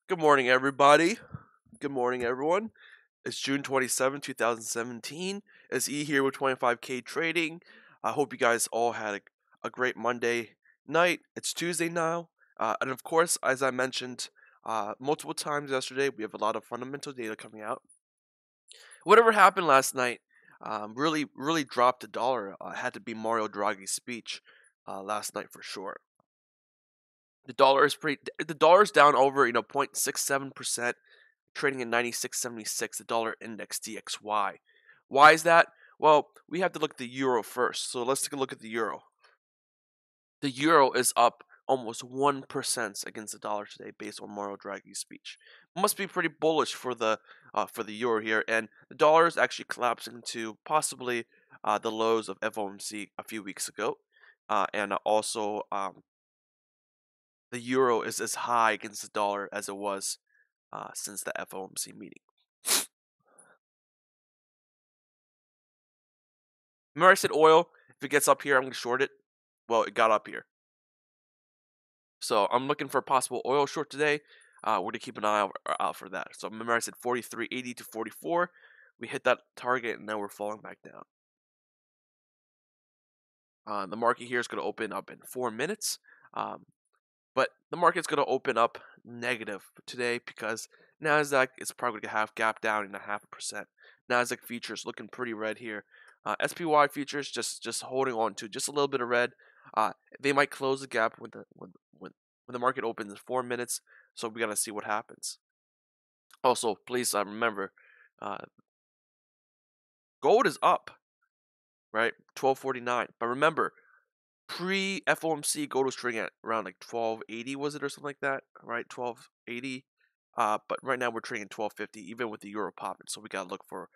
Good morning, everybody. Good morning, everyone. It's June 27, 2017. It's E here with 25K Trading. I hope you guys all had a great Monday night. It's Tuesday now. And of course, as I mentioned multiple times yesterday, we have a lot of fundamental data coming out. Whatever happened last night really dropped the dollar. It had to be Mario Draghi's speech last night for sure. The dollar is down over 0.67%, trading at 96.76. The dollar index DXY. Why is that? Well, we have to look at the euro first. So let's take a look at the euro. The euro is up almost 1% against the dollar today, based on Mario Draghi's speech. Must be pretty bullish for the euro here, and the dollar is actually collapsing to possibly the lows of FOMC a few weeks ago, and also the euro is as high against the dollar as it was since the FOMC meeting. Remember I said oil, if it gets up here, I'm going to short it? Well, it got up here. So I'm looking for a possible oil short today. We're going to keep an eye out for that. So remember I said 43.80 to 44. We hit that target, and now we're falling back down. The market here is going to open up in 4 minutes. But the market's going to open up negative today because Nasdaq is probably going to have gap down in 0.5%. Nasdaq futures looking pretty red here. SPY futures just holding on to just a little bit of red. They might close the gap when the market opens in 4 minutes. So we got to see what happens. Also, please remember, gold is up, right? 12.49. But remember, pre-FOMC, gold was trading at around like 12.80, was it, or something like that, right? 12.80. But right now we're trading 12.50, even with the euro popping. So we gotta look for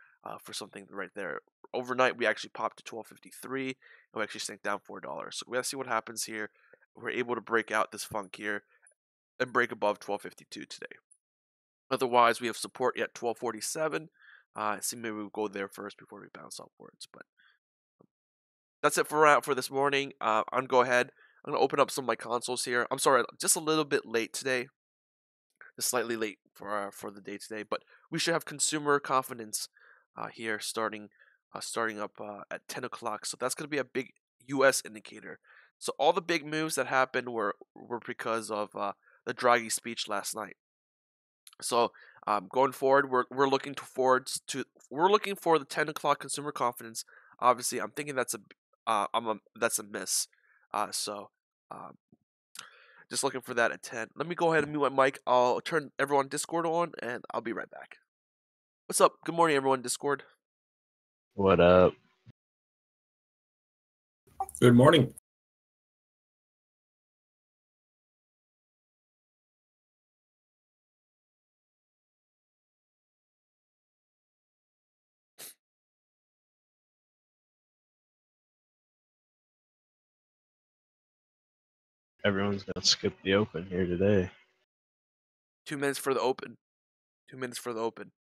something right there. Overnight we actually popped to 12.53, and we actually sank down $4. So we gotta see what happens here. We're able to break out this funk here and break above 12.52 today. Otherwise, we have support at 12.47. See, maybe we'll go there first before we bounce upwards, but. That's it for this morning. I'm gonna go ahead. I'm gonna open up some of my consoles here. I'm sorry, just a little bit late today. Just slightly late for the day today, but we should have consumer confidence here starting up at 10 o'clock. So that's gonna be a big U.S. indicator. So all the big moves that happened were because of the Draghi speech last night. So going forward, we're looking for the 10 o'clock consumer confidence. Obviously, I'm thinking that's a miss. So just looking for that at 10. Let me go ahead and mute my mic. I'll turn everyone Discord on, and I'll be right back. What's up? Good morning, everyone. Discord. What up? Good morning. Everyone's gonna skip the open here today. 2 minutes for the open. 2 minutes for the open.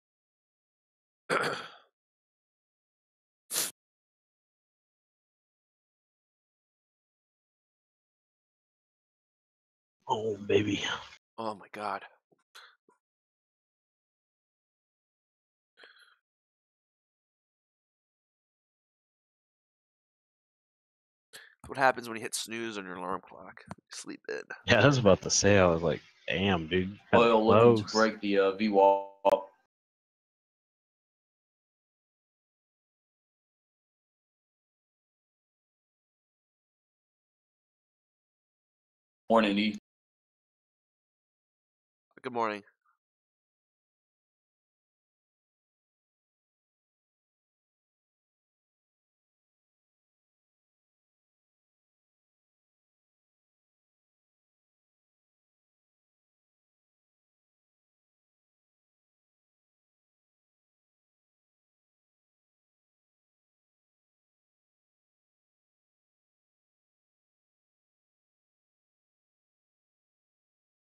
Oh, baby. Oh my God. What happens when you hit snooze on your alarm clock? You sleep in. Yeah, I was about to say, I was like, damn, dude. Oil looking to break the VWAP. Morning, E. Good morning.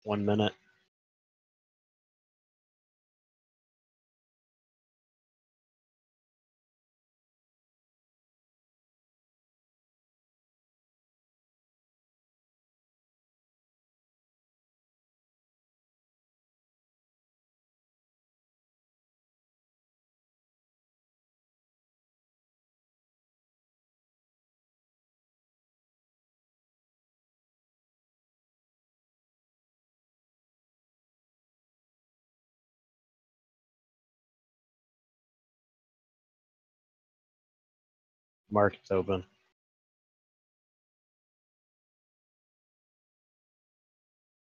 One minute. Market's open.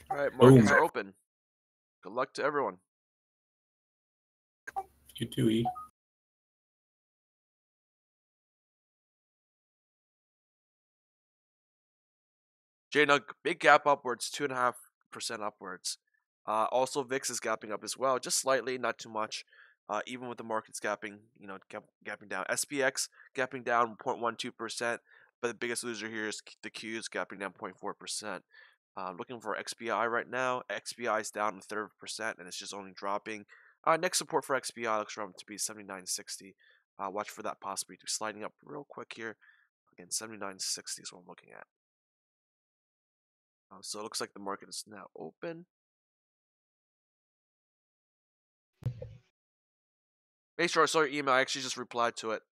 All right, markets are open. Good luck to everyone. You too, E. JNUG, big gap upwards, 2.5% upwards. Also, VIX is gapping up as well, just slightly, not too much. Even with the markets gapping, gapping down. SPX gapping down 0.12%, but the biggest loser here is the Qs gapping down 0.4%. Looking for XBI right now. XBI is down a third of a percent, and it's just only dropping. Next support for XBI looks around to be 79.60. Watch for that possibly to sliding up real quick here. Again, 79.60 is what I'm looking at. So it looks like the market is now open. Make sure I saw your email. I actually just replied to it.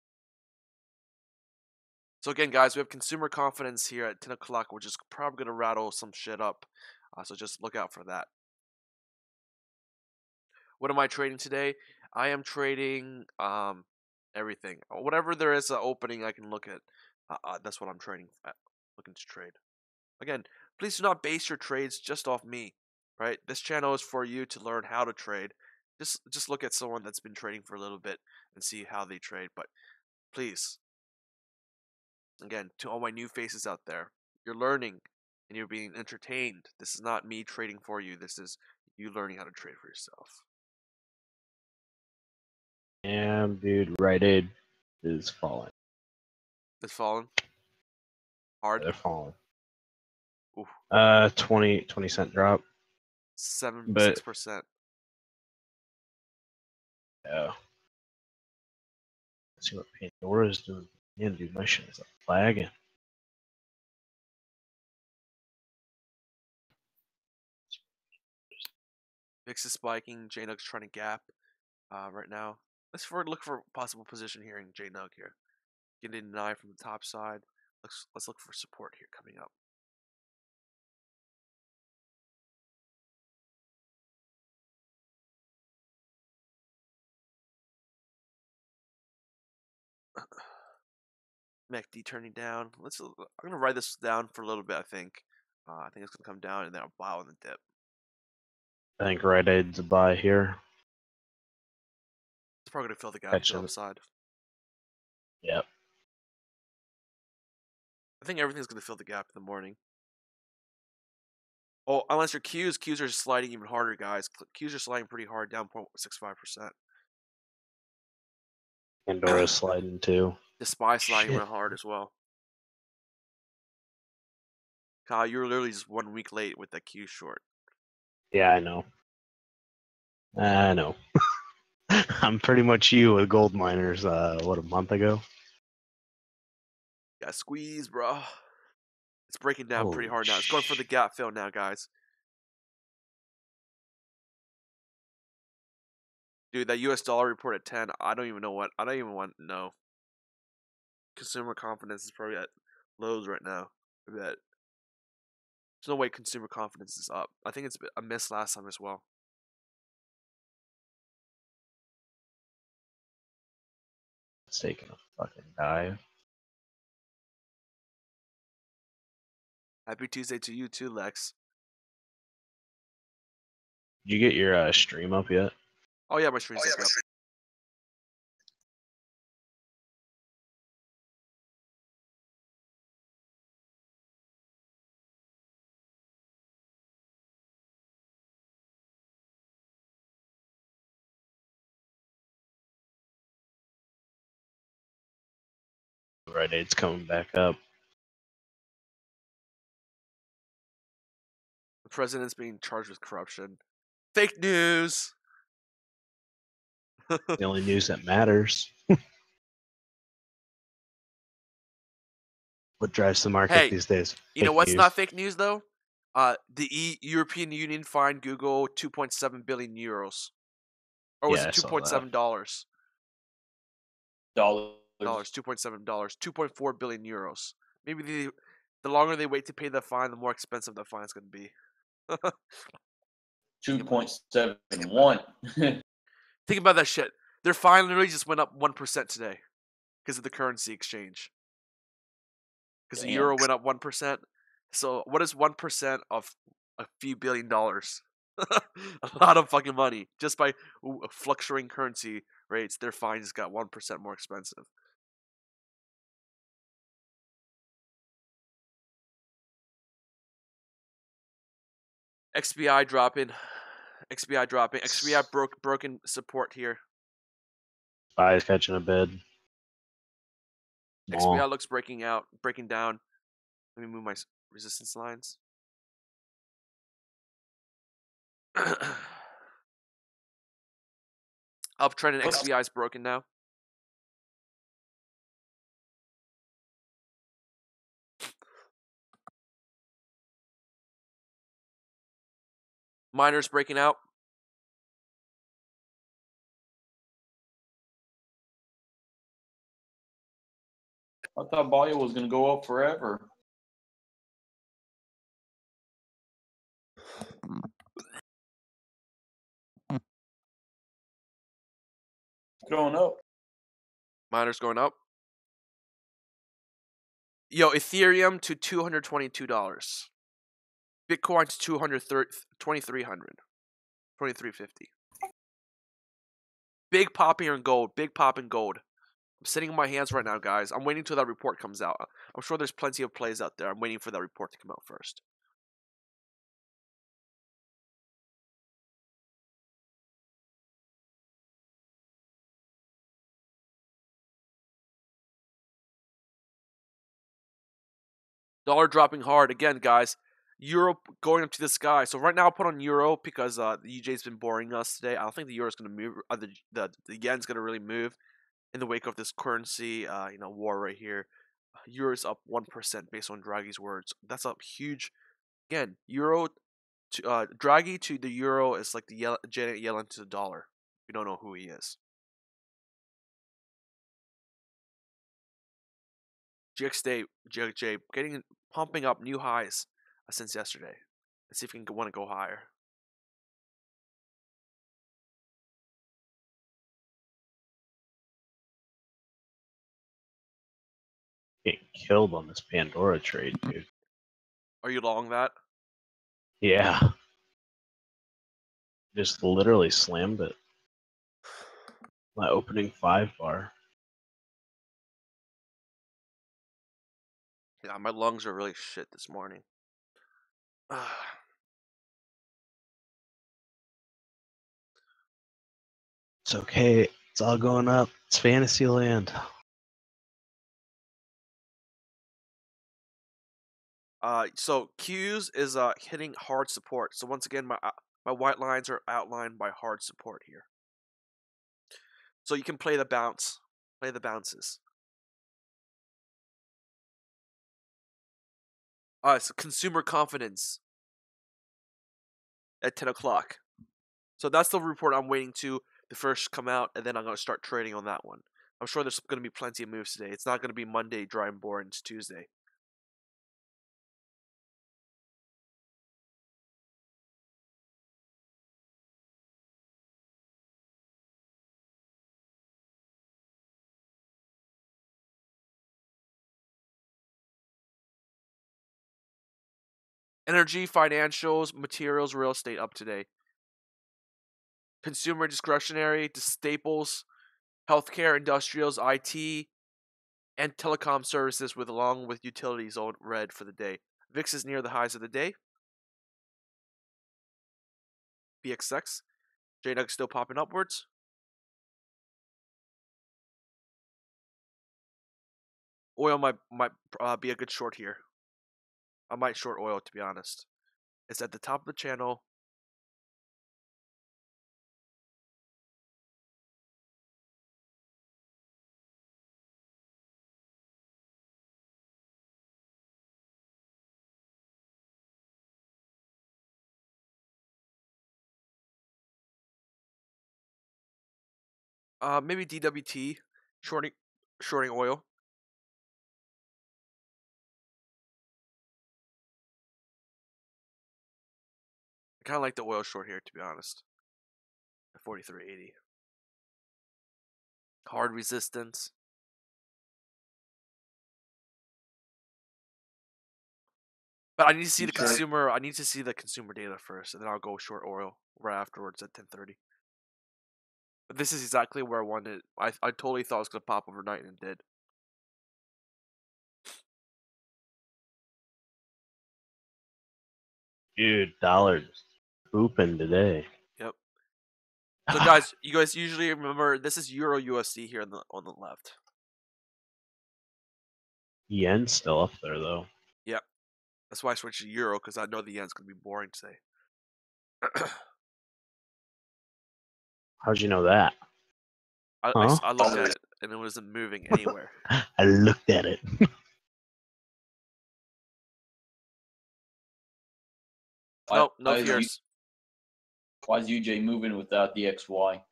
So again, guys, we have consumer confidence here at 10 o'clock, which is probably going to rattle some shit up. So just look out for that. What am I trading today? I am trading everything. Whatever there is an opening I can look at, that's what I'm trading at, looking to trade. Again, please do not base your trades just off me, right? This channel is for you to learn how to trade. Just look at someone that's been trading for a little bit and see how they trade. But please, again, to all my new faces out there, you're learning and you're being entertained. This is not me trading for you. This is you learning how to trade for yourself. And dude, Rite Aid is falling. It's fallen hard. They're falling. Oof. 20 cent drop. 6%. Yeah. Let's see what Pandora is doing. Man, dude, my shit is flagging. VIX is spiking. JNUG's trying to gap right now. Let's look for possible position here in JNUG here. Getting an eye from the top side. Let's look for support here coming up. MACD turning down. I'm gonna write this down for a little bit. I think it's gonna come down and then I'll bow in the dip. I think Rite Aid's a buy here. It's probably gonna fill the gap to the upside. Yep. I think everything's gonna fill the gap in the morning. Oh, unless your Qs are sliding even harder, guys. Qs are sliding pretty hard, down 0.65%. Pandora's sliding too. The SPY sliding real hard as well. Kyle, you were literally just 1 week late with that Q short. Yeah, I know. I know. I'm pretty much you with gold miners, what, a month ago? Got squeezed, bro. It's breaking down Holy pretty hard now. It's going for the gap fill now, guys. Dude, that US dollar report at 10, I don't even want to know. Consumer confidence is probably at lows right now. I bet. There's no way consumer confidence is up. I think it's a miss last time as well. It's taking a fucking dive. Happy Tuesday to you too, Lex. Did you get your stream up yet? Oh yeah, my stream's up. Rite Aid's coming back up. The president's being charged with corruption. Fake news. The only news that matters. What drives the market these days? You know what's not fake news though? The European Union fined Google 2.7 billion euros. Or was it $2.7? Dollars. $2.7. 2.4 billion euros. Maybe the longer they wait to pay the fine, the more expensive the fine's going to be. 2.71. Think about that shit. Their fine literally just went up 1% today because of the currency exchange. because the Damn. euro went up 1%. So what is 1% of a few $billion? A lot of fucking money just by fluctuating currency rates. Their fine just got 1% more expensive. XBI dropping. XBI dropping. XBI broken support here. SPY is catching a bid. XBI Small. looks breaking down. Let me move my resistance lines. Uptrend in XBI is broken now. Miners breaking out. I thought bio was gonna go up forever. Going up. Miners going up. Yo, Ethereum to $222. Bitcoin to 2,300. 2,350. Big pop here in gold. Big pop in gold. I'm sitting in my hands right now, guys. I'm waiting till that report comes out. I'm sure there's plenty of plays out there. I'm waiting for that report to come out first. Dollar dropping hard again, guys. Euro going up to the sky. So right now I'll put on Euro because the EJ's been boring us today. I don't think the Euro's going to move. The yen's going to really move in the wake of this currency war right here. Euro's up 1% based on Draghi's words. That's up huge. Again, Euro to Draghi to the Euro is like the Janet Yellen to the dollar. We don't know who he is. GXJ pumping up new highs since yesterday. Let's see if we can want to go higher. Getting killed on this Pandora trade, dude. Are you long that? Yeah. Just literally slammed it. My opening 5 bar. Yeah, my lungs are really shit this morning. It's okay. It's all going up. It's fantasy land. So Q's is hitting hard support. So once again, my white lines are outlined by hard support here. So you can play the bounce, play the bounces. So consumer confidence at 10 o'clock. So that's the report I'm waiting to the first come out, and then I'm gonna start trading on that one. I'm sure there's gonna be plenty of moves today. It's not gonna be Monday dry and boring. It's Tuesday. Energy, financials, materials, real estate up today. Consumer discretionary, the staples, healthcare, industrials, IT, and telecom services along with utilities all red for the day. VIX is near the highs of the day. BXX. JNUG still popping upwards. Oil might be a good short here. I might short oil, to be honest. It's at the top of the channel. Maybe DWT shorting oil. I kind of like the oil short here, to be honest. At 43.80. Hard resistance. But I need to see You the sure? consumer. I need to see the consumer data first, and then I'll go short oil right afterwards at 10:30. But this is exactly where I wanted. I totally thought it was gonna pop overnight, and it did. Dude, dollar just pooping today. Yep. So guys, you guys usually remember this is Euro USD here on the left. Yen's still up there though. Yep. That's why I switched to Euro because I know the yen's gonna be boring today. How'd you know that? Huh? I looked at it and it wasn't moving anywhere. I looked at it. No Why is fears. Why is UJ moving without the XY?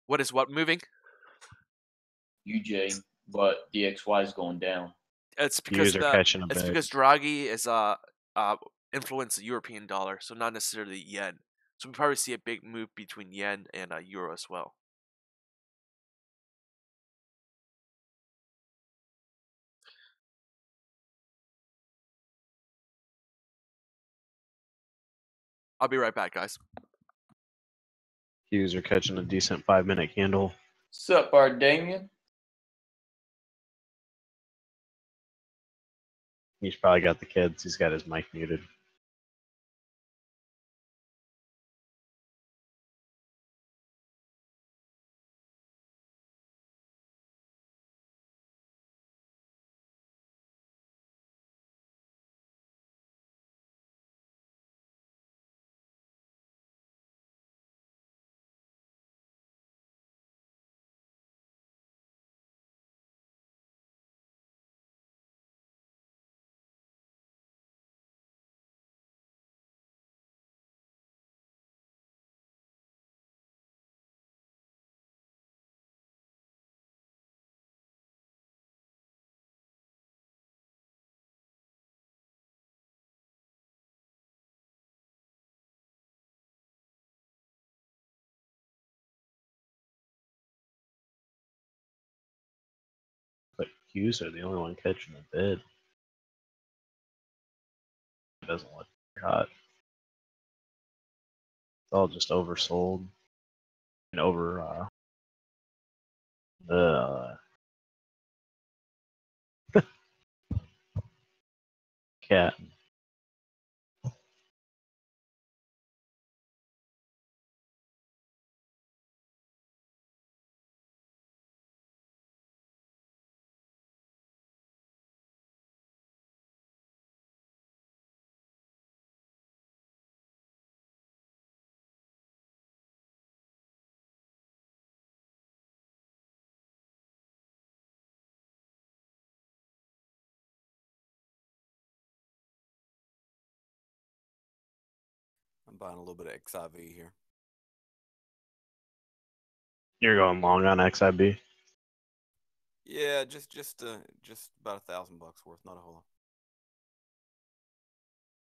What is what moving? UJ, but the XY is going down. It's because Yous are catching a it's bit. because Draghi is influenced the European dollar, so not necessarily yen. So we probably see a big move between yen and euro as well. I'll be right back, guys. Yous are catching a decent 5-minute candle. Sup, our Damien? He's probably got the kids. He's got his mic muted. But Hughes are the only one catching the bid. It doesn't look very hot. It's all just oversold and over cat. I'm buying a little bit of XIV here. You're going long on XIB? Yeah, just about $1,000 worth, not a whole lot.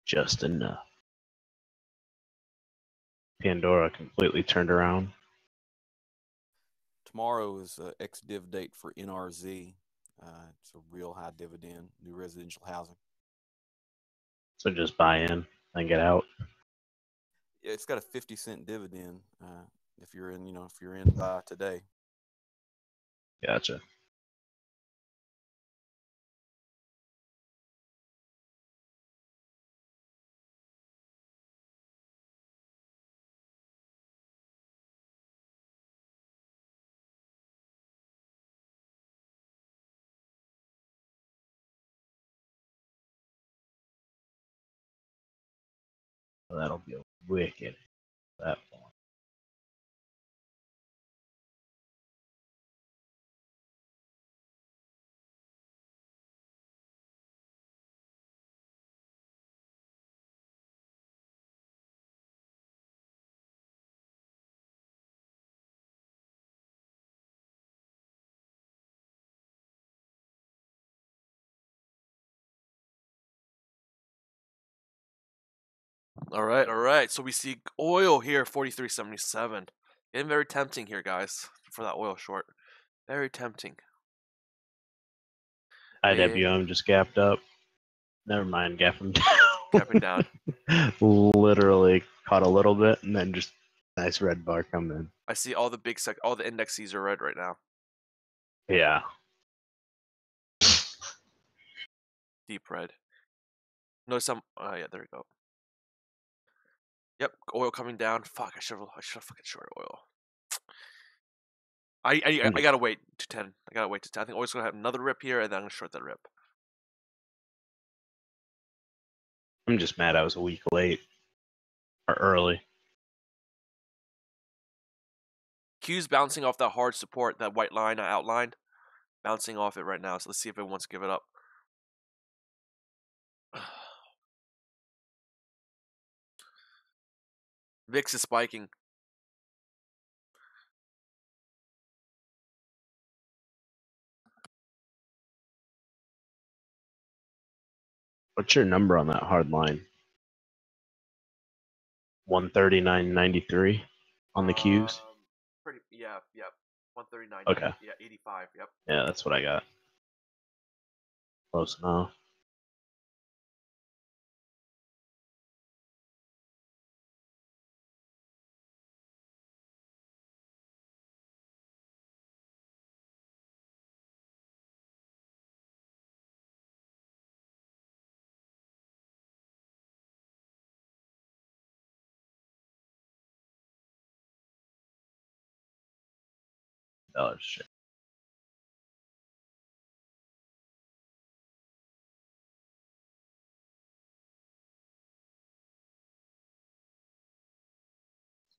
Just enough. Pandora completely turned around. Tomorrow is ex-div date for NRZ. It's a real high dividend, new residential housing. So just buy in and get out. Yeah, it's got a 50-cent dividend. If you're in by today. Gotcha. Well, that'll be wicked. That one. All right. So we see oil here, 43.77. Getting very tempting here, guys, for that oil short. Very tempting. IWM just gapped up. Never mind, gapping down. Gapping down. Literally caught a little bit and then just nice red bar come in. I see all the all the indexes are red right now. Yeah. Deep red. No, some. Oh yeah, there we go. Yep, oil coming down. Fuck, I should have fucking shorted oil. I gotta wait to 10. I gotta wait to 10. I think oil's gonna have another rip here, and then I'm gonna short that rip. I'm just mad I was a week late or early. Q's bouncing off that hard support, that white line I outlined. Bouncing off it right now, so let's see if it wants to give it up. VIX is spiking. What's your number on that hard line? 139.93 on the Qs? Yeah. 139. Okay. Yeah, 85. Yep. Yeah, that's what I got. Close enough. Shit.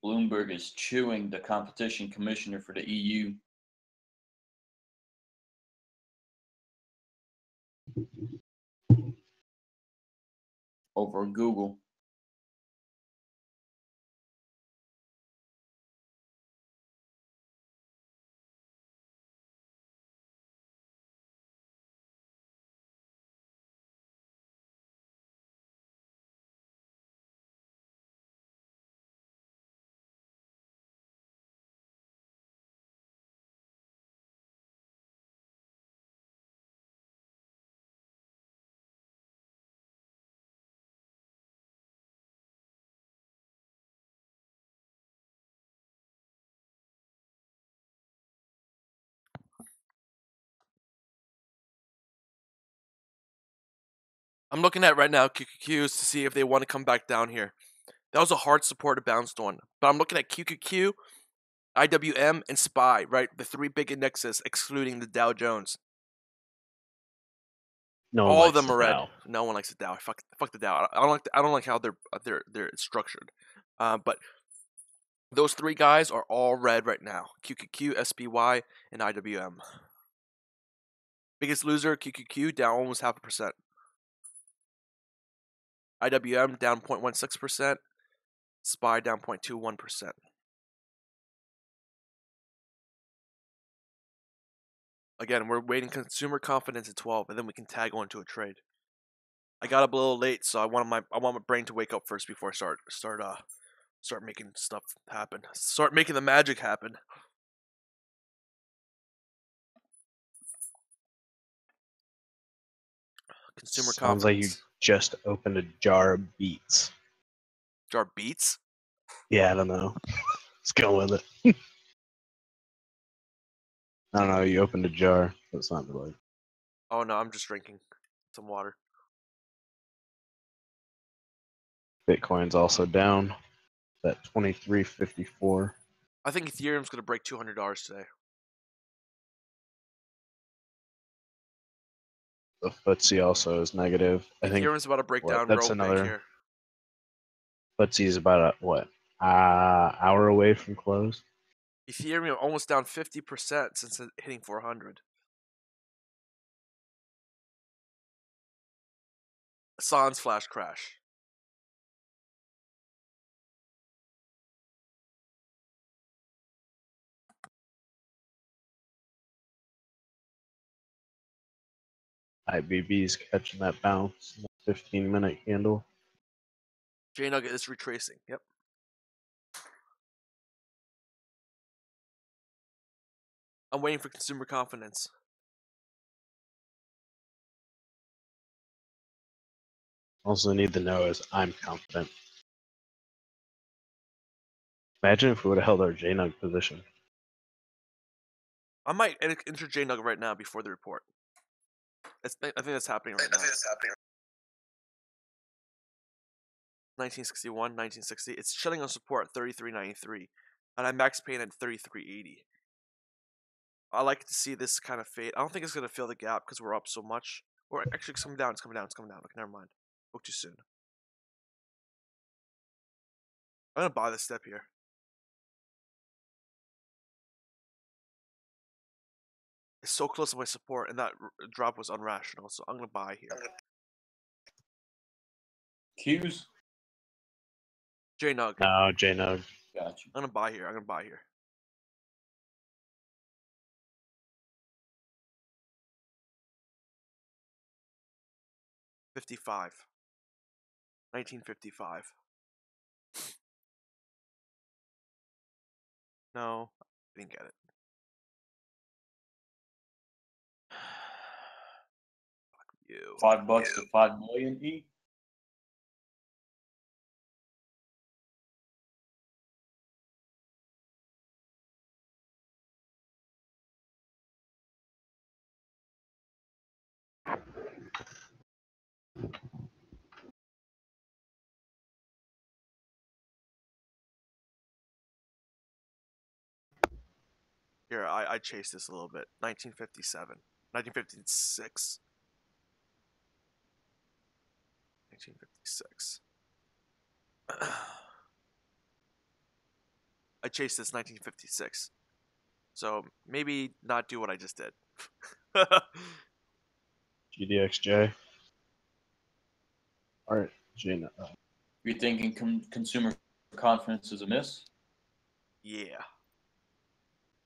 Bloomberg is chewing the competition commissioner for the EU. Over Google. I'm looking at right now QQQs to see if they want to come back down here. That was a hard support it bounced on. But I'm looking at QQQ, IWM, and SPY, right? The three big indexes, excluding the Dow Jones. No one All likes of them the are red. Dow. No one likes the Dow. Fuck the Dow. I don't like how they're structured. But those three guys are all red right now. QQQ, SPY, and IWM. Biggest loser, QQQ, down almost 0.5%. IWM down 0.16%. SPY down 0.21%. Again, we're waiting consumer confidence at 12, and then we can tag on to a trade. I got up a little late, so I want my brain to wake up first before I start making stuff happen. Start making the magic happen. Consumer Sounds like you confidence. just opened a jar of beets. Jar beets? Yeah, I don't know. Let's go with it. I don't know. You opened a jar. That's not really. Oh no, I'm just drinking some water. Bitcoin's also down. At 23.54. I think Ethereum's gonna break $200 today. The FTSE also is negative. I think Ethereum's about to break down that's real big another. here. FTSE is about hour away from close. Ethereum almost down 50% since hitting 400. Sans flash crash. IBB's catching that bounce. 15-minute candle. JNUG is retracing. Yep. I'm waiting for consumer confidence. Also need to know is I'm confident. Imagine if we would have held our JNUG position. I might enter JNUG right now before the report. I think that's happening right now. 1961, 1960. It's chilling on support at 33.93, and I'm max paying at 33.80. I like to see this kind of fade. I don't think it's gonna fill the gap because we're up so much. Or actually, it's coming down. It's coming down. It's coming down. Okay, never mind. Spoke too soon. I'm gonna buy this step here. It's so close to my support, and that drop was unrational. So I'm gonna buy here. Qs? JNUG. No, JNUG. Gotcha. I'm gonna buy here. I'm gonna buy here. $55. 1955. No, I didn't get it. Fuck you. $5 to 5 million E? Here, I chased this a little bit. 1957. 1956. 1956. I chased this 1956. So maybe not do what I just did. GDXJ. Alright, JNUG. You're thinking consumer confidence is a miss? Yeah.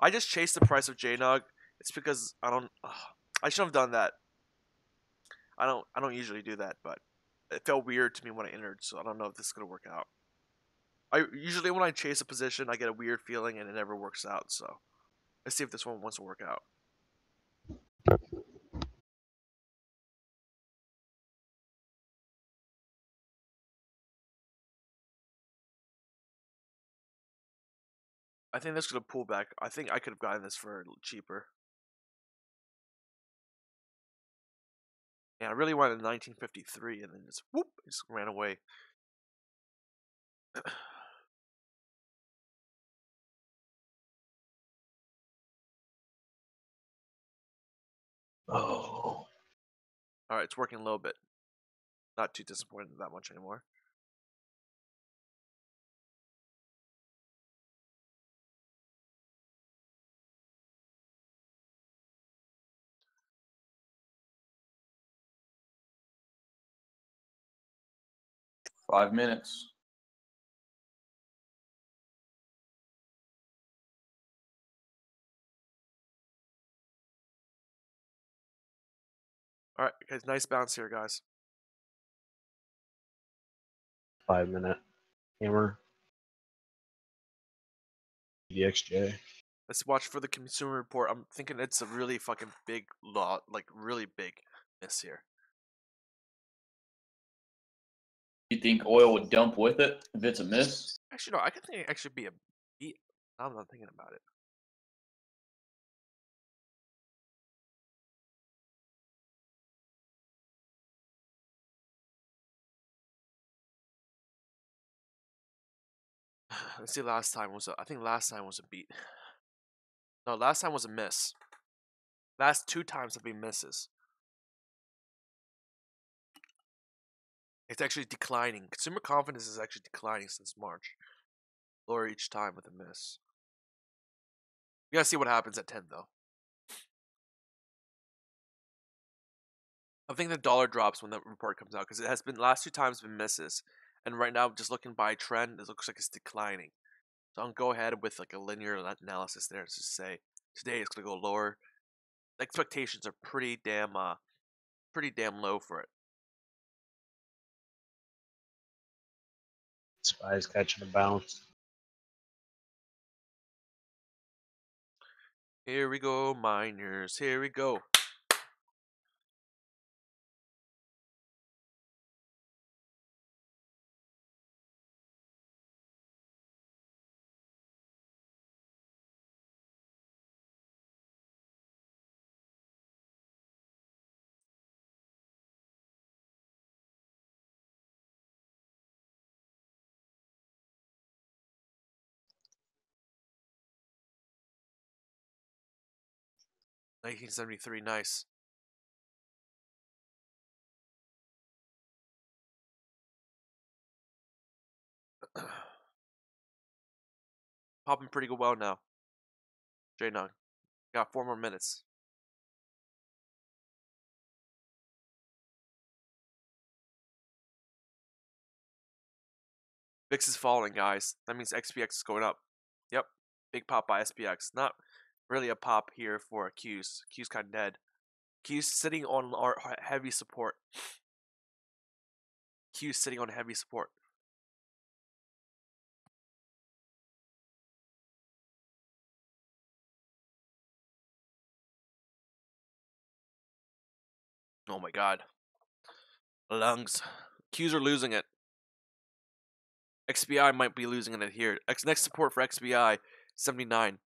I just chased the price of JNUG. It's because I don't. I should have done that. I don't usually do that, but it felt weird to me when I entered, so I don't know if this is gonna work out. I usually when I chase a position, I get a weird feeling and it never works out. So let's see if this one wants to work out. I think this is gonna pull back. I think I could have gotten this for cheaper. Yeah, I really wanted 1953, and then just whoop, it just ran away. Oh. All right, it's working a little bit. Not too disappointed that much anymore. $5 minutes. All right, guys, nice bounce here, guys. 5-minute hammer. GDXJ. Let's watch for the consumer report. I'm thinking it's a really fucking big lot, like really big miss here. You think oil would dump with it if it's a miss? Actually, no, I could think it actually be a beat. Now I'm not thinking about it. Let's see. Last time was I think last time was a beat. No, last time was a miss. Last 2 times have been misses. It's actually declining. Consumer confidence is actually declining since March. Lower each time with a miss. You gotta see what happens at 10 though. I think the dollar drops when the report comes out because it has been last 2 times been misses, and right now just looking by trend, it looks like it's declining. So I'll go ahead with like a linear analysis there to say today it's gonna go lower. The expectations are pretty damn low for it. SPY's catching a bounce. Here we go, miners. Here we go. 1973, nice. Popping pretty good well now. JNUG. Got 4 more minutes. VIX is falling, guys. That means XPX is going up. Yep. Big pop by SPX. Not really a pop here for Q's. Q's kind of dead. Q's sitting on our heavy support. Q's sitting on heavy support. Oh my god. Lungs. Q's are losing it. XBI might be losing it here. Next support for XBI, 79.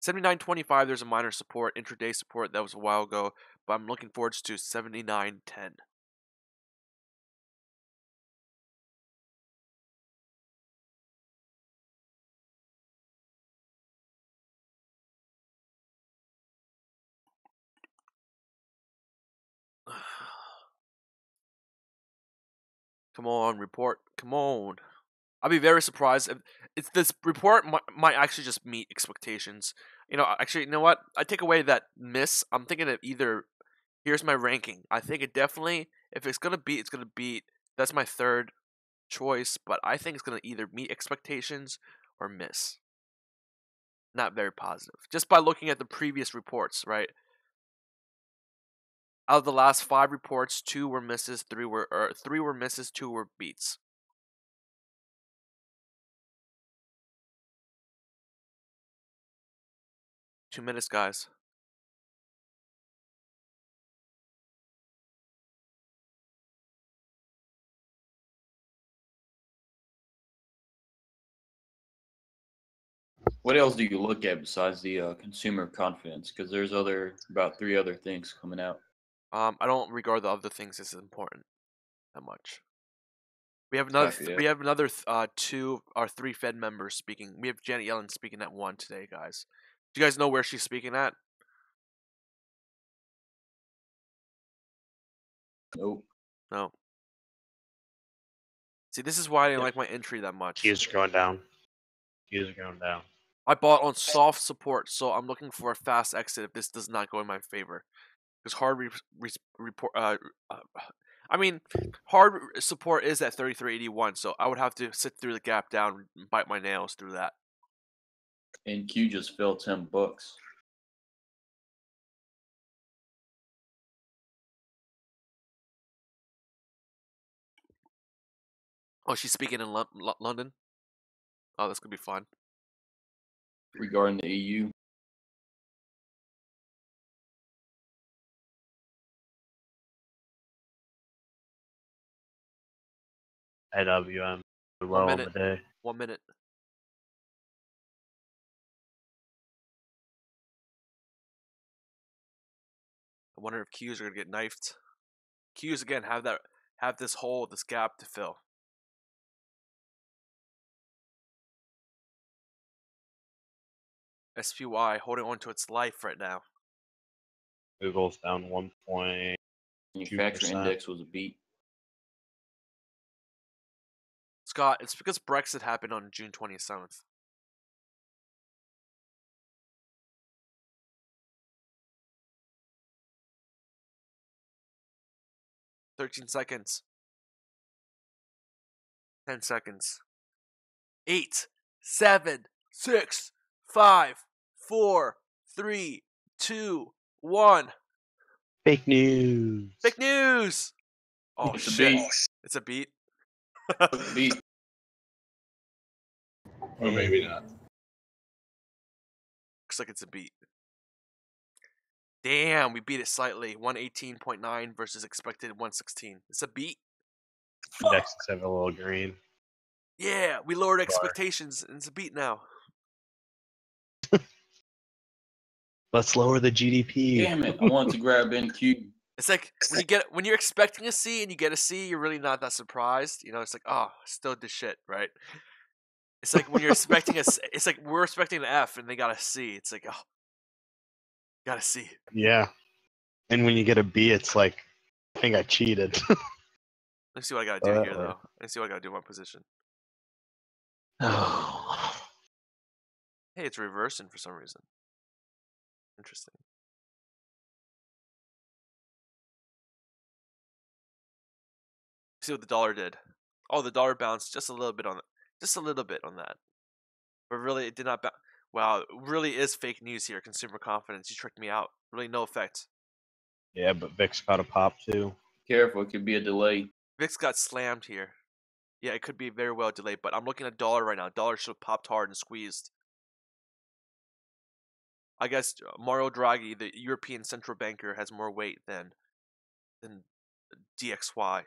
79.25, there's a minor support. Intraday support, that was a while ago. But I'm looking forward to 79.10. Come on, report. Come on. I'll be very surprised if this report might actually just meet expectations. Actually, you know what? I take away that miss. I'm thinking of either. Here's my ranking. I think it definitely, if it's gonna beat, it's gonna beat. That's my third choice, but I think it's gonna either meet expectations or miss. Not very positive. Just by looking at the previous reports, right? Out of the last 5 reports, 2 were misses, 3 were misses, 2 were beats. Two minutes, guys. What else do you look at besides the consumer confidence? Because there's about 3 other things coming out. I don't regard the other things as important that much. We have another. Copy that. We have another 2 or 3 Fed members speaking. We have Janet Yellen speaking at 1 today, guys. Do you guys know where she's speaking at? Nope. No. See, this is why I didn't like my entry that much. Q's are going down. Q's are going down. I bought on soft support, so I'm looking for a fast exit if this does not go in my favor. Because hard hard support is at 33.81, so I would have to sit through the gap down and bite my nails through that. And Q just fell $10. Oh, she's speaking in London? Oh, this could be fun. Regarding the EU. IWM low on the day. 1 minute. I wonder if Qs are gonna get knifed. Qs again have this hole, this gap to fill. SPY holding on to its life right now. Google's down 1 point. Manufacturing index was a beat. Scott, it's because Brexit happened on June 27th. $13 seconds. 10 seconds. 8, 7, 6, 5, 4, 3, 2, 1. Fake news. Fake news. Oh It's a shit! beat. It's a beat. Beat. Or maybe not. Looks like it's a beat. Damn, we beat it slightly. 118.9 versus expected 116. It's a beat. Indexes have a little green. Yeah, we lowered expectations, and it's a beat now. Let's lower the GDP. Damn it! I want to grab NQ. It's like when you're expecting a C and you get a C, you're really not that surprised. It's like, oh, still did shit, right? It's like when you're expecting it's like we're expecting an F and they got a C. It's like, oh, Gotta see. Yeah. And when you get a B, it's like, I think I cheated. Let's see what I gotta do here, though. Let's see what I gotta do in my position. Oh. Hey, it's reversing for some reason. Interesting. See what the dollar did. Oh, the dollar bounced just a little bit on it. Just a little bit on that. But really, it did not bounce. Wow, it really is fake news here. Consumer confidence. You tricked me out. Really, no effect. Yeah, but VIX got a pop too. Careful, it could be a delay. VIX got slammed here. Yeah, it could be very well delayed, but I'm looking at dollar right now. Dollar should have popped hard and squeezed. I guess Mario Draghi, the European central banker, has more weight than DXY.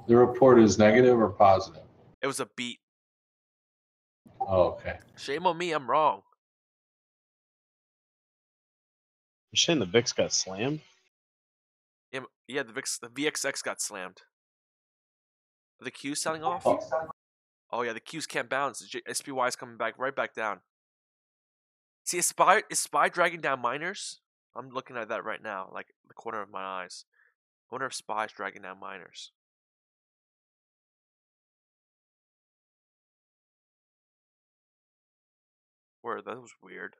The report is negative or positive? It was a beat. Oh, okay. Shame on me, I'm wrong. You're saying the VIX got slammed? Yeah, the VXX got slammed. Are the Qs selling off? Oh yeah, the Qs can't bounce. SPY is coming back right back down. See, is SPY dragging down miners? I'm looking at that right now, like the corner of my eyes. I wonder if SPY is dragging down miners. Word, that was weird.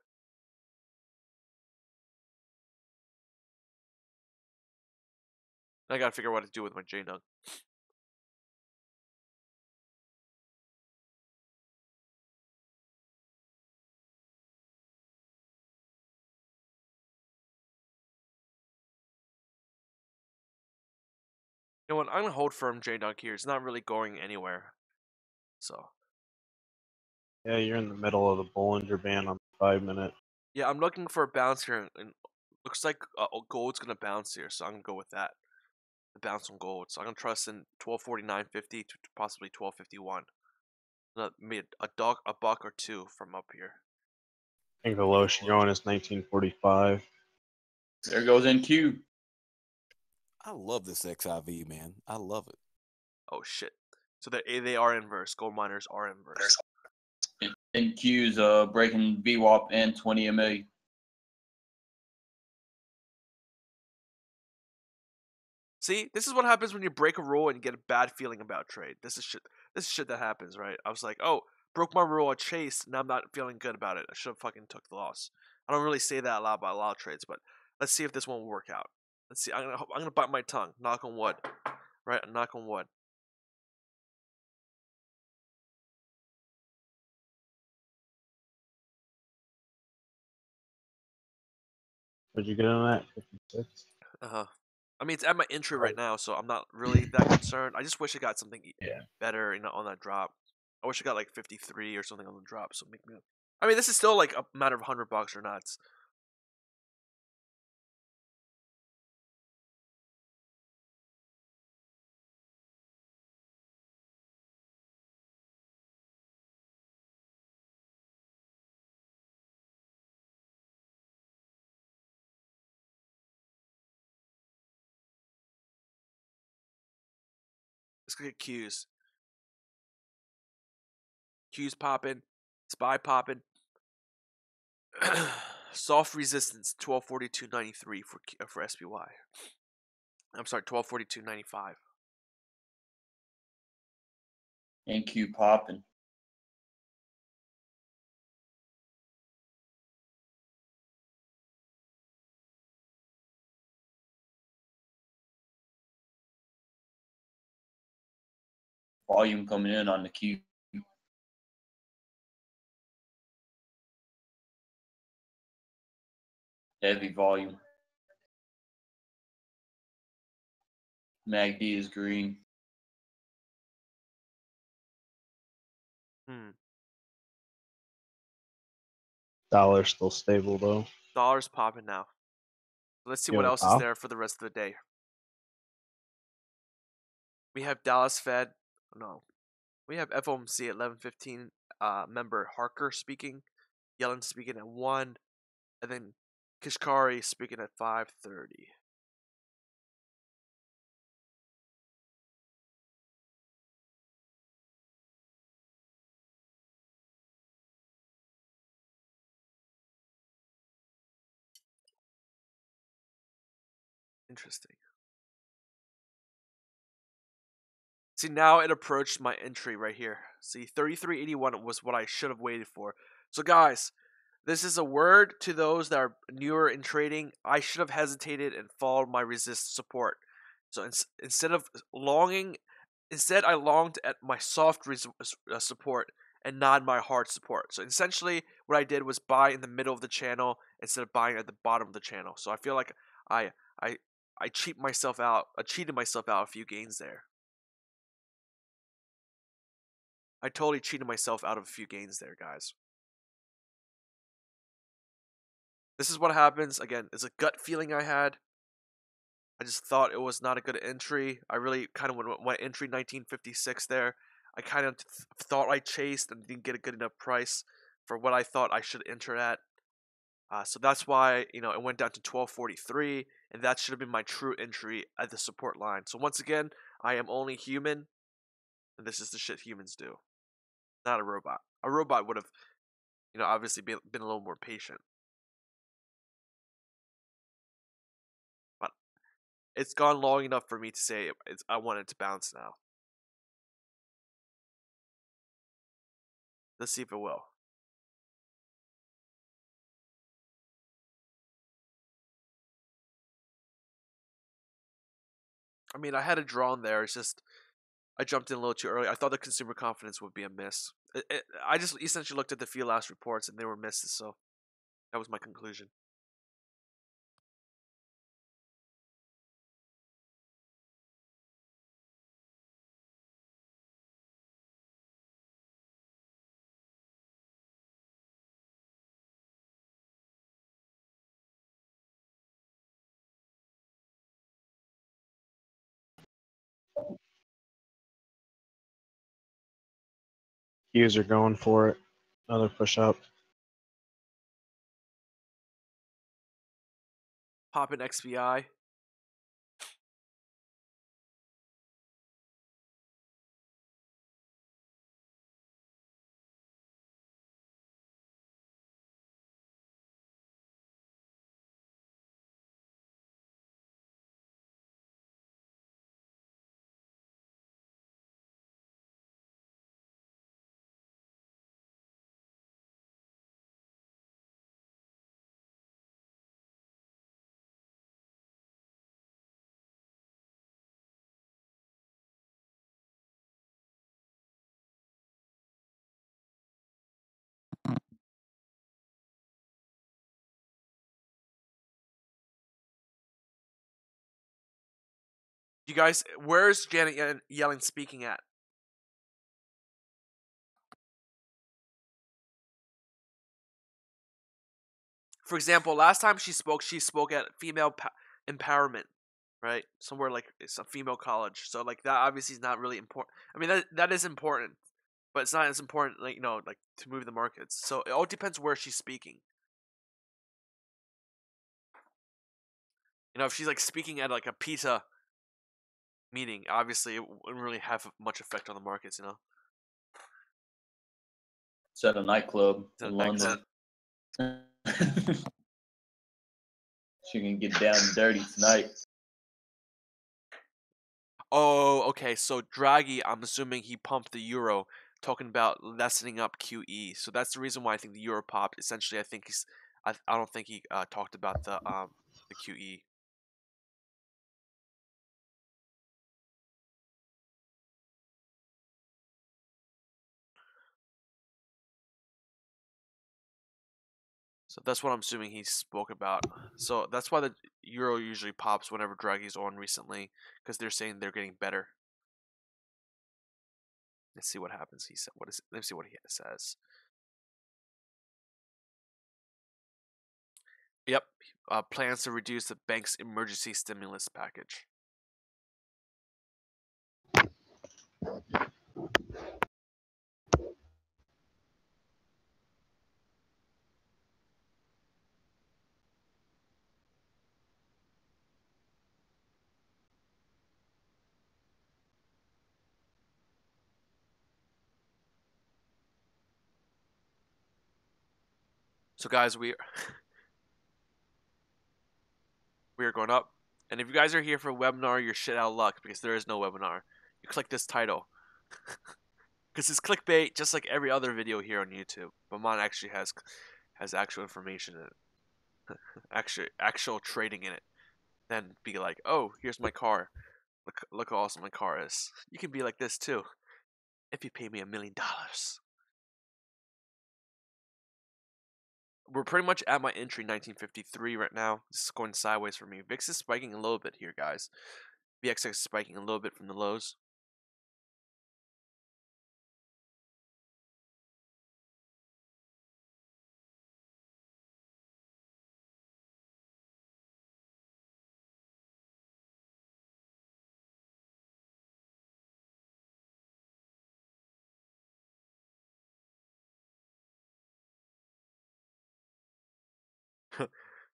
I gotta figure out what to do with my JNUG. You know what? I'm gonna hold firm JNUG here. It's not really going anywhere. So Yeah, you're in the middle of the Bollinger Band on the 5-minute. yeah, I'm looking for a bounce here, and looks like gold's gonna bounce here. So I'm gonna go with that. The bounce on gold. So I'm gonna trust in 1249.50 to possibly 1251. Maybe a buck or two from up here. I think the lowest you're going is 1945. There goes NQ. I love this XIV, man. I love it. Oh shit! So they are inverse. Gold miners are inverse. NQ's breaking VWAP and 20 MA. See, this is what happens when you break a rule and you get a bad feeling about trade. This is shit. This is shit that happens, right? I was like, oh, broke my rule, I chased, now I'm not feeling good about it. I should have fucking took the loss. I don't really say that a lot about a lot of trades, but let's see if this one will work out. Let's see. I'm gonna bite my tongue. Knock on wood. Right? Knock on wood. What'd you get on that? 56? I mean, it's at my entry right now, so I'm not really that concerned. I just wish I got something better, on that drop. I wish I got like 53 or something on the drop. So make me. I mean, this is still like a matter of $100 or not. Let's go get Qs. Qs popping, SPY popping. Soft resistance 1242.93 for SPY. I'm sorry, 1242.95. NQ popping. Volume coming in on the Q. Heavy volume. MACD is green. Dollar's still stable though. Dollar's popping now. Let's see You what have a else is pop? there for the rest of the day. We have Dallas Fed. No. We have FOMC at 11:15. Member Harker speaking. Yellen speaking at 1. And then Kishkari speaking at 5:30. Interesting. See, now it approached my entry right here. See, 33.81 was what I should have waited for. So guys, this is a word to those that are newer in trading. I should have hesitated and followed my resist support. So instead of longing, instead I longed at my soft support and not my hard support. So essentially what I did was buy in the middle of the channel instead of buying at the bottom of the channel. So I feel like I cheated myself out a few gains there. I totally cheated myself out of a few gains there, guys. This is what happens. Again, it's a gut feeling I had. I just thought it was not a good entry. I really kind of went entry 1956 there. I kind of thought I chased and didn't get a good enough price for what I thought I should enter at. So that's why, you know, it went down to 1243, and that should have been my true entry at the support line. So once again, I am only human, and this is the shit humans do. Not a robot. A robot would have, you know, obviously been a little more patient. But it's gone long enough for me to say I want it to bounce now. Let's see if it will. I mean, I had a draw in there. It's just I jumped in a little too early. I thought the consumer confidence would be a miss. I just essentially looked at the few last reports and they were misses, so that was my conclusion. Qs are going for it. Another push up. Pop in XBI. You guys, where's Janet Yellen speaking at? For example, last time she spoke at female empowerment, right? Somewhere like it's a female college. So like that obviously is not really important. I mean that is important, but it's not as important, like, you know, like to move the markets. So it all depends where she's speaking. You know, if she's like speaking at like a PISA meeting, obviously it wouldn't really have much effect on the markets, you know. It's at a nightclub It's at in a London. nightclub. She can get down and dirty tonight. Oh, okay. So Draghi, I'm assuming he pumped the euro, talking about lessening up QE. So that's the reason why I think the euro popped. Essentially, I think I don't think he talked about the QE. So that's what I'm assuming he spoke about. So that's why the euro usually pops whenever Draghi's on recently, because they're saying they're getting better. Let's see what happens. He said, let's see what he says. Yep, plans to reduce the bank's emergency stimulus package. So guys, we are going up. And if you guys are here for a webinar, you're shit out of luck because there is no webinar. You click this title. Because it's clickbait just like every other video here on YouTube. But mine actually has actual information in it. actual trading in it. Then be like, oh, here's my car. Look how awesome my car is. You can be like this too. If you pay me $1 million. We're pretty much at my entry 1953 right now. This is going sideways for me. VIX is spiking a little bit here, guys. VXX is spiking a little bit from the lows.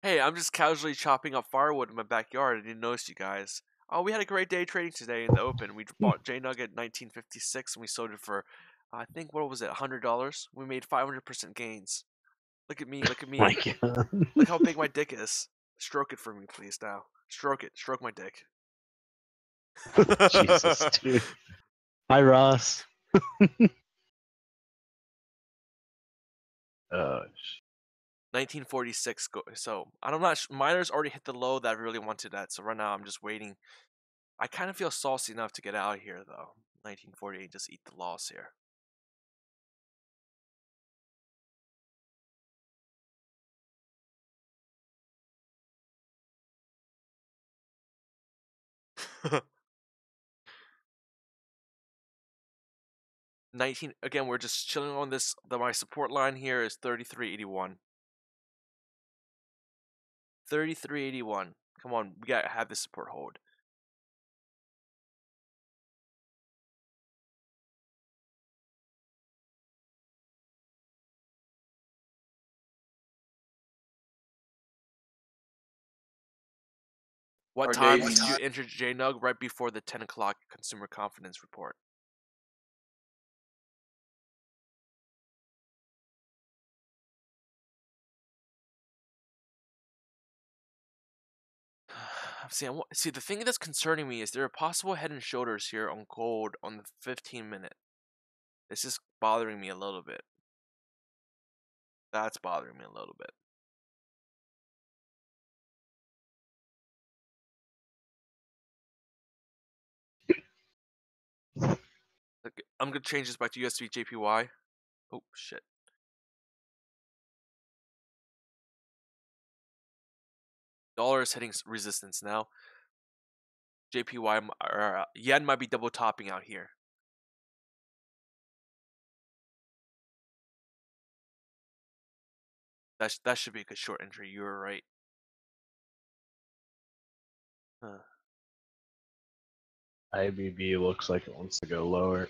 Hey, I'm just casually chopping up firewood in my backyard. I didn't notice you guys. Oh, we had a great day trading today in the open. We bought JNUG at 1956 and we sold it for, I think, what was it, $100? We made 500% gains. Look at me, look at me. My God. Look how big my dick is. Stroke it for me, please, now. Stroke it. Stroke my dick. Jesus, dude. Hi, Ross. Oh, 1946. So I'm not. Miners already hit the low that I really wanted at. So right now I'm just waiting. I kind of feel saucy enough to get out of here though. 1948. Just eat the loss here. Again. We're just chilling on this. My support line here is 33.81. 33.81. Come on, we gotta have this support hold. What time did you enter JNUG? Right before the 10 o'clock consumer confidence report. See, the thing that's concerning me is there are possible head and shoulders here on gold on the 15-minute. This is bothering me a little bit. That's bothering me a little bit. Okay, I'm gonna change this back to USD JPY. Oh shit. Dollar is hitting resistance now. JPY or yen might be double topping out here. That should be a good short entry. You were right. Huh. IBB looks like it wants to go lower.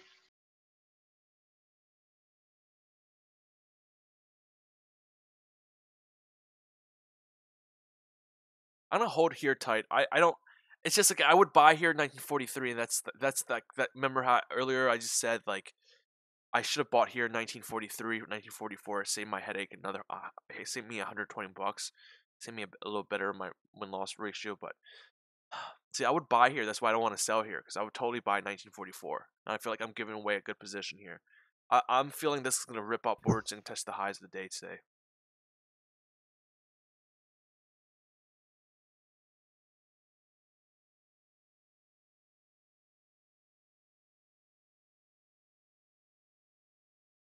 I'm gonna hold here tight. I don't. It's just like I would buy here in 1943, and that's that. Remember how earlier I just said like I should have bought here in 1943, 1944. Save my headache. Save me $120. Save me a little better my win-loss ratio. But see, I would buy here. That's why I don't want to sell here because I would totally buy 1944. And I feel like I'm giving away a good position here. I'm feeling this is gonna rip upwards and test the highs of the day today.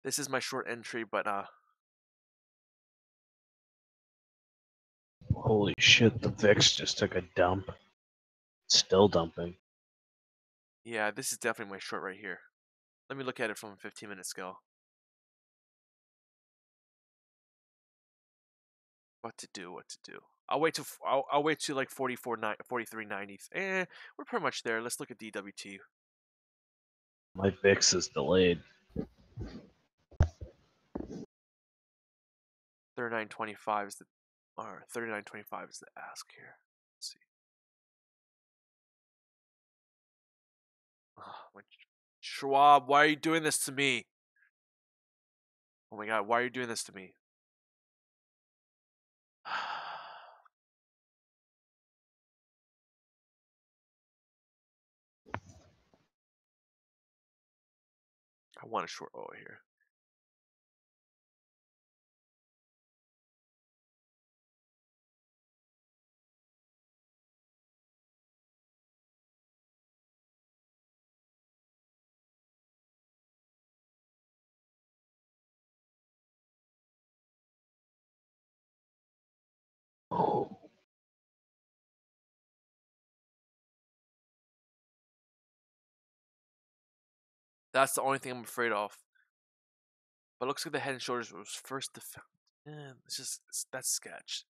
This is my short entry, but Holy shit, the VIX just took a dump. Still dumping. yeah, this is definitely my short right here. Let me look at it from a 15-minute scale. What to do? I'll wait to like 43.90. We're pretty much there. Let's look at DWT. My VIX is delayed. 39.25 is the, or 39.25 is the ask here. Let's see. Oh, Schwab, why are you doing this to me? Oh my god, why are you doing this to me? I want a short oil here. Oh. That's the only thing I'm afraid of. But it looks like the Head and Shoulders was first defense. That's sketch.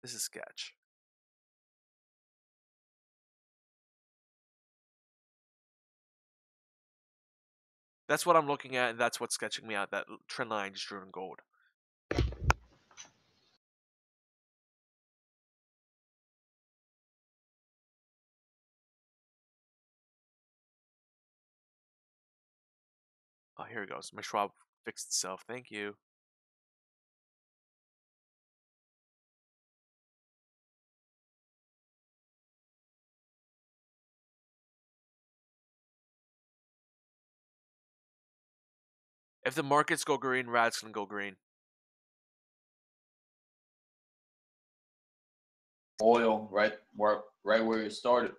This is sketch. That's what I'm looking at, and that's what's sketching me out. That trend line just driven gold. Oh, here it goes. My Schwab fixed itself. Thank you. If the markets go green, Rad's gonna go green. Oil, right where it started.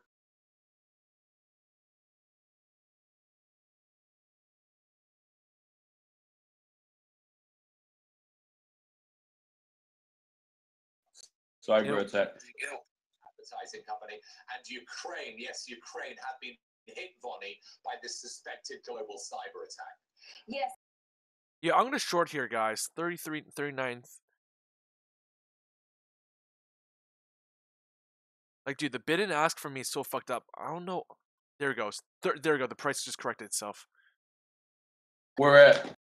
Cyber attack. Advertising company and Ukraine. Yes, Ukraine have been hit, Vonnie, by this suspected global cyber attack. Yes. Yeah, I'm gonna short here, guys. 33, 39th. Like, dude, the bid and ask for me is so fucked up. I don't know. There it goes. There we go. The price just corrected itself. Where at?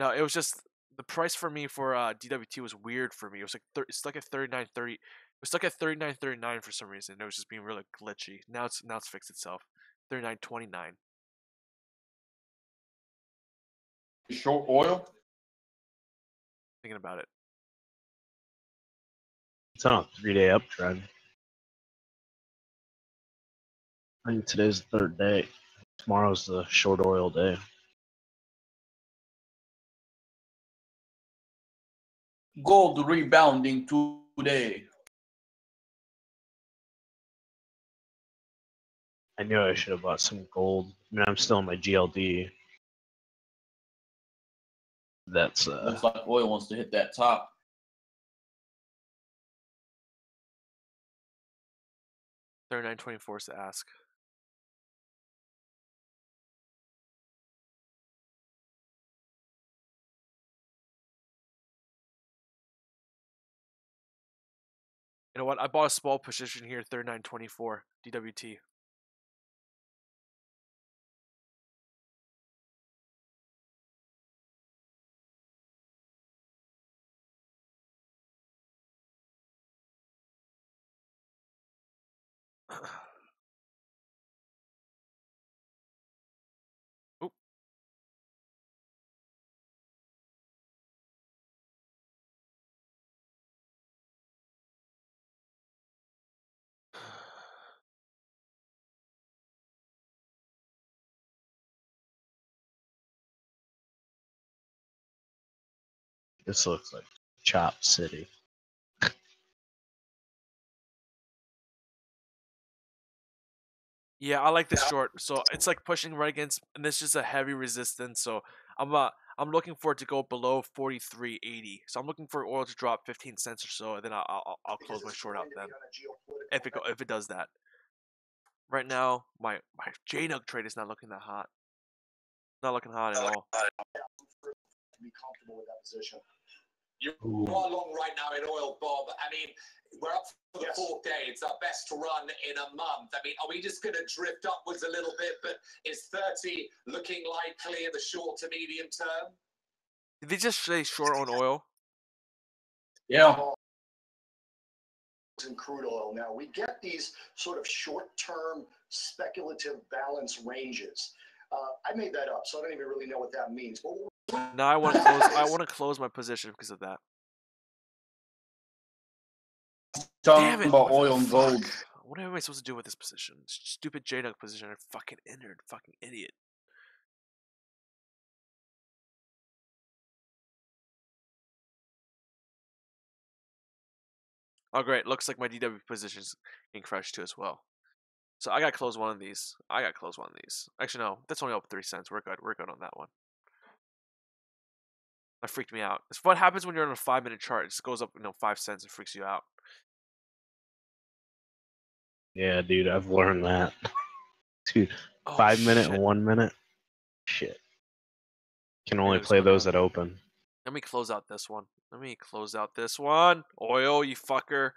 No, it was just the price for me for DWT was weird for me. It was like stuck at 39.30. It was stuck at 39.39 for some reason. It was just being really glitchy. Now it's fixed itself. 39.29. Short oil? Thinking about it. It's on a 3-day uptrend. I think today's the third day. Tomorrow's the short oil day. Gold rebounding today. I knew I should have bought some gold. I mean, I'm still in my GLD. That's Looks like oil wants to hit that top. $39.24 is the ask. You know what? I bought a small position here, 39.24 DWT. Oop. this looks like Chop City. Yeah, I like this short. So it's like pushing right against, and this is a heavy resistance. So I'm looking for it to go below 43.80. So I'm looking for oil to drop 15 cents or so, and then I'll close my short out then. If it does that. Right now, my JNUG trade is not looking that hot. Not looking hot at all. Be comfortable with that position. You are long right now in oil, Bob. I mean, we're up for the fourth day. It's our best run in a month. I mean, are we just going to drift upwards a little bit? But is 30 looking likely in the short to medium term? Did they just say short on oil? Yeah. In crude oil now, we get these sort of short-term speculative balance ranges. I made that up, so I don't even really know what that means. But No, I want to close. I want to close my position because of that. Damn it! Talking about What the oil and gold. fuck? What am I supposed to do with this position? Stupid JNUG position. I fucking entered. Fucking idiot. Oh, great. Looks like my DW position's getting crushed too as well. So I got to close one of these. Actually, no. That's only up 3 cents. We're good. We're good on that one. That freaked me out. It's what happens when you're on a 5-minute chart. It just goes up, 5 cents. It freaks you out. Yeah, dude, I've learned that. Dude, Oh, 5 minute shit. and 1 minute. Shit. Can only JNUG's play going those down. at open. Let me close out this one. Oil, you fucker.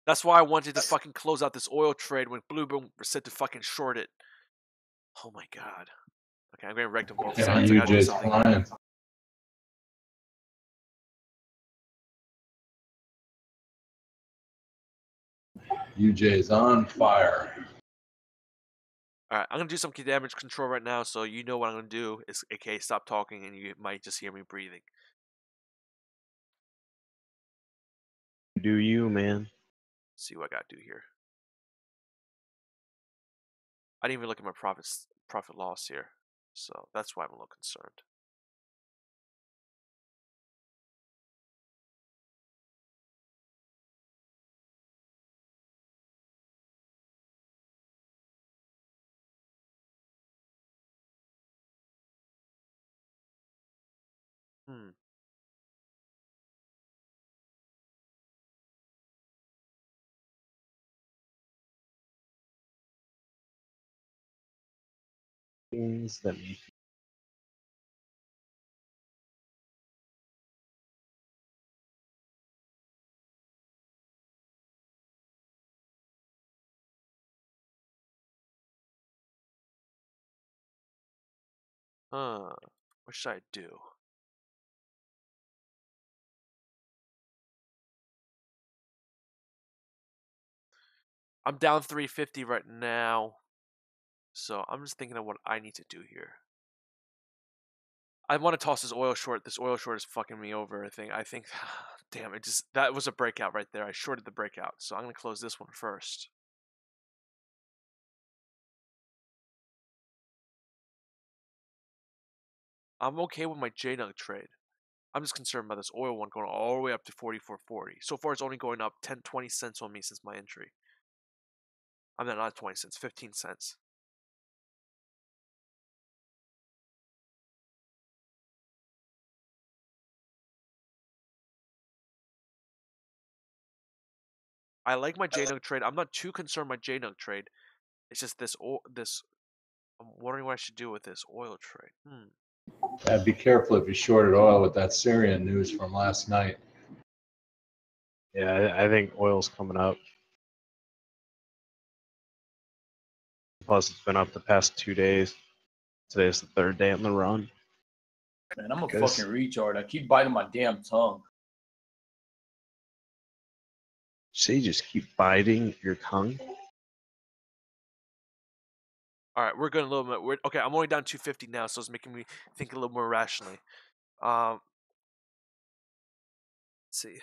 That's why I wanted to fucking close out this oil trade when Blueberry said to fucking short it. Oh my god. Okay, I'm getting wrecked on both Yeah, sides. I gotta do UJ's something. flying. UJ's on fire. Alright, I'm gonna do some key damage control right now, so you know what I'm gonna do is aka stop talking and you might just hear me breathing. Do you, man? Let's see what I gotta do here. I didn't even look at my profit loss here. So that's why I'm a little concerned. Things that make What should I do? I'm down 350 right now. So I'm just thinking of what I need to do here. I want to toss this oil short. This oil short is fucking me over, I think damn, that was a breakout right there. I shorted the breakout. So I'm going to close this one first. I'm okay with my JNUG trade. I'm just concerned about this oil one going all the way up to 44.40. So far, it's only going up 10-20 cents on me since my entry. I mean, not 20 cents, 15 cents. I like my JNUG trade. I'm not too concerned with my JNUG trade. It's just this. I'm wondering what I should do with this oil trade. Be careful if you shorted oil with that Syrian news from last night. Yeah, I think oil's coming up. Plus, it's been up the past 2 days. Today's the 3rd day on the run. Man, I'm a fucking retard. I keep biting my damn tongue. So you just keep biting your tongue? All right, we're going a little bit. Okay, I'm only down 250 now, so it's making me think a little more rationally. Let's see.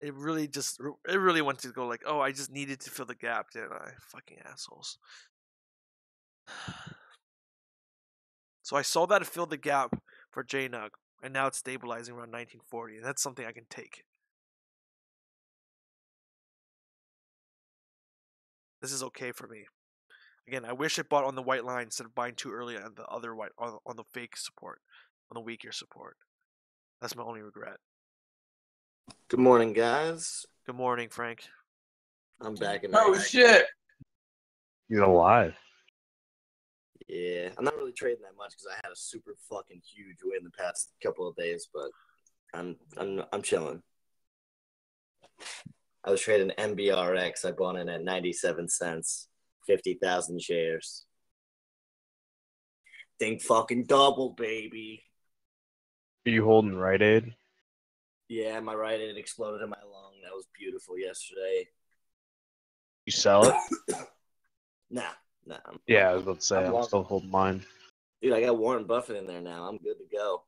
It really wanted to go like, oh, I just needed to fill the gap, didn't I? Fucking assholes. So I saw that it filled the gap for JNUG, and now it's stabilizing around 1940, and that's something I can take. This is okay for me. Again, I wish it bought on the white line instead of buying too early on the other white on the fake support, on the weaker support. That's my only regret. Good morning, guys. Good morning, Frank. I'm back in. Oh shit! You're alive. Yeah, I'm not really trading that much because I had a super fucking huge win the past couple of days, but I'm chilling. I was trading MBRX. I bought in at 97 cents, 50,000 shares. Thing fucking doubled, baby. Are you holding Rite Aid? Yeah, my right hand exploded in my lung. That was beautiful yesterday. You sell it? Nah. Yeah, I was about to say, I'm still holding mine. Dude, I got Warren Buffett in there now. I'm good to go.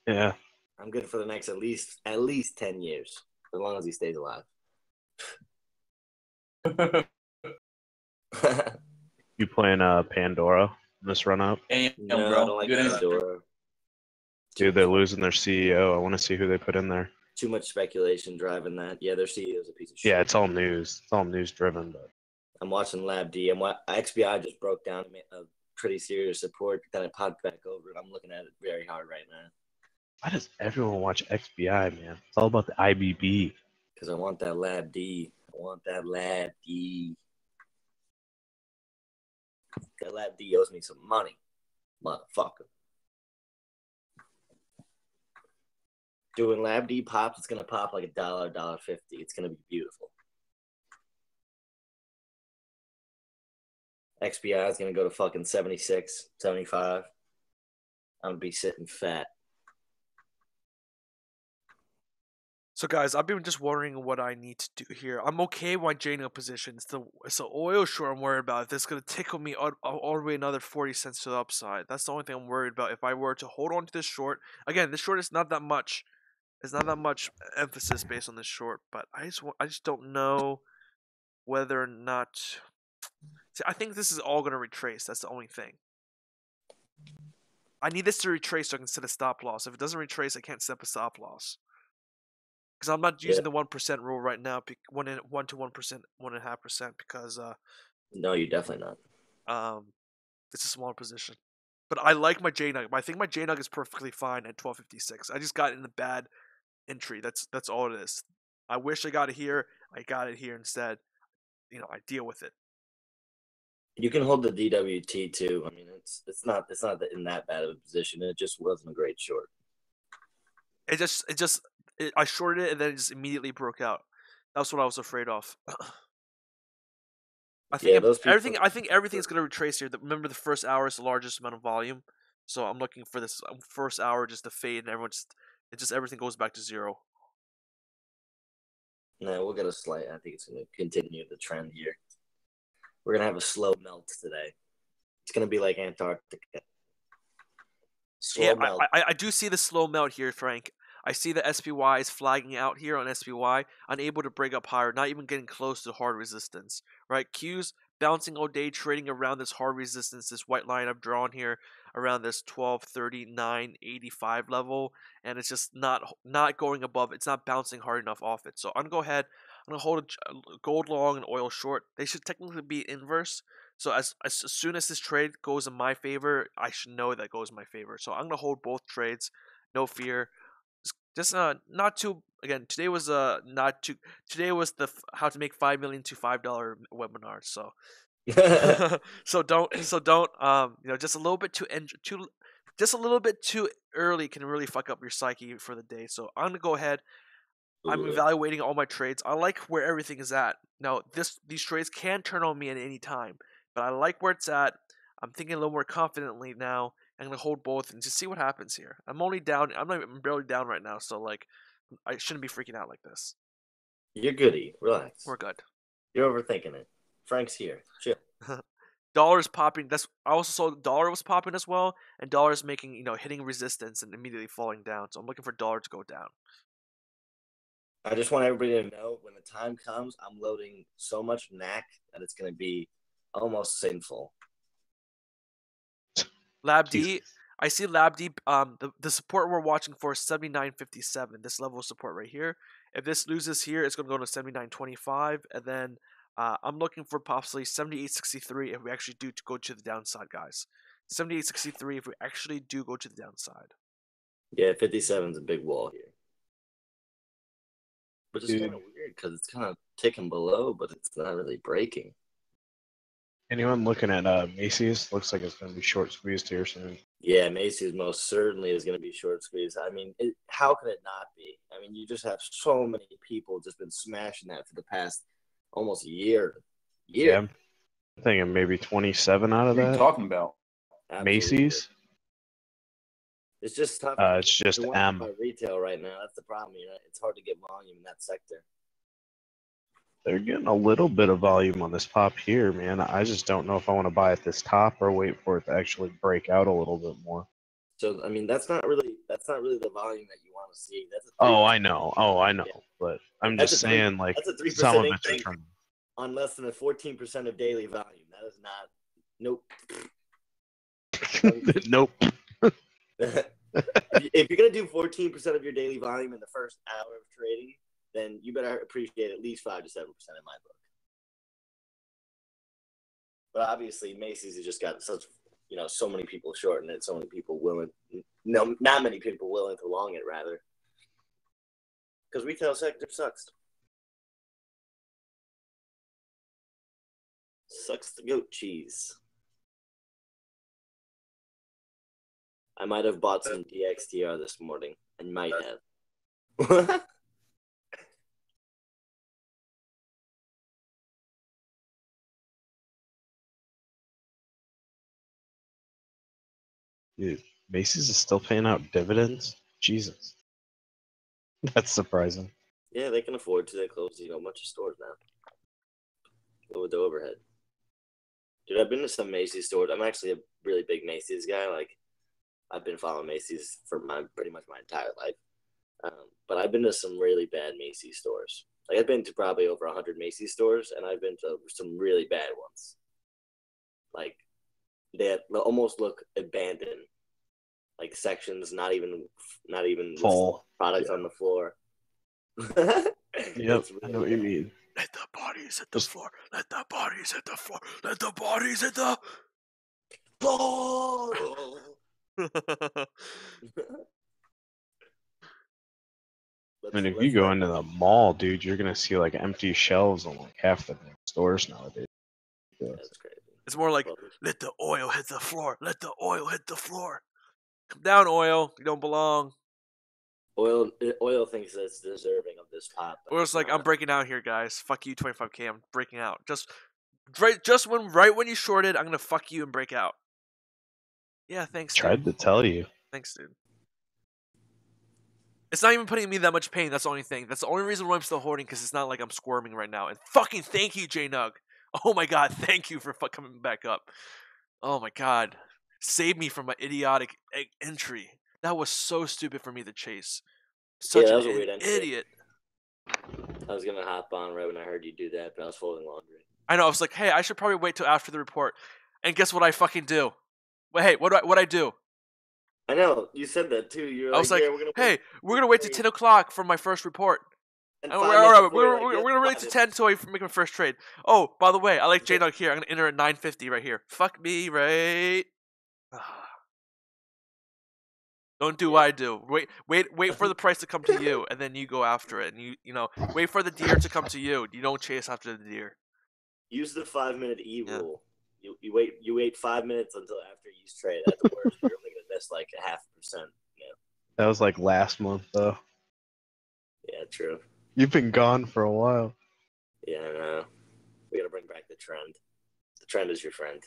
Yeah. I'm good for the next at least 10 years, as long as he stays alive. You playing Pandora in this run up? Damn, No, bro. I don't like Good Pandora. Dude, they're losing their CEO. I want to see who they put in there. Too much speculation driving that. Yeah, their CEO is a piece of shit. Yeah, it's all news. It's all news driven, but I'm watching Lab D. XBI just broke down a pretty serious support. Then it popped back over, and I'm looking at it very hard right now. why does everyone watch XBI, man? It's all about the IBB. Because I want that Lab D. I want that Lab D. That Lab D owes me some money, motherfucker. Doing Lab D pops, it's gonna pop like $1, $1.50. It's gonna be beautiful. XBI is gonna go to fucking 76, 75. I'm gonna be sitting fat. So guys, I've been just wondering what I need to do here. I'm okay with my JNUG position. It's the oil short I'm worried about. If this is gonna tickle me all the way another 40 cents to the upside. That's the only thing I'm worried about. If I were to hold on to this short, again, this short is not that much. There's not that much emphasis based on this short, but I just don't know whether or not. See, I think this is all gonna retrace. That's the only thing. I need this to retrace so I can set a stop loss. If it doesn't retrace, I can't set up a stop loss. Because I'm not using the 1% rule right now. 1 to 1%, 1.5%. Because no, you're definitely not. It's a smaller position. But I like my JNUG. I think my JNUG is perfectly fine at 12.56. I just got in the bad entry. That's all it is. I wish I got it here. I got it here instead. I deal with it. You can hold the DWT too. I mean, it's not in that bad of a position. It just wasn't a great short. I shorted it and then it just immediately broke out. That's what I was afraid of. I think everything's going to retrace here. Remember, the first hour is the largest amount of volume, so I'm looking for this first hour just to fade, and everything goes back to zero. No, we'll get a slight. I think it's going to continue the trend here. We're going to have a slow melt today. It's going to be like Antarctica. Slow melt. I do see the slow melt here, Frank. I see the SPY is flagging out here on SPY, unable to break up higher, not even getting close to hard resistance, right? Q's bouncing all day, trading around this hard resistance, this white line I've drawn here, around this 1239.85 level, and it's just not going above. It's not bouncing hard enough off it. So I'm going to go ahead. I'm going to hold a gold long and oil short. They should technically be inverse. So as soon as this trade goes in my favor, I should know that goes in my favor. So I'm going to hold both trades. No fear. Just not too. Again, today was not too. Today was the how to make $5 million to $5 webinar. So, so don't just a little bit just a little bit too early can really fuck up your psyche for the day. So I'm gonna go ahead. I'm evaluating all my trades. I like where everything is at. Now these trades can turn on me at any time, but I like where it's at. I'm thinking a little more confidently now. I'm going to hold both and just see what happens here. I'm only down. I'm barely down right now, so I shouldn't be freaking out like this. You're goody. Relax. We're good. You're overthinking it. Frank's here. Chill. Dollar's popping. I also saw the dollar was popping as well, and dollar's making hitting resistance and immediately falling down. So I'm looking for dollar to go down. I just want everybody to know when the time comes, I'm loading so much knack that it's going to be almost sinful. Lab D, I see Lab D. The support we're watching for is 79.57. This level of support right here. If this loses here, it's going to go to 79.25, and then I'm looking for possibly 78.63 if we actually do go to the downside, guys. 78.63 if we actually do go to the downside. Yeah, 57 is a big wall here, which is kind of weird because it's kind of ticking below, but it's not really breaking. Anyone looking at Macy's? Looks like it's going to be short squeezed here soon. Yeah, Macy's most certainly is going to be short squeezed. I mean, how can it not be? I mean, you just have so many people just been smashing that for the past almost a year. Yeah, I'm thinking maybe 27 out of that. What are you talking about? Absolutely. Macy's? It's just tough. It's just M. Retail right now. That's the problem. It's hard to get volume in that sector. They're getting a little bit of volume on this pop here, man. I just don't know if I want to buy at this top or wait for it to actually break out a little bit more. So I mean, that's not really the volume that you want to see. That's I know. Yeah. But I'm just saying, that's a 3% some of increase it's on less than a 14% of daily volume. That is not Nope. Nope. If you're gonna do 14% of your daily volume in the first hour of trading, then you better appreciate at least 5 to 7% in my book. But obviously, Macy's has just got such, so many people shorting it, so many people willing. No, not many people willing to long it, rather, because retail sector sucks. Sucks the goat cheese. I might have bought some DXTR this morning. I might have. Dude, Macy's is still paying out dividends? Jesus. That's surprising. Yeah, they can afford to. They close, a bunch of stores now. With the overhead. Dude, I've been to some Macy's stores. I'm actually a really big Macy's guy. Like, I've been following Macy's for pretty much my entire life. But I've been to some really bad Macy's stores. Like, I've been to probably over 100 Macy's stores, and I've been to some really bad ones. Like, they almost look abandoned. Like, sections not even Full products on the floor. Yep, Really I know what you mean. Let the bodies hit the floor. Let the bodies hit the floor. Let the bodies hit the floor. I mean, if you go into the mall, dude, you're gonna see like empty shelves on like half the stores nowadays. That's crazy. It's more like, let the oil hit the floor. Let the oil hit the floor. Come down, oil. You don't belong. Oil thinks it's deserving of this pop. Oil's like, I'm breaking out here, guys. Fuck you, 25K. I'm breaking out. Just when you shorted, I'm gonna fuck you and break out. Yeah, thanks. Tried to tell you. Thanks, dude. It's not even putting me that much pain. That's the only thing. That's the only reason why I'm still hoarding, because it's not like I'm squirming right now. And fucking thank you, JNUG. Oh my god, thank you for coming back up. Oh my god. Save me from my idiotic entry. That was so stupid for me to chase. Such that was an a weird entry. idiot. I was gonna hop on right when I heard you do that, but I was folding laundry. I know. I was like, hey, I should probably wait till after the report. And guess what I fucking do? Well, hey, what I do? I know you said that too. You're I was like, yeah, we're gonna wait till 10 o'clock for my first report. And we're gonna wait till 10 till I make my first trade. Oh, by the way, I like JNUG here. I'm gonna enter at 950 right here. Fuck me, right? Don't do what I do. Wait for the price to come to you, and then you go after it. And you wait for the deer to come to you. You don't chase after the deer. Use the 5-minute rule. You wait 5 minutes until after you trade. At the worst, you're only gonna miss like 0.5%. Yeah. That was like last month though. Yeah, true. You've been gone for a while. Yeah, I know. We gotta bring back the trend. The trend is your friend.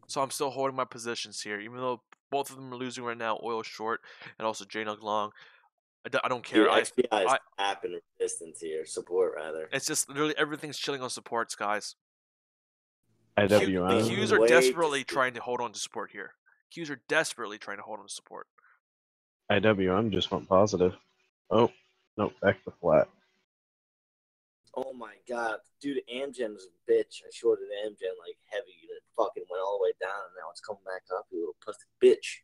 So I'm still holding my positions here, even though both of them are losing right now. Oil short and also JNUG long. I don't care. Dude, XBI is app and resistance here. Support, rather. It's just literally everything's chilling on supports, guys. IWM. Qs are desperately trying to hold on to support here. Qs are desperately trying to hold on to support. IWM just went positive. Oh, no, back to flat. Oh my god. Dude, Amgen's a bitch. I shorted Amgen like heavy and it fucking went all the way down and now it's coming back up, you little pussy bitch.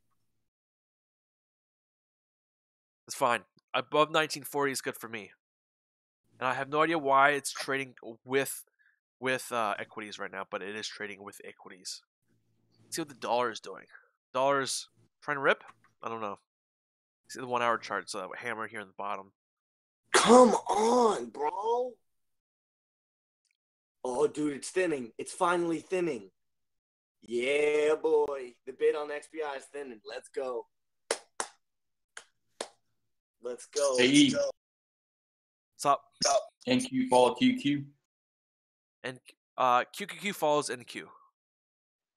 It's fine. Above 1940 is good for me. And I have no idea why it's trading with equities right now, but it is trading with equities. Let's see what the dollar is doing. Dollar's trying to rip? I don't know. See the 1 hour chart, so that hammer here on the bottom. Come on, bro. Oh, dude, it's thinning. It's finally thinning. Yeah, boy. The bid on XBI is thinning. Let's go. Let's go. Hey. What's up? NQ follow QQ. And QQQ follows NQ.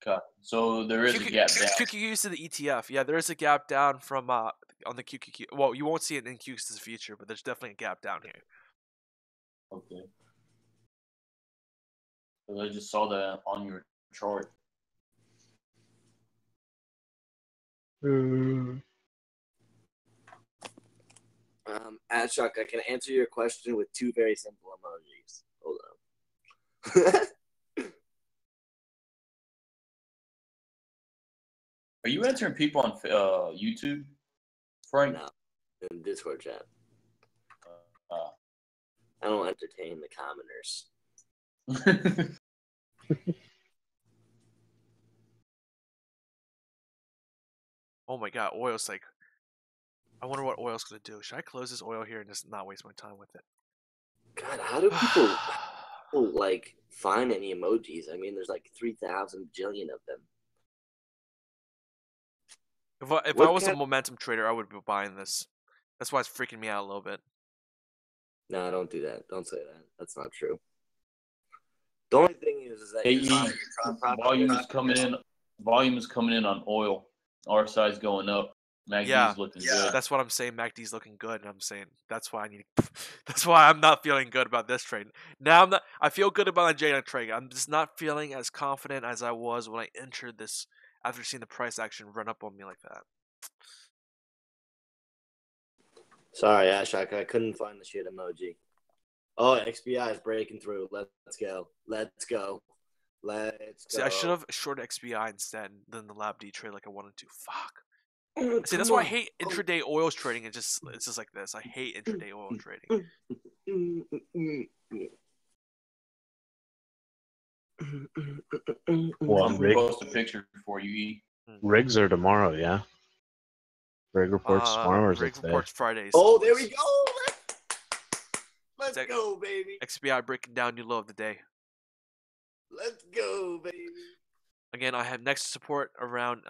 Okay. So there is a gap down. QQQ is to the ETF. Yeah, there is a gap down from on the QQQ. Well, you won't see it in NQ because it's a feature, but there's definitely a gap down here. Okay. I just saw that on your chart. Ashok, I can answer your question with 2 very simple emojis. Hold on. Are you answering people on YouTube, Frank? No, in Discord chat. Uh, I don't entertain the commoners. Oh my god, oil's like. I wonder what oil's gonna do. Should I close this oil here and just not waste my time with it? God, how do people like find any emojis? I mean, there's like 3,000 billion of them. If I was a momentum trader, I would be buying this. That's why it's freaking me out a little bit. No, don't do that. Don't say that. That's not true. The only thing is that volume is coming in. Volume is coming in on oil. RSI's going up. MACD's looking good. That's what I'm saying. MACD's looking good, and I'm saying that's why I need. That's why I'm not feeling good about this trade. Now I'm not. I feel good about the JNUG trade. I'm just not feeling as confident as I was when I entered this after seeing the price action run up on me like that. Sorry, Ashok, I couldn't find the shit emoji. Oh, XBI is breaking through. Let's go. Let's go. Let's go. See, I should have shorted XBI instead than the Lab D trade like I wanted to. Fuck. See, that's why I hate intraday oils trading. It's just like this. I hate intraday oil trading. Well, I'm gonna post a picture for you, E. Rigs are tomorrow, yeah. Rig reports tomorrow or is it Rig today? reports Fridays. Oh, there we go. Let's go, baby. XBI breaking down new low of the day. Let's go, baby. Again, I have next support around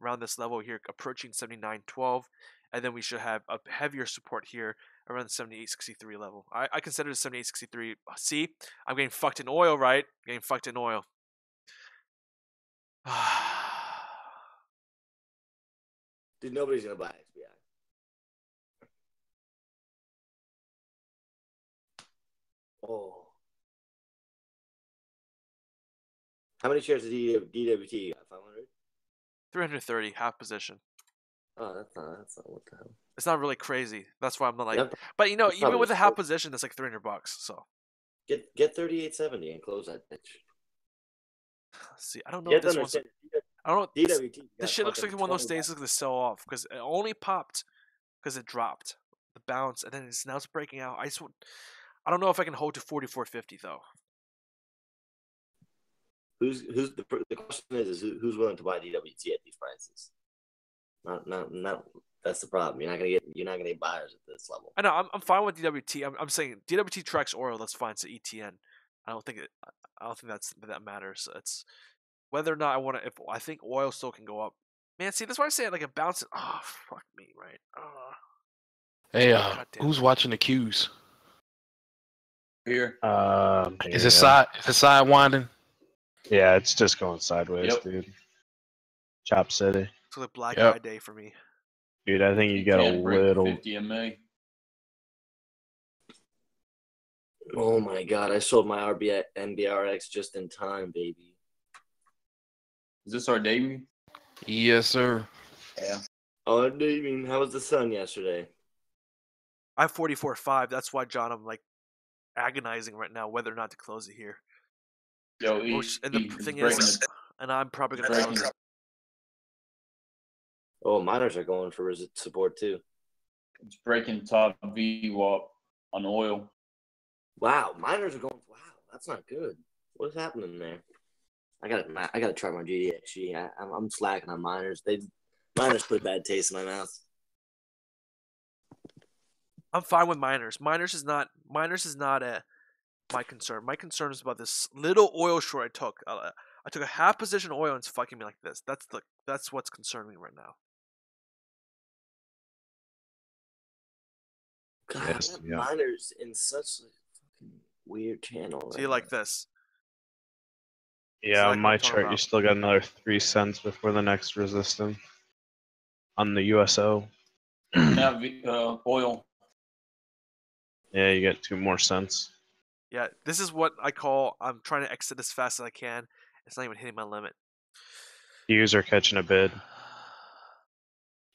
around this level here, approaching 79.12, and then we should have a heavier support here around the 78.63 level. I consider the 78.63. See, I'm getting fucked in oil, right? Getting fucked in oil. Dude, nobody's gonna buy XBI. Oh. How many shares did DWT got? 500? 330, half position. Oh, that's not what the hell. It's not really crazy. That's why I'm not like. Yep. But you know, That's even with a half probably- position, that's like $300. So Get 38.70 and close that bitch. see, I don't know You if have to this one's. understand, I don't know. DWT. This shit looks like one of those days that's gonna sell off because it only popped because it dropped the bounce and then now it's breaking out. I don't know if I can hold to 44.50 though. Who's the question is who's willing to buy DWT at these prices? Not that's the problem. You're not gonna get buyers at this level. I know I'm fine with DWT. I'm saying DWT tracks oil. That's fine. It's an ETN. I don't think that matters. It's whether or not I want to. If I think oil still can go up. Man, see, that's why I say like a bounce. Oh, fuck me, right? Hey, who's watching the Qs? Here. Is it sidewinding? Yeah, it's just going sideways, dude. Chop City. It's like black eye day for me. Dude, I think you got a little. 50 MA. Oh my god, I sold my NBRX just in time, baby. Is this our debut? Yes, sir. Yeah. Oh, Damien, how was the sun yesterday? I have 44.5. That's why, John, I'm like agonizing right now whether or not to close it here. Yo, and the thing is, and I'm probably gonna close it. Oh, miners are going for support too. It's breaking top VWAP on oil. Wow, miners are going. Wow, that's not good. What's happening there? I gotta try my GDXG. I'm slacking on miners. Miners put a bad taste in my mouth. I'm fine with miners. Miners is not my concern. My concern is about this little oil short I took. I took a half position oil and it's fucking me like this. That's what's concerning me right now. God, Yes, yeah. miners in such a fucking weird channel. See, like this. Yeah, like on my I'm talking chart, you about. still got another 3 cents before the next resistance on the USO. Now, oil. Yeah, you get 2 more cents. Yeah, this is what I call I'm trying to exit as fast as I can. It's not even hitting my limit. Qs are catching a bid.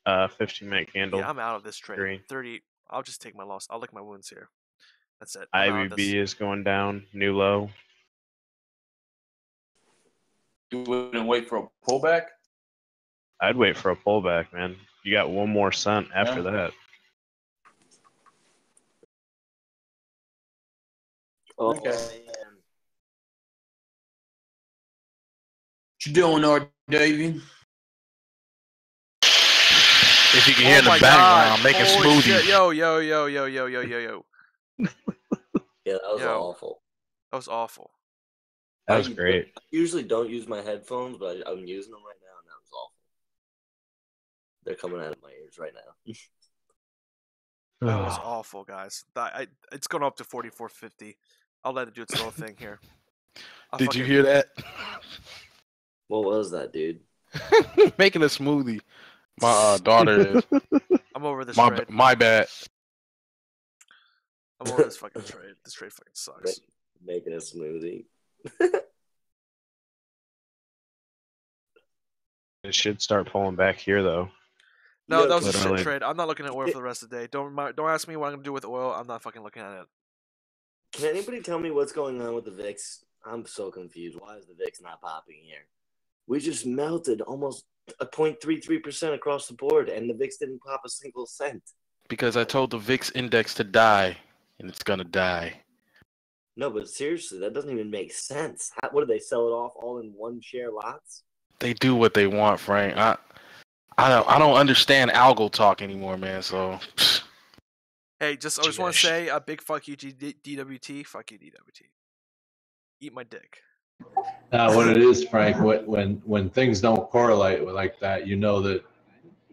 15-minute candle. Yeah, I'm out of this trade. Green. 30. I'll just take my loss. I'll lick my wounds here. That's it. IBB is going down. New low. You wouldn't wait for a pullback? I'd wait for a pullback, man. You got one more cent after that. Oh, Okay. man. What you doing, R. Davey? If you can hear in the background, making Holy smoothies. shit. Yo. Yeah, that was Yo. awful. That was awful. That was great. I usually don't use my headphones, but I'm using them right now, and that was awful. They're coming out of my ears right now. That was awful, guys. It's going up to 44.50. I'll let it do its little thing here. Did you hear that? What was that, dude? Making a smoothie. My daughter is. I'm over this trade. My bad. I'm over this fucking trade. This trade fucking sucks. Making a smoothie. It should start pulling back here, though. No, Yo, that was a literally. shit trade. I'm not looking at oil for the rest of the day. Don't ask me what I'm gonna do with oil. I'm not fucking looking at it. Can anybody tell me what's going on with the VIX? I'm so confused. Why is the VIX not popping here? We just melted almost a 0.33% across the board, and the VIX didn't pop a single cent. Because I told the VIX index to die, and it's gonna die. No, but seriously, that doesn't even make sense. What do they sell it off all in one share lots? They do what they want, Frank. I don't understand algo talk anymore, man. So. Hey, I just want to say a big fuck you, DWT. Fuck you, DWT. Eat my dick. What it is, Frank, when things don't correlate like that, you know that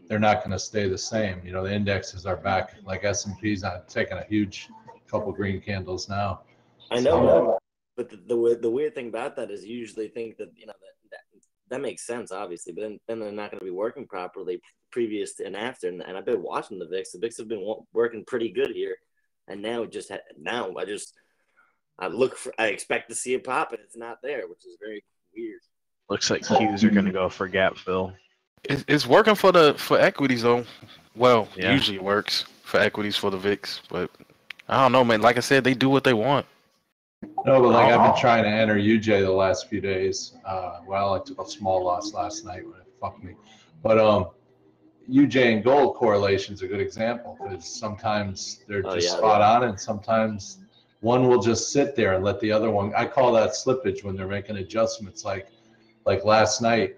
they're not going to stay the same. You know, the indexes are back, like S&P's not taking a huge couple green candles now. I know, but the weird thing about that is you usually think that, you know, that makes sense, obviously, but then they're not going to be working properly previous to and after. And I've been watching the VIX. The VIX have been working pretty good here, and now I expect to see a pop, and it's not there, which is very weird. Looks like Qs are going to go for gap fill. It's working for equities though. Well, usually it works for equities for the VIX, but I don't know, man. Like I said, they do what they want. No, but like I've been trying to enter UJ the last few days. I took a small loss last night when it fucked me. But UJ and gold correlation is a good example because sometimes they're just spot on, and sometimes one will just sit there and let the other one. I call that slippage when they're making adjustments. Like last night,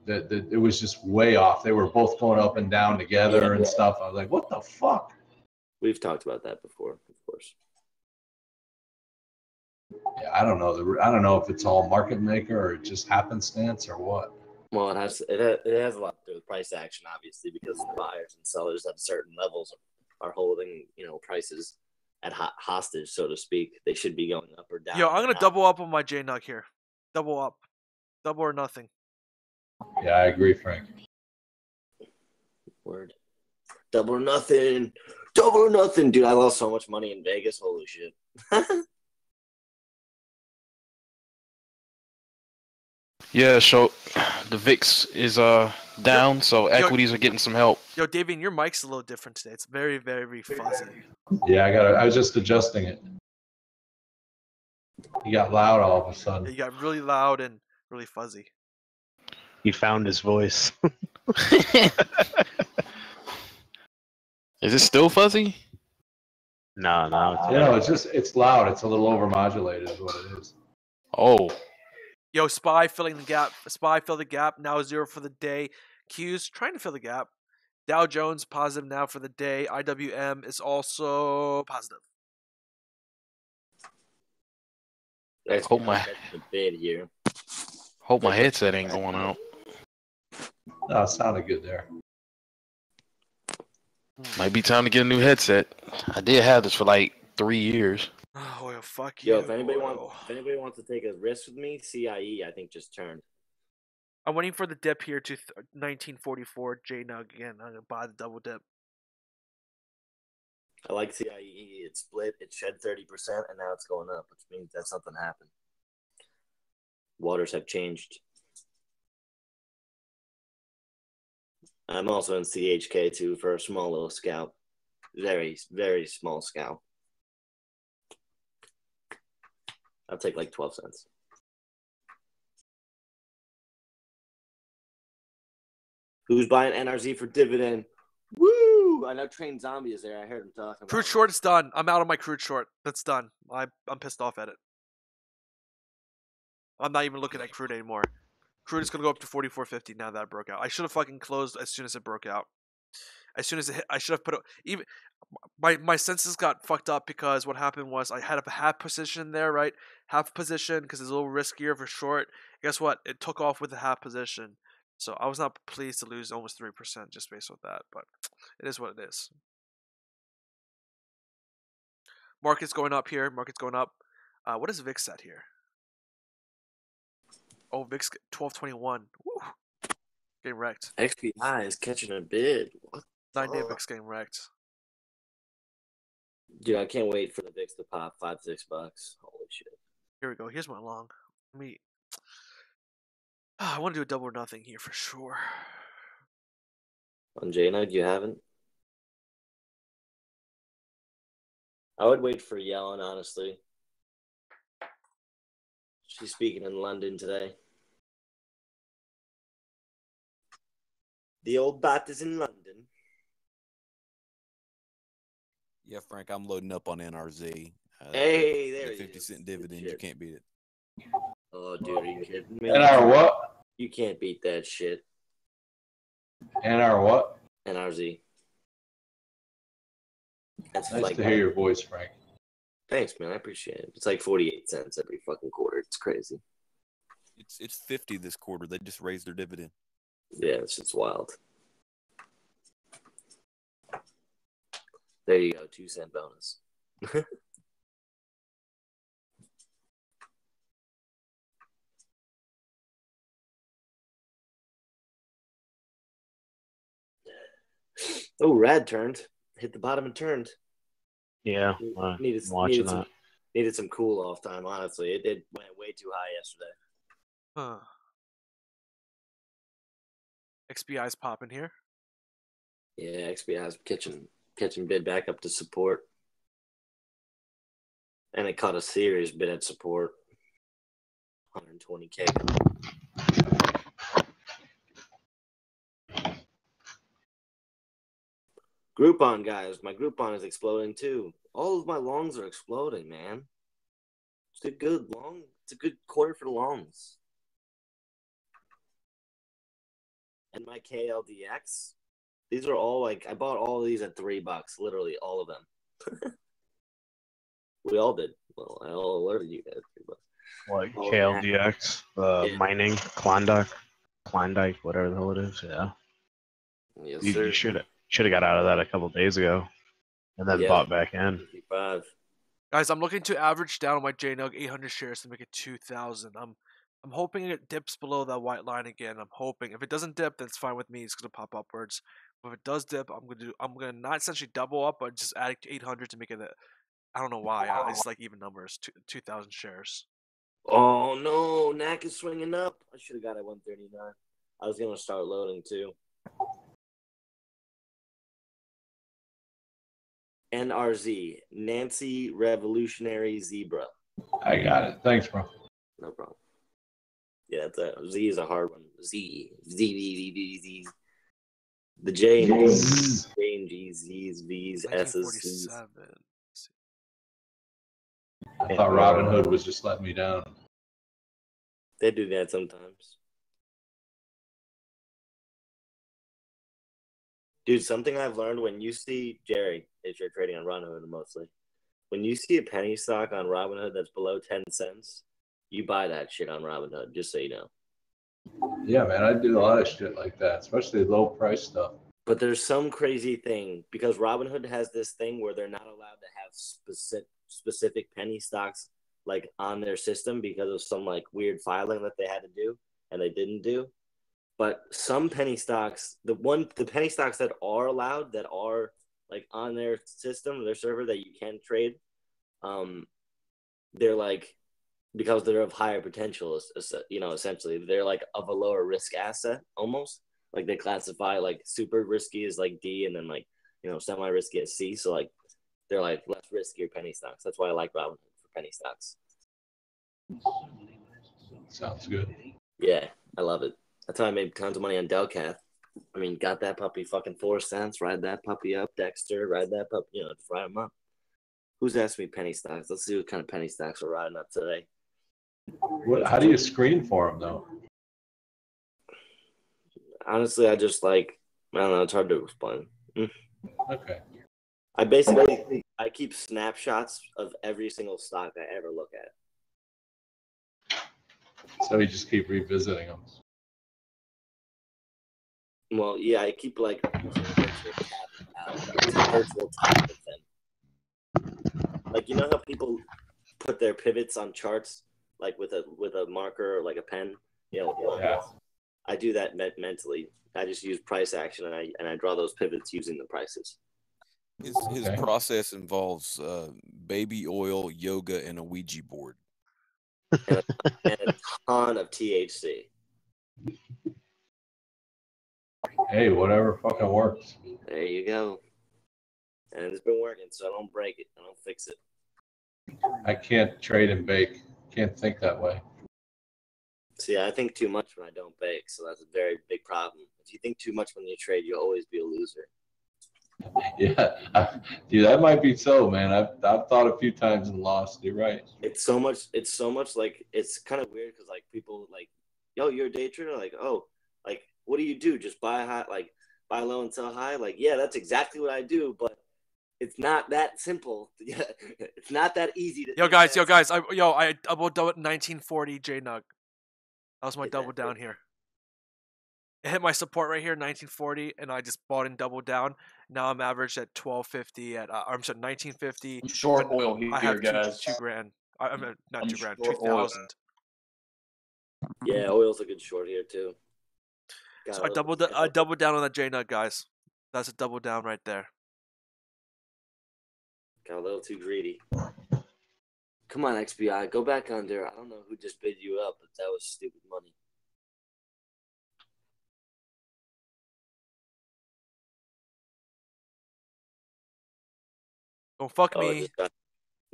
it was just way off. They were both going up and down together and stuff. I was like, what the fuck? We've talked about that before, of course. Yeah, I don't know. I don't know if it's all market maker or just happenstance or what. Well, it has a lot to do with price action, obviously, because the buyers and sellers at certain levels are holding, you know, prices at hostage, so to speak. They should be going up or down. Yo, I'm gonna double up on my JNUG here. Double up, double or nothing. Yeah, I agree, Frank. Word. Double or nothing. Double or nothing, dude. I lost so much money in Vegas. Holy shit. Yeah, so the VIX is down, so equities are getting some help. Yo, Davian, your mic's a little different today. It's very, very fuzzy. Yeah, I was just adjusting it. You got loud all of a sudden. Yeah, you got really loud and really fuzzy. He found his voice. Is it still fuzzy? No. It's loud. It's a little overmodulated is what it is. Oh. Yo, SPY filling the gap. SPY fill the gap. Now 0 for the day. Q's trying to fill the gap. Dow Jones positive now for the day. IWM is also positive. Hope my headset ain't going out. No, it sounded good there. Might be time to get a new headset. I did have this for like 3 years. Oh, well, fuck you. Yo, if anybody wants to take a risk with me, CIE, I think just turned. I'm waiting for the dip here to 1944 JNUG again. I'm gonna buy the double dip. I like CIE. It split. It shed 30%, and now it's going up, which means that something happened. Waters have changed. I'm also in CHK too for a small little scalp. Very, very small scalp. I'll take like 12 cents. Who's buying NRZ for dividend? Woo! I know Train Zombie is there. I heard him talking about Crude it. short is done. I'm out on my crude short. That's done. I'm pissed off at it. I'm not even looking at crude anymore. Crude is gonna go up to 44.50 now that it broke out. I should have fucking closed as soon as it broke out. As soon as it hit, I should have put it. Even my senses got fucked up because what happened was I had a half position there, right? Half position because it's a little riskier for short. Guess what? It took off with the half position, so I was not pleased to lose almost 3% just based on that. But it is what it is. Market's going up here. Market's going up. What is VIX at here? Oh, VIX 1221. Woo. Getting wrecked. XBI is catching a bid. What? 9-day VIX getting wrecked. Dude, I can't wait for the VIX to pop $5-6. Holy shit. Here we go. Here's my long. Let me. I want to do a double or nothing here for sure. On JNUG, you haven't? I would wait for Yellen, honestly. She's speaking in London today. The old bat is in London. Yeah, Frank, I'm loading up on NRZ. Hey, there the it 50-cent dividend, you can't beat it. Oh, dude, are you kidding me? NR what? You can't beat that shit. NR what? NRZ. That's Nice like, to hear your voice, Frank. Thanks, man. I appreciate it. It's like 48 cents every fucking quarter. It's crazy. It's 50 this quarter. They just raised their dividend. Yeah, it's just wild. There you go, 2-cent bonus. Oh, Rad turned. Hit the bottom and turned. Yeah, Needed some cool off time, honestly. It went way too high yesterday. Huh. XBI's popping here. Yeah, XBI's catching bid back up to support. And it caught a serious bid at support. 120K. Groupon, guys. My Groupon is exploding too. All of my longs are exploding, man. It's a good quarter for the longs. And my KLDX, these are all like, I bought all of these at $3, literally all of them. We all did. Well, I all alerted you guys. Like KLDX, mining, Klondike, whatever the hell it is. Yeah. Yes, You sir. should have got out of that a couple of days ago, and then bought back in. 55. Guys, I'm looking to average down on my JNUG 800 shares to make it 2,000. I'm hoping it dips below that white line again. I'm hoping if it doesn't dip, then it's fine with me. It's gonna pop upwards. But if it does dip, I'm gonna not essentially double up, but just add 800 to make it. I don't know why. It's like even numbers. 2,000 shares. Oh no, NAC is swinging up. I should have got it 139. I was gonna start loading too. NRZ, Nancy Revolutionary Zebra. I got it. Thanks, bro. No problem. Yeah, Z is a hard one. Z. The J and G, Z's, V's, S's, C's. I thought Robinhood was just letting me down. They do that sometimes. Dude, something I've learned when you see, Jerry, if you're trading on Robinhood mostly, when you see a penny stock on Robinhood that's below 10 cents, you buy that shit on Robinhood, just so you know. Yeah, man, I do a lot of shit like that, especially low price stuff. But there's some crazy thing, because Robinhood has this thing where they're not allowed to have specific penny stocks like on their system because of some like weird filing that they had to do and they didn't do. But some penny stocks, the penny stocks that are allowed, that are like on their system, their server that you can trade, they're like, because they're of higher potential, you know, essentially they're like of a lower risk asset almost. Like they classify like super risky as like D, and then like, you know, semi risky as C. So like they're like less riskier penny stocks. That's why I like Robinhood for penny stocks. Sounds good. Yeah, I love it. That's how I made tons of money on Delcath. I mean, got that puppy fucking 4 cents. Ride that puppy up, Dexter. Ride that puppy, just ride him up. Who's asked me penny stocks? Let's see what kind of penny stocks we're riding up today. How do you screen for them, though? Honestly, I just I don't know. It's hard to explain. Okay. I keep snapshots of every single stock I ever look at. So you just keep revisiting them. Well, yeah, I keep using a virtual tab with them. You know how people put their pivots on charts, with a marker or a pen. Yeah. I do that mentally. I just use price action and I draw those pivots using the prices. His process involves baby oil, yoga, and a Ouija board. And a ton of THC. Hey, whatever fucking works. There you go. And it's been working, so I don't break it. I don't fix it. I can't trade and bake. Can't think that way. See, I think too much when I don't bake, so that's a very big problem. If you think too much when you trade, you'll always be a loser. Yeah, dude, that might be so, man. I've thought a few times and lost. You're right. It's so much it's kind of weird because people yo, you're a day trader, what do you do? Just buy high, buy low and sell high? Yeah, that's exactly what I do, but it's not that simple. It's not that easy to. Yo guys, I doubled down at 1940 JNUG. That was my double down here. It hit my support right here, 1940, and I just bought and doubled down. Now I'm averaged at 1250 at I'm sorry, 1950. I'm short oil here, I have guys. $2 grand. I'm not I'm $2 grand, short oil. 2,000. Yeah, oil's a good short here too. So I doubled down on that JNUG, guys. That's a double down right there. Got a little too greedy. Come on, XBI, go back under. I don't know who just bid you up, but that was stupid money. Don't fuck me.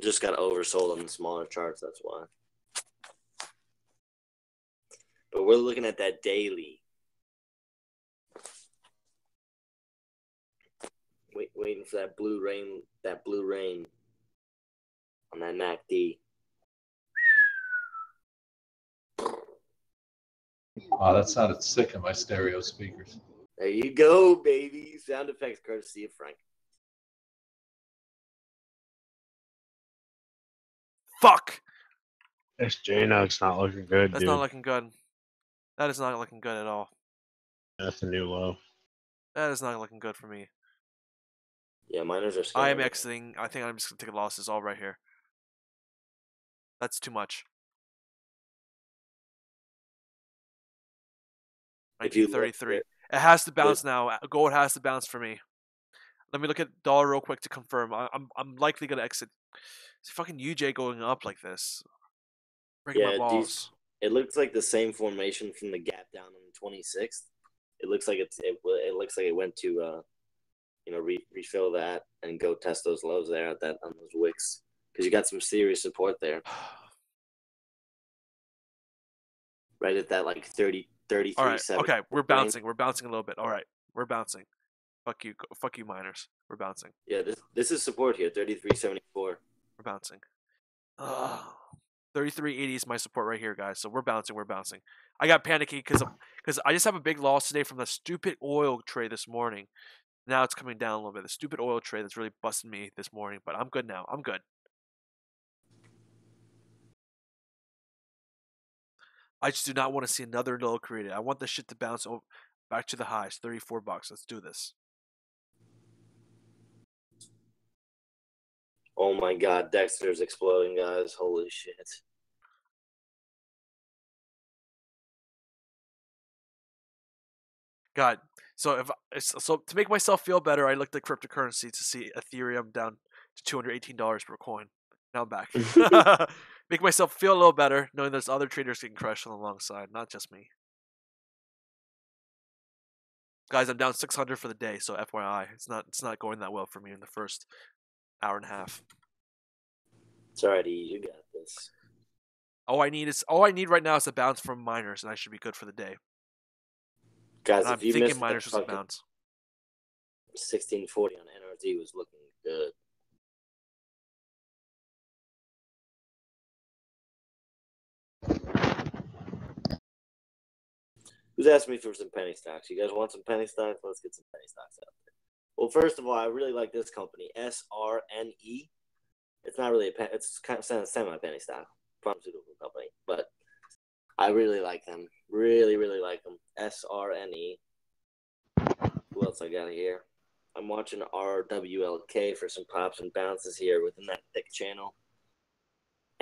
Just got oversold on the smaller charts, that's why. But we're looking at that daily. Waiting for that blue rain on that MACD. Wow, that sounded sick in my stereo speakers. There you go, baby. Sound effects courtesy of Frank. Fuck! This JNUG's not looking good, That's dude. not looking good. That is not looking good at all. That's a new low. That is not looking good for me. Yeah, miners are I scared. am exiting. I think I'm just going to take losses all right here. That's too much. 1933. It has to bounce now. Gold has to bounce for me. Let me look at dollar real quick to confirm. I'm likely going to exit. It's fucking UJ going up like this. Breaking my balls. It looks like the same formation from the gap down on the 26th. It looks like it went to refill that and go test those lows there on those wicks because you got some serious support there. Right at that 33.70. All right. Okay, we're bouncing. We're bouncing a little bit. All right, we're bouncing. Fuck you, miners. We're bouncing. Yeah, this is support here. 33.74. We're bouncing. 33.80 is my support right here, guys. So we're bouncing. We're bouncing. I got panicky because I just have a big loss today from the stupid oil trade this morning. Now it's coming down a little bit. The stupid oil trade that's really busting me this morning, but I'm good now. I'm good. I just do not want to see another low created. I want this shit to bounce back to the highs, $34. Let's do this. Oh my God, Dexter's exploding, guys! Holy shit! God, so to make myself feel better, I looked at cryptocurrency to see Ethereum down to $218 per coin. Now I'm back. Make myself feel a little better, knowing there's other traders getting crushed on the long side, not just me. Guys, I'm down 600 for the day, so FYI, it's not going that well for me in the first hour and a half. It's alrighty, you got this. All I need right now is a bounce from miners, and I should be good for the day. Guys, I'm if you thinking missed that miners was a fucking bounce. 1640 on NRD was looking good. Who's asking me for some penny stocks? You guys want some penny stocks? Let's get some penny stocks out there. Well, first of all, I really like this company, SRNE. It's not really it's kind of semi-penny stock, pharmaceutical company, but I really like them. Really, really like them. SRNE. Who else I got here? I'm watching RWLK for some pops and bounces here within that thick channel.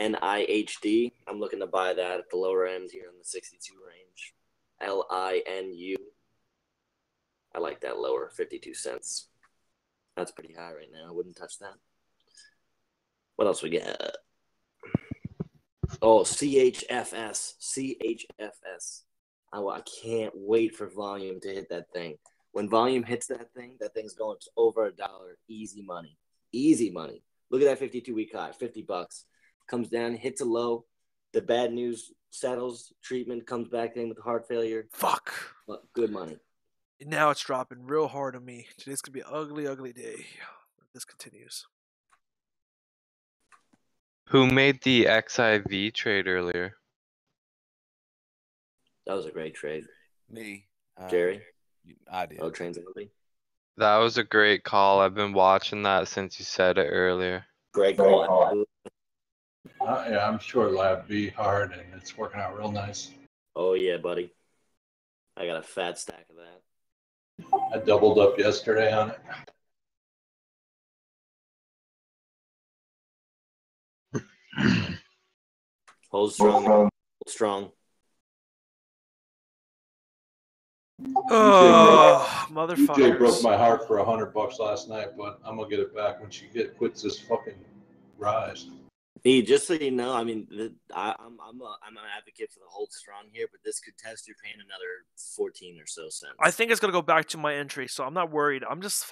NIHD. I'm looking to buy that at the lower end here in the 62 range. LINU. I like that lower, 52 cents. That's pretty high right now. I wouldn't touch that. What else we got? Oh, CHFS. CHFS. Oh, I can't wait for volume to hit that thing. When volume hits that thing's going over $1. Easy money. Easy money. Look at that 52-week high, $50. Comes down, hits a low. The bad news settles. Treatment comes back in with heart failure. Fuck. But good money. Now it's dropping real hard on me. Today's going to be an ugly, ugly day if this continues. Who made the XIV trade earlier? That was a great trade. Me. Jerry? I did. Oh, Transatlantic? That was a great call. I've been watching that since you said it earlier. Great call. Yeah, I'm sure Lab B hard, and it's working out real nice. Oh, yeah, buddy. I got a fat stack of that. I doubled up yesterday on it. Hold strong. Hold strong. Oh, motherfuckers. Jay broke my heart for $100 last night, but I'm gonna get it back when she quits this fucking rise. Just so you know, I mean, I'm an advocate for the hold strong here, but this could test your pain another 14 or so cents. I think it's gonna go back to my entry, so I'm not worried. I'm just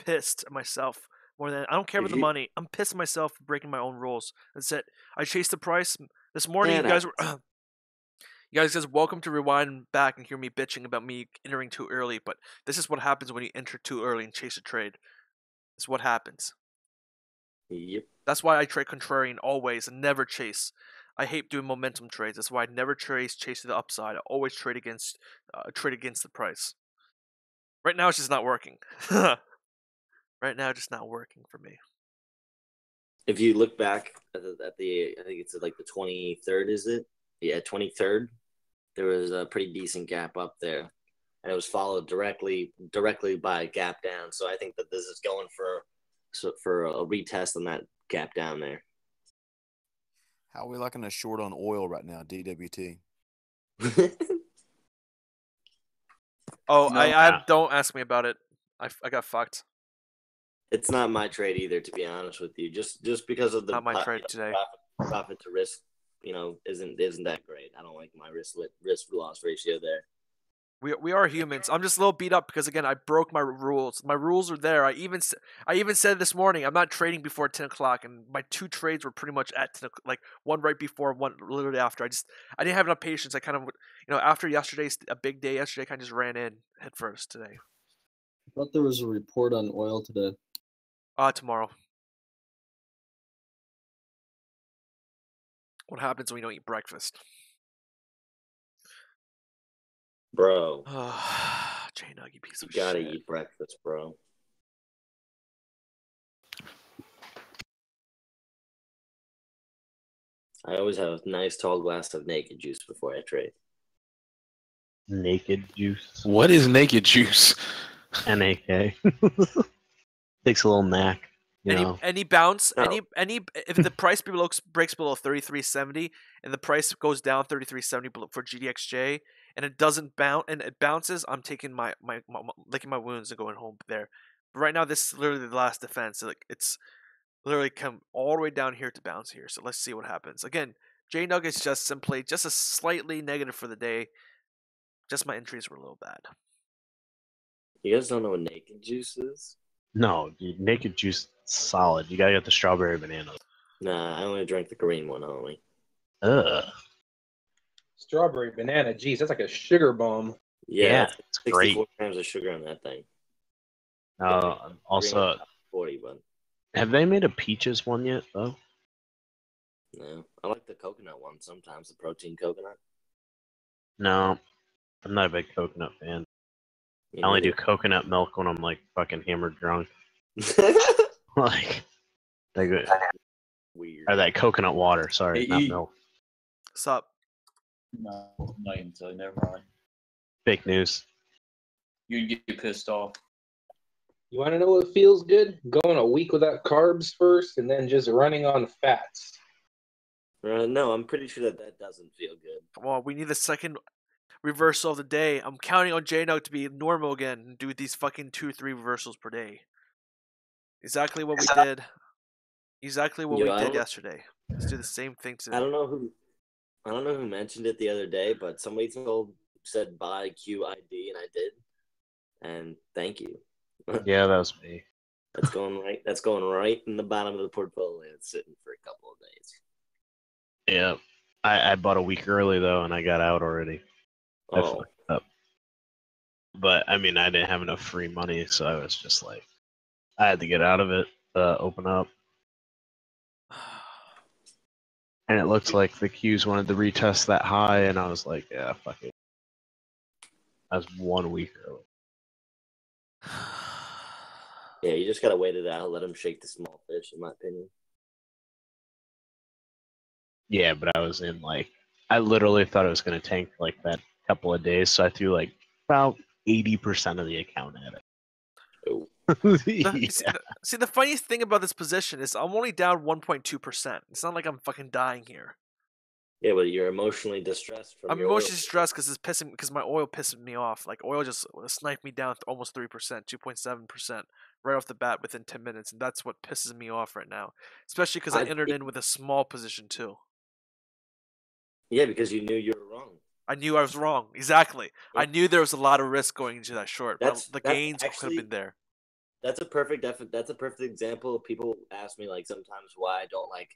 pissed at myself more than I don't care about the money. I'm pissed at myself for breaking my own rules. That's it. I chased the price this morning. You guys were. You guys welcome to rewind back and hear me bitching about me entering too early, but this is what happens when you enter too early and chase a trade. It's what happens. Yep. That's why I trade contrarian always and never chase. I hate doing momentum trades. That's why I never chase to the upside. I always trade against the price. Right now, it's just not working. Right now, just not working for me. If you look back at the I think it's like the 23rd, is it? Yeah, 23rd. There was a pretty decent gap up there, and it was followed directly by a gap down. So I think that this is going for a retest on that gap down there. How are we liking a short on oil right now, DWT? Oh, no, I don't ask me about it. I got fucked. It's not my trade either, to be honest with you. Just because of the not my trade today. Profit to risk, isn't that great. I don't like my risk loss ratio there. We are humans. I'm just a little beat up because again I broke my rules. My rules are there. I even said this morning I'm not trading before 10 o'clock, and my two trades were pretty much at 10, like one right before, one literally after. I didn't have enough patience. I kind of after yesterday's a big day yesterday, I kind of just ran in head first today. I thought there was a report on oil today. Tomorrow. What happens when you don't eat breakfast? Bro. JNUG, you piece of shit. You gotta eat breakfast, bro. I always have a nice tall glass of naked juice before I trade. Naked juice? What is naked juice? NAK. Takes a little knack. Any bounce, no. any if the price breaks below 33.70 and the price goes down 33.70 for GDXJ and it doesn't bounce and it bounces, I'm taking my licking my wounds and going home there. But right now, this is literally the last defense. Like it's literally come all the way down here to bounce here. So let's see what happens. Again, JNUG is just simply just a slightly negative for the day. Just my entries were a little bad. You guys don't know what naked juice is? No, dude, naked juice solid. You gotta get the strawberry banana. Nah, I only drank the green one only. Ugh. Strawberry banana, geez, that's like a sugar bomb. Yeah, it's that's great. 64 grams of sugar on that thing. Also, 40, but have they made a peaches one yet, though? no. I like the coconut one sometimes, the protein coconut. No, I'm not a big coconut fan. I only do coconut milk when I'm like fucking hammered drunk. Like weird. Or that coconut water, sorry, not milk. Sup? No, I'm not even telling you. Never mind. Fake news. You'd get pissed off. You want to know what feels good? Going a week without carbs first, and then just running on fats. No, I'm pretty sure that doesn't feel good. Come on, we need the second reversal of the day. I'm counting on JNUG to be normal again and do these fucking 2-3 reversals per day. Exactly what we did. Exactly what we did yesterday. Let's do the same thing today. I don't know who mentioned it the other day, but somebody said buy QID, and I did. And thank you. Yeah, that was me. That's going right in the bottom of the portfolio. It's sitting for a couple of days. Yeah. I bought a week early though, and I got out already. I fucked up. But I mean, I didn't have enough free money, so I was just like, I had to get out of it, open up. And it looked like the Qs wanted to retest that high, and I was like, yeah, fuck it. I was 1 week early. Yeah, you just gotta wait it out, let them shake the small fish, in my opinion. Yeah, but I was in like, I literally thought it was going to tank like that couple of days, so I threw like about 80% of the account at it. Oh. See, the funniest thing about this position is I'm only down 1.2%. It's not like I'm fucking dying here. Yeah, but you're emotionally distressed from I'm emotionally distressed because my oil pisses me off. Like oil just sniped me down to almost 3%, 2.7% right off the bat within 10 minutes, and that's what pisses me off right now. Especially because I entered in with a small position too. Yeah, because you knew you were wrong. I knew I was wrong. Exactly. Yeah. I knew there was a lot of risk going into that short, but the gains could have been there. That's a perfect example. People ask me like sometimes why I don't like,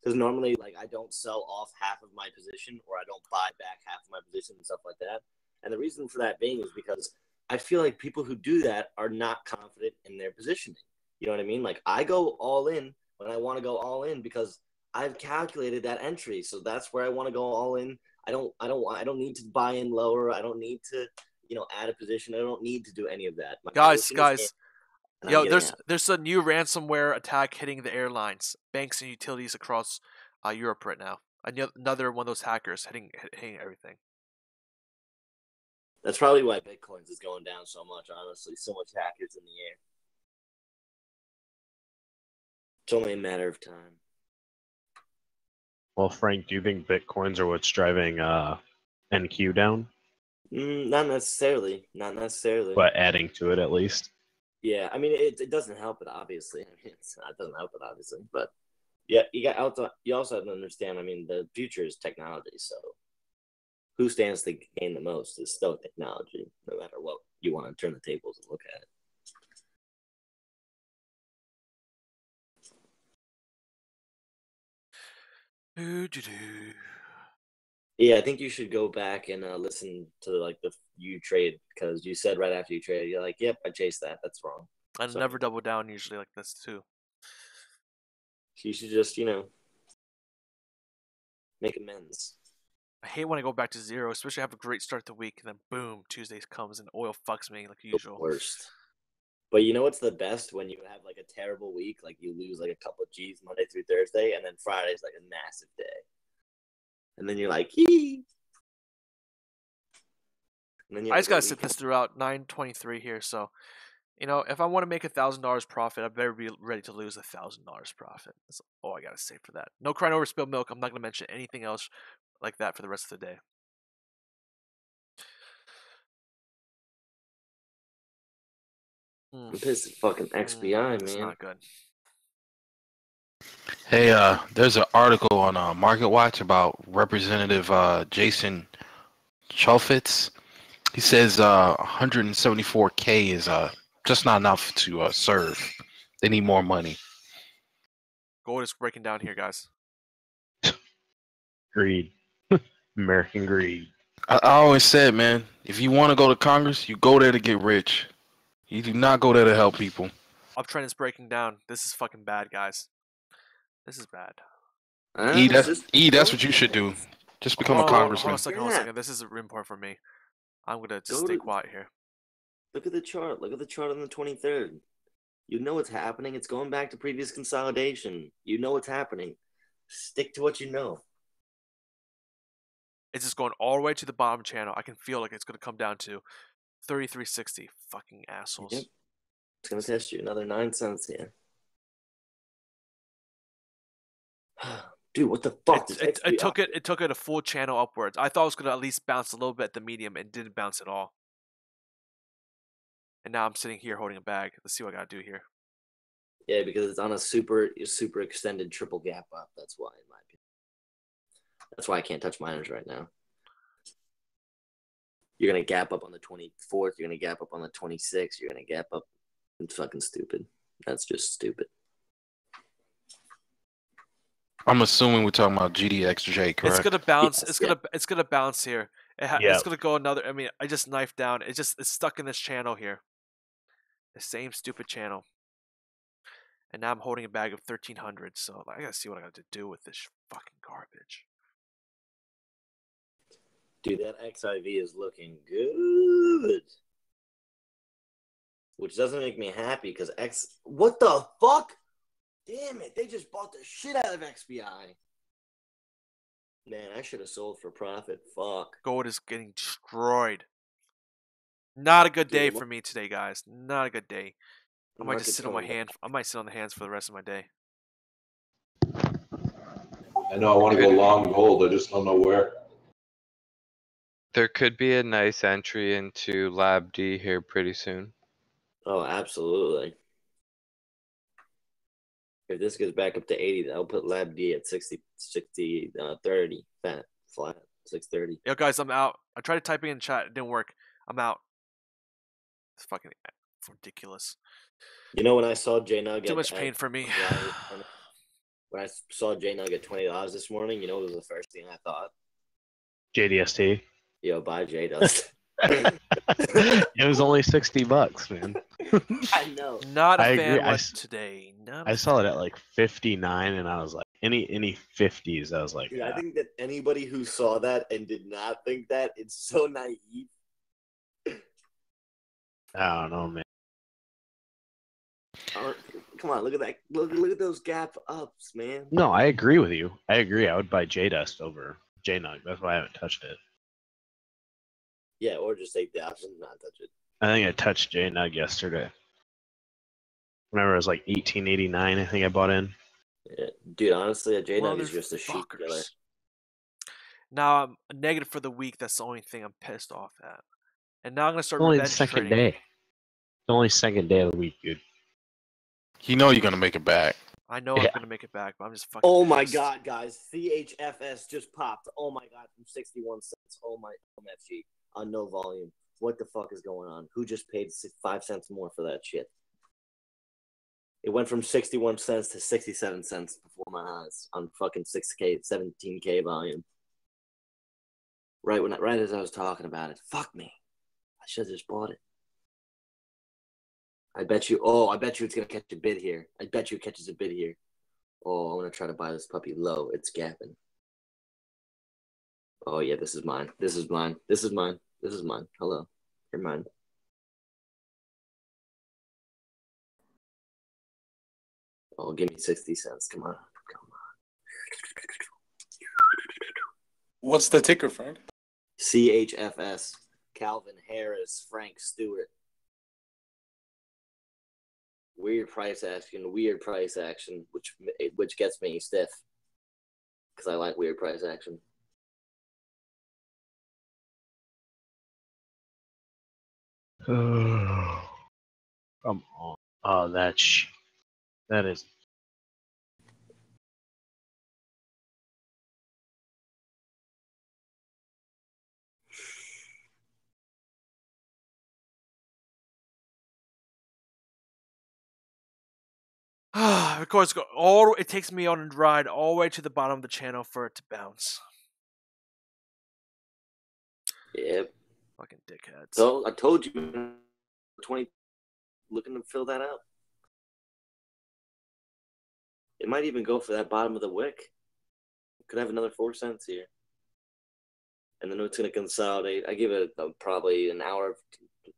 because normally like I don't sell off half of my position or I don't buy back half of my position and stuff like that. And the reason for that being is because I feel like people who do that are not confident in their positioning. You know what I mean? Like I go all in when I want to go all in because I've calculated that entry, so that's where I want to go all in. I don't need to buy in lower. I don't need to, add a position. I don't need to do any of that. Guys, yo, there's a new ransomware attack hitting the airlines, banks, and utilities across Europe right now. Another one of those hackers hitting everything. That's probably why Bitcoins is going down so much. Honestly, so much hackers in the air. It's only a matter of time. Well, Frank, do you think Bitcoins are what's driving NQ down? Not necessarily. But adding to it at least. Yeah, I mean it doesn't help it obviously. I mean, it doesn't help it obviously, but yeah, you also have to understand. I mean, the future is technology, so who stands to gain the most is still technology, no matter what you want to turn the tables and look at it. Yeah, I think you should go back and listen to like you trade, because you said right after you traded, you're like, "Yep, I chased that. That's wrong." I never double down usually like this too. So you should just make amends. I hate when I go back to zero, especially I have a great start to the week, and then boom, Tuesday comes and oil fucks me like usual. The worst. But you know what's the best? When you have like a terrible week, like you lose like a couple of G's Monday through Thursday, and then Friday's like a massive day. And then you're like, hee. I just gotta sit this throughout 9:23 here. So, if I want to make $1,000 profit, I better be ready to lose $1,000 profit. That's all I gotta say for that. No crying over spilled milk. I'm not gonna mention anything else like that for the rest of the day. I'm pissed at fucking XBI, man. It's not good. Hey, there's an article on MarketWatch about Representative Jason Chaffetz. He says 174K is just not enough to serve. They need more money. Gold is breaking down here, guys. Greed. American greed. I always said, man, If you want to go to Congress, you go there to get rich. You do not go there to help people. Uptrend is breaking down. This is fucking bad, guys. This is bad. That's what you should do. Just become a congressman. Hold on a second. This is important for me. I'm gonna just stay quiet here. Look at the chart. Look at the chart on the 23rd. You know what's happening. It's going back to previous consolidation. You know what's happening. Stick to what you know. It's just going all the way to the bottom channel. I can feel like it's gonna come down to 33.60. Fucking assholes. Yep. It's gonna test you another 9 cents here. Dude, what the fuck? It took it a full channel upwards. I thought it was gonna at least bounce a little bit at the medium, and didn't bounce at all. And now I'm sitting here holding a bag. Let's see what I gotta do here. Yeah, because it's on a super extended triple gap up. That's why, in my opinion. That's why I can't touch miners right now. You're gonna gap up on the 24th. You're gonna gap up on the 26th. You're gonna gap up. It's fucking stupid. That's just stupid. I'm assuming we're talking about GDXJ, correct? It's gonna bounce. Yes, It's gonna bounce here. It's gonna go another. I mean, I just knifed down. It's stuck in this channel here. The same stupid channel. And now I'm holding a bag of 1,300. So I gotta see what I got to do with this fucking garbage. Dude, that XIV is looking good. Which doesn't make me happy because what the fuck? Damn it, they just bought the shit out of XBI. Man, I should have sold for profit. Fuck. Gold is getting destroyed. Not a good day for me today, guys. Not a good day. I might just sit on my hand. I might sit on the hands for the rest of my day. I know I want to go long gold. I just don't know where. There could be a nice entry into Lab D here pretty soon. Oh, absolutely. If this goes back up to 80, I'll put Lab D at 30, flat, 630. Yo, guys, I'm out. I tried typing in chat. It didn't work. I'm out. It's fucking ridiculous. You know, when I saw JNUG too much pain for me. When I saw JNUG at $20 this morning, you know what was the first thing I thought? JDST. Yo, buy JDust. It was only $60, man. I know. Not a fan today. I saw it at like 59, and I was like, any 50s. I was like, dude, I think that anybody who saw that and did not think that, it's so naive. I don't know, man. Come on, look at that. Look at those gap ups, man. No, I agree with you. I agree. I would buy JDust over JNUG. That's why I haven't touched it. Yeah, or just take the option and not touch it. I think I touched JNUG yesterday. Remember, it was like 1889. I think I bought in. Yeah. Dude, honestly, a JNUG is just a sheet killer. Now I'm a negative for the week. That's the only thing I'm pissed off at. And now I'm gonna start only revenge the second trading. day. It's only second day of the week, dude. You know you're gonna make it back. I know I'm gonna make it back, but I'm just fucking. Oh my god, guys! CHFS just popped. Oh my god, from 61 cents. Oh my MFG on no volume. What the fuck is going on? Who just paid 5 cents more for that shit? It went from 61 cents to 67 cents before my eyes on fucking 6K, 17K volume. Right as I was talking about it. Fuck me. I should have just bought it. I bet you it's going to catch a bid here. I bet you it catches a bid here. Oh, I'm going to try to buy this puppy low. It's gapping. Oh, yeah, this is mine. This is mine. This is mine. This is mine. Hello. You're mine. Oh, give me 60 cents. Come on. What's the ticker, friend? CHFS. Calvin Harris. Frank Stewart. Weird price action, which gets me stiff because I like weird price action. Come on. Oh, that is. Of course, it takes me on a ride all the way to the bottom of the channel for it to bounce. Yep. Fucking dickheads. So I told you, 20, looking to fill that out. It might even go for that bottom of the wick. Could have another 4 cents here. And then it's going to consolidate. I give it probably an hour,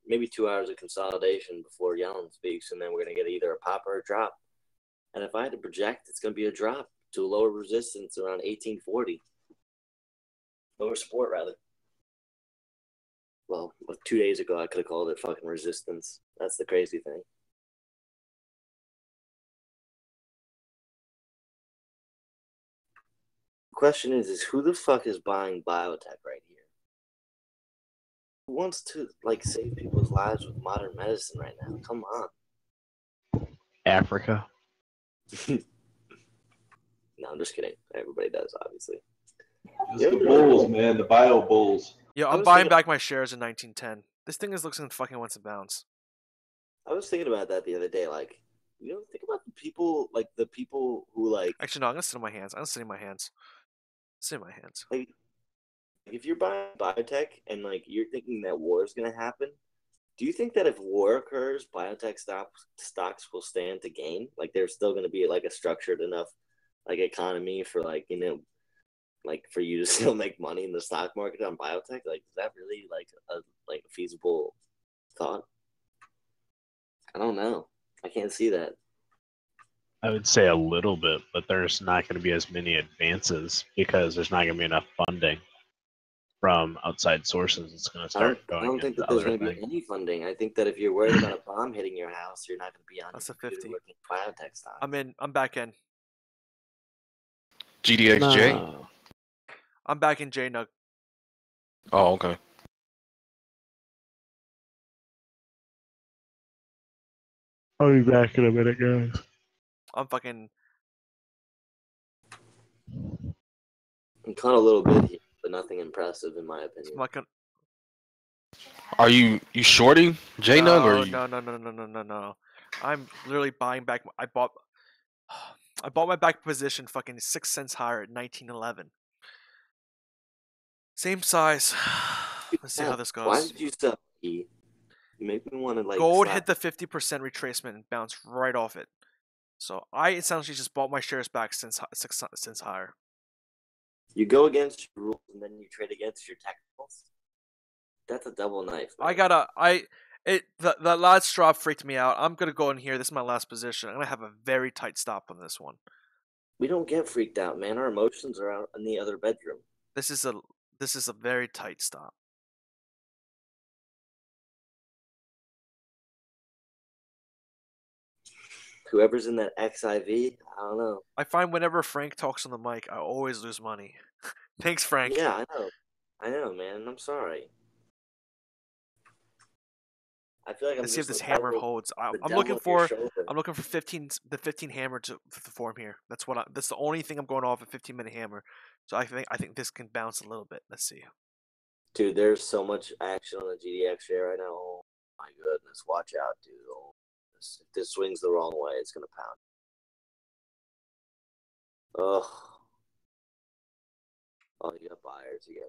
maybe 2 hours of consolidation before Yellen speaks, and then we're going to get either a pop or a drop. And if I had to project, it's going to be a drop to a lower resistance around 1840. Lower support, rather. Well, 2 days ago, I could have called it fucking resistance. That's the crazy thing. Question is who the fuck is buying biotech right here? Who wants to save people's lives with modern medicine right now? Come on. Africa. No, I'm just kidding. Everybody does, obviously. It's the bulls, man. The bio bulls. Yo, I'm buying back my shares in 1910. This thing looks like fucking wants to bounce. I was thinking about that the other day. Think about the people, the people who Actually, no, I'm gonna sit in my hands. I'm gonna sit in my hands. Sit in my hands. If you're buying biotech and you're thinking that war is gonna happen, do you think that if war occurs, biotech stocks will stand to gain? There's still gonna be a structured enough economy for for you to still make money in the stock market on biotech? Is that really a feasible thought? I don't know. I can't see that. I would say a little bit, but there's not going to be as many advances because there's not going to be enough funding from outside sources. It's going to start going. I don't think that there's going to be any funding. I think that if you're worried about a bomb hitting your house, you're not going to be on. That's a 50. Looking biotech stock. I'm back in. GDXJ. No. I'm back in JNUG. Oh, okay. I'll be back in a minute, guys. I'm fucking. I'm caught a little bit here, but nothing impressive in my opinion. Are you shorting JNUG or No. I'm literally buying back. I bought my back position fucking 6 cents higher at 1911. Same size. Let's see how this goes. Why did you sell? You make me want to Gold hit the 50% retracement and bounced right off it. So I essentially just bought my shares back since higher. You go against your rules and then you trade against your technicals. That's a double knife. Man. The last drop freaked me out. I'm gonna go in here. This is my last position. I'm gonna have a very tight stop on this one. We don't get freaked out, man. Our emotions are out in the other bedroom. This is a very tight stop. Whoever's in that XIV, I don't know. I find whenever Frank talks on the mic, I always lose money. Thanks, Frank. Yeah, I know, man. I'm sorry. I feel like I'm Let's just see if this hammer holds. I'm looking for the 15 hammer to form here. That's the only thing I'm going off, a 15-minute hammer. So I think this can bounce a little bit. Let's see. Dude, there's so much action on the GDXJ right now. Oh my goodness, watch out, dude. Oh, if this swings the wrong way, it's gonna pound. Oh, you got buyers here.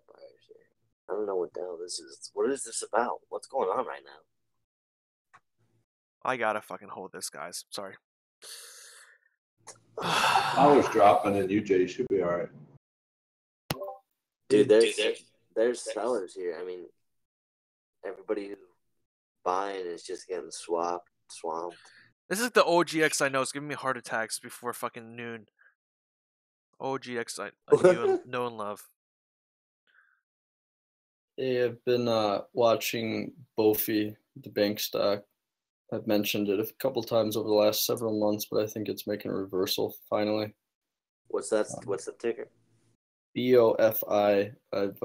I don't know what the hell this is. What is this about? What's going on right now? I gotta fucking hold this, guys. Sorry. I was dropping and UJ should be all right. Dude, there's sellers here. I mean, everybody who's buying is just getting swamped. This is the OGX I know. It's giving me heart attacks before fucking noon. OGX I know and love. Hey, I've been watching BOFI, the bank stock. I've mentioned it a couple times over the last several months, but I think it's making a reversal finally. What's that? What's the ticker? BOFI. I've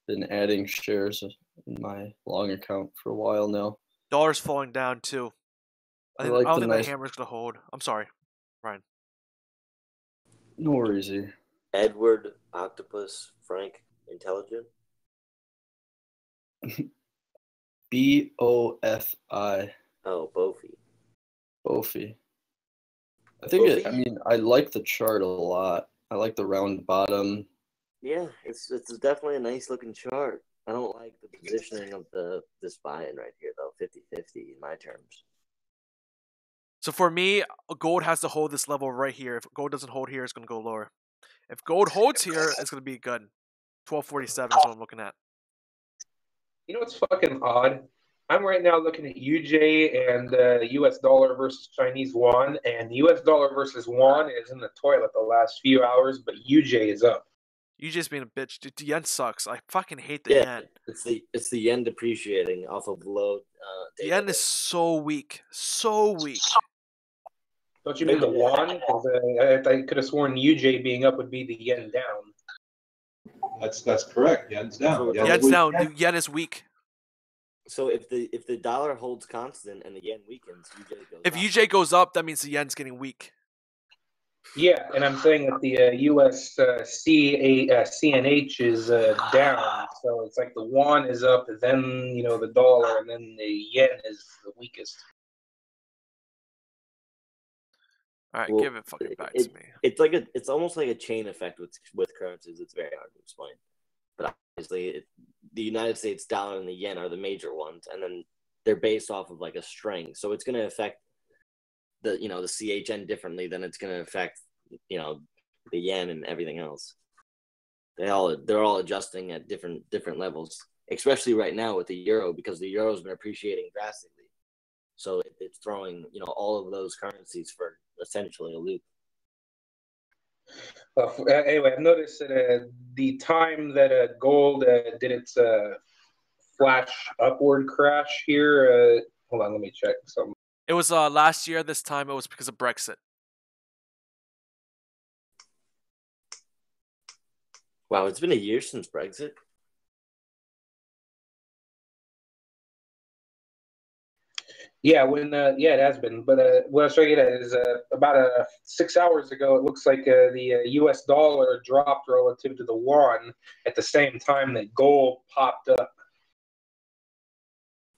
been adding shares in my long account for a while now. Dollar's falling down too. I don't think the hammer's gonna hold. I'm sorry, Ryan. No worries here. Edward Octopus Frank Intelligent. BOFI. Oh, BOFI. BOFI. I think I like the chart a lot. I like the round bottom. Yeah, it's definitely a nice looking chart. I don't like the positioning of this buy-in right here, though. 50-50 in my terms. So for me, gold has to hold this level right here. If gold doesn't hold here, it's going to go lower. If gold holds here, it's going to be good. 1247 is what I'm looking at. You know what's fucking odd? I'm right now looking at UJ and U.S. dollar versus Chinese yuan, and U.S. dollar versus yuan is in the toilet the last few hours, but UJ is up. UJ's being a bitch. Dude, the yen sucks. I fucking hate the Yeah, yen. it's the yen depreciating off of low. The yen is so weak. So weak. Don't you mean the yuan? Because I could have sworn UJ being up would be the yen down. That's correct. Yen's down. Yen's down. The yen is weak. So if the dollar holds constant and the yen weakens, UJ goes If up. UJ goes up, that means the yen's getting weak. Yeah, and I'm saying that the U.S. CNH is down, so it's like the yuan is up, then the dollar, and then the yen is the weakest. All right, Well, give it fucking back to me. It's almost like a chain effect with currencies. It's very hard to explain, but obviously the United States dollar and the yen are the major ones, and then they're based off of like a string. So it's going to affect the CHN differently than it's going to affect the yen and everything else. They're all adjusting at different levels, especially right now with the euro, because the euro's been appreciating drastically. So it's throwing all of those currencies for essentially a loop. Well, anyway, I've noticed that the time that gold did its flash upward crash here. Hold on, let me check something. It was last year. This time it was because of Brexit. Wow, it's been a year since Brexit. Yeah, it has been. But what I'll show you that is about 6 hours ago. It looks like the U.S. dollar dropped relative to the yuan at the same time that gold popped up.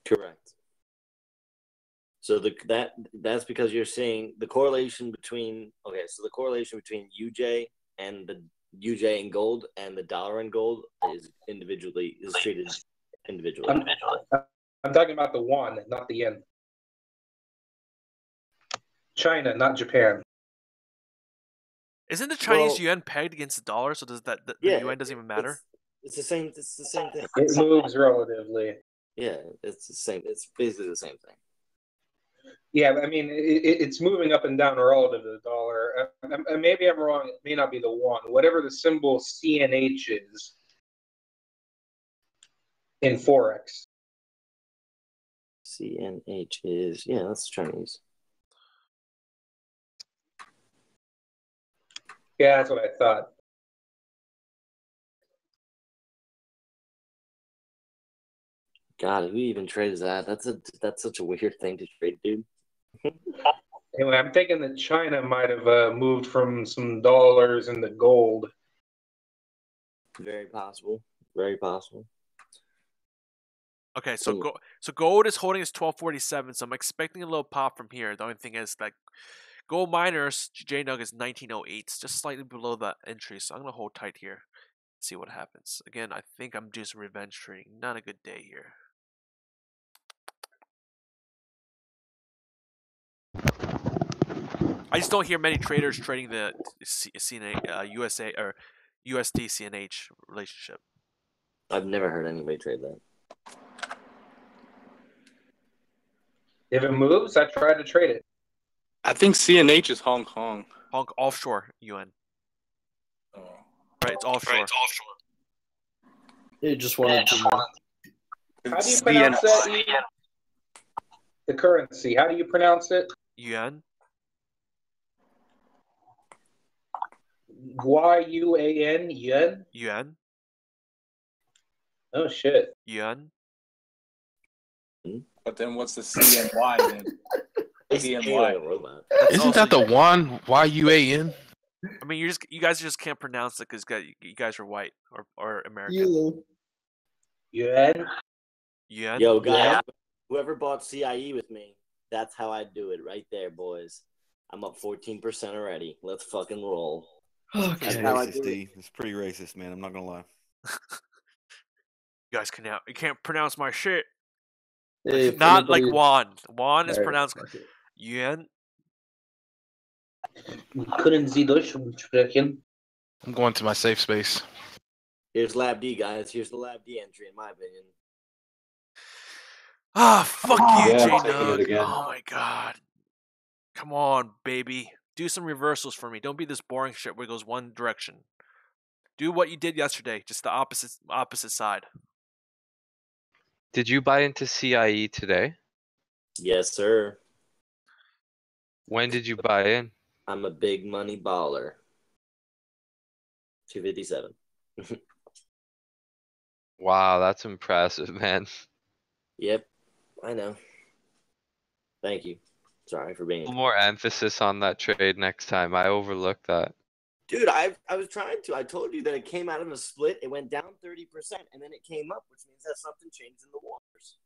Correct. So that's because you're seeing the correlation between UJ and the UJ and gold and the dollar and gold is treated individually. I'm talking about the yuan, not the yen. China, not Japan. Isn't the Chinese yuan pegged against the dollar? So does the yuan doesn't even matter? It's the same thing. It moves relatively. Yeah, it's the same. It's basically the same thing. Yeah, I mean, it's moving up and down relative to the dollar. Maybe I'm wrong. It may not be the yuan. Whatever the symbol CNH is in Forex. CNH is, that's Chinese. Yeah, that's what I thought. God, who even trades that? That's such a weird thing to trade, dude. Anyway, I'm thinking that China might have moved from some dollars into gold. Very possible. Very possible. Okay, so gold is holding its 1247, so I'm expecting a little pop from here. The only thing is that gold miners JNUG is 1908, it's just slightly below that entry, so I'm gonna hold tight here. See what happens. Again, I think I'm just revenge trading. Not a good day here. I just don't hear many traders trading the USA or USD CNH relationship. I've never heard anybody trade that. If it moves, I try to trade it. I think CNH is Hong Kong. Offshore yuan. Oh. Right, it's offshore. You just wanted to. How do you pronounce that? The currency. How do you pronounce it? Yuan. YUAN? Yuan? Yuan. Oh, shit. Yuan. But then what's the CNY then? CNY. Isn't that the one? YUAN? I mean, you guys just can't pronounce it because you guys are white or American. Yuan. Yuan. Yo, guys, whoever bought CIE with me, that's how I do it right there, boys. I'm up 14% already. Let's fucking roll. Okay. That's racist, D. It's pretty racist, man. I'm not gonna lie. You can't pronounce my shit. Hey, Like, if not like anybody- Juan. Juan is Alright, pronounced fuck it. Yuan. Können Sie Deutsch sprechen? I'm going to my safe space. Here's Lab D, guys. Here's the Lab D entry, in my opinion. Ah, fuck you, Yeah, I'm taking it JNUG. again. Oh my god. Come on, baby. Do some reversals for me. Don't be this boring shit where it goes one direction. Do what you did yesterday, just the opposite side. Did you buy into CIE today? Yes, sir. When did you buy in? I'm a big money baller. 257. Wow, that's impressive, man. Yep, I know. Thank you. Sorry for being. A little more emphasis on that trade next time. I overlooked that. Dude, I was trying to. I told you that it came out of a split. It went down 30%, and then it came up, which means that something changed in the waters.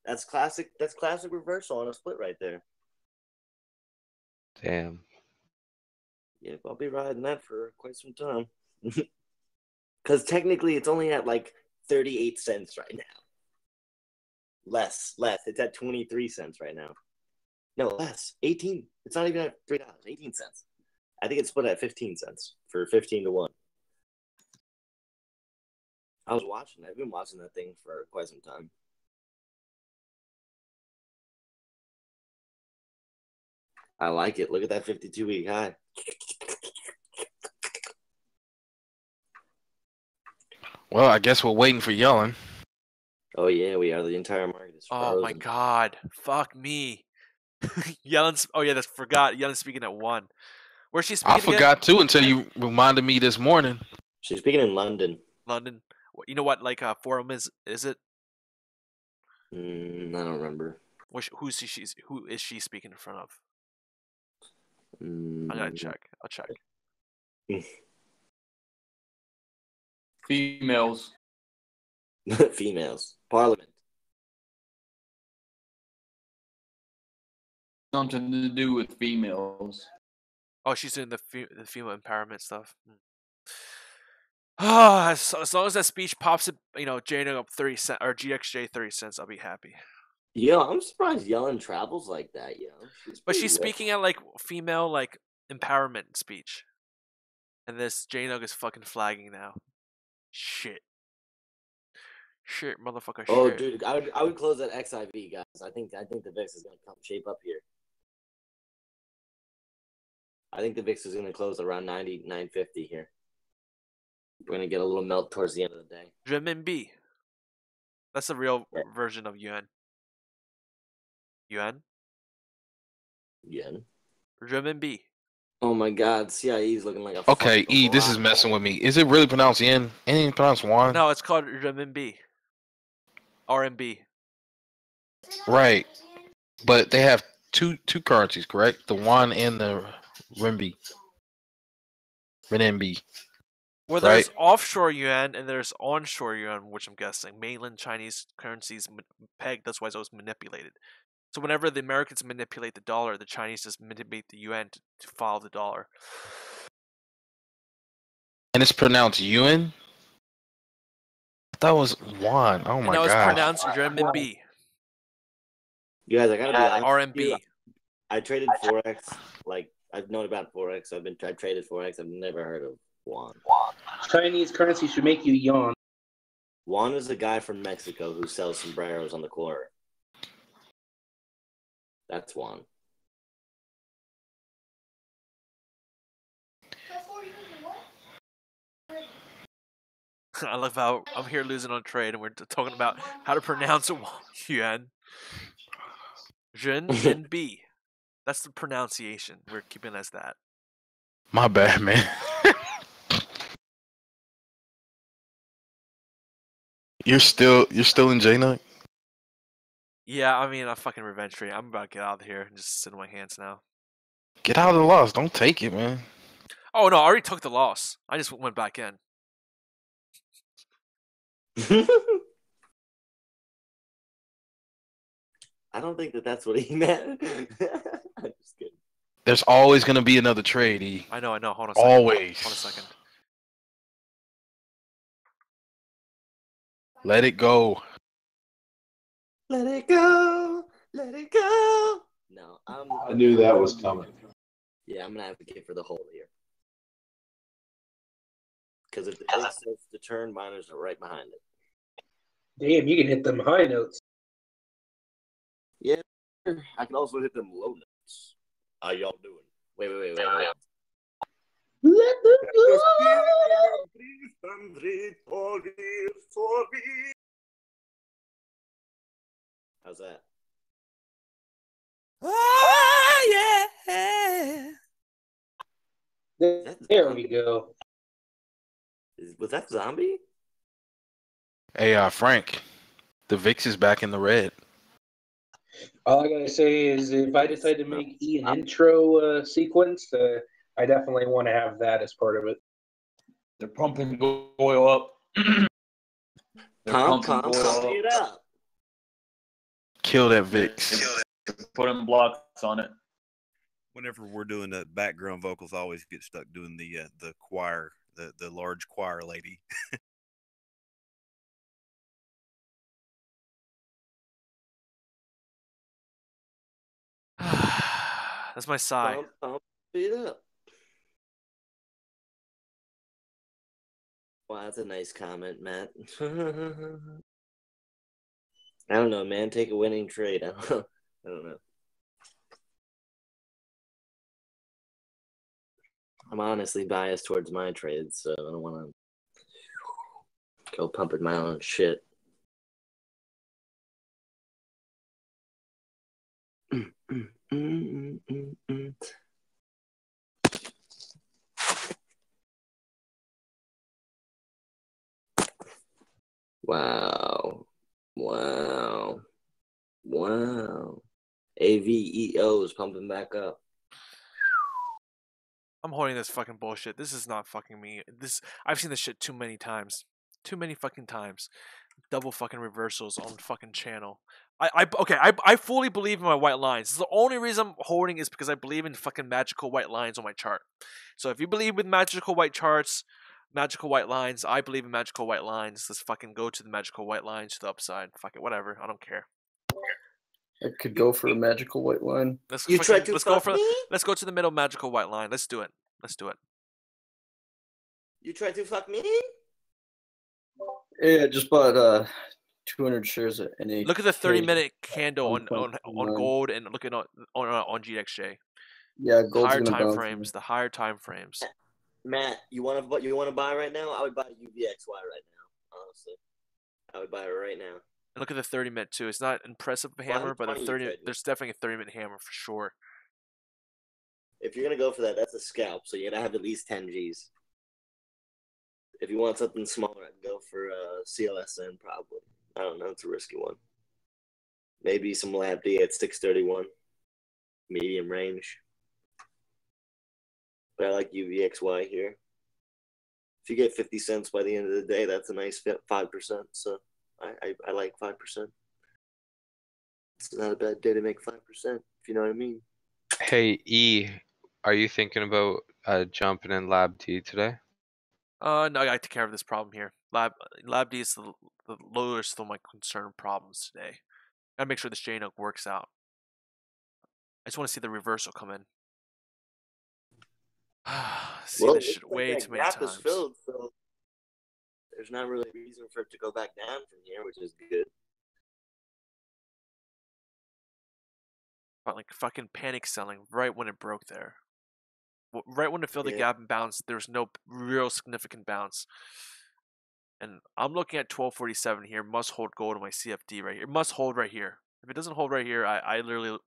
That's classic. That's classic reversal on a split right there. Damn. Yep, I'll be riding that for quite some time. Because technically, it's only at like 38 cents right now. Less. It's at 23 cents right now. No, less. 18. It's not even at $3. 18 cents. I think it's split at 15 cents for 15 to 1. I was watching. I've been watching that thing for quite some time. I like it. Look at that 52-week high. Well, I guess we're waiting for Yellen. Oh, yeah, we are. The entire market is frozen. Oh my god. Fuck me. Yellen's. Oh yeah, that's forgot. Yellen's speaking at 1. Where's she speaking I forgot again? too until you reminded me this morning. She's speaking in London. London. You know what? Like forum is it? I don't remember. Who is she speaking in front of? I gotta check. I'll check. Females. Females. Parliament. Something to do with females. Oh, she's doing the female empowerment stuff. Ah, as long as that speech pops it, JNUG up 30 cents or GXJ 30 cents, I'll be happy. Yo, I'm surprised Yellen travels like that, yo. But she's speaking at like female like empowerment speech, and this JNUG is fucking flagging now. Shit, motherfucker. Oh, shit. dude, I would close that XIV, guys. I think the VIX is gonna come shape up here. I think the VIX is gonna close around 950 here. We're gonna get a little melt towards the end of the day. Renminbi. That's the real version of yuan. Yuan. Renminbi. Oh my God, CIE is looking like a. Okay, E, this is messing with me. Is it really pronounced yen? Ain't even pronounced yuan? No, it's called renminbi. RMB. Right, but they have two currencies, correct? The yuan and the renminbi. Renminbi. Well, there's offshore yuan and there's onshore yuan, which I'm guessing mainland Chinese currencies pegged. That's why it's always manipulated. So whenever the Americans manipulate the dollar, the Chinese just manipulate the yuan to follow the dollar. And it's pronounced yuan? That was yuan. Oh my god. No, it's pronounced renminbi. You guys, I gotta be honest. RMB. I traded Forex. Like, I've known about Forex. I've traded Forex. I've never heard of yuan. Chinese currency should make you yawn. Juan is a guy from Mexico who sells sombreros on the corner. That's Juan. I love how I'm here losing on trade and we're talking about how to pronounce yuan. Renminbi. That's the pronunciation. We're keeping it as that. My bad, man. You're still in JNUG? Yeah, I mean, I'm fucking revenge trade. I'm about to get out of here and just sit in my hands now. Get out of the loss. Don't take it, man. Oh, no, I already took the loss. I just went back in. I don't think that's what he meant. I'm just kidding. There's always going to be another trade, E. I know. Hold on a second. Always. Hold on a second. Let it go. Let it go. Let it go. No, I knew that was coming. Yeah, I'm gonna advocate for the hold here. Because if the VIX starts to turn, miners are right behind it. Damn, you can hit them high notes. Yeah, I can also hit them low notes. How y'all doing? Wait. Let them go. How's that? Oh, yeah. There we go. Was that zombie? Hey, Frank, the VIX is back in the red. All I gotta say is, if I decide to make E an intro sequence, I definitely want to have that as part of it. They're pumping oil up. Pump it up. Kill that VIX. Putting blocks on it. Whenever we're doing the background vocals, I always get stuck doing the choir, the large choir lady. That's my sigh. Pump it up. Wow, that's a nice comment, Matt. I don't know, man. Take a winning trade. I don't know. I'm honestly biased towards my trades, so I don't want to go pumping my own shit. Wow. AVEO is pumping back up. I'm holding this fucking bullshit. This is not fucking me. I've seen this shit too many times. Too many fucking times. Double fucking reversals on fucking channel. I fully believe in my white lines. The only reason I'm holding is because I believe in fucking magical white lines on my chart. So if you believe in magical white charts, magical white lines, I believe in magical white lines. Let's fucking go to the magical white lines to the upside. Fuck it, whatever. I don't care. I could go for a magical white line. Let's go to the middle magical white line. Let's do it. You try to fuck me? Yeah, I just bought 200 shares at NA. Look at the 30-minute candle on gold and look at on GXJ. Yeah, gold's the higher time frames. Matt, you want to buy right now? I would buy UVXY right now. Honestly, I would buy it right now. And look at the 30-minute too. It's not impressive hammer, but there's definitely a 30-minute hammer for sure. If you're gonna go for that, that's a scalp, so you gotta have at least 10 Gs. If you want something smaller, I'd go for CLSN probably. I don't know, it's a risky one. Maybe some LabD at 631, medium range. But I like UVXY here. If you get 50 cents by the end of the day, that's a nice 5%. So I like 5%. It's not a bad day to make 5%, if you know what I mean. Hey, E, are you thinking about jumping in Lab D today? No, I got to take care of this problem here. Lab D is the lowest of my concern problems today. Gotta make sure this JNUG works out. I just want to see the reversal come in. This shit way too many times. Is filled, so there's not really a reason for it to go back down from here, which is good. But like fucking panic selling right when it broke there. Right when it filled the gap and bounced, there was no real significant bounce. And I'm looking at 1247 here. Must hold gold on my CFD right here. It must hold right here. If it doesn't hold right here, I literally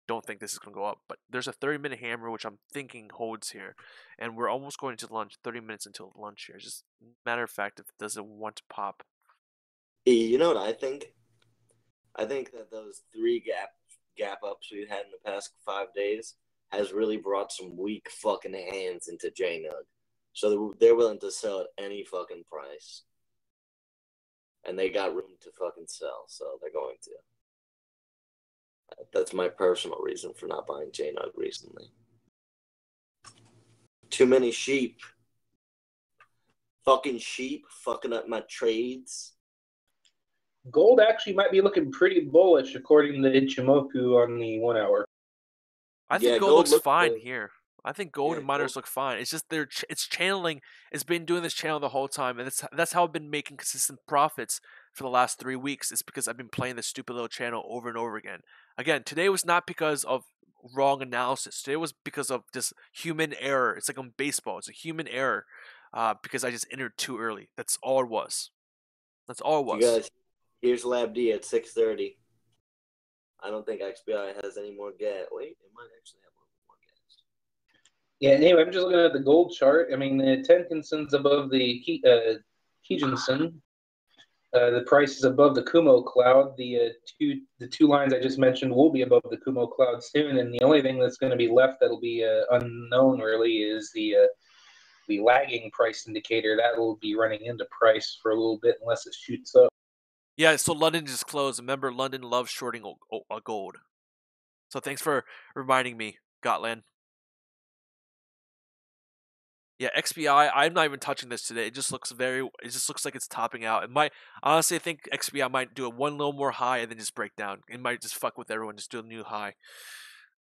don't think this is going to go up. But there's a 30-minute hammer, which I'm thinking holds here. And we're almost going to lunch, 30 minutes until lunch here. Just matter of fact, if it doesn't want to pop. You know what I think? I think that those three gap ups we've had in the past 5 days has really brought some weak fucking hands into JNUG. So they're willing to sell at any fucking price. And they got room to fucking sell, so they're going to. That's my personal reason for not buying JNUG recently. Too many sheep. Fucking sheep fucking up my trades. Gold actually might be looking pretty bullish according to Ichimoku on the 1 hour. I think Yeah, gold gold looks looks fine good. here. I think gold Yeah, and miners gold. look fine. It's just it's channeling. It's been doing this channel the whole time, and that's how I've been making consistent profits for the last 3 weeks. It's because I've been playing this stupid little channel over and over again. Again, today was not because of wrong analysis. Today was because of just human error. It's like on baseball. It's a human error because I just entered too early. That's all it was. That's all it You was. guys, here's LabD at 6:30. I don't think XBI has any more gas. Wait, it might actually have more gas. Yeah, anyway, I'm just looking at the gold chart. I mean, the Tenkan-sen's above the Kijun-sen. The price is above the Kumo cloud. The two lines I just mentioned will be above the Kumo cloud soon, and the only thing that's going to be left that'll be unknown really is the lagging price indicator. That will be running into price for a little bit unless it shoots up. Yeah, so London just closed. Remember, London loves shorting gold. So thanks for reminding me, Gotland. Yeah, XBI. I'm not even touching this today. It just looks like it's topping out. It might honestly, I think XBI might do one little more high and then just break down. It might just fuck with everyone, just do a new high.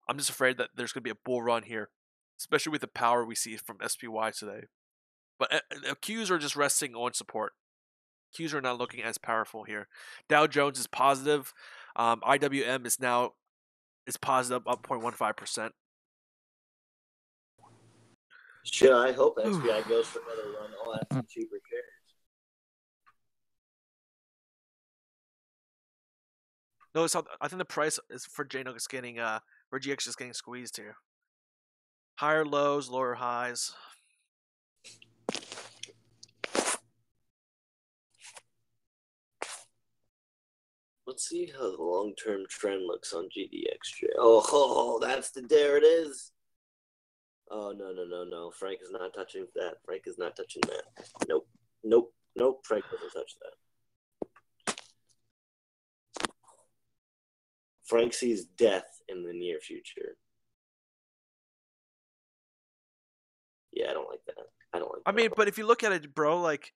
I'm just afraid that there's gonna be a bull run here, especially with the power we see from SPY today. But Qs are just resting on support. Qs are not looking as powerful here. Dow Jones is positive. IWM is positive, up 0.15%. Shit, I hope XBI goes for another run. I'll have some cheaper shares. Notice how I think the price is for JNUG is getting for GX is getting squeezed here. Higher lows, lower highs. Let's see how the long-term trend looks on GDXJ. Oh, there it is. Oh, no. Frank is not touching that. Frank is not touching that. Nope. Frank doesn't touch that. Frank sees death in the near future. Yeah, I don't like that. I mean, but if you look at it, bro, like,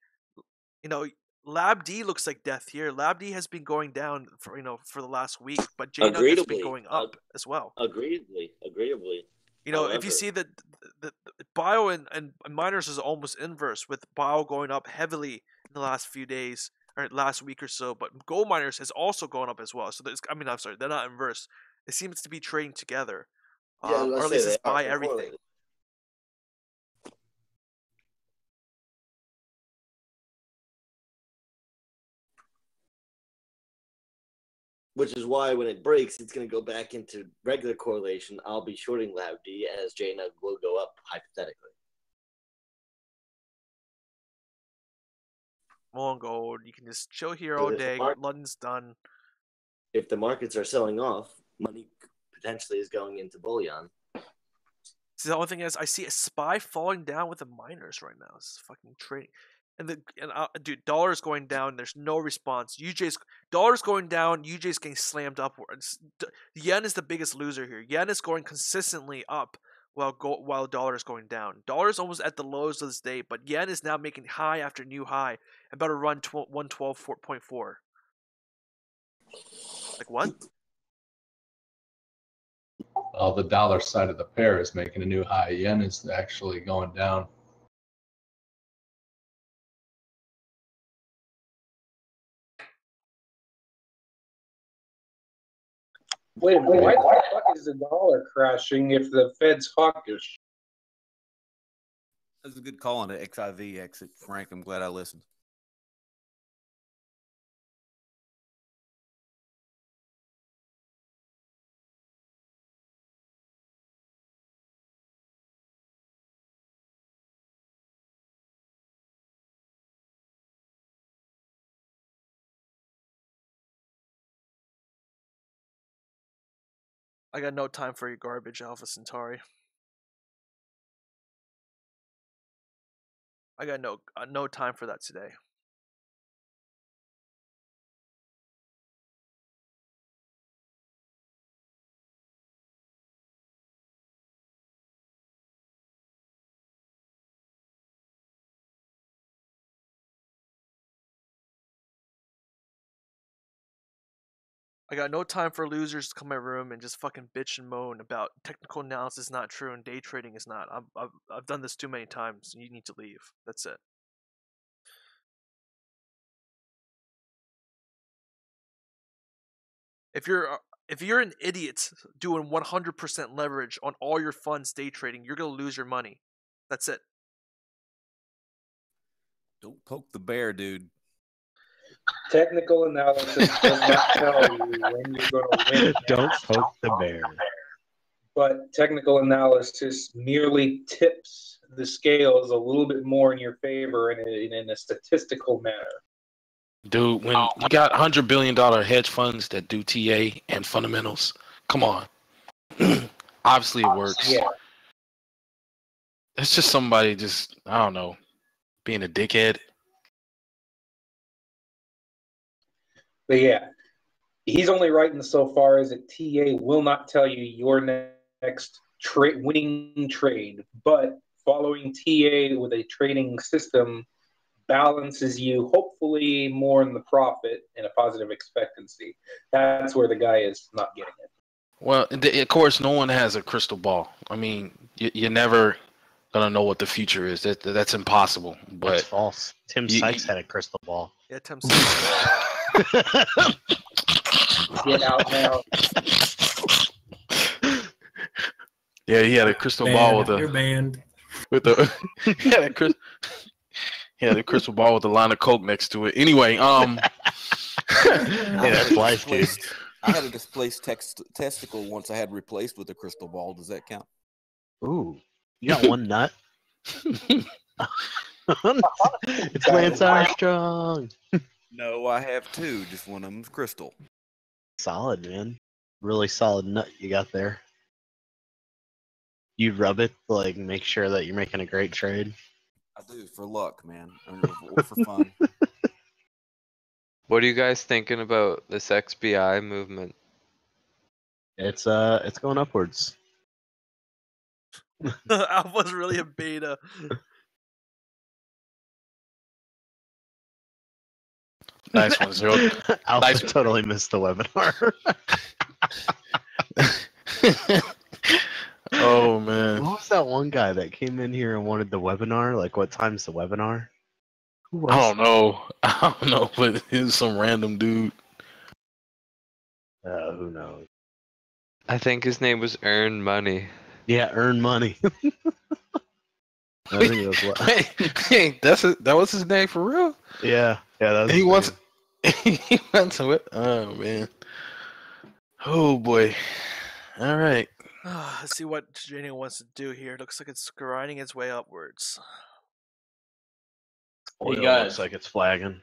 LabD looks like death here. LabD has been going down for the last week, but JNUG has been going up as well. Agreeably. If you see that the bio and miners is almost inverse, with bio going up heavily in the last few days or last week or so, but gold miners has also gone up as well. So I'm sorry, they're not inverse. It seems to be trading together, Yeah, or at least it's buy everything. Correlated. Which is why when it breaks, it's going to go back into regular correlation. I'll be shorting LabD as JNUG will go up hypothetically. Long gold, you can just chill here all day. London's done. If the markets are selling off, money potentially is going into bullion. See, the only thing is, I see a SPY falling down with the miners right now. It's fucking trading. Dude, dollar's going down. There's no response. Dollar's going down. UJ's getting slammed upwards. Yen is the biggest loser here. Yen is going consistently up while dollar is going down. Dollar's almost at the lows of this day, but yen is now making high after new high, about to run 112.4. Like what? Well, the dollar side of the pair is making a new high. Yen is actually going down. Wait, why the fuck is the dollar crashing if the Fed's hawkish? That's a good call on the XIV exit, Frank. I'm glad I listened. I got no time for your garbage, Alpha Centauri. I got no time for that today. I got no time for losers to come in my room and just fucking bitch and moan about technical analysis is not true and day trading is not. I've done this too many times. You need to leave. That's it. If you're an idiot doing 100% leverage on all your funds day trading, you're gonna lose your money. That's it. Don't poke the bear, dude. Technical analysis does not tell you when you're going to win. Don't poke the bear. But technical analysis merely tips the scales a little bit more in your favor in a statistical manner. Dude, when you got $100 billion hedge funds that do TA and fundamentals, come on. Obviously, it works. Yeah. It's just somebody just, I don't know, being a dickhead. But yeah, he's only writing so far as that TA will not tell you your next winning trade, but following TA with a trading system balances you hopefully more in the profit and a positive expectancy. That's where the guy is not getting it. Well, of course, no one has a crystal ball. I mean, you're never gonna know what the future is. That's impossible. But that's false. Tim Sykes had a crystal ball. Yeah, Tim Sykes. Get out now. Yeah, he had a crystal ball with You're banned. he had a crystal ball with a line of coke next to it. Anyway, yeah, that's life, dude. I had a displaced testicle once. I had replaced with a crystal ball. Does that count? Ooh, you got one nut. It's Lance Armstrong. No, I have two. Just one of them's crystal. Solid, man. Really solid nut you got there. You rub it to, like, make sure that you're making a great trade. I do, for luck, man. Or for fun. What are you guys thinking about this XBI movement? It's going upwards. Alpha's really a beta. Nice one, Zero. Alpha totally missed the webinar. Oh man, what was that one guy that came in here and wanted the webinar? Like, what time's the webinar? Who was I don't know, but it was some random dude. Who knows? I think his name was Earn Money. Yeah, Earn Money. I think it was hey, that was his name for real? Yeah, that was he wants he went to it. Oh man. Oh boy. All right. Let's see what Janet wants to do here. It looks like it's grinding its way upwards. Oil Hey guys, looks like it's flagging.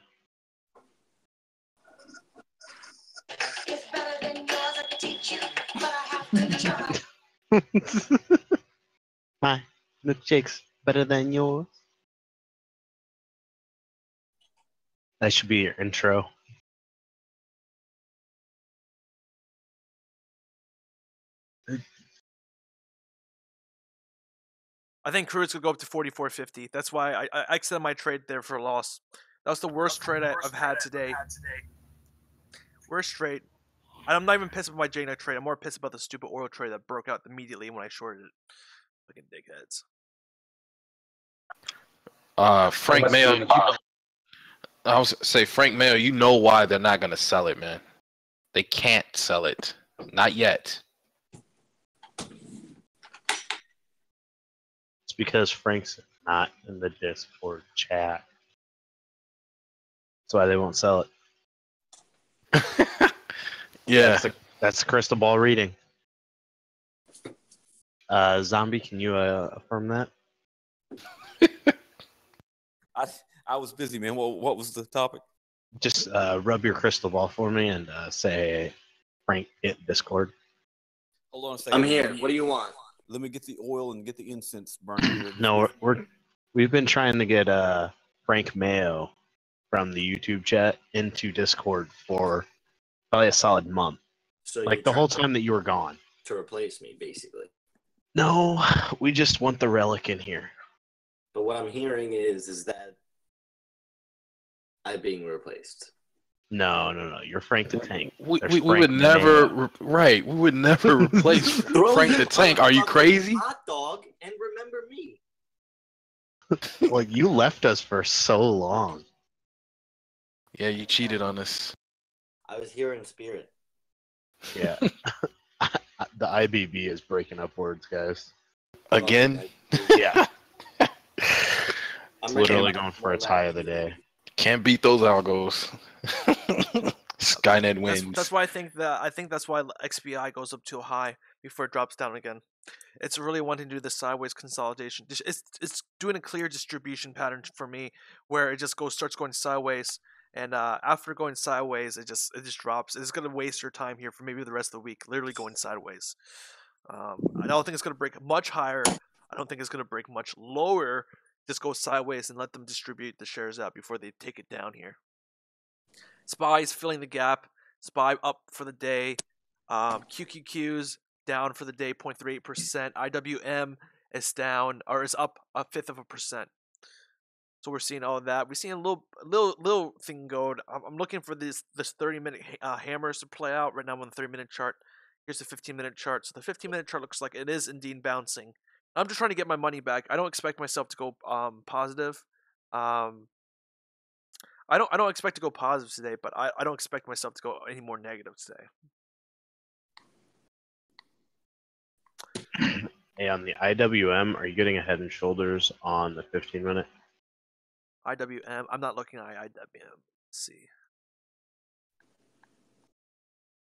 My milkshake's better than yours. That should be your intro. I think crude's could go up to 44.50. That's why I exited my trade there for a loss. That was the worst trade I've had today. Worst trade. And I'm not even pissed about my JNUG trade. I'm more pissed about the stupid oil trade that broke out immediately when I shorted it. Fucking dickheads. Frank Mayo. I was say Frank Mayo. You know why they're not gonna sell it, man. They can't sell it. Not yet. It's because Frank's not in the Discord chat. That's why they won't sell it. Yeah. That's crystal ball reading. Zombie, can you affirm that? I was busy, man. What was the topic? Just rub your crystal ball for me and say, Frank, hit Discord. Hold on a second. I'm here. What do you want? Let me get the oil and get the incense burning here. No, we've been trying to get Frank Mayo from the YouTube chat into Discord for probably a solid month. So like the whole time that you were gone. To replace me, basically. No, we just want the relic in here. But what I'm hearing is that I'm being replaced. No. You're Frank the Tank. We There's would Frank never Mayo. right. We would never replace Frank the Tank. Are you crazy? Hot dog and remember me. Well, you left us for so long. Yeah, you cheated on us. I was here in spirit. Yeah. The IBB is breaking upwards, guys. Again? Yeah. It's literally going for its high of the day. Can't beat those algos. Skynet wins. That's why I think that's why XBI goes up too high before it drops down again. It's really wanting to do the sideways consolidation. It's doing a clear distribution pattern for me, where it just starts going sideways, and after going sideways, it just drops. It's gonna waste your time here for maybe the rest of the week, literally going sideways. I don't think it's gonna break much higher. I don't think it's gonna break much lower. Just go sideways and let them distribute the shares out before they take it down here. SPY is filling the gap. SPY up for the day. QQQ's down for the day, 0.38%. IWM is down, or is up 0.1%. So we're seeing all of that. We're seeing a little thing go. I'm looking for this 30-minute hammers to play out. Right now I'm on the 30-minute chart. Here's the 15-minute chart. So the 15-minute chart looks like it is indeed bouncing. I'm just trying to get my money back. I don't expect myself to go positive. I don't expect to go positive today, but I don't expect myself to go any more negative today. Hey, on the IWM, are you getting a head and shoulders on the 15-minute? IWM. I'm not looking at IWM. Let's see.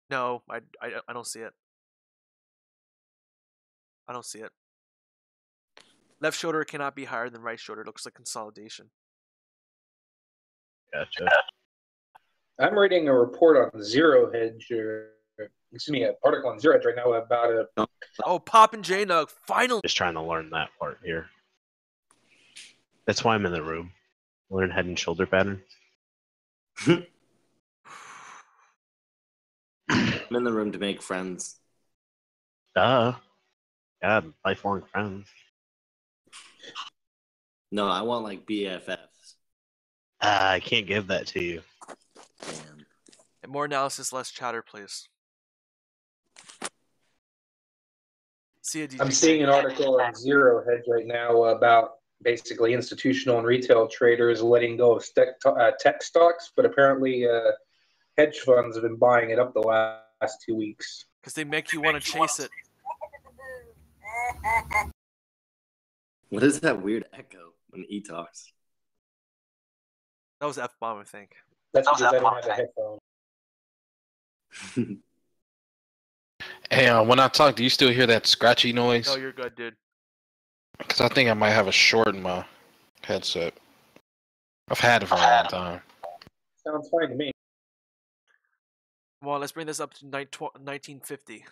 No, I don't see it. I don't see it. Left shoulder cannot be higher than right shoulder. It looks like consolidation. Gotcha. I'm reading a report on Zero Hedge, an article on Zero Hedge right now about a. Oh, Pop and JNUG, finally. Just trying to learn that part here. That's why I'm in the room. Learn head and shoulder pattern. I'm in the room to make friends. God, lifelong friends. No, I want like BFFs. I can't give that to you. Damn. And more analysis, less chatter, please. I'm seeing an article on Zero Hedge right now about basically institutional and retail traders letting go of tech stocks, but apparently hedge funds have been buying it up the last 2 weeks. Because they make you want to chase it. What is that weird echo when he talks? That was F-bomb, I think. That's because I don't have a headphone. Hey, when I talk, do you still hear that scratchy noise? No, you're good, dude. Because I think I might have a short in my headset. I've had it for a long time. Sounds fine to me. Come on, let's bring this up to 1950.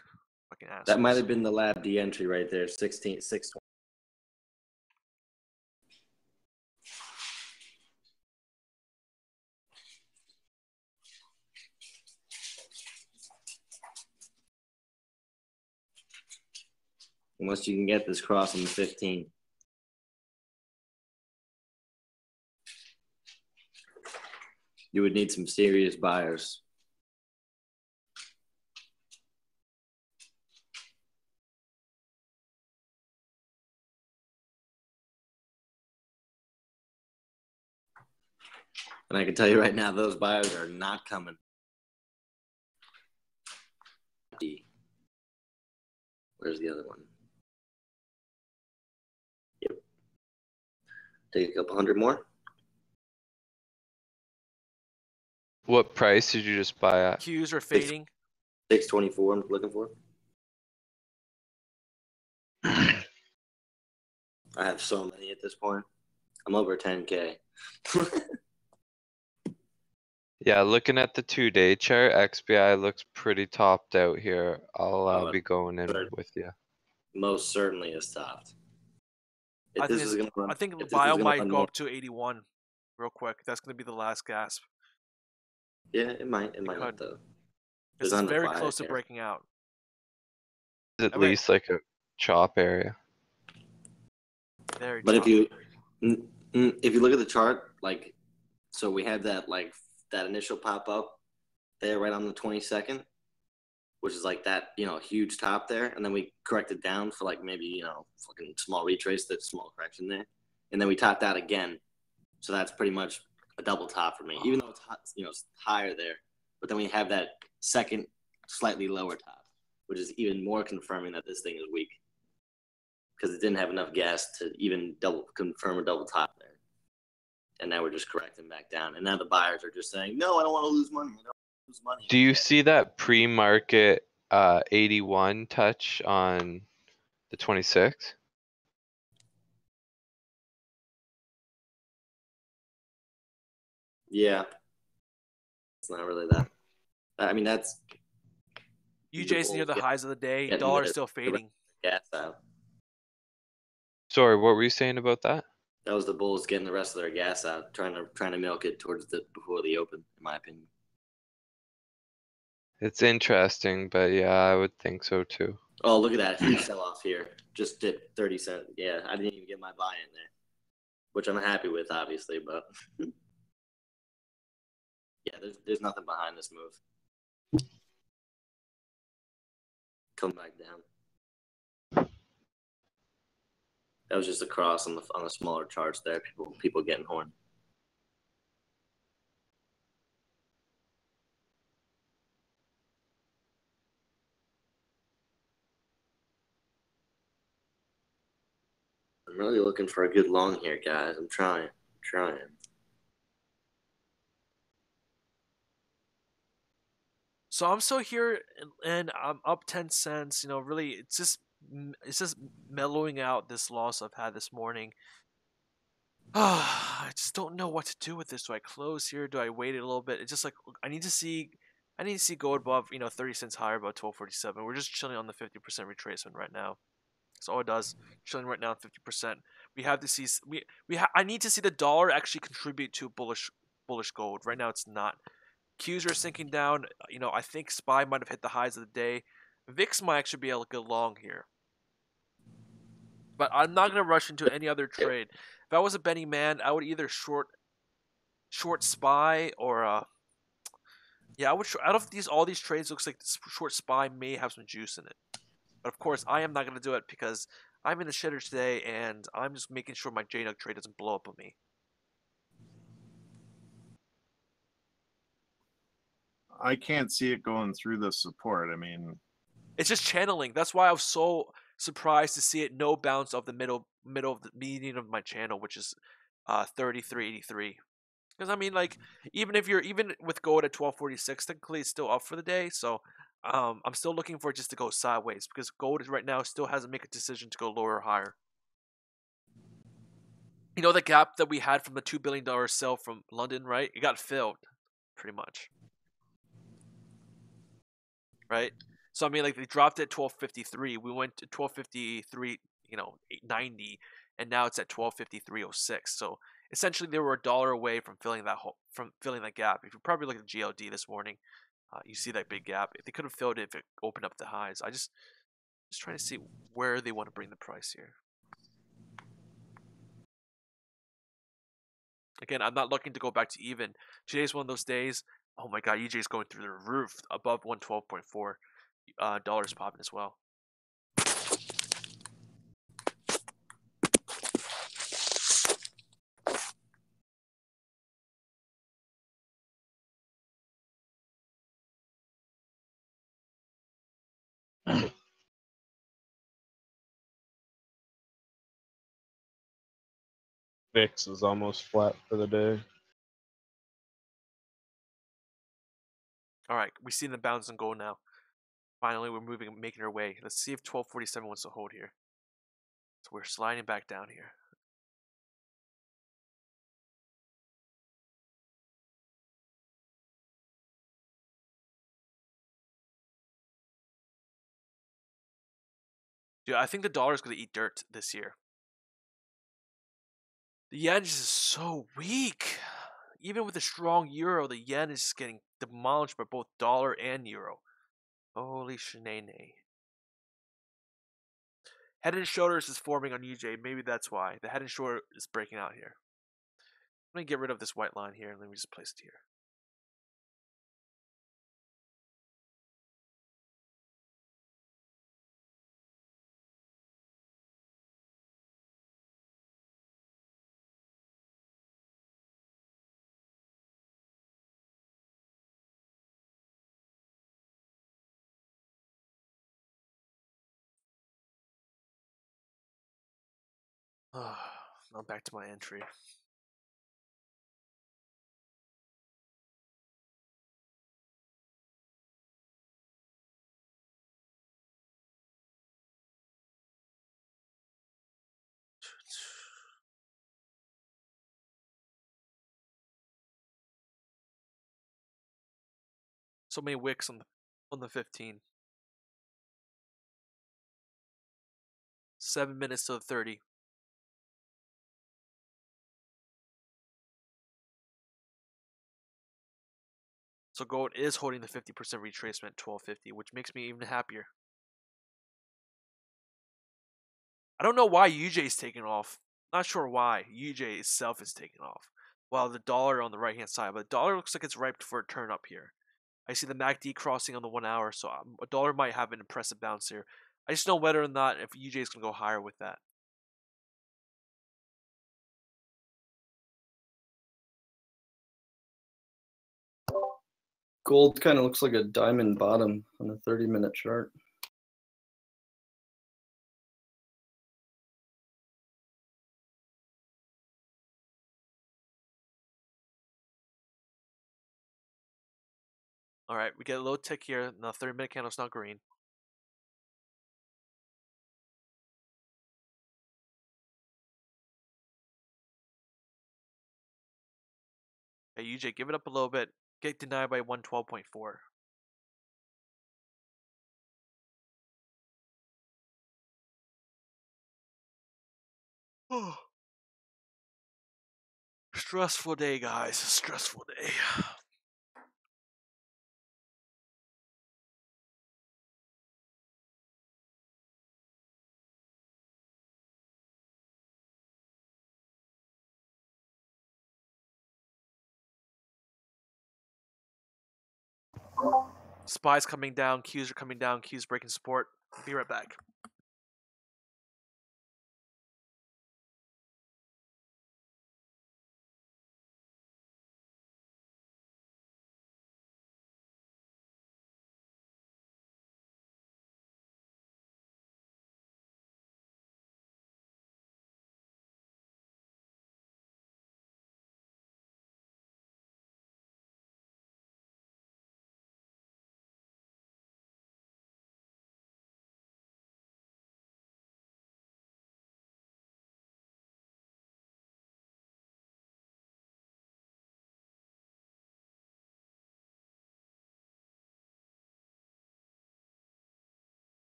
Fucking ass. That might have been the lab D entry right there, 620. Unless you can get this cross on the 15. You would need some serious buyers. And I can tell you right now, those buyers are not coming. Where's the other one? Yep. Take a couple hundred more. What price did you just buy at? Qs are fading. 624 I'm looking for. I have so many at this point. I'm over 10K. Yeah, looking at the 2-day chart, XBI looks pretty topped out here. I'll be going in with you. Most certainly is topped. I think Bio might go up to 81 real quick. That's going to be the last gasp. Yeah, it might. It might not, though. This is very close to breaking out. At least like a chop area. But if you look at the chart, like, so we had that, like, that initial pop up there right on the 22nd, which is like that, huge top there. And then we corrected down for like maybe, fucking small retrace, that small correction there. And then we topped out again. So that's pretty much a double top for me, even though it's hot, it's higher there. But then we have that second slightly lower top, which is even more confirming that this thing is weak because it didn't have enough gas to even confirm a double top there. And now we're just correcting back down. And now the buyers are just saying, no, I don't want to lose money. I don't want to lose money. Do you see that pre-market 81 touch on the 26th? Yeah. It's not really that. I mean, that's... UJ's near the highs of the day. Dollar's still fading. Gas out. Sorry, what were you saying about that? That was the Bulls getting the rest of their gas out, trying to milk it before the open, in my opinion. It's interesting, but yeah, I would think so too. Oh, look at that huge sell-off here. Just dipped 30 cents. Yeah, I didn't even get my buy in there, which I'm happy with, obviously, but yeah, there's nothing behind this move. Come back down. That was just a cross on the smaller charts there. People getting horned. I'm really looking for a good long here, guys. I'm trying. So I'm still here, and I'm up 10 cents. Really, it's just mellowing out this loss I've had this morning. I just don't know what to do with this. Do I close here? Do I wait it a little bit? It's just like I need to see gold above 30 cents higher, about 1247. We're just chilling on the 50% retracement right now. That's all it does. Chilling right now at 50%. We have to see I need to see the dollar actually contribute to bullish gold. Right now it's not. Qs are sinking down. I think SPY might have hit the highs of the day. VIX might actually be able to go long here. But I'm not going to rush into any other trade. If I was a betting man, I would either short SPY or I would out of all these trades, looks like short SPY may have some juice in it. But of course, I am not going to do it because I'm in the shitter today and I'm just making sure my JNUG trade doesn't blow up on me. I can't see it going through the support. I mean, it's just channeling. That's why I was so surprised to see it no bounce off the middle of the median of my channel, which is 33.83. Because I mean, like, even with gold at 1246, technically it's still up for the day. So I'm still looking for it just to go sideways because gold right now still hasn't made a decision to go lower or higher. The gap that we had from the $2 billion sell from London, right? It got filled, pretty much. Right? So I mean, like, they dropped at 1253. We went to 1253, 90, and now it's at 1253.06. So essentially, they were $1 away from filling that gap. If you probably look at GLD this morning, you see that big gap. If they could have filled it, if it opened up the highs, I just trying to see where they want to bring the price here. Again, I'm not looking to go back to even. Today's one of those days. Oh my God, EJ's going through the roof above 112.4 dollars popping as well. VIX is almost flat for the day. All right, we see the bounce and gold now. Finally, we're making our way. Let's see if 1247 wants to hold here. So we're sliding back down here. Dude, I think the dollar is going to eat dirt this year. The yen is just so weak. Even with a strong euro, the yen is just getting demolished by both dollar and euro. Holy shenane. Head and shoulders is forming on UJ. Maybe that's why. The head and shoulder is breaking out here. I'm going to get rid of this white line here and let me just place it here. Now back to my entry. So many wicks on the 15. 7 minutes to the 30. So gold is holding the 50% retracement at 1250, which makes me even happier. I don't know why UJ is taking off. Not sure why UJ itself is taking off. While the dollar on the right hand side, but the dollar looks like it's ripe for a turn up here. I see the MACD crossing on the 1 hour, so a dollar might have an impressive bounce here. I just know whether or not if UJ is going to go higher with that. Gold kind of looks like a diamond bottom on a 30-minute chart. Alright, we get a little tick here. The 30-minute candle's not green. Hey, UJ, give it up a little bit. Get denied by 112.4. Stressful day, guys. Stressful day. SPY's coming down. Qs are coming down. Qs breaking support. Be right back.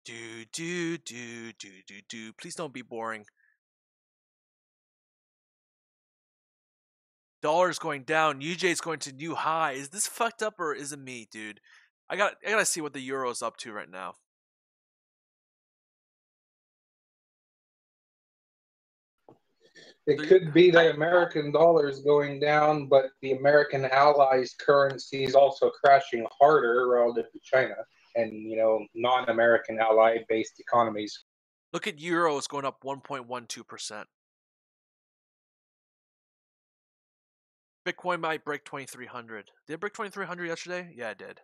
Do. Please don't be boring. Dollar's going down. UJ's going to new high. Is this fucked up or is it me, dude? I gotta see what the euro's up to right now. It could be that American dollar is going down, but the American allies' currency is also crashing harder relative to China and, non-American ally-based economies. Look at euros going up 1.12%. Bitcoin might break 2,300. Did it break 2,300 yesterday? Yeah, it did.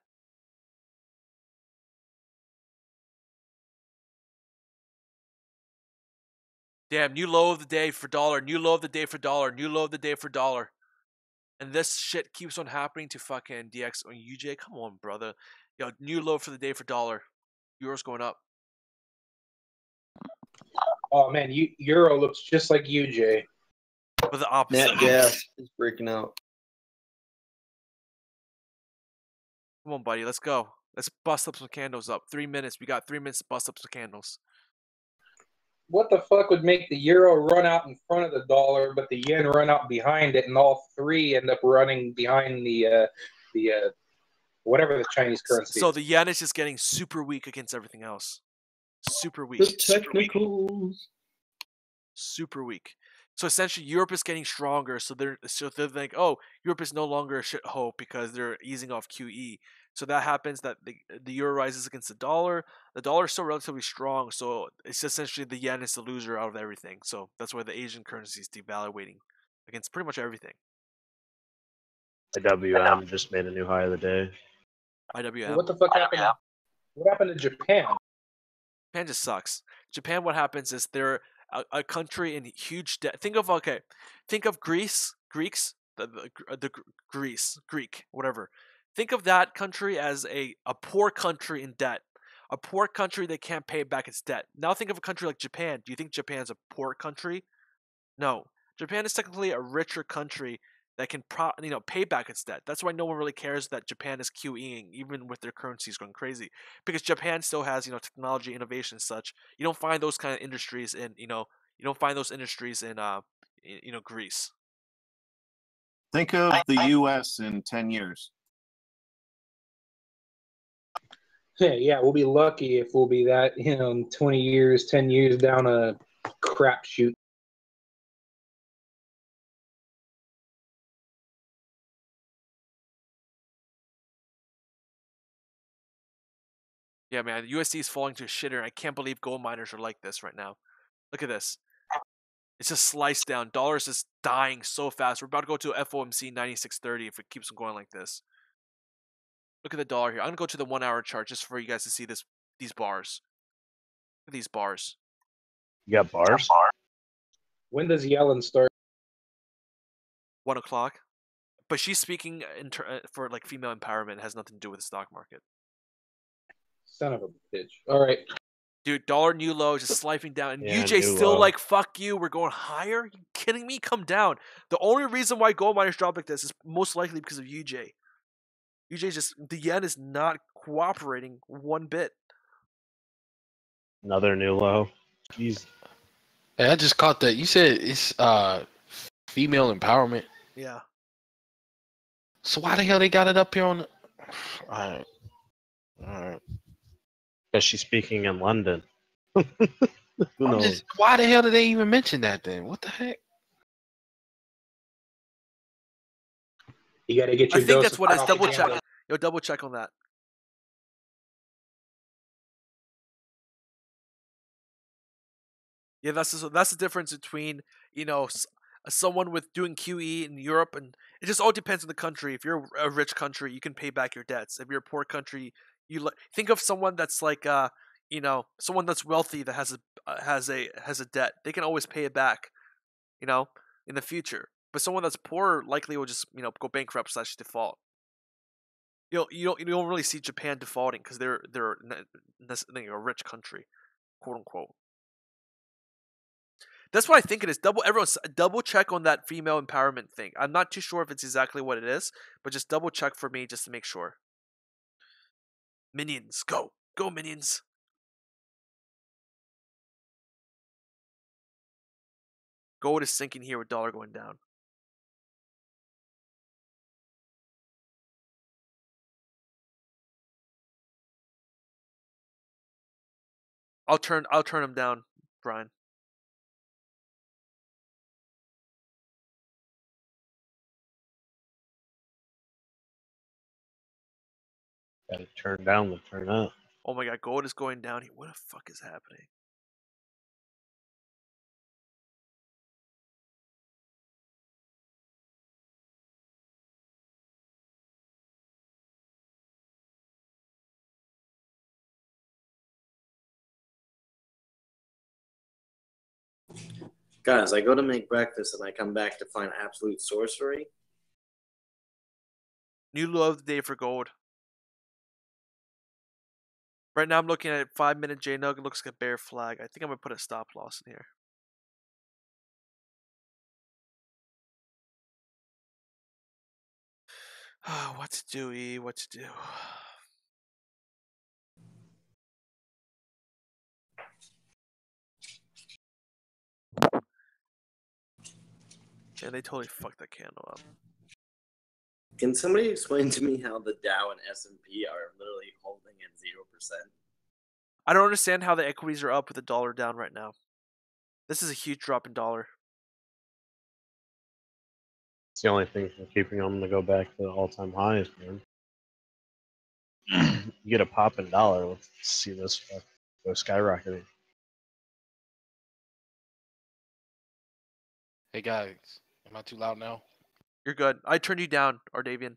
Damn, new low of the day for dollar, new low of the day for dollar, new low of the day for dollar. And this shit keeps on happening to fucking DX and UJ. Come on, brother. Yo, new low for the day for dollar. Euro's going up. Oh man, Euro looks just like UJ. But the opposite. Nat gas is breaking out. Come on, buddy. Let's go. Let's bust up some candles up. 3 minutes. We got 3 minutes to bust up some candles. What the fuck would make the euro run out in front of the dollar, but the yen run out behind it, and all three end up running behind the whatever the Chinese currency So is? the yen is just getting super weak against everything else. Super weak. The technicals. Super weak. So essentially, Europe is getting stronger. So they're like, oh, Europe is no longer a shithole because they're easing off QE. So that happens that the euro rises against the dollar. The dollar is still relatively strong. So it's essentially the yen is the loser out of everything. So that's why the Asian currency is devaluating against pretty much everything. IWM just made a new high of the day. IWM. What the fuck happened? What happened to Japan? Japan just sucks. Japan, what happens is they're a country in huge debt. Think of Greece, Greek, whatever. Think of that country as a poor country in debt, a poor country that can't pay back its debt. Now think of a country like Japan. Do you think Japan's a poor country? No, Japan is technically a richer country that can pay back its debt. That's why no one really cares that Japan is QEing, even with their currencies going crazy, because Japan still has technology, innovation, and such. You don't find those kind of industries in Greece. Think of the U.S. in 10 years. Yeah, we'll be lucky if we'll be that, 20 years, 10 years down a crapshoot. Yeah, man, the USD is falling to a shitter. I can't believe gold miners are like this right now. Look at this. It's just sliced down. Dollar is just dying so fast. We're about to go to FOMC 9630 if it keeps on going like this. Look at the dollar here. I'm going to go to the 1 hour chart just for you guys to see these bars. Look at these bars. You got bars? When does Yellen start? 1 o'clock. But she's speaking for like female empowerment. It has nothing to do with the stock market. Son of a bitch. All right. Dude, dollar new low just sliding down. And Yeah, UJ new still low. like, fuck you. We're going higher? Are you kidding me? Come down. The only reason why gold miners drop like this is most likely because of UJ. The yen is not cooperating one bit. Another new low. Jeez. Hey, I just caught that. You said it's female empowerment. Yeah. So why the hell they got it up here on the... Alright. Because she's speaking in London. Who knows? Why the hell did they even mention that then? What the heck? You got to get your I think dose that's of what it is. Double propaganda. check. Yo, double check on that. Yeah, that's the difference between someone with doing QE in Europe, and it just all depends on the country. If you're a rich country, you can pay back your debts. If you're a poor country, think of someone that's like someone that's wealthy that has a debt. They can always pay it back, in the future. But someone that's poor likely will just go bankrupt / default. You don't really see Japan defaulting because they're a rich country, quote unquote. That's what I think it is. Everyone double check on that female empowerment thing. I'm not too sure if it's exactly what it is, but just double check for me just to make sure. Minions, go minions. Gold is sinking here with dollar going down. I'll turn them down, Brian. Gotta turn down the turn up. Oh my god, gold is going down here. What the fuck is happening? Guys, I go to make breakfast and I come back to find absolute sorcery. New low of the day for gold. Right now I'm looking at 5-minute JNUG. It looks like a bear flag. I think I'm going to put a stop loss in here. What to do, E? What to do? Yeah, they totally fucked that candle up. Can somebody explain to me how the Dow and S&P are literally holding at 0%? I don't understand how the equities are up with the dollar down right now. This is a huge drop in dollar. It's the only thing from keeping them to go back to the all-time highs, man. You get a pop in dollar, let's see this go skyrocketing. Hey guys, am I too loud now? You're good. I turned you down, Ardavian.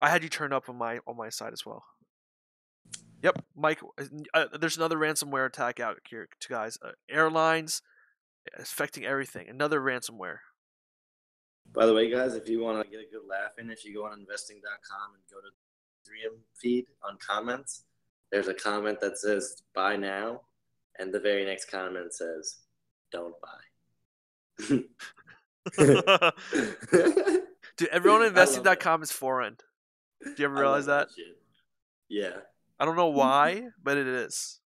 I had you turned up on my side as well. Yep, Mike. There's another ransomware attack out here, guys. Airlines affecting everything. Another ransomware. By the way, guys, if you want to get a good laugh in, if you go on investing.com and go to the 3M feed on comments, there's a comment that says buy now, and the very next comment says don't buy. Dude, everyone on investing.com is foreign. Do you ever realize that? Shit. Yeah. I don't know why, but it is.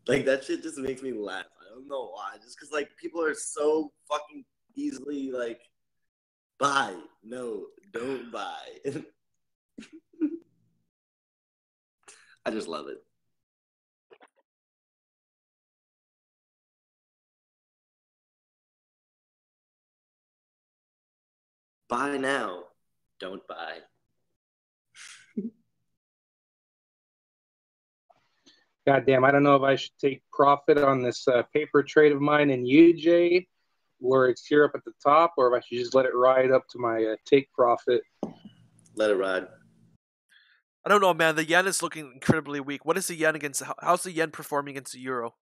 Like, that shit just makes me laugh. I don't know why. Just because, like, people are so fucking easily, like, buy. No, don't buy. I just love it. Buy now. Don't buy. Goddamn, I don't know if I should take profit on this paper trade of mine in UJ, where it's here up at the top, or if I should just let it ride up to my take profit. Let it ride. I don't know, man. The yen is looking incredibly weak. What is the yen against? How's the yen performing against the euro?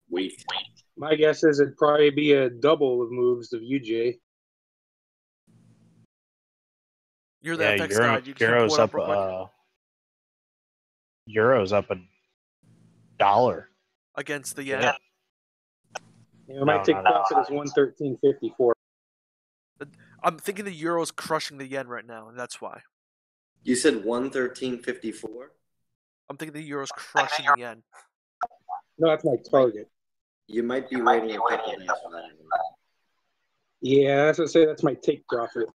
Weak. My guess is it'd probably be a double of moves of UJ. You're the FX guy. You can Euro's up. Euro's up $1 against the yen. Yeah, my take profit is 113.54. I'm thinking the euro's crushing the yen right now, and that's why. You said 113.54? I'm thinking the euro's crushing the yen. No, that's my target. You might be waiting a couple days for that. Yeah, that's what I say. That's my take profit.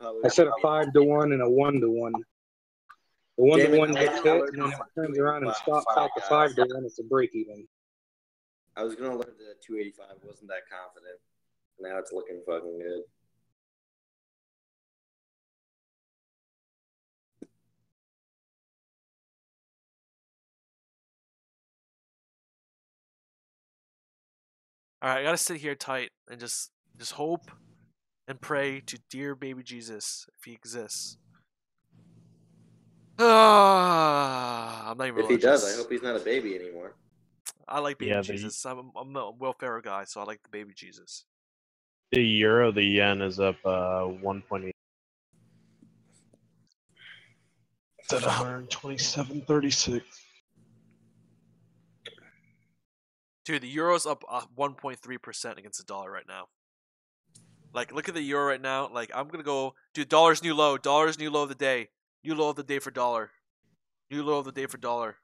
I set a 5-to-1 and a 1-to-1. The 1-to-1 gets hit, and then if it turns around and stops out the 5-to-1, it's a break even. I was going to look at the 285. Wasn't that confident. Now it's looking fucking good. All right, I gotta sit here tight and just hope and pray to dear baby Jesus if he exists. I'm not even. If he does, I hope he's not a baby anymore. I like baby Jesus. I'm a welfare guy, so I like the baby Jesus. The euro, the yen is up 1.8. It's at 127.36. Dude, the euro's up 1.3% against the dollar right now. Like, look at the euro right now. Like, I'm gonna go, dude. Dollar's new low. Dollar's new low of the day. New low of the day for dollar. New low of the day for dollar.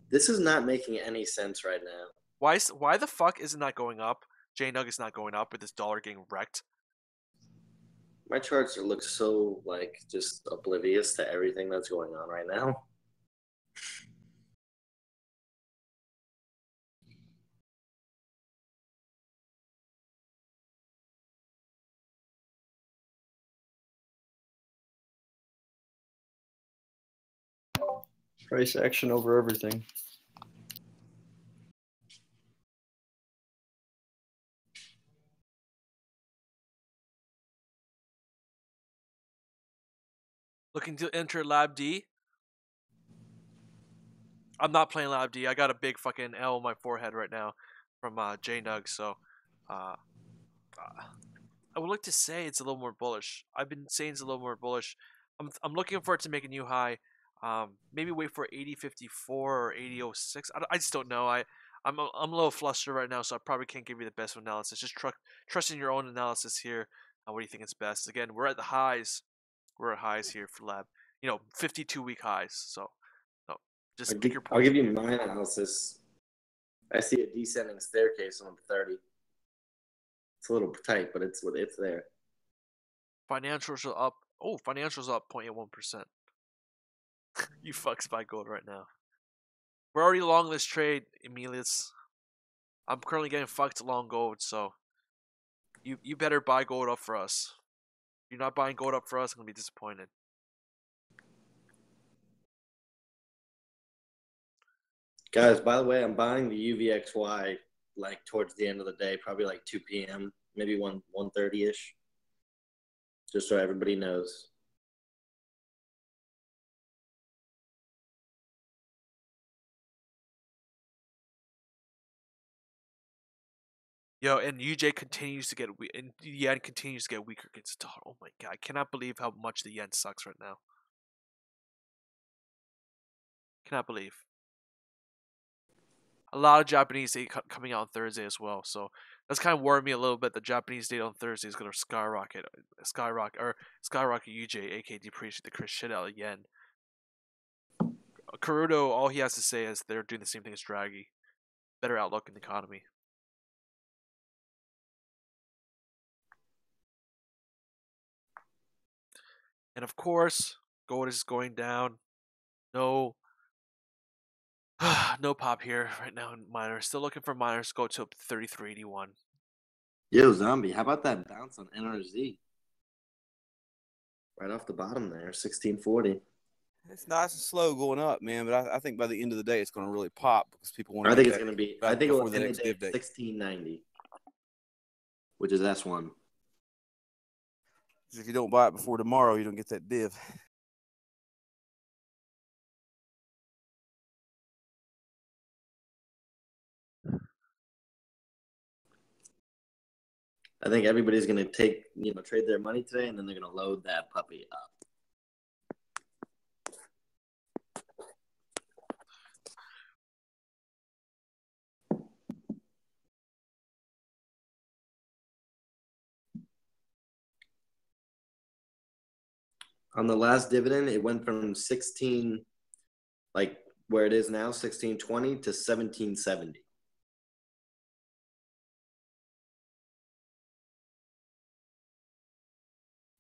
This is not making any sense right now. Why the fuck isn't that going up? JNUG is not going up with this dollar getting wrecked. My charts look so, like, just oblivious to everything that's going on right now. Price action over everything. Looking to enter Lab D. I'm not playing Lab D. I got a big fucking L on my forehead right now from JNUG, so I would like to say it's a little more bullish. I've been saying it's a little more bullish. I'm looking for it to make a new high. Maybe wait for 80.54 or 80.06. I just don't know. I'm a little flustered right now, so I probably can't give you the best analysis. Just trust in your own analysis here. What do you think is best? Again, we're at the highs. We're at highs here for Lab. 52-week highs. So, no, just pick your points. I'll give you my analysis. I see a descending staircase on 30. It's a little tight, but it's there. Financials are up. Oh, financials are up 0.81%. You fuck SPY Gold right now. We're already long this trade, Emilius. I'm currently getting fucked long gold, so you better buy gold up for us. If you're not buying gold up for us, I'm gonna be disappointed. Guys, by the way, I'm buying the UVXY like towards the end of the day, probably like 2 p.m., maybe 1:30ish. Just so everybody knows. Yo, and UJ continues to get and the yen continues to get weaker against dollar. Oh my god, I cannot believe how much the yen sucks right now. Cannot believe. A lot of Japanese data coming out on Thursday as well, so that's kind of worried me a little bit. The Japanese data on Thursday is going to skyrocket UJ, aka depreciate the shit out of yen. Karudo, all he has to say is they're doing the same thing as Draghi. Better outlook in the economy. And of course, gold is going down. No pop here right now in miners. Still looking for miners to go to 33.81. Yo, Zombie, how about that bounce on NRZ? Right off the bottom there, 1640. It's nice and slow going up, man. But I think by the end of the day, it's going to really pop because people want to. I think it's going to be. I think before it the will next div day. 1690, which is S1. If you don't buy it before tomorrow, you don't get that div. I think everybody's going to trade their money today, and then they're going to load that puppy up. On the last dividend, it went from 16, like where it is now, 1620 to 1770.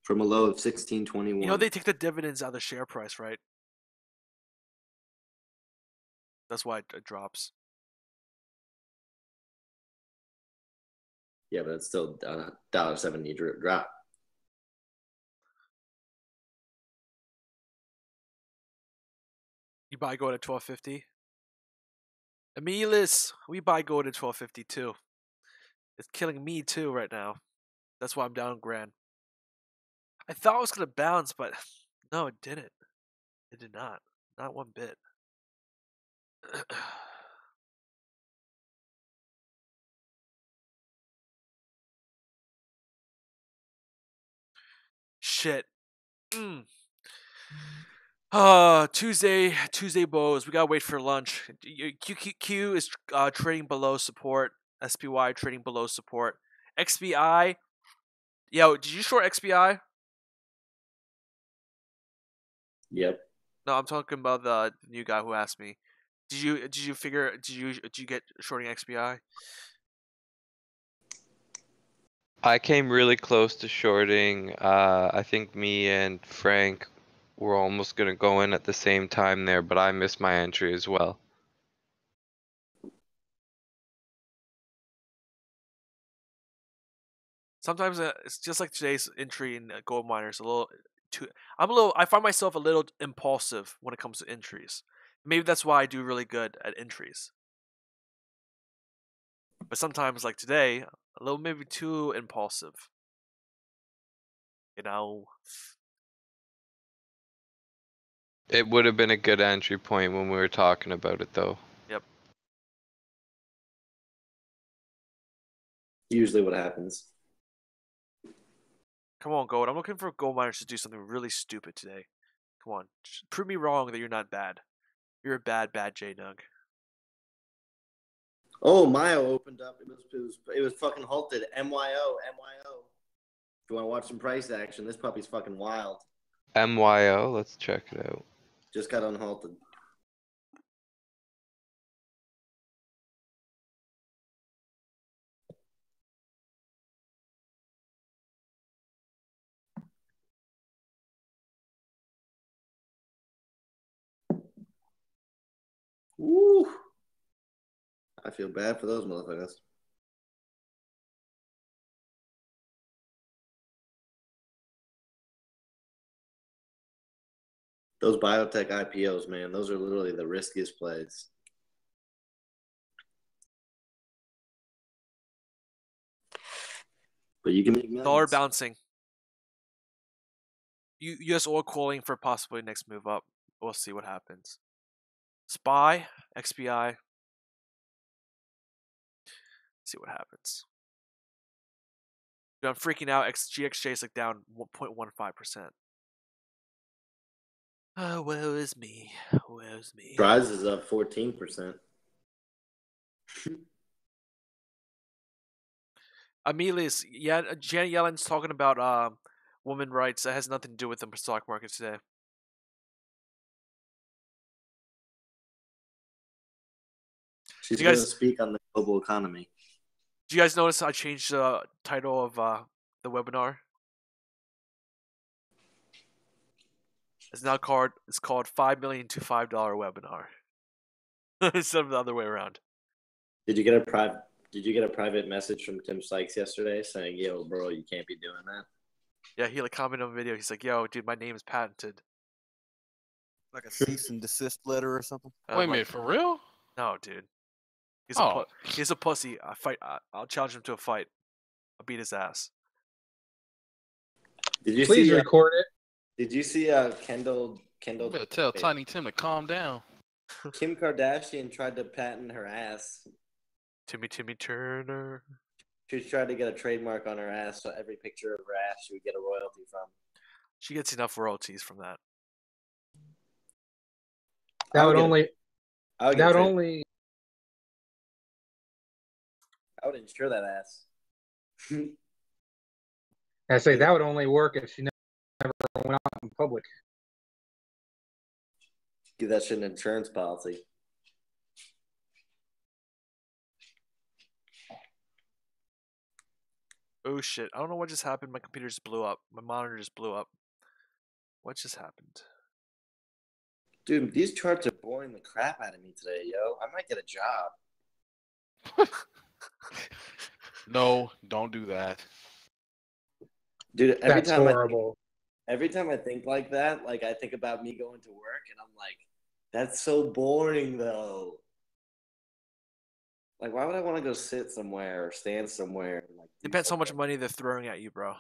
From a low of 1621. They take the dividends out of the share price, right? That's why it drops. Yeah, but it's still $1.70 drop. You buy gold at 12.50. Emilius, we buy gold at 12.50 too. It's killing me too right now. That's why I'm down grand. I thought it was gonna bounce, but no, it didn't. It did not. Not one bit. Shit. Tuesday bows. We gotta wait for lunch. QQQ is trading below support. SPY trading below support. XBI. Yo, did you short XBI? Yep. No, I'm talking about the new guy who asked me. Did you get shorting XBI? I came really close to shorting. I think me and Frank were almost gonna go in at the same time there, but I missed my entry as well. Sometimes it's just like today's entry in gold miners. I find myself a little impulsive when it comes to entries. Maybe that's why I do really good at entries. But sometimes, like today, a little maybe too impulsive. It would have been a good entry point when we were talking about it, though. Yep. Usually what happens. Come on, Gold. I'm looking for gold miners to do something really stupid today. Come on. Just prove me wrong that you're not bad. You're a bad JNUG. Oh, Mayo opened up. It was fucking halted. MYO. If you want to watch some price action, this puppy's fucking wild. MYO, let's check it out. Just got unhalted. Woo! I feel bad for those motherfuckers. Those biotech IPOs, man, those are literally the riskiest plays. But you can make millions. Dollar bouncing. U.S. oil calling for possibly next move up. We'll see what happens. SPY, XBI. See what happens. Dude, I'm freaking out. GXJ is like down 1.15%. Oh, woe is me. Woe is me. Tries is up 14%. Amelius, yeah, Janet Yellen's talking about women rights. That has nothing to do with the stock market today. She's going to speak on the global economy. Do you guys notice I changed the title of the webinar? It's called $5 million to $5 webinar instead of the other way around. Did you get a private message from Tim Sykes yesterday saying, "Yo, bro, you can't be doing that"? Yeah, he commented on the video. He's like, "Yo, dude, my name is patented." Like a cease and desist letter or something. Wait a minute, for real? No, dude. Oh. He's a pussy. I'll challenge him to a fight. I'll beat his ass. Did you Please see, record it. Did you see Kendall? You better tell Tiny Tim to calm down. Kim Kardashian tried to patent her ass. Timmy Turner. She tried to get a trademark on her ass, so every picture of her ass she would get a royalty from. She gets enough royalties from that. I would insure that ass. I say that would only work if she never went out in public. Give that shit an insurance policy. Oh shit! I don't know what just happened. My computer just blew up. My monitor just blew up. What just happened? Dude, these charts are boring the crap out of me today, yo. I might get a job. No, don't do that. Dude, every That's horrible. time I think like that, like I think about me going to work and I'm like, that's so boring though. Like, why would I want to go sit somewhere or stand somewhere? And, like, Depends how much money they're throwing at you, bro.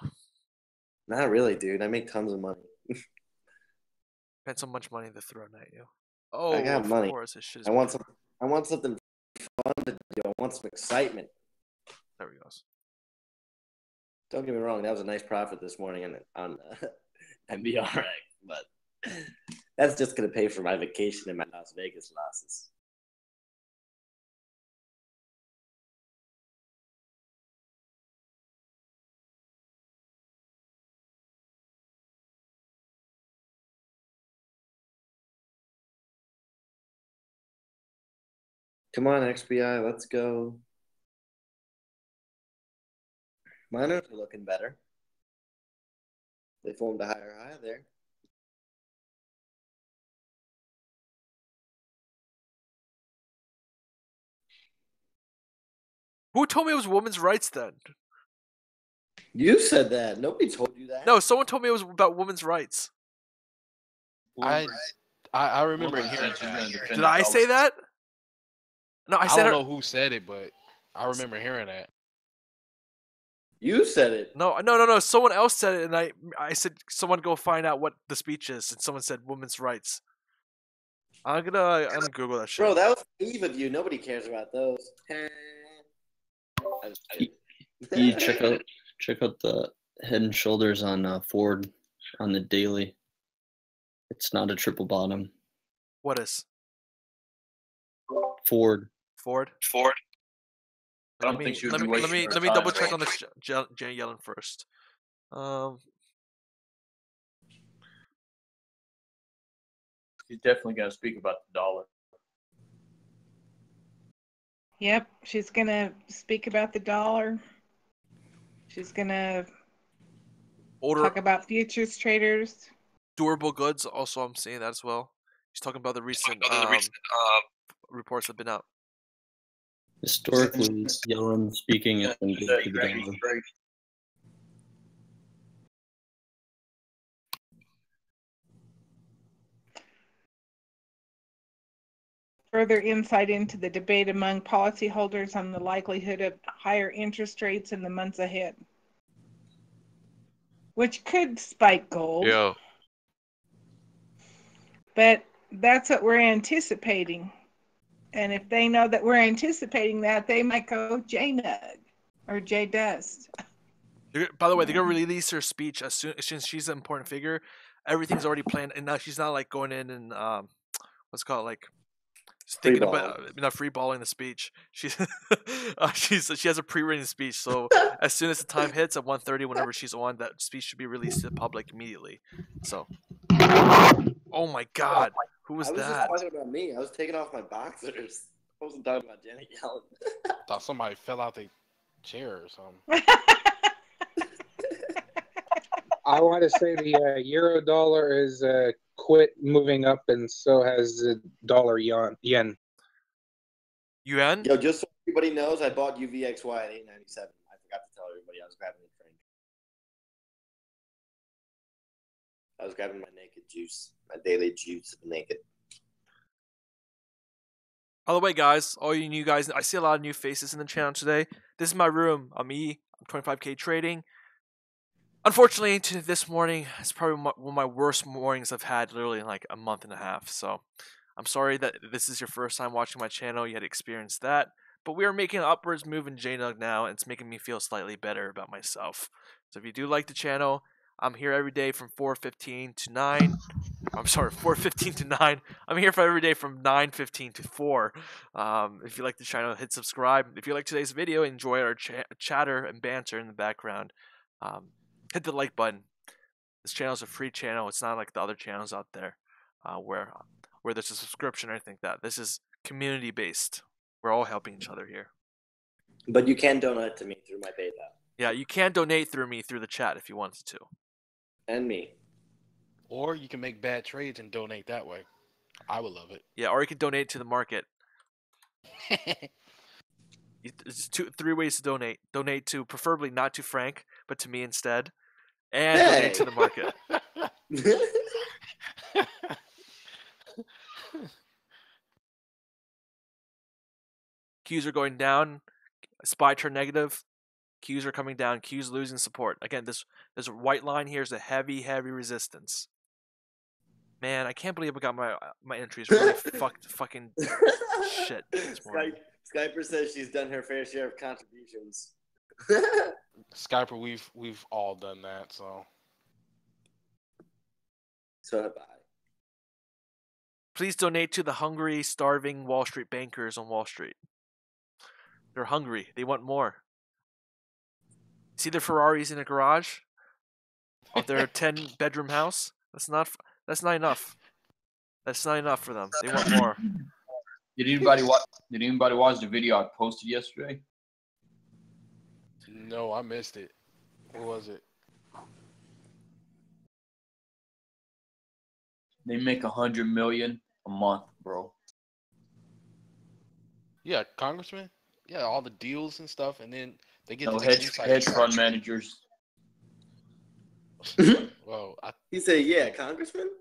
Not really, dude. I make tons of money. Depends how much money they're throwing at you. Oh, I got money. Course, this shit is I want something fun to do. I want some excitement. There he goes. Don't get me wrong. That was a nice profit this morning on MBRX, but that's just going to pay for my vacation and my Las Vegas losses. Come on, XBI, let's go. Miners are looking better. They formed a higher high there. Who told me it was women's rights then? You said that. Nobody told you that. No, someone told me it was about women's rights. I remember hearing that. Did I say that? No, I said I don't know who said it, but I remember hearing that. You said it. No. Someone else said it, and I said, someone go find out what the speech is, and someone said women's rights. I'm gonna Google that shit. Bro, that was naive of you. Nobody cares about those. You check out the Head and Shoulders on Ford on the daily. It's not a triple bottom. What is? Ford. I don't think she would be wasting her let me time. double check on this Janet Yellen first. She's definitely going to speak about the dollar. Yep, she's going to speak about the dollar. She's going to talk about futures traders. Durable goods, also I'm seeing that as well. She's talking about the recent reports that have been out. Historically, Yellen speaking has been good to the dollar. Further insight into the debate among policyholders on the likelihood of higher interest rates in the months ahead, which could spike gold. Yo. But that's what we're anticipating. And if they know that we're anticipating that, they might go JNUG or J-Dust. By the way, they're gonna release her speech as soon as she's an important figure. Everything's already planned, and now she's not like going in and what's it called, like thinking about not free balling the speech. She's she has a pre-written speech, so as soon as the time hits at 1:30, whenever she's on, that speech should be released to the public immediately. So, oh my God, who was that? I was just talking about me. I was taking off my boxers. I wasn't talking about Janet Yellen. Thought somebody fell out their chair or something. I want to say the euro dollar is quit moving up, and so has the dollar yen. Yuan? Yo, just so everybody knows, I bought UVXY at $8.97. I forgot to tell everybody I was grabbing the drink. I was grabbing my naked juice, my daily juice of naked. By the way, guys, all you new guys, I see a lot of new faces in the channel today. This is my room. I'm 25K trading. Unfortunately, this morning is probably one of my worst mornings I've had literally in like a month and a half. So I'm sorry that this is your first time watching my channel. You had experienced that. But we are making an upwards move in JNUG now, and it's making me feel slightly better about myself. So if you do like the channel, I'm here every day from 4:15 to 9. I'm sorry, 4:15 to 9. I'm here for every day from 9:15 to 4. If you like the channel, hit subscribe. If you like today's video, enjoy our chatter and banter in the background. Hit the like button. This channel is a free channel. It's not like the other channels out there where there's a subscription or anything like that. This is community based. We're all helping each other here. But you can donate to me through my PayPal. Yeah, you can donate through me through the chat if you wanted to. And me. Or you can make bad trades and donate that way. I would love it. Yeah, or you can donate to the market. There's three ways to donate. Donate to, preferably not to Frank, but to me instead. And donate to the market. Qs are going down. SPY turn negative. Qs are coming down. Qs losing support. Again, this white line here is a heavy, heavy resistance. Man, I can't believe I got my entries really fucking shit this morning. Skyper says she's done her fair share of contributions. Skyper, we've all done that, so. So have I. Please donate to the hungry, starving Wall Street bankers on Wall Street. They're hungry. They want more. See their Ferraris in a garage of their 10-bedroom house? That's not enough. That's not enough for them. They want more. Did anybody watch the video I posted yesterday? No, I missed it. What was it? They make $100 million a month, bro. Yeah, congressman. Yeah, all the deals and stuff, and then they get No, the hedge fund managers. Well, he said, "Yeah, congressman."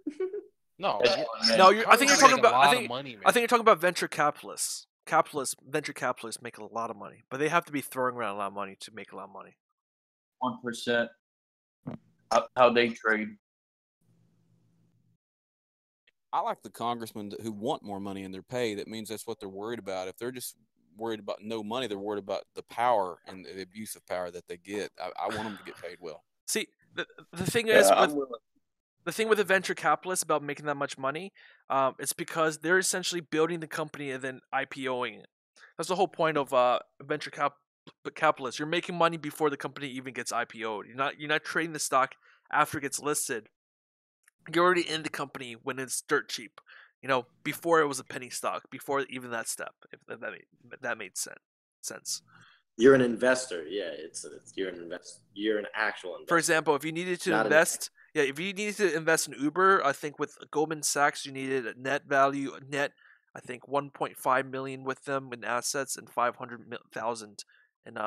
No, I think you're talking about. I think money, you're talking about venture capitalists. Venture capitalists make a lot of money, but they have to be throwing around a lot of money to make a lot of money. 1%. How they trade. I like the congressmen who want more money in their pay. That means that's what they're worried about. If they're just worried about no money, they're worried about the power and the abuse of power that they get. I want them to get paid well. See, the thing is with the thing with the venture capitalists about making that much money, it's because they're essentially building the company and then IPOing it. That's the whole point of venture capitalists. You're making money before the company even gets IPO'd. You're not trading the stock after it gets listed. You're already in the company when it's dirt cheap. Before it was a penny stock, before even that step. If that made sense. You're an investor. Yeah, you're an investor. You're an actual investor. For example, if you needed to invest, in Uber, I think with Goldman Sachs you needed a net, I think 1.5 million with them in assets and 500,000 in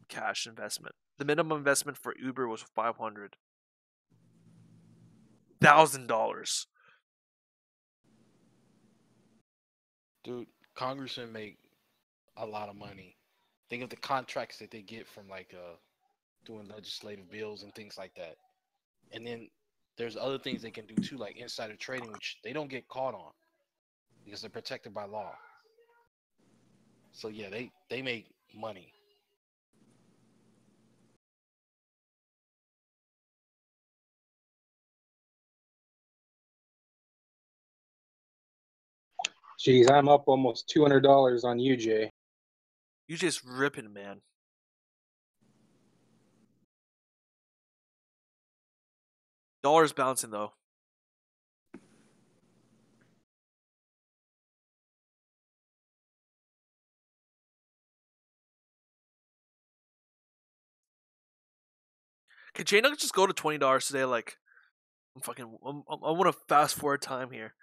cash investment. The minimum investment for Uber was $500,000. Dude, congressmen make a lot of money. Think of the contracts that they get from doing legislative bills and things like that. And then there's other things they can do too, like insider trading, which they don't get caught on because they're protected by law. So yeah, they make money. Jeez, I'm up almost $200 on UJ. You just ripping, man. Dollar's bouncing though. Can JNUG just go to $20 today? Like, I want to fast forward time here.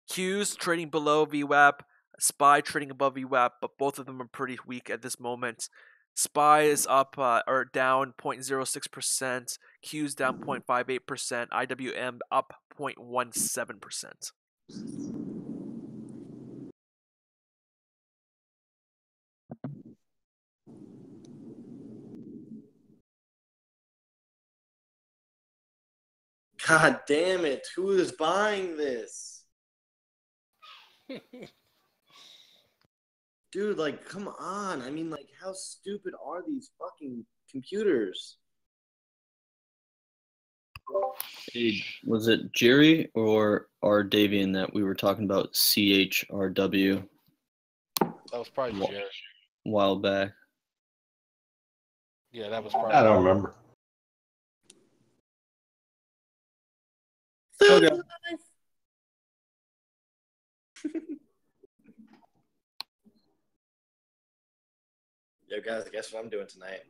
Q's trading below VWAP, SPY trading above VWAP, but both of them are pretty weak at this moment. SPY is up or down 0.06%, Q's down 0.58%, IWM up 0.17%. God damn it! Who is buying this? Dude, like, come on. I mean, like, how stupid are these fucking computers? Hey, was it Jerry or R. Davian that we were talking about CHRW That was probably Jerry. a while back? Yeah, that was probably. I don't remember. Okay. Yo, guys, guess what I'm doing tonight?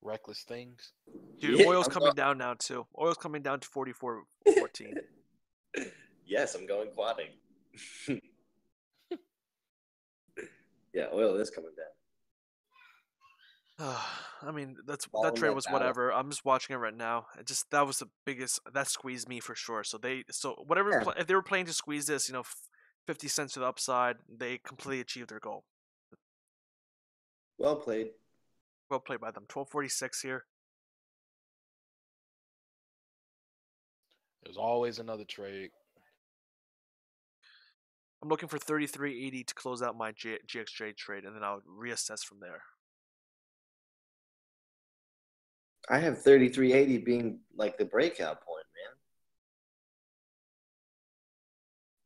Reckless things. Dude, Yeah, oil's coming down now too. Oil's coming down to 44.14. Yes, I'm going quadding. Yeah, oil is coming down. I mean, that Following trade that was battle. whatever. I'm just watching it right now. That was the biggest. That squeezed me for sure. So whatever. Yeah. If they were planning to squeeze this, 50 cents to the upside, they completely achieved their goal. Well played. Well played by them. 12.46 here. There's always another trade. I'm looking for 33.80 to close out my GXJ trade, and then I'll reassess from there. I have 33.80 being like the breakout point,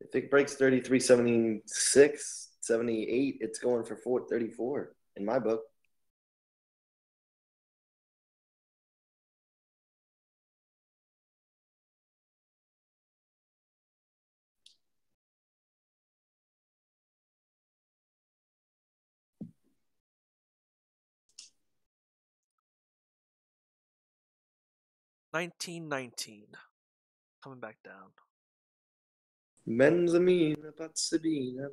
man. If it breaks 33.76, 78, it's going for 434 in my book. $19.19. Coming back down. Benzamina, pazzabina.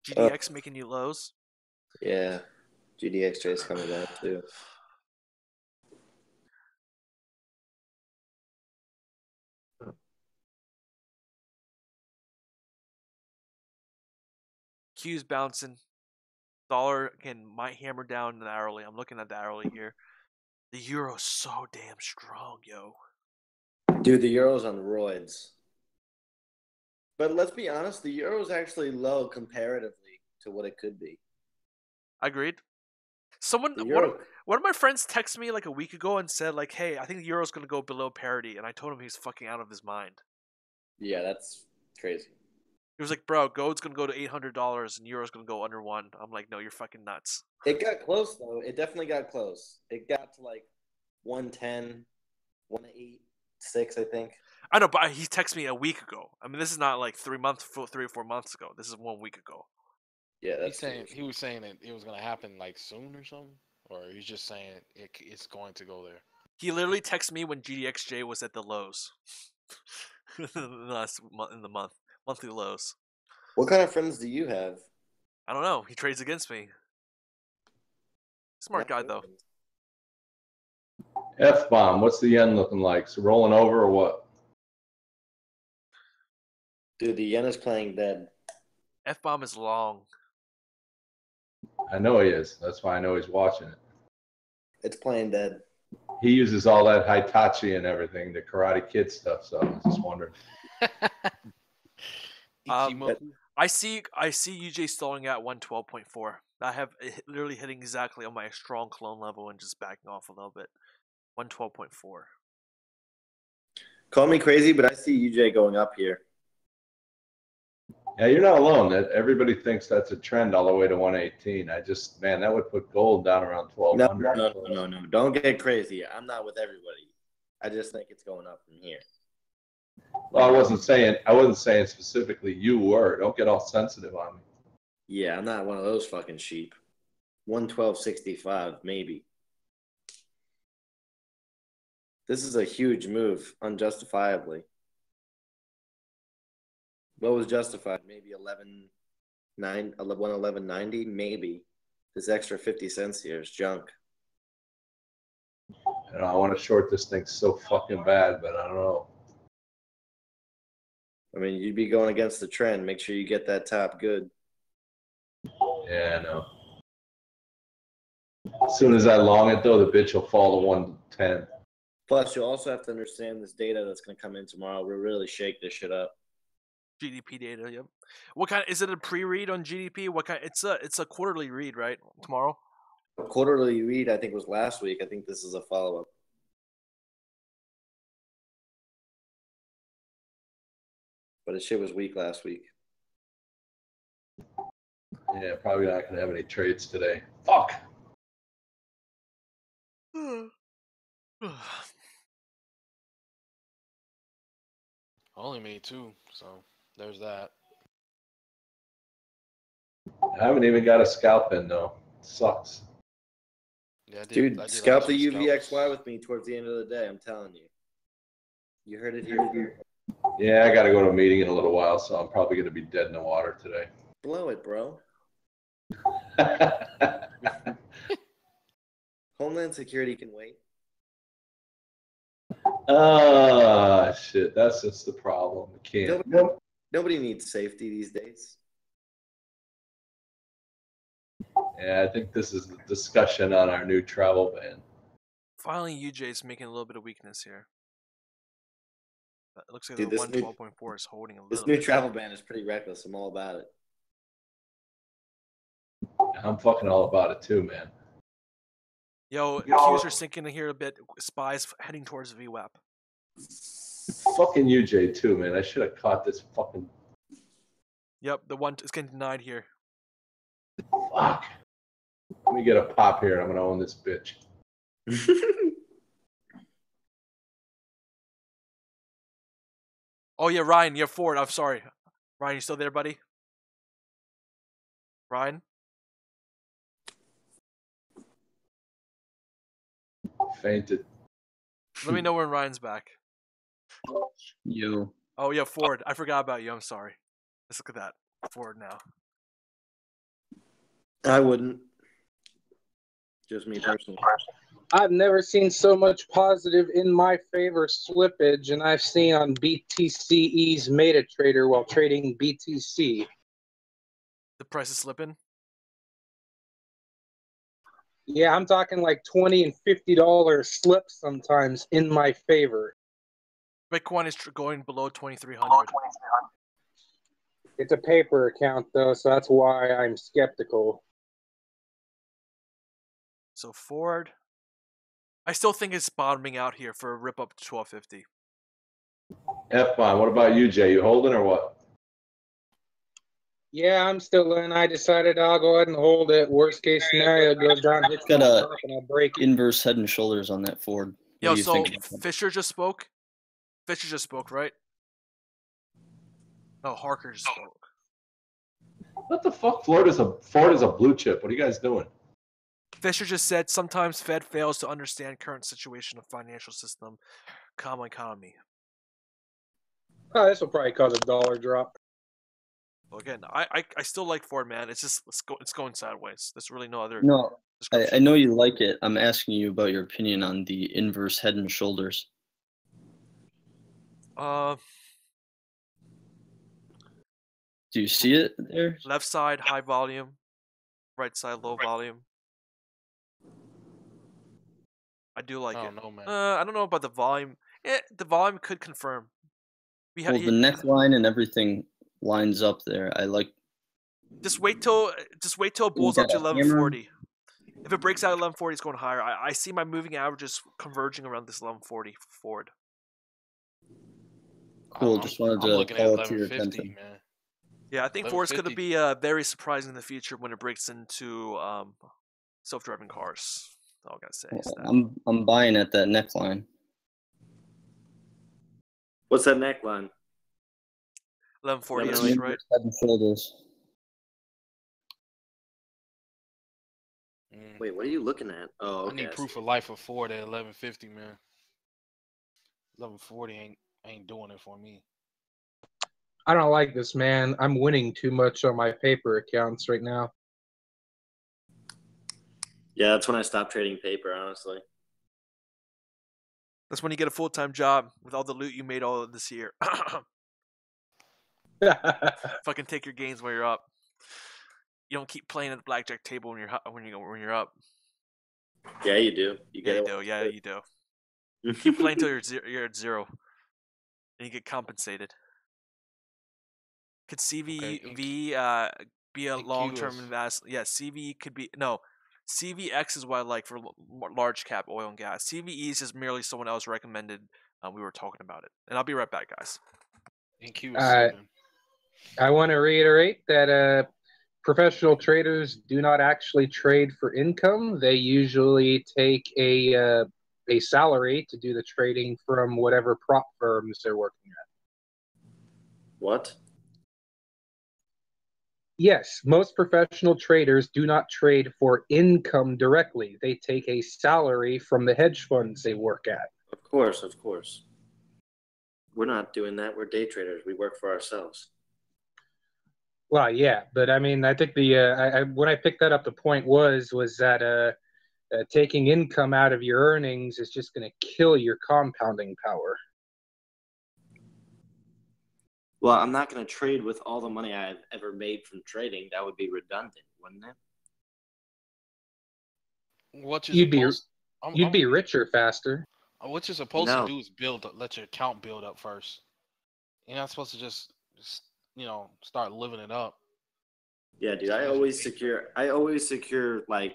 GDX making new lows. Yeah, GDX trade's coming down too. Q's bouncing. Dollar again might hammer down the hourly. I'm looking at the hourly here. The euro's so damn strong, yo. Dude, the euro's on roids. But let's be honest, the euro's actually low comparatively to what it could be. Agreed. One of my friends texted me like a week ago and said like, "Hey, I think the euro's gonna go below parity," and I told him he's fucking out of his mind. Yeah, that's crazy. He was like, "Bro, gold's gonna go to $800 and euro's gonna go under 1." I'm like, "No, you're fucking nuts." It got close though. It definitely got close. It got to like 110, 186, I think. I know, but he texted me a week ago. I mean, this is not like 3 or 4 months ago. This is 1 week ago. Yeah, he was saying that it was gonna happen like soon or something, or he's just saying it's going to go there. He literally texted me when GDXJ was at the lows in the monthly lows. What kind of friends do you have? I don't know. He trades against me. Smart guy though. F-bomb. What's the yen looking like? So rolling over or what? Dude, the yen is playing dead. F-bomb is long. I know he is. That's why I know he's watching it. It's playing dead. He uses all that Hitachi and everything, the Karate Kid stuff. So I was just wondering. I see UJ stalling at 112.4. I have it literally hitting exactly on my strong clone level and just backing off a little bit. 112.4. Call me crazy, but I see UJ going up here. Yeah, you're not alone. That everybody thinks that's a trend all the way to 118. Man, that would put gold down around 1200. No. Don't get crazy. I'm not with everybody. I just think it's going up from here. Well, I wasn't saying specifically you were. Don't get all sensitive on me. Yeah, I'm not one of those fucking sheep. 112.65, maybe. This is a huge move, unjustifiably. What was justified? Maybe 111.90, maybe. This extra 50 cents here is junk. I want to short this thing so fucking bad, but I don't know. I mean, you'd be going against the trend. Make sure you get that top good. Yeah, I know. As soon as I long it, though, the bitch will fall to 110. Plus, you'll also have to understand this data that's going to come in tomorrow. We'll really shake this shit up. GDP data, yep. What kind? Is it a pre-read on GDP? What kind? It's a quarterly read, right? Tomorrow. A quarterly read, I think, was last week. I think this is a follow-up. But the shit was weak last week. Yeah, probably not going to have any trades today. Fuck. Only made 2, so there's that. I haven't even got a scalp in, though. It sucks. Yeah, Dude, scalp the UVXY with me towards the end of the day. I'm telling you. You heard it here. Yeah, I got to go to a meeting in a little while, so I'm probably going to be dead in the water today. Blow it, bro. Homeland Security can wait. Shit. That's just the problem. I can't. Nobody needs safety these days. Yeah, I think this is the discussion on our new travel ban. Finally, UJ's making a little bit of weakness here. It looks like Dude, the 112.4 is holding a little This new travel ban is pretty reckless. I'm all about it. I'm fucking all about it too, man. Yo, Qs are sinking in here a bit. SPY's heading towards VWAP. Fucking UJ too, man. I should have caught this fucking. Yep, the one is getting denied here. Fuck. Let me get a pop here. I'm gonna own this bitch. Oh yeah, Ryan, you're forward. I'm sorry. Ryan, you still there, buddy? Ryan? Fainted. Let me know when Ryan's back. You. Oh yeah, forward. I forgot about you. I'm sorry. Let's look at that. Forward now. I wouldn't. Just me personally. I've never seen so much positive in my favor slippage, and I've seen on BTCE's MetaTrader while trading BTC. The price is slipping. Yeah, I'm talking like $20 and $50 slips sometimes in my favor. Bitcoin is going below 2,300. It's a paper account though, so that's why I'm skeptical. So Ford, I still think it's bottoming out here for a rip up to 1250. F-Bond, what about you, Jay? You holding or what? Yeah, I'm still in. I decided I'll go ahead and hold it. Worst case scenario, it goes down, hits Got the a top, and I'll break it. inverse head and shoulders on that Ford. What Yo, do you so think? Fisher just spoke. Fisher just spoke, right? No, Harker just spoke. What the fuck? Ford is a blue chip. What are you guys doing? Fisher just said sometimes Fed fails to understand current situation of financial system, common economy. Oh, this will probably cause a dollar drop. Well, again, I still like Ford, man. It's just it's going sideways. There's really no other. No, I know you like it. I'm asking you about your opinion on the inverse head and shoulders. Do you see it there? Left side high volume, right side low volume. I do like it. No, man. I don't know about the volume. The volume could confirm. Well, the neckline and everything lines up there. I like. Just wait till it bulls up to 1140. If it breaks out at 1140, it's going higher. I see my moving averages converging around this 1140 forward. Cool. Just wanted to call it to your attention. Man. Yeah, I think Ford's going to be very surprising in the future when it breaks into self-driving cars. That's all I gotta say. Is that. I'm buying at that neckline. What's that neckline? 1140, right? Head and shoulders. Wait, what are you looking at? Oh, okay. I need proof of life for Ford at 1150, man. 1140 ain't doing it for me. I don't like this, man. I'm winning too much on my paper accounts right now. Yeah, that's when I stopped trading paper, honestly. That's when you get a full-time job with all the loot you made all of this year. Fucking take your gains while you're up. You don't keep playing at the blackjack table when you're up. Yeah, you do. You do. You keep playing until you're at zero, and you get compensated. Could CVV be a long-term investment? Yeah, CVE could be CVX is what I like for large cap oil and gas. CVE is just merely someone else recommended. We were talking about it, and I'll be right back, guys. I want to reiterate that professional traders do not actually trade for income. They usually take a salary to do the trading from whatever prop firms they're working at. What? Yes, most professional traders do not trade for income directly. They take a salary from the hedge funds they work at. Of course. We're not doing that. We're day traders. We work for ourselves. Well, yeah, but I mean, I think when I picked that up, the point was that taking income out of your earnings is just going to kill your compounding power. Well, I'm not going to trade with all the money I've ever made from trading. That would be redundant, wouldn't it? You'd be richer faster. What you're supposed to do is let your account build up first. You're not supposed to just start living it up. Yeah, dude. I always secure like,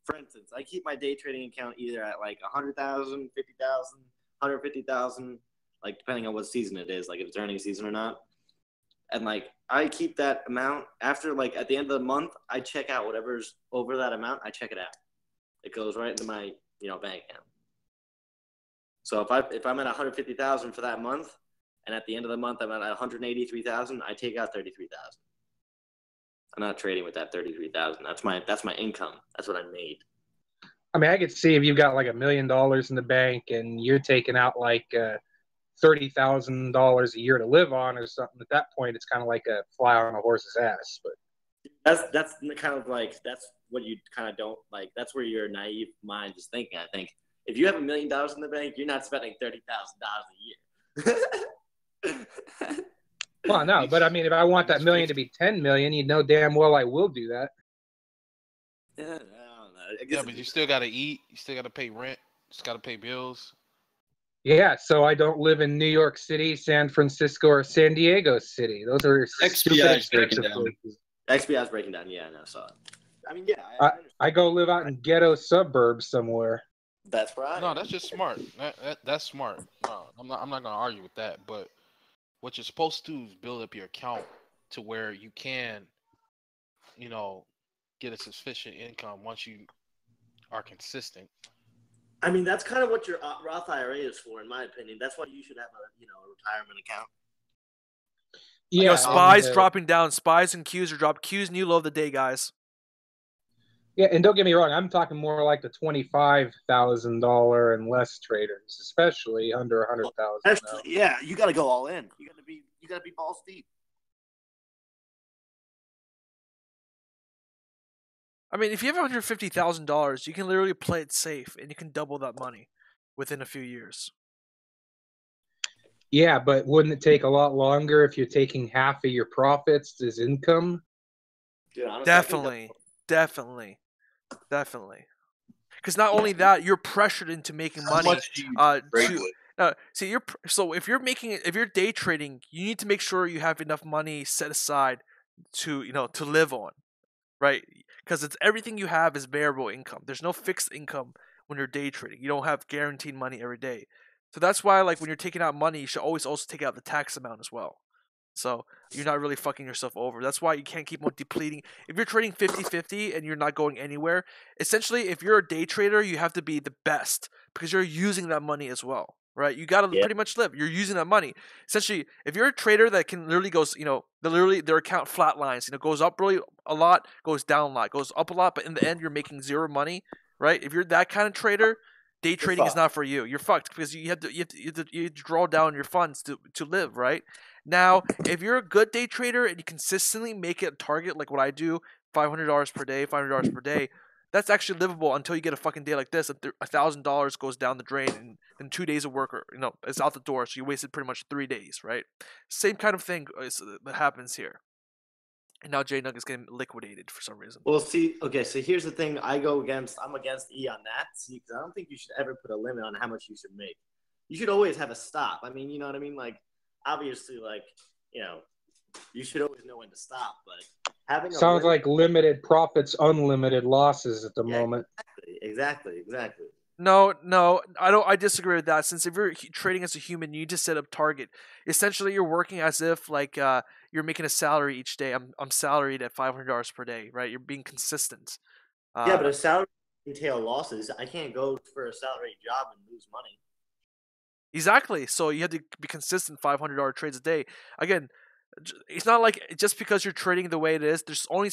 for instance, I keep my day trading account either at like 100,000, 50,000, 150,000. Like, depending on what season it is, like if it's earnings season or not. And like, I keep that amount after, like, at the end of the month, I check out whatever's over that amount. I check it out. It goes right into my, bank account. So if I'm at 150,000 for that month, and at the end of the month I'm at 183,000, I take out 33,000. I'm not trading with that 33,000. That's my income. That's what I made. I mean, I could see if you've got like $1 million in the bank and you're taking out like $30,000 a year to live on or something. At that point, it's kind of like a fly on a horse's ass. But that's kind of like, that's what you kind of don't like. That's where your naive mind is thinking. I think if you have $1 million in the bank, you're not spending $30,000 a year. Well, no, but I mean, if I want that million to be 10 million, you know damn well I will do that. Yeah, I don't know. Yeah, but you still gotta eat. You still gotta pay rent. You just gotta pay bills. Yeah, so I don't live in New York City, San Francisco, or San Diego City. Those are stupid XBI is breaking expensive down. places. XBI is breaking down. Yeah, I know. I saw it. I mean, yeah, I go live out in ghetto suburbs somewhere. that's right. No, that's just smart. That's smart. No, I'm not gonna argue with that. But what you're supposed to do is build up your account to where you can, get a sufficient income once you are consistent. I mean, that's kind of what your Roth IRA is for, in my opinion. That's why you should have a retirement account. Yeah, SPY's dropping down. SPYs and Qs are dropping. Qs new low of the day, guys. Yeah, and don't get me wrong, I'm talking more like the $25,000 and less traders, especially under 100,000. Yeah, you got to go all in. You got to be balls deep. I mean, if you have $150,000, you can literally play it safe, and you can double that money within a few years. Yeah, but wouldn't it take a lot longer if you're taking half of your profits as income? Dude, honestly, Definitely. Because not only that, you're pressured into making money. So if you're day trading, you need to make sure you have enough money set aside to live on, right? Because it's everything you have is variable income. There's no fixed income when you're day trading. You don't have guaranteed money every day. So that's why, like, when you're taking out money, you should always also take out the tax amount as well. So you're not really fucking yourself over. That's why you can't keep on depleting. If you're trading 50-50 and you're not going anywhere, essentially, if you're a day trader, you have to be the best because you're using that money as well, right? You got to pretty much live. You're using that money. Essentially, if you're a trader that can literally goes, their account flatlines, goes up really a lot, goes down a lot, goes up a lot, but in the end, you're making zero money, right? If you're that kind of trader, day trading is not for you. You're fucked because you have to draw down your funds to live, right? Now, if you're a good day trader and you consistently make it a target like what I do, $500 per day, that's actually livable until you get a fucking day like this. $1,000 goes down the drain, and then 2 days of work is out the door. So you wasted pretty much 3 days, right? Same kind of thing that happens here. And now JNUG is getting liquidated for some reason. Well, so here's the thing. I'm against E on that. See, because I don't think you should ever put a limit on how much you should make. You should always have a stop. I mean, you know what I mean? Like, obviously, you should always know when to stop. But having sounds like limited profits, unlimited losses at the moment. Exactly. No, I don't. I disagree with that. Since if you're trading as a human, you need to set up target. Essentially, you're working as if you're making a salary each day. I'm salaried at $500 per day, right? You're being consistent. Yeah, but a salary entail losses. I can't go for a salary job and lose money. Exactly. So you have to be consistent. $500 trades a day. Again, it's not like just because you're trading the way it is. There's only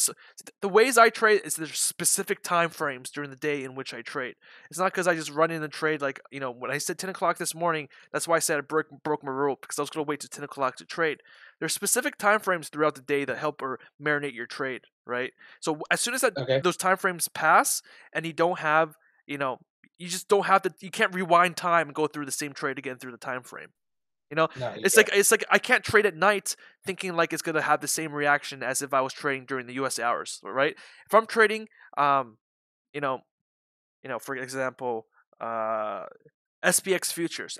the ways I trade is there's specific time frames during the day in which I trade. It's not because I just run in and trade when I said 10 o'clock this morning. That's why I said I broke my rule because I was gonna wait till 10 o'clock to trade. There's specific time frames throughout the day that help or marinate your trade, right? So as soon as those time frames pass and you don't have, you just don't have you can't rewind time and go through the same trade again through the time frame. It's like I can't trade at night thinking like it's gonna have the same reaction as if I was trading during the U.S. hours, right? If I'm trading, for example, SPX futures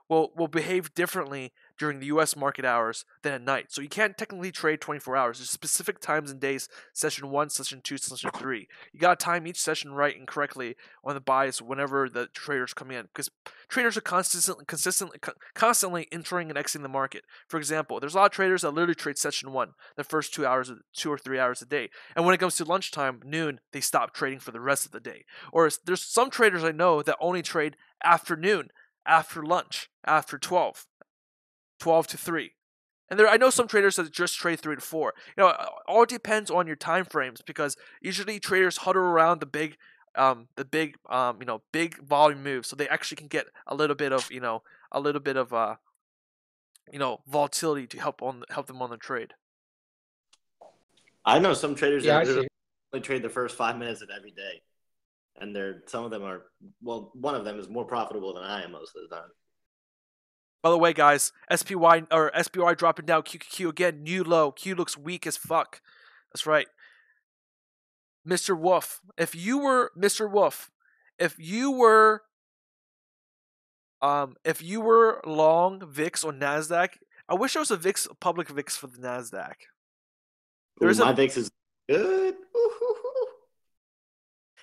will behave differently during the U.S. market hours than at night. So you can't technically trade 24 hours. There's specific times and days, session 1, session 2, session 3. You got to time each session right and correctly on the buys whenever the traders come in because traders are constantly entering and exiting the market. For example, there's a lot of traders that literally trade session 1 the first 2 or 3 hours a day. And when it comes to lunchtime, noon, they stop trading for the rest of the day. Or there's some traders I know that only trade afternoon, after lunch, after 12 to 3. And I know some traders that just trade 3 to 4. All depends on your time frames because usually traders huddle around the big volume moves, so they actually can get a little bit of volatility to help them on the trade. I know some traders that only trade the first 5 minutes of every day, and some of them are one of them is more profitable than I am most of the time. By the way, guys, SPY dropping down. QQQ again, new low. Q looks weak as fuck. That's right. Mr. Wolf, if you were long VIX on Nasdaq, I wish there was a VIX public VIX for the Nasdaq. My VIX is good.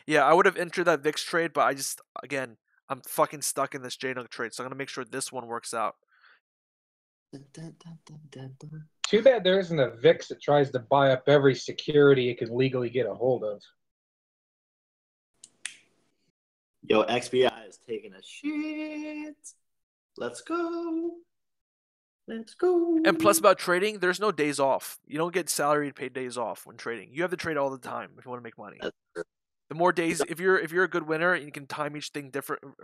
Yeah, I would have entered that VIX trade, but I'm fucking stuck in this JNUG trade, so I'm gonna make sure this one works out. Too bad there isn't a VIX that tries to buy up every security it can legally get a hold of. Yo, XBI is taking a shit. Let's go. Let's go. And plus about trading, there's no days off. You don't get salaried paid days off when trading. You have to trade all the time if you want to make money. The more days, if you're a good winner and you can time each thing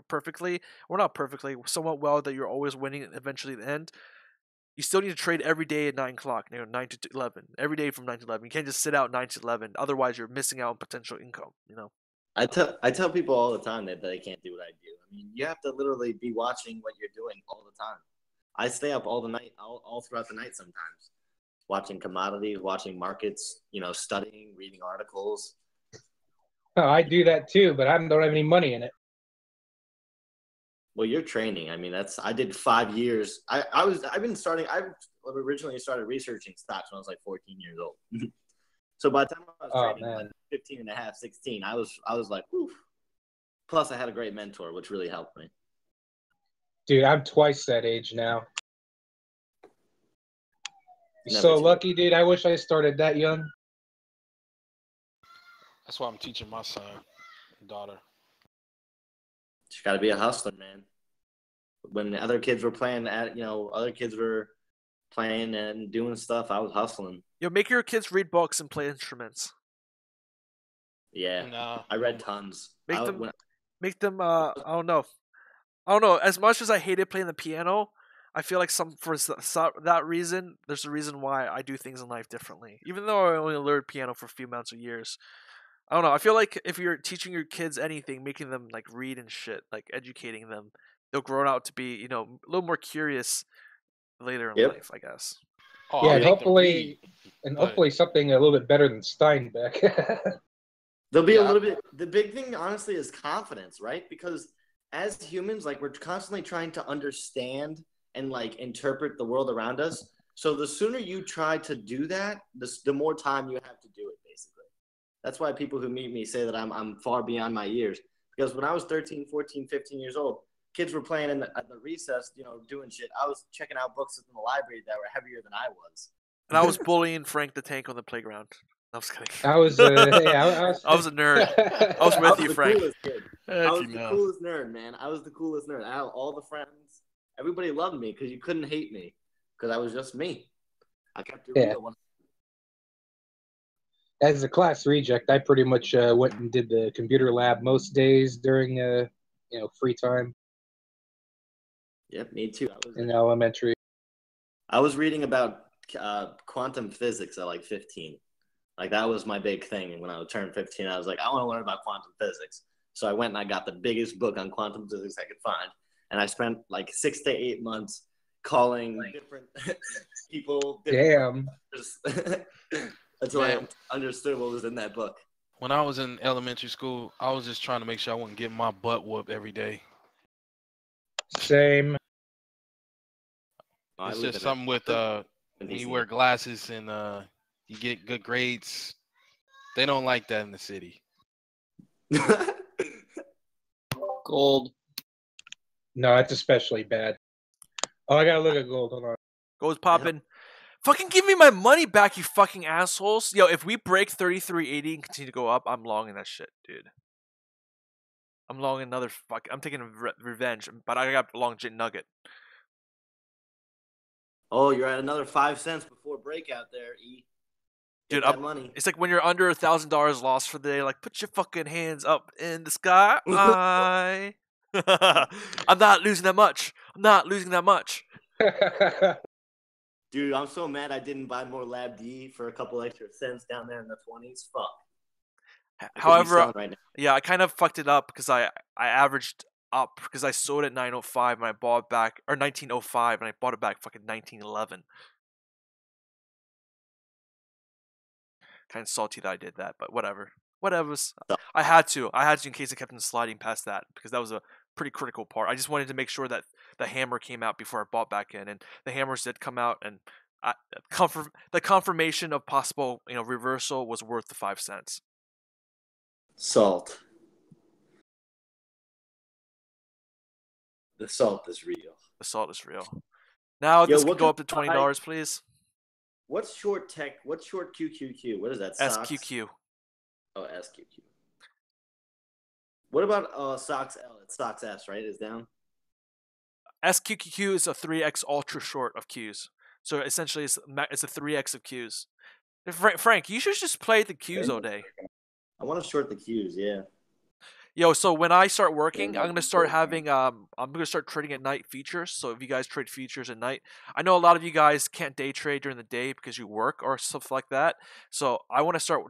perfectly, or not perfectly, somewhat well that you're always winning and eventually at the end, you still need to trade every day at 9 o'clock, 9 to 11. Every day from 9 to 11. You can't just sit out 9 to 11. Otherwise, you're missing out on potential income, I tell people all the time that they can't do what I do. I mean, you have to literally be watching what you're doing all the time. I stay up all the night, all throughout the night sometimes, watching commodities, watching markets, studying, reading articles. Oh, I do that too, but I don't have any money in it. Well, you're training. I mean, I did 5 years. I originally started researching stocks when I was like 14 years old. So by the time I was trading, like 15 and a half, 16, I was like, oof. Plus, I had a great mentor, which really helped me. Dude, I'm twice that age now. You're so lucky, dude. I wish I started that young. That's why I'm teaching my son, daughter. You got to be a hustler, man. When the other kids were playing and doing stuff, I was hustling. Make your kids read books and play instruments. Yeah, no. I read tons. Make them. I don't know. As much as I hated playing the piano, I feel like for that reason, there's a reason why I do things in life differently. Even though I only learned piano for a few months or years, I don't know. I feel like if you're teaching your kids anything, making them like read and shit, like educating them, they'll grow out to be, a little more curious later in life, I guess. Oh, yeah, hopefully something a little bit better than Steinbeck. There'll be a little bit. The big thing, honestly, is confidence, right? Because as humans, like, we're constantly trying to understand and like interpret the world around us. So the sooner you try to do that, the more time you have to do it, basically. That's why people who meet me say that I'm far beyond my years. Because when I was 13, 14, 15 years old, kids were playing at the recess, doing shit. I was checking out books in the library that were heavier than I was. And I was bullying Frank the Tank on the playground. I was kidding. I was a nerd. I was with you, Frank. I was the coolest nerd, man. I was the coolest nerd. I had all the friends. Everybody loved me because you couldn't hate me because I was just me. I kept it real. As a class reject, I pretty much went and did the computer lab most days during free time. Yep, me too. In elementary. I was reading about quantum physics at like 15. Like, that was my big thing. And when I turned 15, I was like, I want to learn about quantum physics. So I went and I got the biggest book on quantum physics I could find. And I spent like 6 to 8 months calling different people. Damn. Until I understood what was in that book. When I was in elementary school, I was just trying to make sure I wouldn't get my butt whooped every day. Same. It's just something with when you wear glasses and you get good grades. They don't like that in the city. Gold. No, it's especially bad. Oh, I gotta look at gold. Hold on. Gold's popping. Fucking give me my money back, you fucking assholes. Yo, if we break 33.80 and continue to go up, I'm longing that shit, dude. I'm longing another I'm taking revenge, but I got long nugget. Oh, you're at another 5 cents before breakout there, E. Dude, money. It's like when you're under $1,000 lost for the day, like, put your fucking hands up in the sky. I'm not losing that much. Dude, I'm so mad I didn't buy more Lab D for a couple extra cents down there in the 20s. Fuck. However, I kind of fucked it up because I averaged up because I sold at 905 and I bought it back, or 1905 and I bought it back fucking 1911. Kind of salty that I did that, but whatever. Whatever's. I had to in case it kept on sliding past that because that was a pretty critical part. I just wanted to make sure that the hammer came out before I bought back in, and the hammers did come out, and the confirmation of possible reversal was worth the 5 cents. Salt. The salt is real. The salt is real. Now this can go up to $20, please. What's short tech? What's short QQQ? What is that? SQQ. Oh, SQQ. What about Stocks L? It's Stocks S, right? Is down. SQQQ is a 3x ultra short of Qs. So essentially, it's a 3x of Qs. Frank, you should just play the Qs all day. I want to short the Qs, yeah. Yo, so when I start working, I'm gonna start having I'm gonna start trading at night futures. So if you guys trade futures at night, I know a lot of you guys can't day trade during the day because you work or stuff like that. So I want to start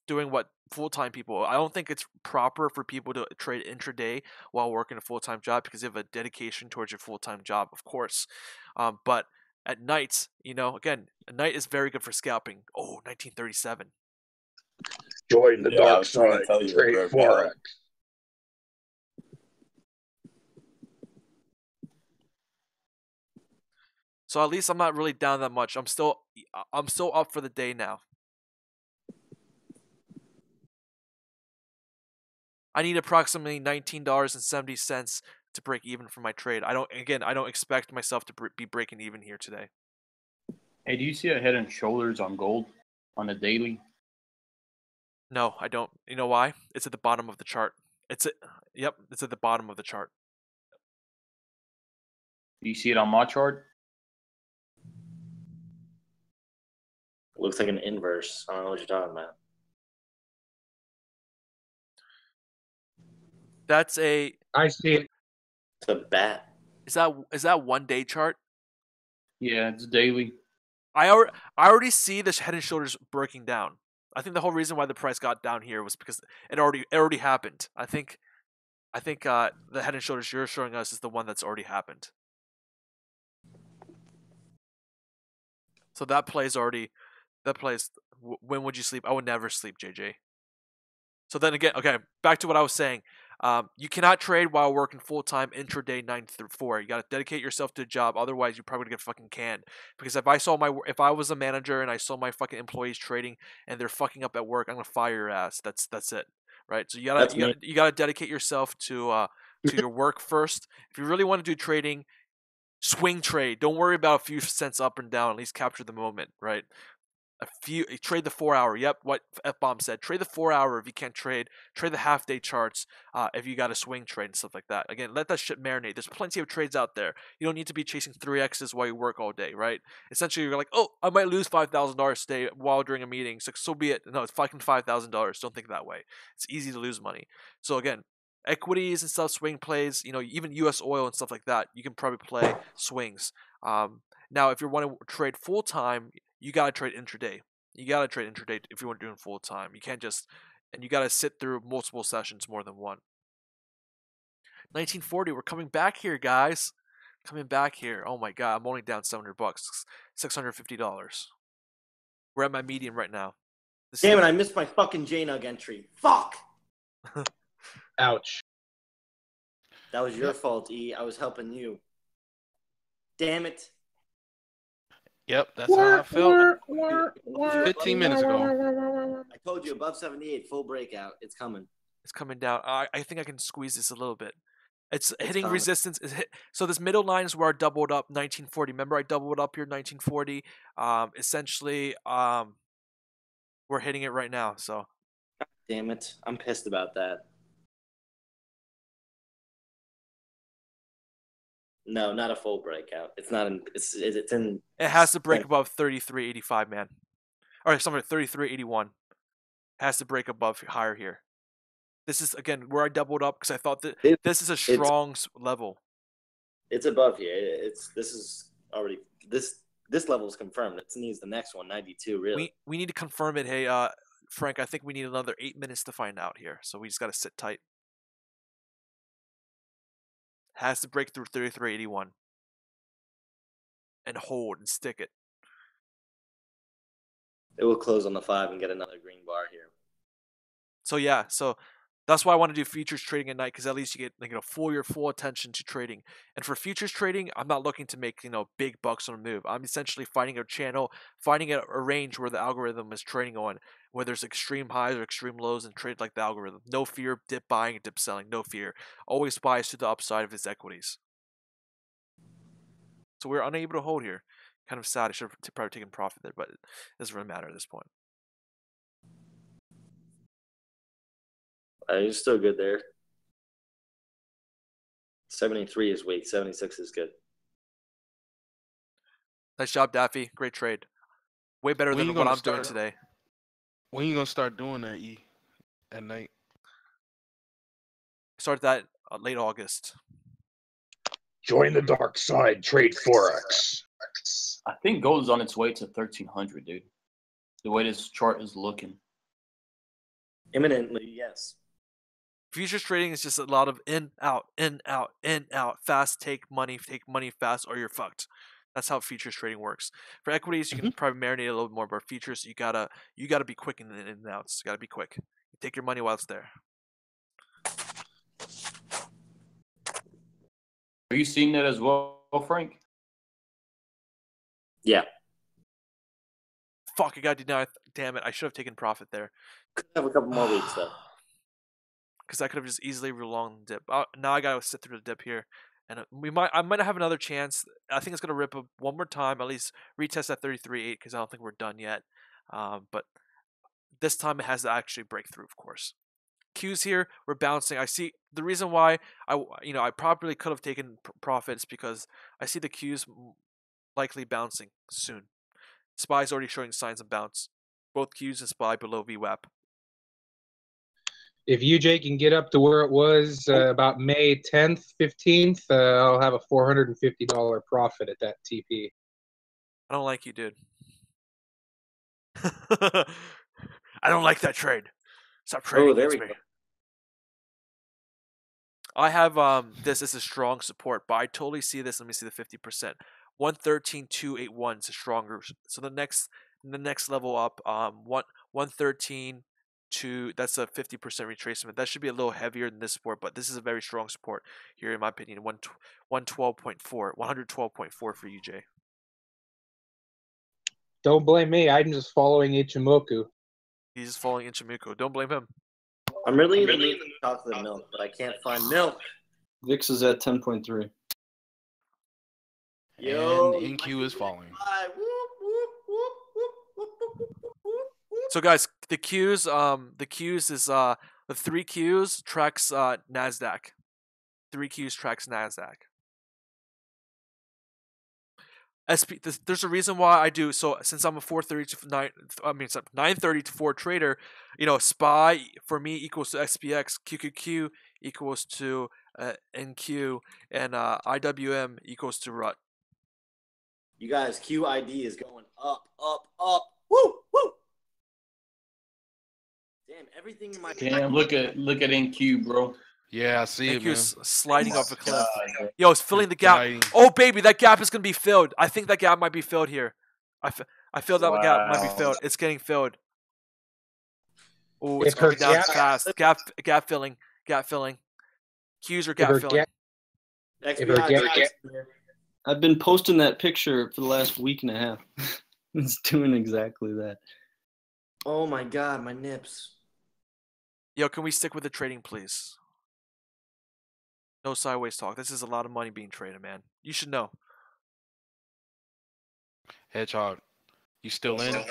doing what full-time people. I don't think it's proper for people to trade intraday while working a full-time job because you have a dedication towards your full-time job, of course. But at nights, again, a night is very good for scalping. Oh, 1937. Join the dark side. Trade Forex. So at least I'm not really down that much. I'm still up for the day now. I need approximately $19.70 to break even for my trade. I don't expect myself to be breaking even here today. Hey, do you see a head and shoulders on gold on the daily? No, I don't. You know why? It's at the bottom of the chart. It's at the bottom of the chart. Do you see it on my chart? It looks like an inverse. I don't know what you're talking about. That's a. I see it. It's a bat. Is that 1 day chart? Yeah, it's daily. I already see this head and shoulders breaking down. I think the whole reason why the price got down here was because it already happened. I think the head and shoulders you're showing us is the one that's already happened. So that plays. When would you sleep? I would never sleep, JJ. So then again, okay, back to what I was saying. You cannot trade while working full time intraday 9 through 4. You got to dedicate yourself to a job, otherwise you're probably gonna get fucking canned. Because if I was a manager and I saw my fucking employees trading and they're fucking up at work, I'm gonna fire your ass. That's it, right? So you gotta dedicate yourself to your work first. If you really want to do trading, swing trade. Don't worry about a few cents up and down. At least capture the moment, right? Trade the 4 hour. Yep, what F-Bomb said. Trade the 4 hour if you can't trade. Trade the half day charts if you got a swing trade and stuff like that. Again, let that shit marinate. There's plenty of trades out there. You don't need to be chasing 3x's while you work all day, right? Essentially, you're like, oh, I might lose $5,000 today while during a meeting. So be it. No, it's fucking $5,000. Don't think that way. It's easy to lose money. So again, equities and stuff, swing plays, even U.S. oil and stuff like that, you can probably play swings. Now, if you want to trade full time, you gotta trade intraday. You gotta trade intraday if you want to do it full time. You can't and you gotta sit through multiple sessions, more than one. 1940, we're coming back here, guys. Coming back here. Oh my god, I'm only down $700, $650. We're at my median right now. Damn it, I missed my fucking JNUG entry. Fuck! Ouch. That was your fault, E. I was helping you. Damn it. Yep, that's how I felt 15 minutes ago. I told you, above 78, full breakout. It's coming. It's coming down. I think I can squeeze this a little bit. It's hitting coming. Resistance. So this middle line is where I doubled up 1940. Remember I doubled up here 1940? Essentially, we're hitting it right now. So. Damn it. I'm pissed about that. No, not a full breakout. It's not in. It's in. It has to break above 33.85, man. Or something 33.81. Has to break above higher here. This is again where I doubled up because I thought that this is a strong level. It's above here. This is already this level is confirmed. It needs the next one, 92. Really. We need to confirm it. Hey, Frank, I think we need another 8 minutes to find out here. So we just got to sit tight. Has to break through 33.81 and hold and stick it. It will close on the 5 and get another green bar here. So yeah, so that's why I want to do futures trading at night, because at least you get your full attention to trading. And for futures trading, I'm not looking to make big bucks on a move. I'm essentially finding a channel, finding a range where the algorithm is trading on, where there's extreme highs or extreme lows, and trade like the algorithm. No fear, dip buying and dip selling. No fear. Always buys to the upside of its equities. So we're unable to hold here. Kind of sad. I should have probably taken profit there, but it doesn't really matter at this point. You're still good there. 73 is weak. 76 is good. Nice job, Daffy. Great trade. Way better than what I'm doing today. When are you going to start doing that, E, at night? Start that late August. Join the dark side. Trade Forex. I think gold is on its way to 1,300, dude. The way this chart is looking. Imminently, yes. Futures trading is just a lot of in, out, in, out, in, out. Fast, take money fast, or you're fucked. That's how futures trading works. For equities, you can probably marinate a little bit more, but futures, you gotta be quick in the in and outs. You gotta be quick. You take your money while it's there. Are you seeing that as well, Frank? Yeah. Fuck, I got denied. Damn it, I should have taken profit there. Could have a couple more weeks though. Because I could have just easily relonged the dip. Now I gotta sit through the dip here, and I might have another chance. I think it's gonna rip up one more time, at least retest that 33.8, because I don't think we're done yet. But this time it has to actually break through, of course. Qs here, we're bouncing. I see the reason why I probably could have taken profits, because I see the Qs likely bouncing soon. SPY is already showing signs of bounce. Both Qs and SPY below VWAP. If UJ can get up to where it was about May 10th, 15th, I'll have a $450 profit at that TP. I don't like you, dude. I don't like that trade. Stop trading against me. I have this is a strong support, but I totally see this. Let me see the 50%. 113.281 is a stronger. So the next level up, 113. That's a 50% retracement. That should be a little heavier than this support, but this is a very strong support here, in my opinion. 112.4 for UJ. Don't blame me. I'm just following Ichimoku. He's just following Ichimoku. Don't blame him. I'm really in the need for chocolate milk, but I can't find milk. VIX is at 10.3. Yo, and NQ is falling. So guys, the Qs is the 3 Qs tracks Nasdaq. 3 Qs tracks Nasdaq. There's a reason why I do so. Since I'm a 930 to 4 trader, SPY for me equals to XBX, QQQ equals to NQ, and IWM equals to RUT. You guys, QID is going up, up, up. Woo, woo. Damn, everything in my. Damn, look at NQ, bro. Yeah, I see it, man. NQ's sliding off a cliff. Yo, it's filling the gap. Oh, baby, that gap is going to be filled. I think that gap might be filled here. I feel that gap might be filled. It's getting filled. Oh, it's coming down fast. Gap filling. Qs are gap filling. I've been posting that picture for the last week and a half. It's doing exactly that. Oh my god, my nips. Yo, can we stick with the trading, please? No sideways talk. This is a lot of money being traded, man. You should know. Hedgehog, you still in?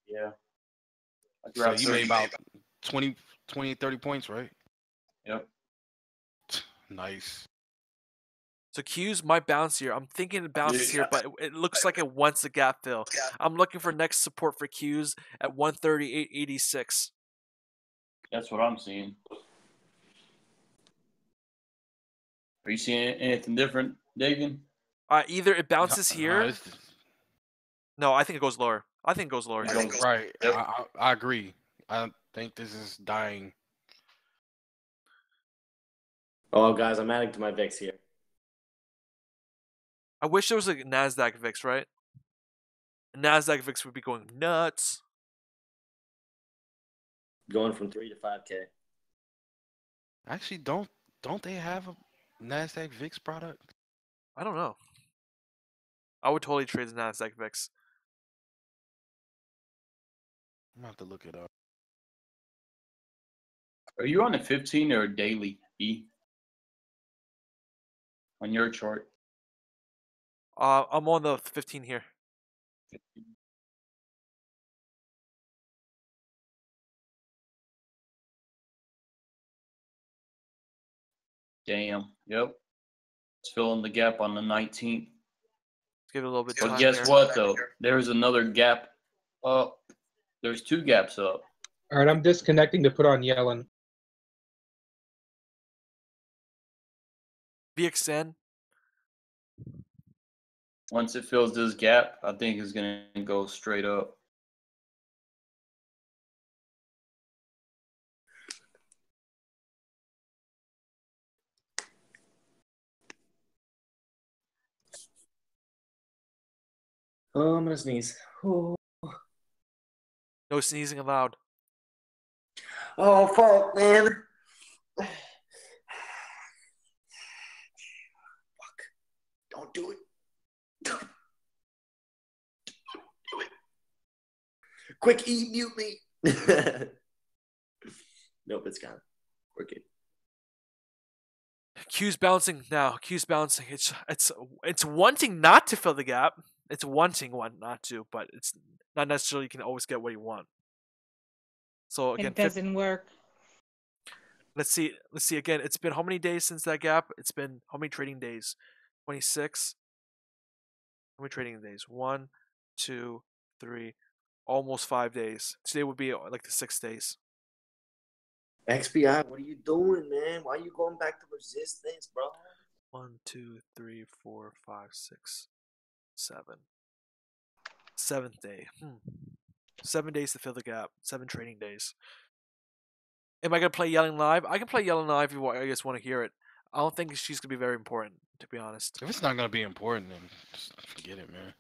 Yeah. So you made about 20, 30 points, right? Yep. Nice. So Qs might bounce here. I'm thinking it bounces here, but it looks like it wants a gap fill. I'm looking for next support for Qs at 138.86. That's what I'm seeing. Are you seeing anything different, Dagan? Either it bounces here. No, I think it goes lower. Right. I agree. I think this is dying. Oh, guys, I'm adding to my VIX here. I wish there was a NASDAQ VIX, right? And NASDAQ VIX would be going nuts. Going from 3 to 5K. Actually, don't they have a NASDAQ VIX product? I don't know. I would totally trade the NASDAQ VIX. I'm gonna have to look it up. Are you on a 15 or a daily E? On your chart? I'm on the 15 here. Damn. Yep. It's filling the gap on the 19th. Let's give it a little bit. But guess what though? There's another gap up. There's 2 gaps up. All right, I'm disconnecting to put on Yellen. VXN. Once it fills this gap, I think it's gonna go straight up. Oh, I'm gonna sneeze. Oh, No sneezing allowed. oh fuck, man. Fuck. Don't do it. Don't do it. Quick, mute me. Nope, it's gone. We're good. Q's bouncing now. Q's bouncing. It's wanting not to fill the gap. It's wanting one not to, but it's not necessarily you can always get what you want. So again, It doesn't work. Let's see again. It's been how many days since that gap? It's been how many trading days? 26. How many trading days? 1, 2, 3, almost 5 days. Today would be like the 6 days. XBI, what are you doing, man? Why are you going back to resistance, bro? 1, 2, 3, 4, 5, 6, 7. 7th day. 7 days to fill the gap. 7 trading days. Am I gonna play Yellen live? I can play Yellen live if you guys want to hear it. I don't think she's gonna be very important, to be honest. If it's not gonna be important, then just forget it, man.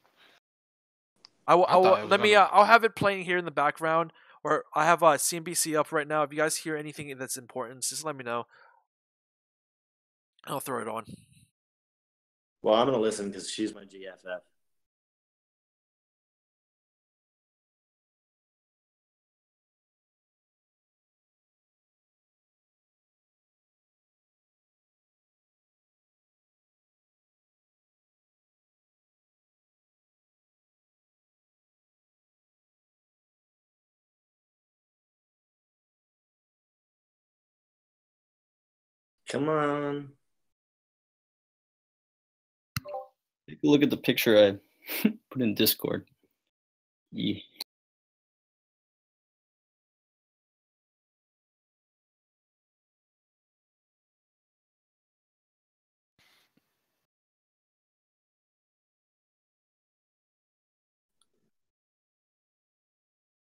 I'll have it playing here in the background, or I have CNBC up right now. If you guys hear anything that's important, just let me know. I'll throw it on. Well, I'm gonna listen because she's my GFF. Come on. Take a look at the picture I put in Discord. Yeah.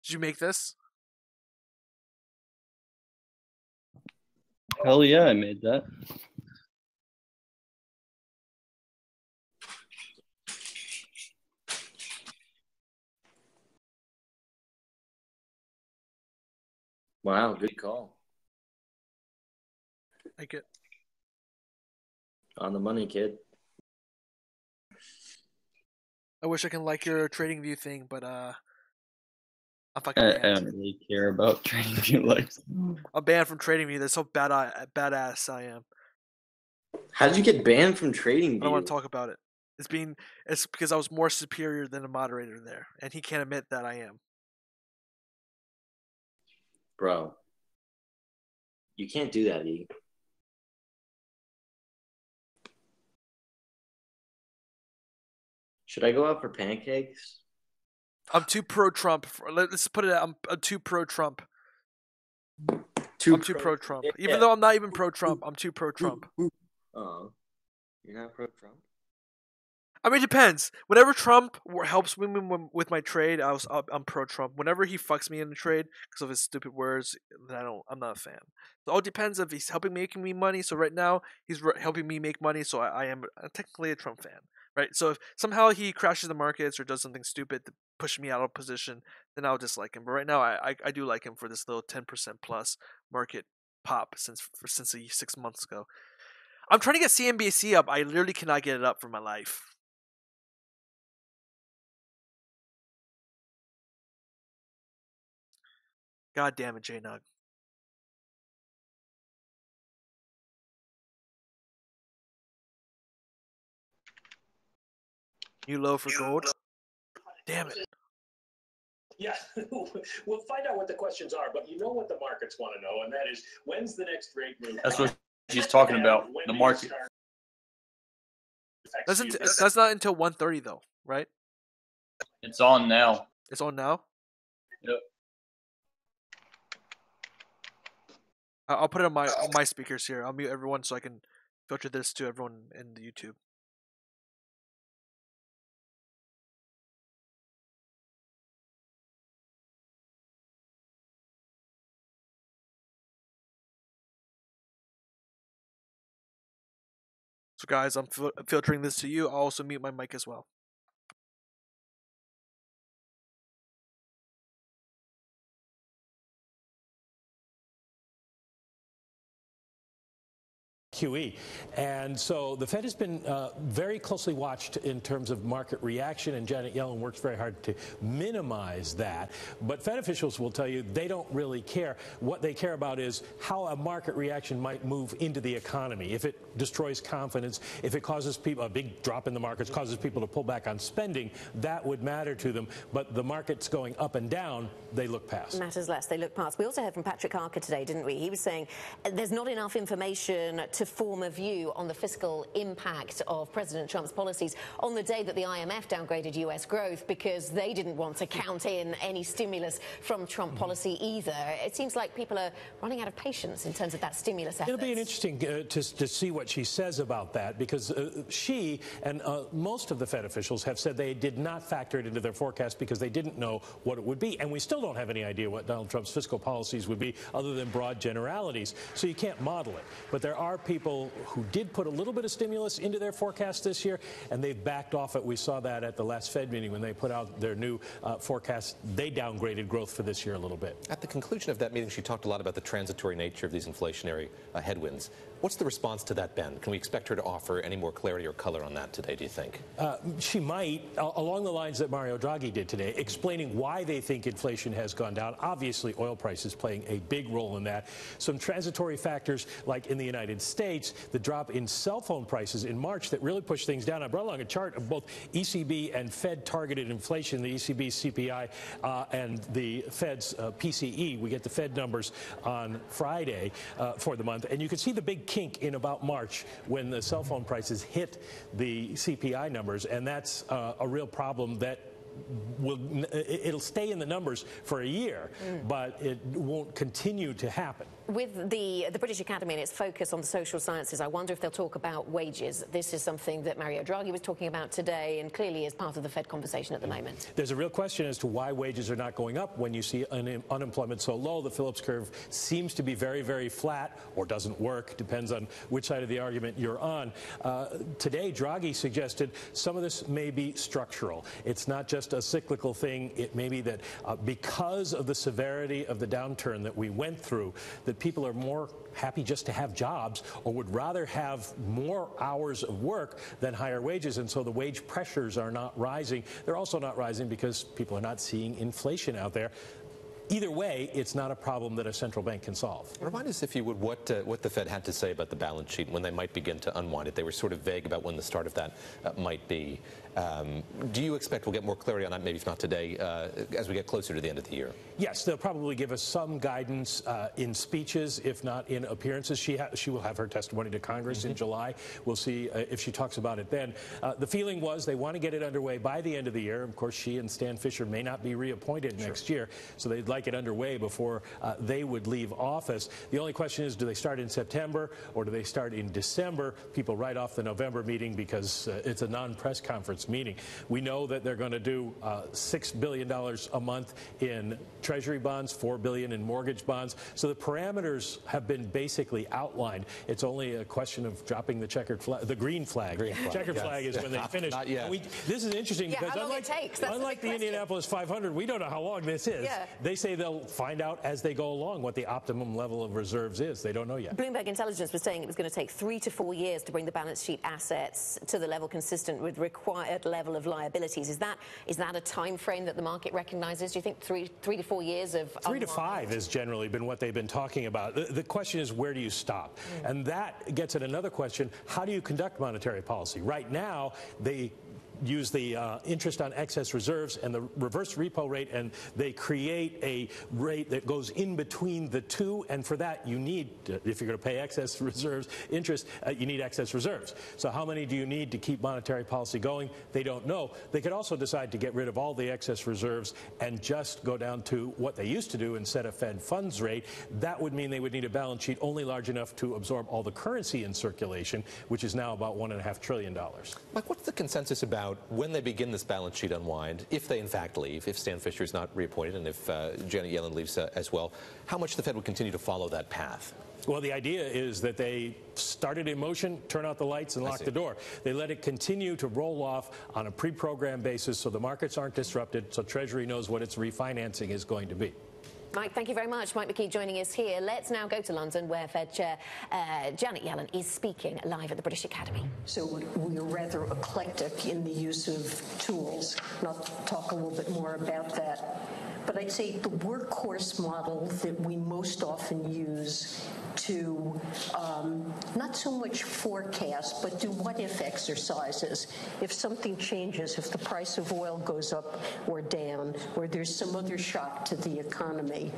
Did you make this? Hell yeah, I made that. Wow, good call. Like it. On the money, kid. I wish I can like your trading view thing, but I'm fucking I don't really care about trading view likes. I'm banned from trading view. That's how badass I am. How did you get banned from trading view? I don't want to talk about it. It's because I was more superior than a moderator there, and he can't admit that I am. Bro, you can't do that, E. Should I go out for pancakes? I'm too pro-Trump. Let's put it out. I'm too pro-Trump. I'm too pro-Trump. Yeah. Even though I'm not even pro-Trump, I'm too pro-Trump. Oh, you're not pro-Trump? I mean, it depends. Whenever Trump helps me with my trade, I'm pro-Trump. Whenever he fucks me in the trade because of his stupid words, then I'm not a fan. It all depends if he's helping making me money. So right now he's helping me make money, so I am technically a Trump fan. right? So if somehow he crashes the markets or does something stupid to push me out of position, then I'll dislike him. But right now, I do like him for this little 10% plus market pop since 6 months ago. I'm trying to get CNBC up. I literally cannot get it up for my life. God damn it, JNUG. New low for gold. Damn it. Yeah, we'll find out what the questions are, but you know what the markets want to know, and that is, when's the next rate move? That's what she's talking about, the market. That's not until 1:30 though, right? It's on now. It's on now? Yep. I'll put it on my speakers here. I'll mute everyone so I can filter this to everyone in the YouTube. So guys, I'm filtering this to you. I'll also mute my mic as well. QE. And so the Fed has been very closely watched in terms of market reaction, and Janet Yellen works very hard to minimize that. But Fed officials will tell you they don't really care. What they care about is how a market reaction might move into the economy. If it destroys confidence, if it causes people, a big drop in the markets causes people to pull back on spending, that would matter to them. But the markets going up and down, they look past. Matters less, they look past. We also heard from Patrick Harker today, didn't we? He was saying there's not enough information to form a view on the fiscal impact of President Trump's policies on the day that the IMF downgraded US growth because they didn't want to count in any stimulus from Trump policy either. It seems like people are running out of patience in terms of that stimulus effort. It'll be interesting to see what she says about that, because she and most of the Fed officials have said they did not factor it into their forecast because they didn't know what it would be. And we still don't have any idea what Donald Trump's fiscal policies would be other than broad generalities. So you can't model it. But there are people who did put a little bit of stimulus into their forecast this year, and they've backed off it. We saw that at the last Fed meeting when they put out their new forecast. They downgraded growth for this year a little bit. At the conclusion of that meeting, she talked a lot about the transitory nature of these inflationary headwinds. What's the response to that, Ben? Can we expect her to offer any more clarity or color on that today, do you think? She might, along the lines that Mario Draghi did today, explaining why they think inflation has gone down. Obviously, oil prices playing a big role in that. Some transitory factors, like in the United States, the drop in cell phone prices in March that really pushed things down. I brought along a chart of both ECB and Fed targeted inflation, the ECB's CPI and the Fed's PCE. We get the Fed numbers on Friday for the month, and you can see the big kink in about March when the cell phone prices hit the CPI numbers, and that's a real problem that it'll stay in the numbers for a year, but it won't continue to happen. With the British Academy and its focus on the social sciences, I wonder if they'll talk about wages. This is something that Mario Draghi was talking about today and clearly is part of the Fed conversation at the moment. There's a real question as to why wages are not going up when you see unemployment so low. The Phillips curve seems to be very, very flat, or doesn't work, depends on which side of the argument you're on. Today, Draghi suggested some of this may be structural. It's not just a cyclical thing. It may be that because of the severity of the downturn that we went through, that people are more happy just to have jobs or would rather have more hours of work than higher wages, and so the wage pressures are not rising. They're also not rising because people are not seeing inflation out there. Either way, it's not a problem that a central bank can solve. Remind us, if you would, what the Fed had to say about the balance sheet, when they might begin to unwind it. They were sort of vague about when the start of that might be. Do you expect we'll get more clarity on that, maybe if not today, as we get closer to the end of the year? Yes, they'll probably give us some guidance in speeches, if not in appearances. She will have her testimony to Congress in July. We'll see if she talks about it then. The feeling was they want to get it underway by the end of the year. Of course, she and Stan Fisher may not be reappointed next year, so they'd like like it underway before they would leave office. The only question is, do they start in September or do they start in December? People write off the November meeting because it's a non-press conference meeting. We know that they're going to do $6 billion a month in Treasury bonds, $4 billion in mortgage bonds. So the parameters have been basically outlined. It's only a question of dropping the checkered flag, the green flag. Checkered flag is when they finish. Not yet. This is interesting because unlike the Indianapolis 500, we don't know how long this is. Yeah. They say they'll find out as they go along what the optimum level of reserves is. They don't know yet. Bloomberg Intelligence was saying it was going to take 3 to 4 years to bring the balance sheet assets to the level consistent with required level of liabilities. Is that a time frame that the market recognizes? Do you think 3 to 4 years of 3 to 5 has generally been what they've been talking about. The question is, where do you stop? And that gets at another question: how do you conduct monetary policy? Right now, they use the interest on excess reserves and the reverse repo rate, and they create a rate that goes in between the two. And for that, you need, if you're going to pay excess reserves interest, you need excess reserves. So how many do you need to keep monetary policy going? They don't know. They could also decide to get rid of all the excess reserves and just go down to what they used to do and set a Fed funds rate. That would mean they would need a balance sheet only large enough to absorb all the currency in circulation, which is now about $1.5 trillion. Mike, what's the consensus about when they begin this balance sheet unwind, if they in fact leave, if Stan Fischer is not reappointed and if Janet Yellen leaves as well, how much the Fed would continue to follow that path? Well, the idea is that they start it in motion, turn out the lights, and lock the door. They let it continue to roll off on a pre-programmed basis so the markets aren't disrupted, so Treasury knows what its refinancing is going to be. Mike, thank you very much. Mike McKee joining us here. Let's now go to London, where Fed Chair Janet Yellen is speaking live at the British Academy. So we're rather eclectic in the use of tools. And I'll talk a little bit more about that. But I'd say the workhorse model that we most often use to not so much forecast, but do what-if exercises. If something changes, if the price of oil goes up or down, or there's some other shock to the economy,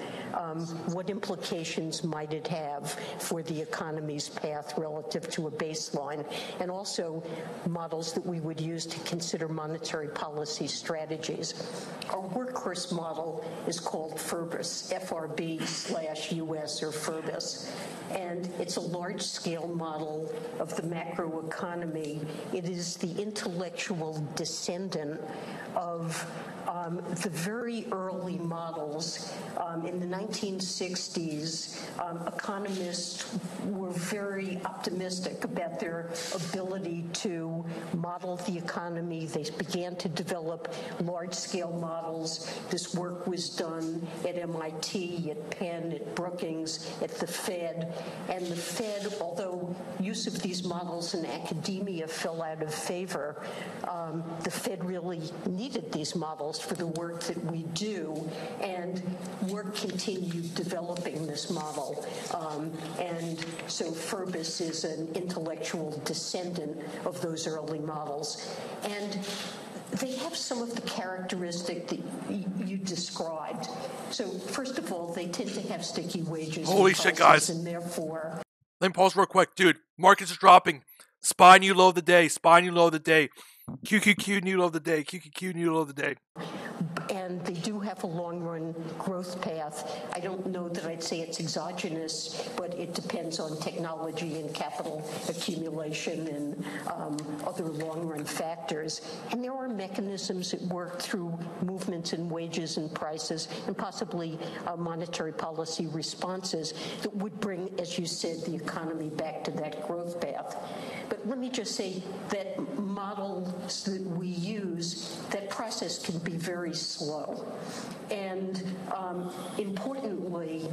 what implications might it have for the economy's path relative to a baseline? And also models that we would use to consider monetary policy strategies. Our workhorse model is called FRBUS, FRB/US or FRBUS. And it's a large-scale model of the macroeconomy. It is the intellectual descendant of the very early models. In the 1960s, economists were very optimistic about their ability to model the economy. They began to develop large-scale models. This work was done at MIT, at Penn, at Brookings, at the Fed. And the Fed, although use of these models in academia fell out of favor, the Fed really needed these models for the work that we do, and work continued developing this model. And so FRBUS is an intellectual descendant of those early models. And they have some of the characteristic that you described. So first of all, they tend to have sticky wages. Holy shit, guys. And therefore, let me pause real quick. Dude, markets are dropping. SPY new low of the day. SPY new low of the day. QQQ new low of the day. QQQ new low of the day. And they do have a long-run growth path. I don't know that I'd say it's exogenous, but it depends on technology and capital accumulation and other long-run factors. And there are mechanisms at work through movements in wages and prices and possibly monetary policy responses that would bring, as you said, the economy back to that growth path. But let me just say that models that we use, that process can be very slow. And importantly,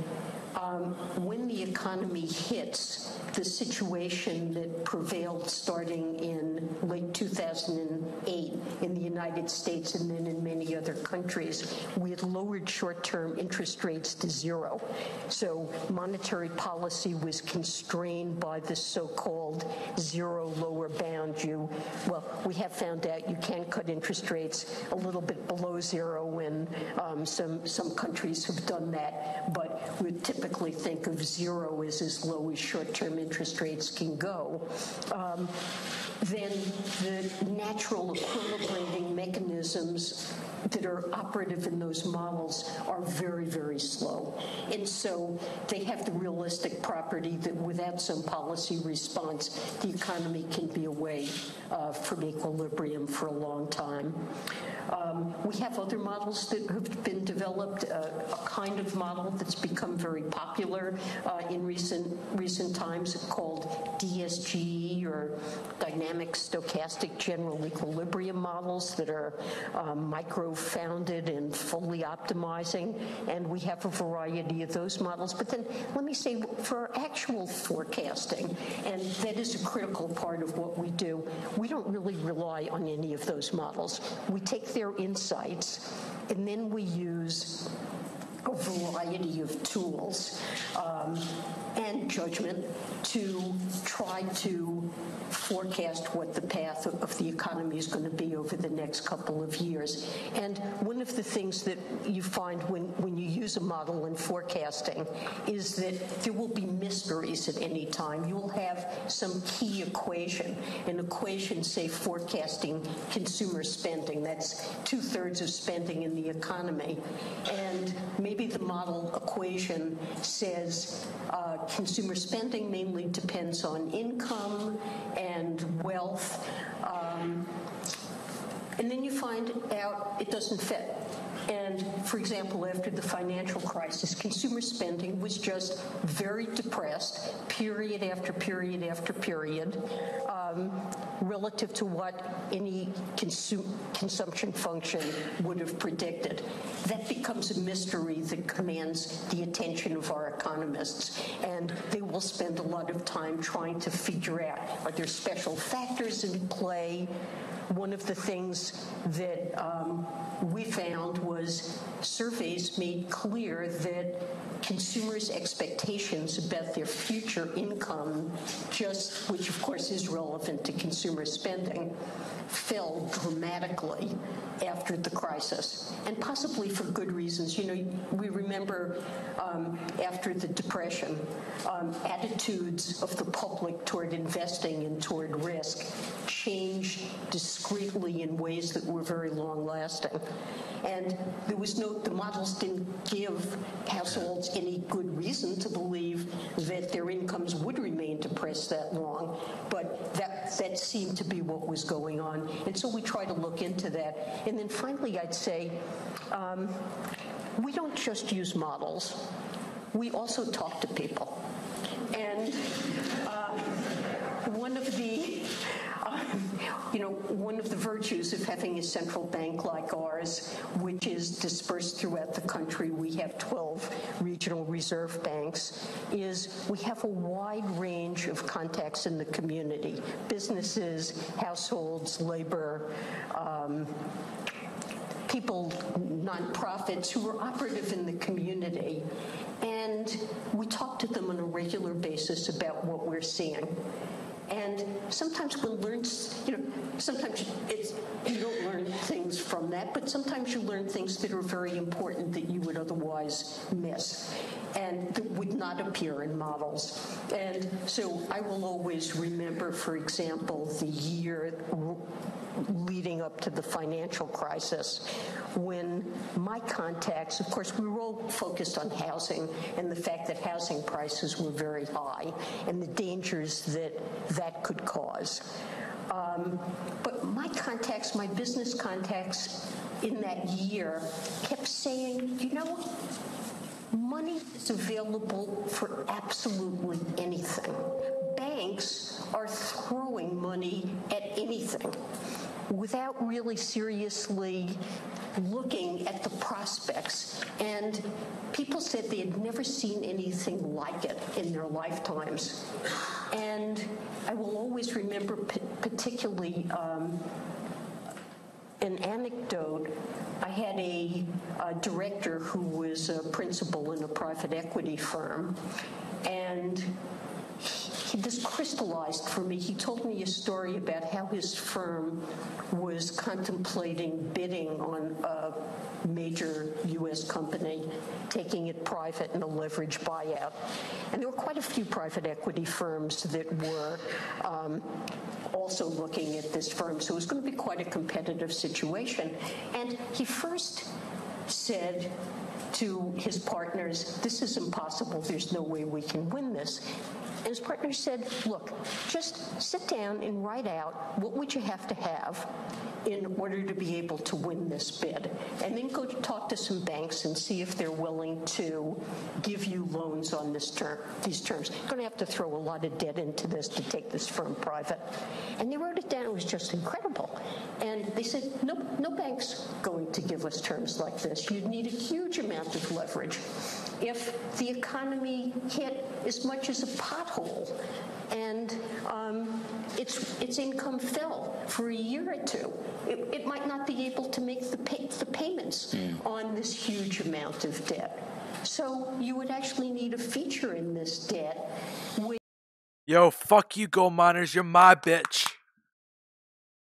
when the economy hits the situation that prevailed starting in late 2008 in the United States and then in many other countries, we had lowered short-term interest rates to zero. So monetary policy was constrained by the so-called zero lower bound. We have found out you can cut interest rates a little bit below zero, and some countries have done that, but we typically think of zero as low as short-term interest rates can go. Then the natural equilibrating mechanisms that are operative in those models are very, very slow. And so they have the realistic property that without some policy response, the economy can be away from equilibrium for a long time. We have other models that have been developed, a kind of model that's become very popular in recent times called DSGE, or Dynamic Stochastic General Equilibrium models, that are micro-founded and fully optimizing, and we have a variety of those models. But then let me say, for actual forecasting, and that is a critical part of what we do, we don't really rely on any of those models. We take their insights, and then we use a variety of tools and judgment to try to forecast what the path of the economy is going to be over the next couple of years. And one of the things that you find when you use a model in forecasting is that there will be mysteries at any time. You will have some key equation, an equation, say, forecasting consumer spending. That's 2/3 of spending in the economy. And maybe the model equation says consumer spending mainly depends on income and wealth, and then you find out it doesn't fit. And, for example, after the financial crisis, consumer spending was just very depressed, period after period after period, relative to what any consumption function would have predicted. That becomes a mystery that commands the attention of our economists, and they will spend a lot of time trying to figure out, are there special factors in play? One of the things that we found was surveys made clear that consumers' expectations about their future income, which of course is relevant to consumer spending, fell dramatically after the crisis, and possibly for good reasons. You know, we remember after the Depression, attitudes of the public toward investing and toward risk changed discreetly in ways that were very long-lasting. And there was the models didn't give households any good reason to believe that their incomes would remain depressed that long, but that seemed to be what was going on. And so we try to look into that. And then finally, I'd say, we don't just use models. We also talk to people. And one of the virtues of having a central bank like ours, which is dispersed throughout the country, we have 12 regional reserve banks, is we have a wide range of contacts in the community: businesses, households, labor, people, nonprofits who are operative in the community. And we talk to them on a regular basis about what we're seeing. And sometimes one learns, sometimes you don't learn things from that, but sometimes you learn things that are very important that you would otherwise miss and that would not appear in models. And so I will always remember, for example, the year leading up to the financial crisis, when my contacts, of course, we were all focused on housing and the fact that housing prices were very high and the dangers that could cause. But my contacts, my business contacts in that year kept saying, money is available for absolutely anything. Banks are throwing money at anything without really seriously looking at the prospects. And people said they had never seen anything like it in their lifetimes. And I will always remember particularly an anecdote. I had a director who was a principal in a private equity firm, and he described crystallized for me. He told me a story about how his firm was contemplating bidding on a major U.S. company, taking it private in a leverage buyout. And there were quite a few private equity firms that were also looking at this firm. So it was going to be quite a competitive situation. And he first said to his partners, this is impossible. There's no way we can win this. And his partner said, look, just sit down and write out what would you have to have in order to be able to win this bid. And then go talk to some banks and see if they're willing to give you loans on these terms. You're going to have to throw a lot of debt into this to take this firm private. And they wrote it down. It was just incredible. And they said, no bank's going to give us terms like this. You'd need a huge amount of leverage. If the economy hit as much as a pothole and its income fell for a year or two, it might not be able to make the payments on this huge amount of debt. So you would actually need a feature in this debt. Yo, fuck you, gold miners. You're my bitch.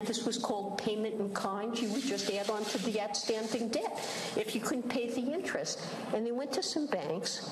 This was called payment in kind. You would just add on to the outstanding debt if you couldn't pay the interest. And they went to some banks,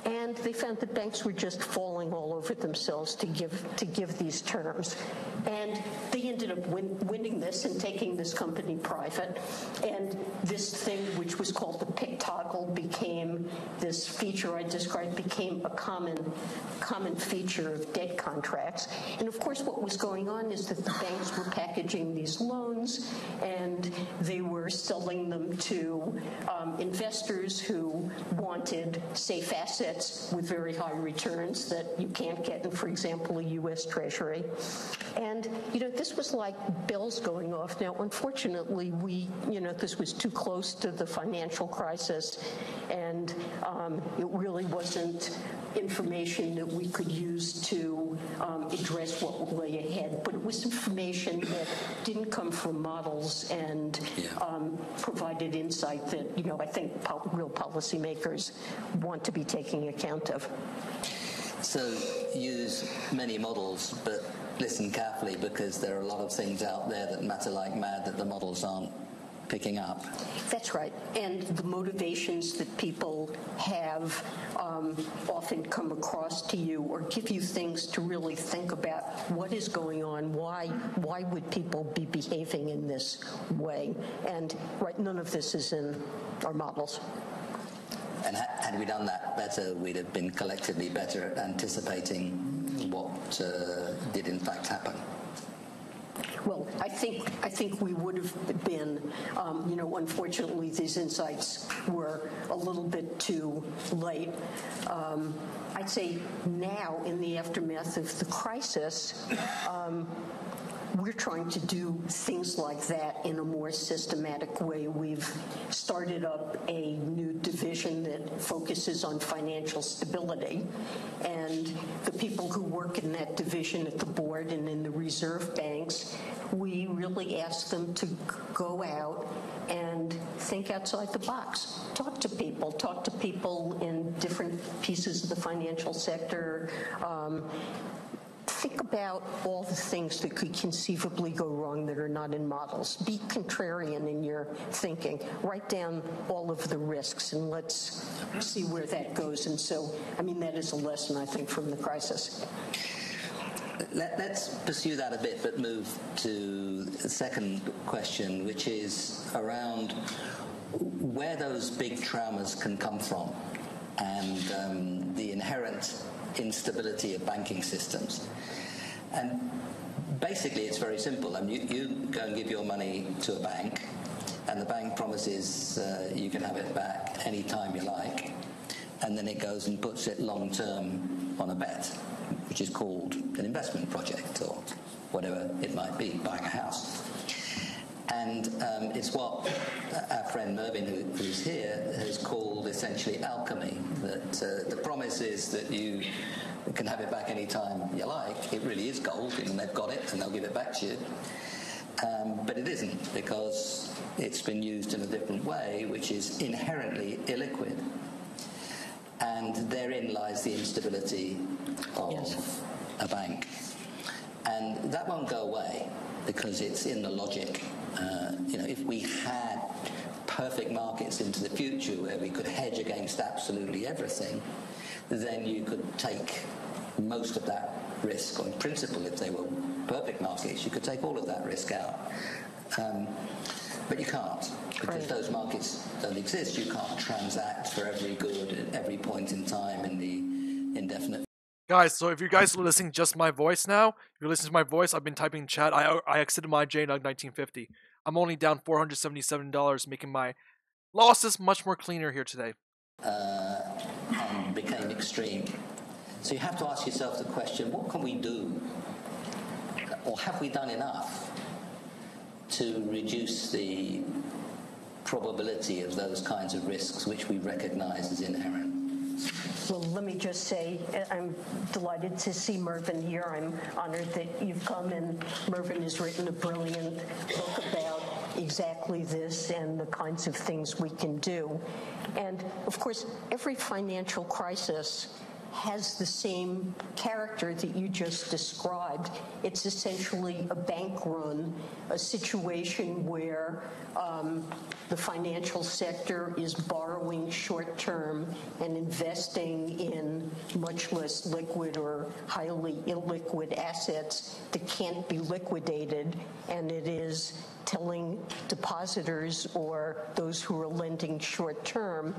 and they found that banks were just falling all over themselves to give these terms. And they ended up winning this and taking this company private. And this thing, which was called the PIC toggle, became this feature I described, became a common feature of debt contracts. And of course, what was going on is that the banks were packaging these loans, and they were selling them to investors who wanted safe assets with very high returns that you can't get in, for example, a U.S. Treasury. And, this was like bells going off. Now, unfortunately, this was too close to the financial crisis, and it really wasn't information that we could use to address what lay ahead. But it was information that didn't come from models and provided insight that, I think real policymakers want to be taking account of. So use many models, but listen carefully, because there are a lot of things out there that matter like mad that the models aren't picking up. That's right. And the motivations that people have often come across to you or give you things to really think about what is going on, why would people be behaving in this way? And none of this is in our models. And had we done that better, we'd have been collectively better at anticipating what did in fact happen. Well, I think we would have been, unfortunately, these insights were a little bit too late. I'd say now, in the aftermath of the crisis, we're trying to do things like that in a more systematic way. We've started up a new division that focuses on financial stability, and the people who work in that division at the board and in the reserve banks, we really ask them to go out and think outside the box. Talk to people in different pieces of the financial sector. Think about all the things that could conceivably go wrong that are not in models. Be contrarian in your thinking. Write down all of the risks, and let's see where that goes. And so, that is a lesson, I think, from the crisis. Let's pursue that a bit, but move to the second question, which is around where those big traumas can come from and the inherent instability of banking systems. And basically it's very simple. You go and give your money to a bank, and the bank promises you can have it back any time you like, and then it goes and puts it long term on a bet, which is called an investment project or whatever it might be, buying a house. And it's what our friend Mervyn, who's here, has called essentially alchemy, that the promise is that you can have it back any time you like. It really is gold, and they've got it, and they'll give it back to you. But it isn't, because it's been used in a different way, which is inherently illiquid. And therein lies the instability of a bank. And that won't go away because it's in the logic. If we had perfect markets into the future where we could hedge against absolutely everything, then you could take most of that risk, or in principle, if they were perfect markets, you could take all of that risk out. But you can't, because those markets don't exist. You can't transact for every good at every point in time in the indefinite. Guys, so if you guys are listening just my voice now, if you're listening to my voice, I've been typing in chat. I exited my JNUG 1950. I'm only down $477, making my losses much more cleaner here today. And became extreme. So you have to ask yourself the question, what can we do? Or have we done enough to reduce the probability of those kinds of risks which we recognize as inherent? Well, let me just say, I'm delighted to see Mervyn here. I'm honored that you've come, and Mervyn has written a brilliant book about exactly this and the kinds of things we can do. And, of course, every financial crisis has the same character that you just described. It's essentially a bank run, a situation where the financial sector is borrowing short-term and investing in much less liquid or highly illiquid assets that can't be liquidated, and it is telling depositors or those who are lending short-term,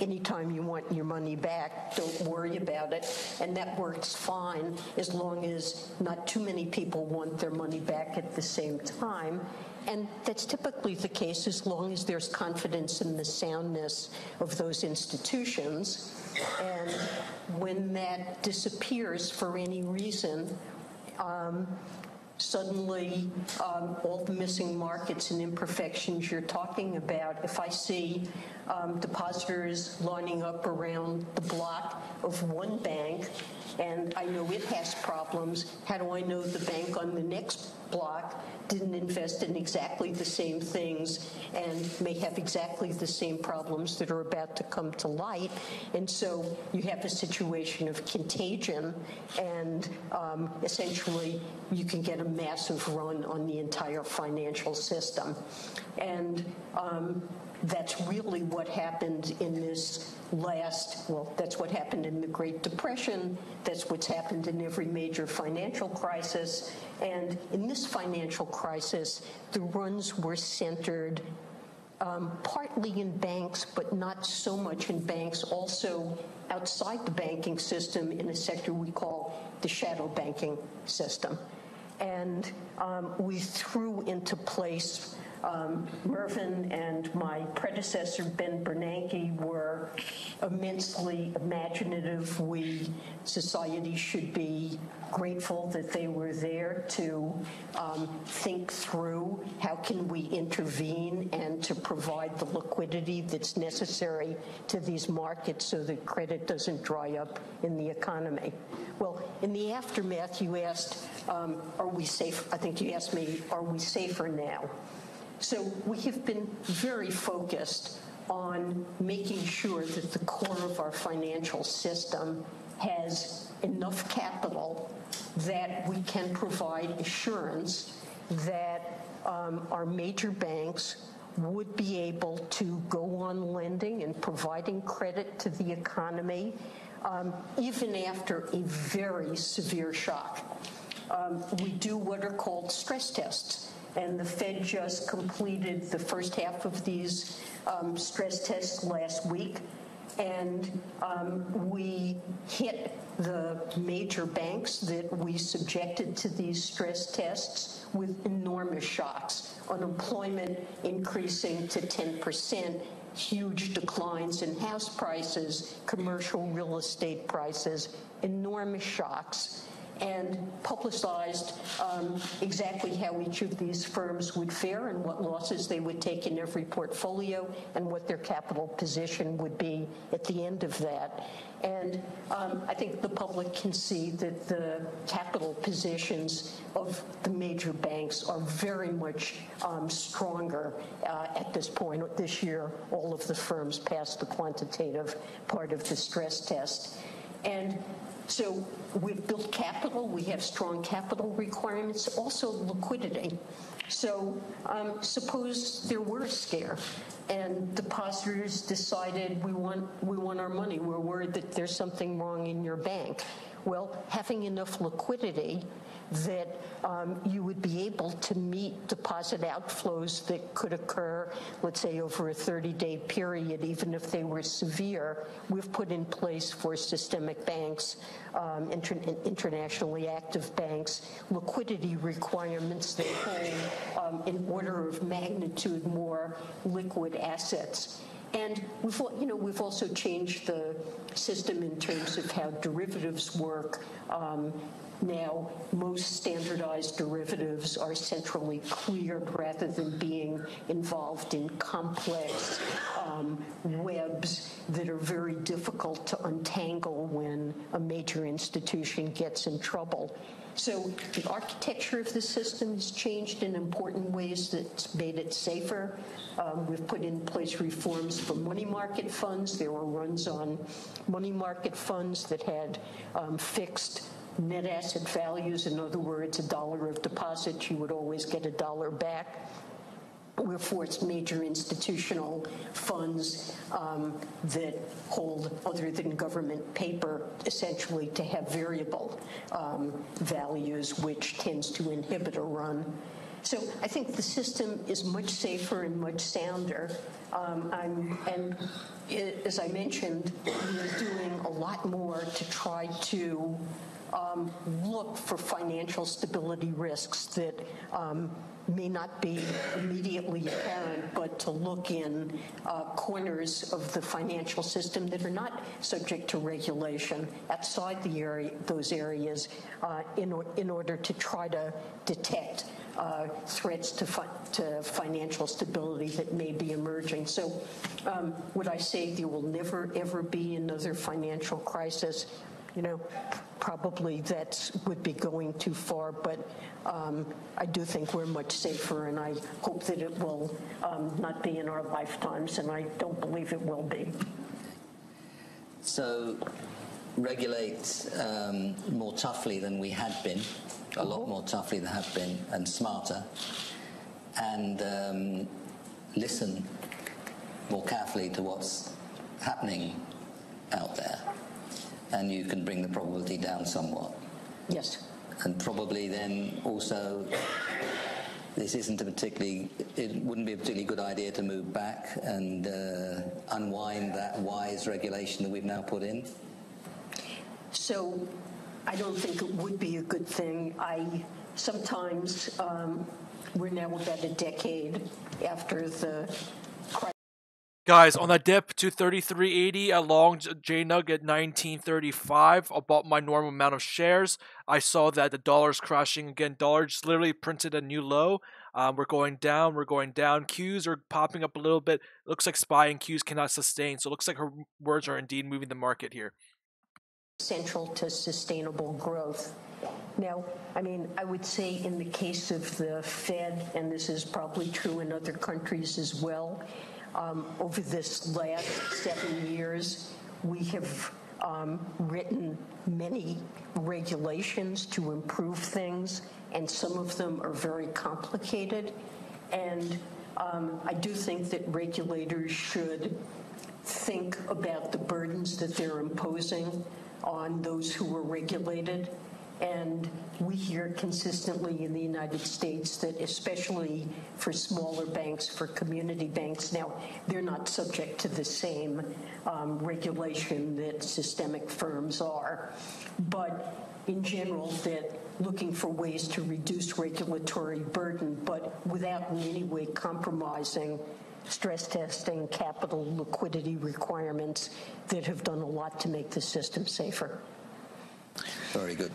anytime you want your money back, don't worry about it. And that works fine as long as not too many people want their money back at the same time. And that's typically the case as long as there's confidence in the soundness of those institutions. And when that disappears for any reason, suddenly all the missing markets and imperfections you're talking about, if I see depositors lining up around the block of one bank and I know it has problems, how do I know the bank on the next block didn't invest in exactly the same things and may have exactly the same problems that are about to come to light? And so you have a situation of contagion, and essentially you can get a massive run on the entire financial system. And that's really what happened in this that's what happened in the Great Depression. That's what's happened in every major financial crisis. And in this financial crisis, the runs were centered partly in banks, but not so much in banks, also outside the banking system in a sector we call the shadow banking system. And we threw into place Mervyn and my predecessor, Ben Bernanke, were immensely imaginative. Society should be grateful that they were there to think through how can we intervene and to provide the liquidity that's necessary to these markets so that credit doesn't dry up in the economy. Well, in the aftermath, you asked, are we safe? I think you asked me, are we safer now? So we have been very focused on making sure that the core of our financial system has enough capital that we can provide assurance that our major banks would be able to go on lending and providing credit to the economy even after a very severe shock. We do what are called stress tests. And the Fed just completed the first half of these stress tests last week. And we hit the major banks that we subjected to these stress tests with enormous shocks. Unemployment increasing to 10%, huge declines in house prices, commercial real estate prices, enormous shocks, and publicized exactly how each of these firms would fare and what losses they would take in every portfolio and what their capital position would be at the end of that. And I think the public can see that the capital positions of the major banks are very much stronger at this point. This year, all of the firms passed the quantitative part of the stress test. And So we've built capital, we have strong capital requirements, also liquidity. So suppose there were a scare and depositors decided we want our money, we're worried that there's something wrong in your bank. Well, having enough liquidity that you would be able to meet deposit outflows that could occur, let's say, over a 30-day period, even if they were severe. We've put in place for systemic banks, internationally active banks, liquidity requirements that hold an order of magnitude more liquid assets. And we've also changed the system in terms of how derivatives work. Now, most standardized derivatives are centrally cleared rather than being involved in complex webs that are very difficult to untangle when a major institution gets in trouble. So the architecture of the system has changed in important ways that's made it safer. We've put in place reforms for money market funds. There were runs on money market funds that had fixed net asset values. In other words, $1 of deposit, you would always get $1 back. We've forced major institutional funds that hold other than government paper essentially to have variable values, which tends to inhibit a run. So I think the system is much safer and much sounder. And as I mentioned, we're doing a lot more to try to look for financial stability risks that may not be immediately apparent, but to look in corners of the financial system that are not subject to regulation outside those areas in order to try to detect threats to financial stability that may be emerging. So would I say there will never, ever be another financial crisis? Probably that would be going too far, but I do think we're much safer, and I hope that it will not be in our lifetimes, and I don't believe it will be. So regulate more toughly than we had been, a lot more toughly than have been, and smarter, and listen more carefully to what's happening out there. And you can bring the probability down somewhat. Yes. And probably then also, it wouldn't be a particularly good idea to move back and unwind that wise regulation that we've now put in. So I don't think it would be a good thing. Sometimes we're now about a decade after the crisis. Guys, on the dip to 33.80, a long JNUG at 19.35. I bought my normal amount of shares. I saw that the dollar's crashing again. Dollar just literally printed a new low. We're going down. Qs are popping up a little bit. It looks like SPY and Qs cannot sustain. So it looks like her words are indeed moving the market here. Central to sustainable growth. Now, I would say in the case of the Fed, and this is probably true in other countries as well, over this last 7 years, we have written many regulations to improve things, and some of them are very complicated. And I do think that regulators should think about the burdens that they're imposing on those who are regulated. And we hear consistently in the United States that especially for smaller banks, for community banks, now they're not subject to the same regulation that systemic firms are. But in general, that looking for ways to reduce regulatory burden, but without in any way compromising stress testing, capital, liquidity requirements that have done a lot to make the system safer. Very good.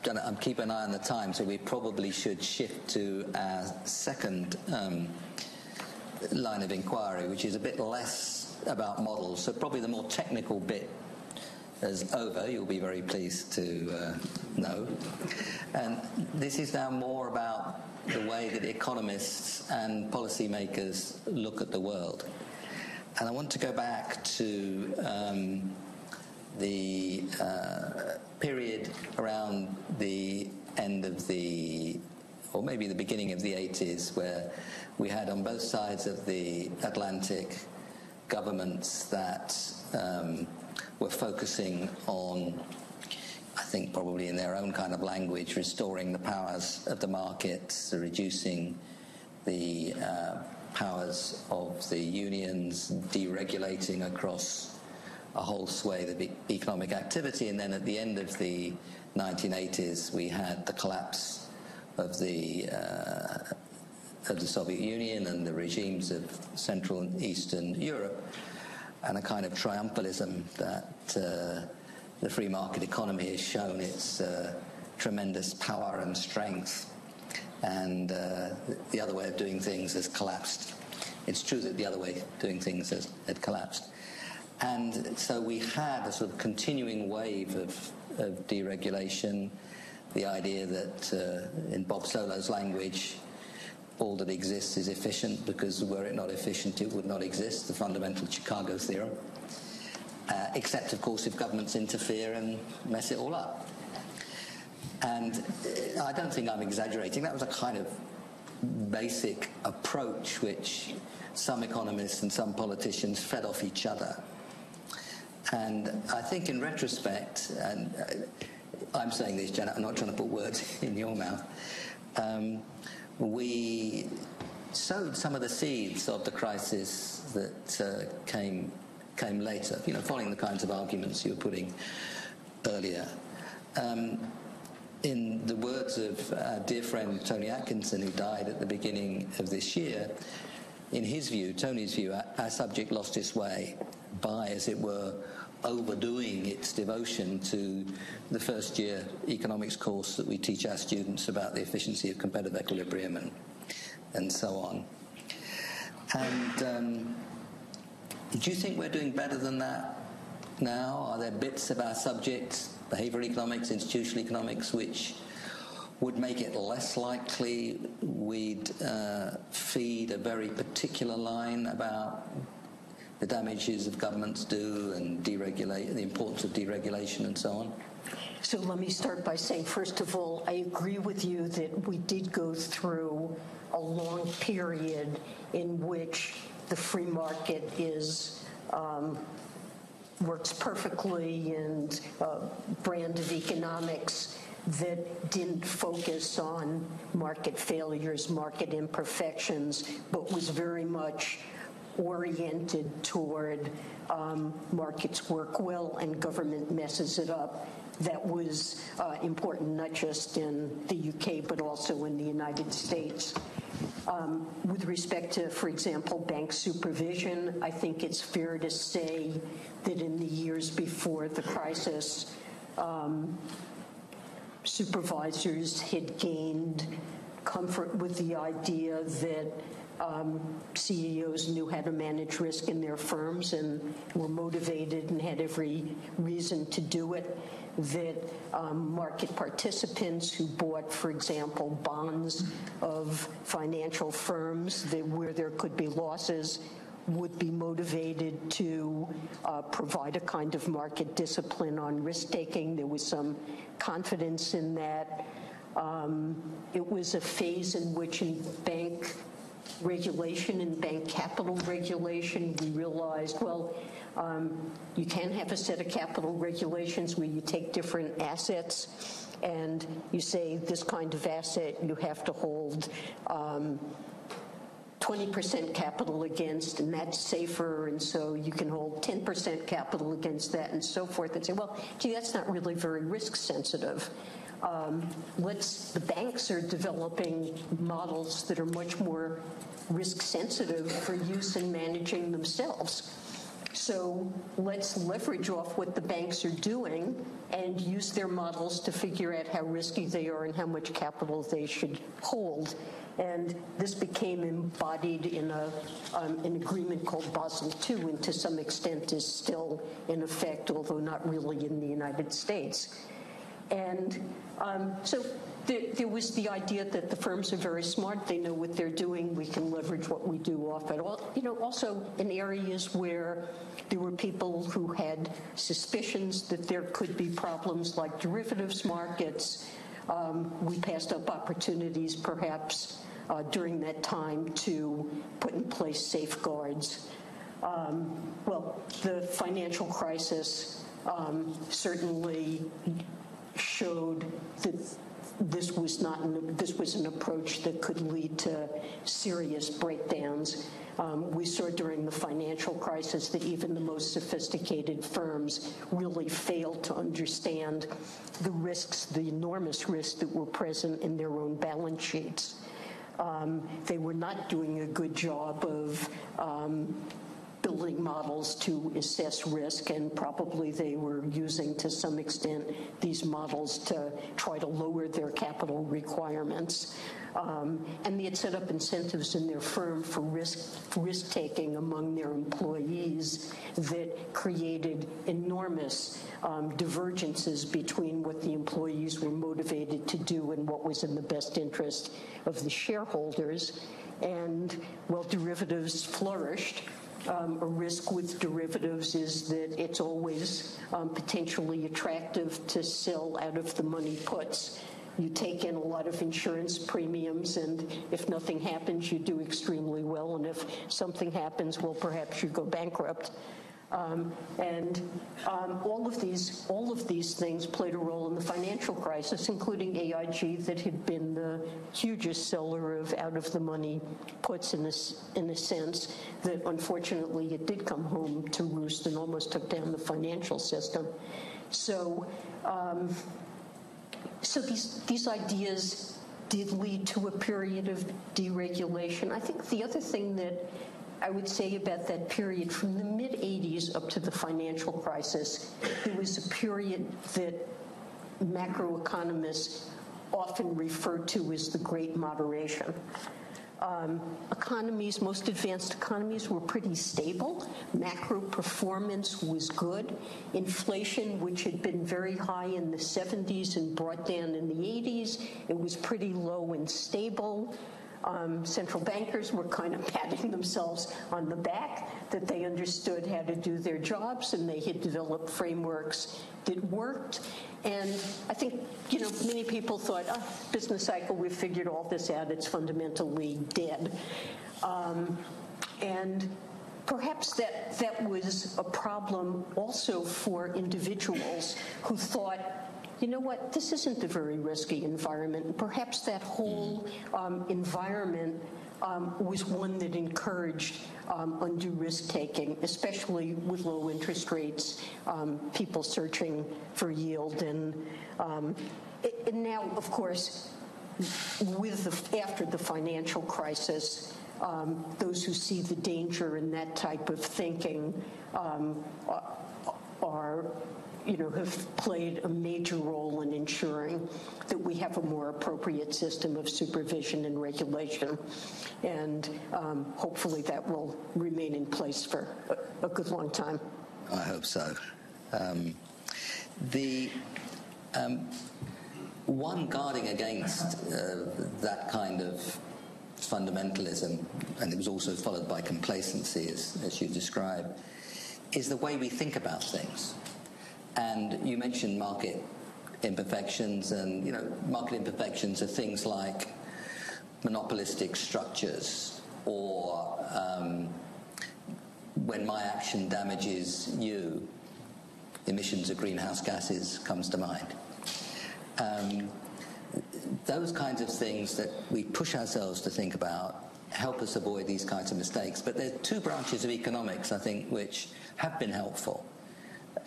Janet, I'm keeping an eye on the time, so we probably should shift to our second line of inquiry, which is a bit less about models. So probably the more technical bit is over, you'll be very pleased to know. And this is now more about the way that economists and policymakers look at the world. And I want to go back to the period around the end of the, or maybe the beginning of the 80s, where we had on both sides of the Atlantic governments that were focusing on, I think probably in their own kind of language, restoring the powers of the markets, reducing the powers of the unions, deregulating across a whole swathe of economic activity. And then at the end of the 1980s, we had the collapse of the Soviet Union and the regimes of Central and Eastern Europe, and a kind of triumphalism that the free market economy has shown its tremendous power and strength, and the other way of doing things has collapsed. It's true that the other way of doing things had collapsed. And so we had a sort of continuing wave of deregulation, the idea that, in Bob Solo's language, all that exists is efficient, because were it not efficient, it would not exist, the fundamental Chicago theorem. Except, of course, if governments interfere and mess it all up. And I don't think I'm exaggerating. That was a kind of basic approach which some economists and some politicians fed off each other. And I think in retrospect, and I'm saying this, Janet, I'm not trying to put words in your mouth, we sowed some of the seeds of the crisis that came later, following the kinds of arguments you were putting earlier. In the words of our dear friend Tony Atkinson, who died at the beginning of this year, in his view, Tony's view, our subject lost its way by, as it were, overdoing its devotion to the first-year economics course that we teach our students about the efficiency of competitive equilibrium and so on. And do you think we're doing better than that now? Are there bits of our subject, behavioral economics, institutional economics, which would make it less likely we'd feed a very particular line about the damages of governments do and deregulate, the importance of deregulation and so on? So let me start by saying, first of all, I agree with you that we did go through a long period in which the free market works perfectly, and brand of economics that didn't focus on market failures, market imperfections, but was very much oriented toward markets work well and government messes it up. That was important not just in the UK but also in the United States. With respect to, for example, bank supervision, I think it's fair to say that in the years before the crisis, supervisors had gained comfort with the idea that CEOs knew how to manage risk in their firms and were motivated and had every reason to do it, that market participants who bought, for example, bonds of financial firms where there could be losses would be motivated to provide a kind of market discipline on risk-taking. There was some confidence in that. It was a phase in which in bank regulation and bank capital regulation, we realized, well, you can have a set of capital regulations where you take different assets and you say this kind of asset you have to hold 20% capital against, and that's safer, and so you can hold 10% capital against that and so forth, and say, well, gee, that's not really very risk sensitive. The banks are developing models that are much more risk sensitive for use in managing themselves. So let's leverage off what the banks are doing and use their models to figure out how risky they are and how much capital they should hold. And this became embodied in an agreement called Basel II, and to some extent is still in effect, although not really in the United States. And so there was the idea that the firms are very smart. They know what they're doing. We can leverage what we do off it. Also in areas where there were people who had suspicions that there could be problems like derivatives markets, we passed up opportunities perhaps during that time to put in place safeguards. Well, the financial crisis certainly showed that this was an approach that could lead to serious breakdowns. We saw during the financial crisis that even the most sophisticated firms really failed to understand the risks, the enormous risks that were present in their own balance sheets. They were not doing a good job of building models to assess risk, and probably they were using to some extent these models to try to lower their capital requirements. And they had set up incentives in their firm for risk-taking among their employees that created enormous divergences between what the employees were motivated to do and what was in the best interest of the shareholders. And while derivatives flourished, a risk with derivatives is that it's always potentially attractive to sell out of the money puts. You take in a lot of insurance premiums, and if nothing happens, you do extremely well. And if something happens, well, perhaps you go bankrupt. All of these things played a role in the financial crisis, including AIG, that had been the hugest seller of out-of-the-money puts in a sense that, unfortunately, it did come home to roost and almost took down the financial system. So these ideas did lead to a period of deregulation. I think the other thing that I would say about that period, from the mid-'80s up to the financial crisis, there was a period that macroeconomists often refer to as the Great Moderation. Economies, most advanced economies, were pretty stable. Macro performance was good. Inflation, which had been very high in the 70s and brought down in the 80s, it was pretty low and stable. Central bankers were kind of patting themselves on the back that they understood how to do their jobs, and they had developed frameworks that worked. And I think, many people thought, business cycle, we've figured all this out, it's fundamentally dead. And perhaps that was a problem also for individuals who thought, you know what, this isn't a very risky environment. And perhaps that whole environment was one that encouraged undue risk-taking, especially with low interest rates, people searching for yield. And now, of course, after the financial crisis, those who see the danger in that type of thinking have played a major role in ensuring that we have a more appropriate system of supervision and regulation. And hopefully that will remain in place for a good long time. I hope so. One guarding against that kind of fundamentalism, and it was also followed by complacency, as you described, is the way we think about things. And you mentioned market imperfections, and market imperfections are things like monopolistic structures, or when my action damages you, emissions of greenhouse gases comes to mind. Those kinds of things that we push ourselves to think about help us avoid these kinds of mistakes. But there are two branches of economics, I think, which have been helpful.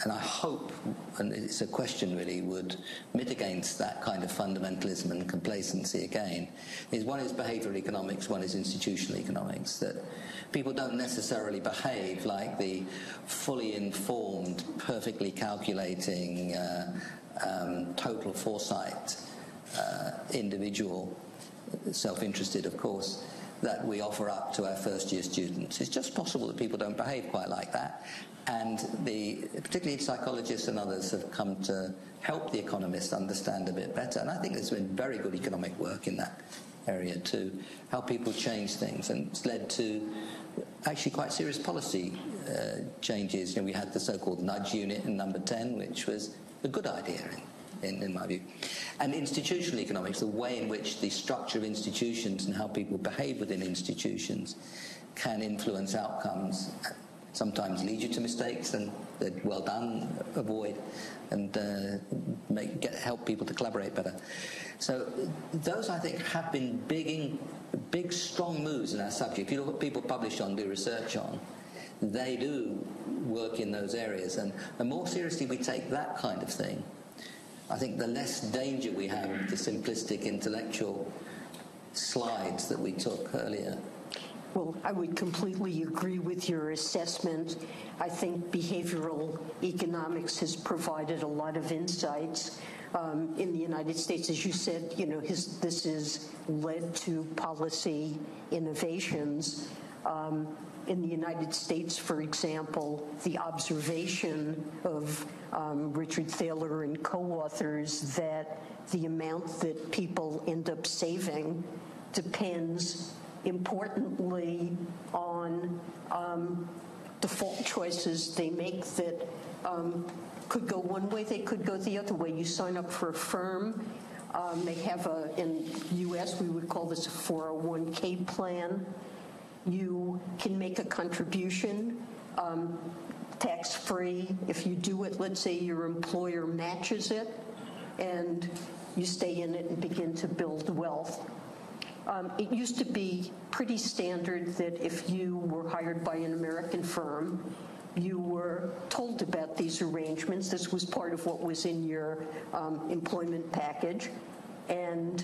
And I hope, and it's a question really, would mitigate that kind of fundamentalism and complacency again. One is behavioral economics, one is institutional economics, that people don't necessarily behave like the fully informed, perfectly calculating, total foresight individual, self-interested of course, that we offer up to our first-year students. It's just possible that people don't behave quite like that, and particularly psychologists and others have come to help the economists understand a bit better, and I think there's been very good economic work in that area too, how people change things, and it's led to actually quite serious policy changes. We had the so-called nudge unit in number 10, which was a good idea in my view. And institutional economics, the way in which the structure of institutions and how people behave within institutions can influence outcomes, sometimes lead you to mistakes and well done, avoid, and help people to collaborate better. So those, I think, have been big, strong moves in our subject. If you look at what people publish on, do research on, they do work in those areas. And the more seriously we take that kind of thing, I think the less danger we have of the simplistic intellectual slides that we took earlier. Well, I would completely agree with your assessment. I think behavioral economics has provided a lot of insights. In the United States, as you said, this has led to policy innovations. In the United States, for example, the observation of Richard Thaler and co-authors that the amount that people end up saving depends importantly on default choices they make that could go one way, they could go the other way. You sign up for a firm, they have in the U.S. we would call this a 401k plan. You can make a contribution tax-free. If you do it, let's say your employer matches it, and you stay in it and begin to build wealth. It used to be pretty standard that if you were hired by an American firm, you were told about these arrangements. This was part of what was in your employment package. And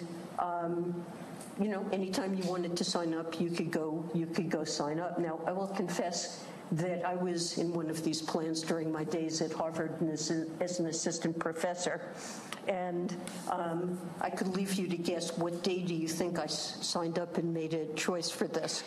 anytime you wanted to sign up, you could go sign up. Now, I will confess that I was in one of these plans during my days at Harvard as an assistant professor. And I could leave you to guess, what day do you think I signed up and made a choice for this?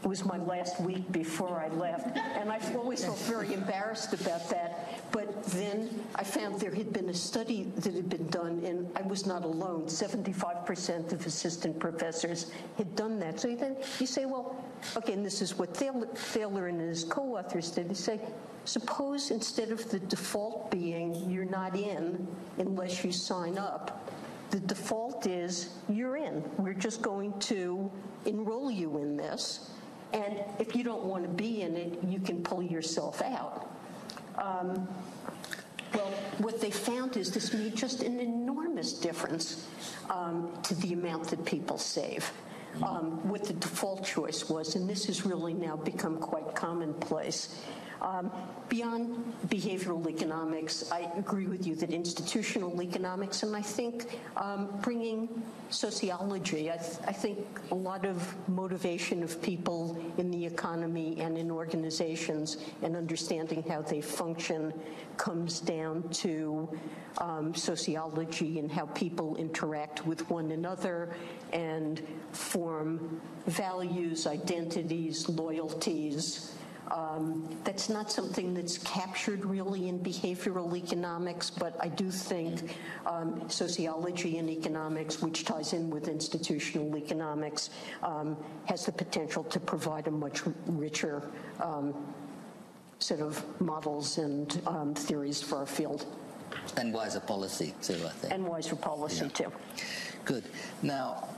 It was my last week before I left, and I always felt very embarrassed about that. But then I found there had been a study that had been done, and I was not alone. 75% of assistant professors had done that. So then you say, well, okay, and this is what Thaler and his co-authors did. They say, suppose instead of the default being you're not in unless you sign up, the default is you're in. We're just going to enroll you in this. And if you don't want to be in it, you can pull yourself out. Well, what they found is this made just an enormous difference to the amount that people save. What the default choice was, and this has really now become quite commonplace. Beyond behavioral economics, I agree with you that institutional economics, and I think bringing sociology, I think a lot of motivation of people in the economy and in organizations and understanding how they function comes down to sociology and how people interact with one another and form values, identities, loyalties. That's not something that's captured really in behavioral economics, but I do think sociology and economics, which ties in with institutional economics, has the potential to provide a much richer set of models and theories for our field. And wiser policy too, I think. And wiser policy too. Good. Now,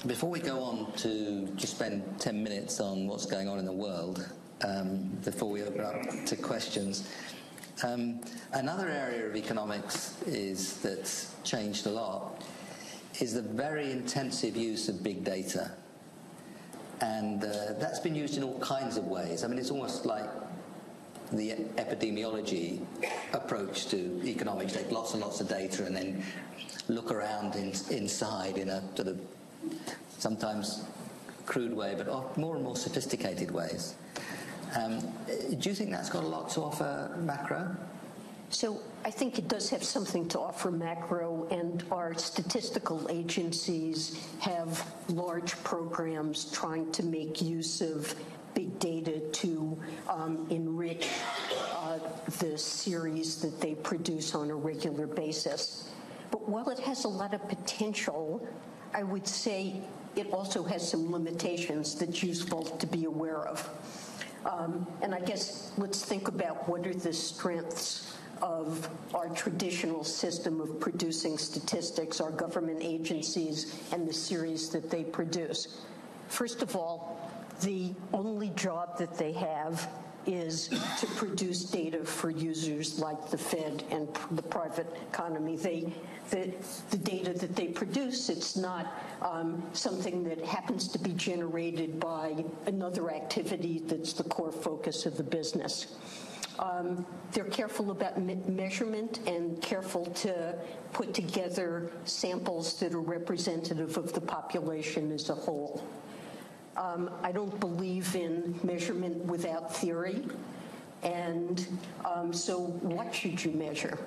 before we go on to just spend 10 minutes on what's going on in the world, before we open up to questions. Another area of economics that's changed a lot is the very intensive use of big data. And that's been used in all kinds of ways. I mean, it's almost like the epidemiology approach to economics. Take lots and lots of data and then look around inside in a sort of sometimes crude way, but more and more sophisticated ways. Do you think that's got a lot to offer macro? So I think it does have something to offer macro, and our statistical agencies have large programs trying to make use of big data to enrich the series that they produce on a regular basis. But while it has a lot of potential, I would say it also has some limitations that's useful to be aware of. And I guess let's think about what are the strengths of our traditional system of producing statistics, our government agencies, and the series that they produce. First of all, the only job that they have is to produce data for users like the Fed and the private economy. The data that they produce, it's not something that happens to be generated by another activity that's the core focus of the business. They're careful about measurement and careful to put together samples that are representative of the population as a whole. I don't believe in measurement without theory, and so what should you measure?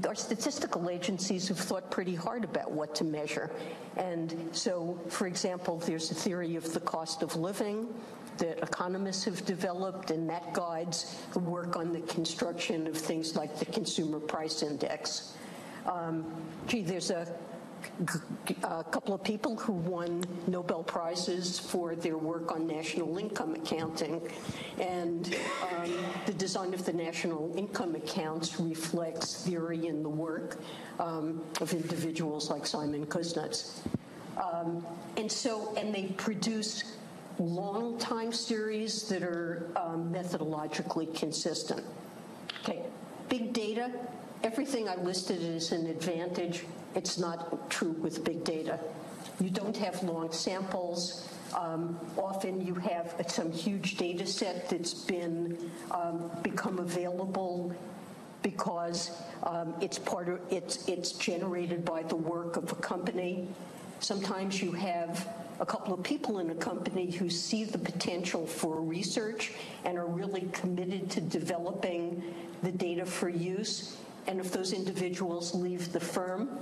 Our statistical agencies have thought pretty hard about what to measure. And so, for example, there's a theory of the cost of living that economists have developed, and that guides the work on the construction of things like the Consumer Price Index. There's a couple of people who won Nobel Prizes for their work on national income accounting, and the design of the national income accounts reflects theory in the work of individuals like Simon Kuznets. And they produce long time series that are methodologically consistent. Okay, big data, everything I listed is an advantage. It's not true with big data. You don't have long samples. Often you have some huge data set that's become available because it's generated by the work of a company. Sometimes you have a couple of people in a company who see the potential for research and are really committed to developing the data for use. And if those individuals leave the firm,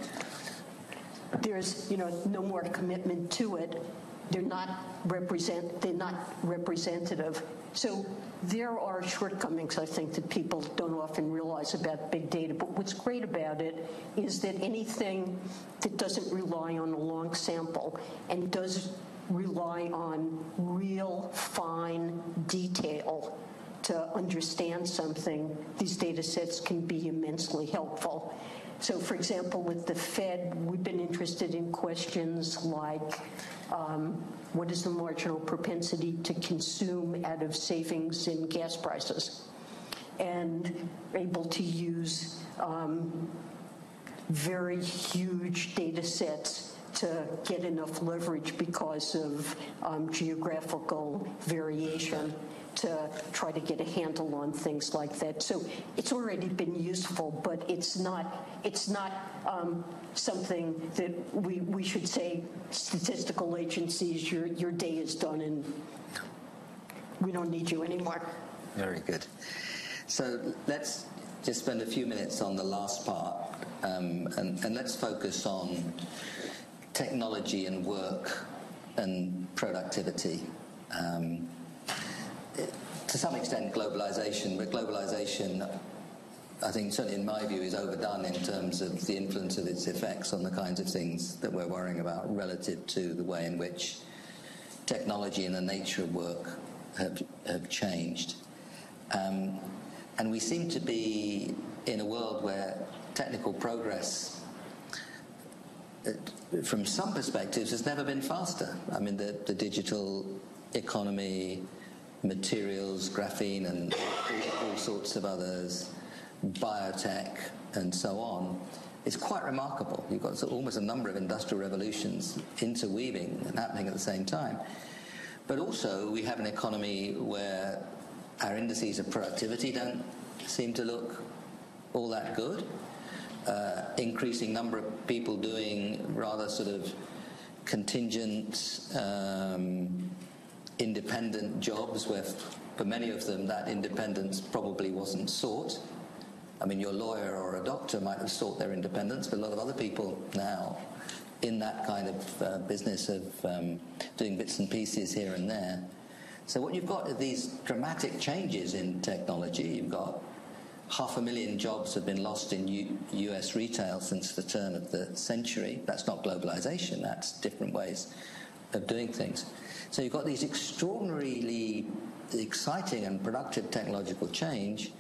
there's no more commitment to it. They're not representative. So there are shortcomings, I think, that people don't often realize about big data. But what's great about it is that anything that doesn't rely on a long sample and does rely on real fine detail to understand something, these data sets can be immensely helpful. So, for example, with the Fed, we've been interested in questions like what is the marginal propensity to consume out of savings in gas prices, and able to use very huge data sets to get enough leverage because of geographical variation to try to get a handle on things like that. So it's already been useful, but it's not something that we should say, statistical agencies, your day is done and we don't need you anymore. Very good. So let's just spend a few minutes on the last part, and let's focus on technology and work and productivity. To some extent globalization, but globalization, I think certainly in my view, is overdone in terms of the influence of its effects on the kinds of things that we're worrying about relative to the way in which technology and the nature of work have changed. And we seem to be in a world where technical progress, from some perspectives, has never been faster. I mean, the digital economy, materials, graphene, and all sorts of others, biotech, and so on, it's quite remarkable. You've got almost a number of industrial revolutions interweaving and happening at the same time. But also, we have an economy where our indices of productivity don't seem to look all that good. Increasing number of people doing rather sort of contingent, independent jobs where for many of them that independence probably wasn't sought. I mean, your lawyer or a doctor might have sought their independence, but a lot of other people now in that kind of business of doing bits and pieces here and there. So what you've got are these dramatic changes in technology. You've got 500,000 jobs have been lost in US retail since the turn of the century. That's not globalization, that's different ways of doing things. So you've got these extraordinarily exciting and productive technological change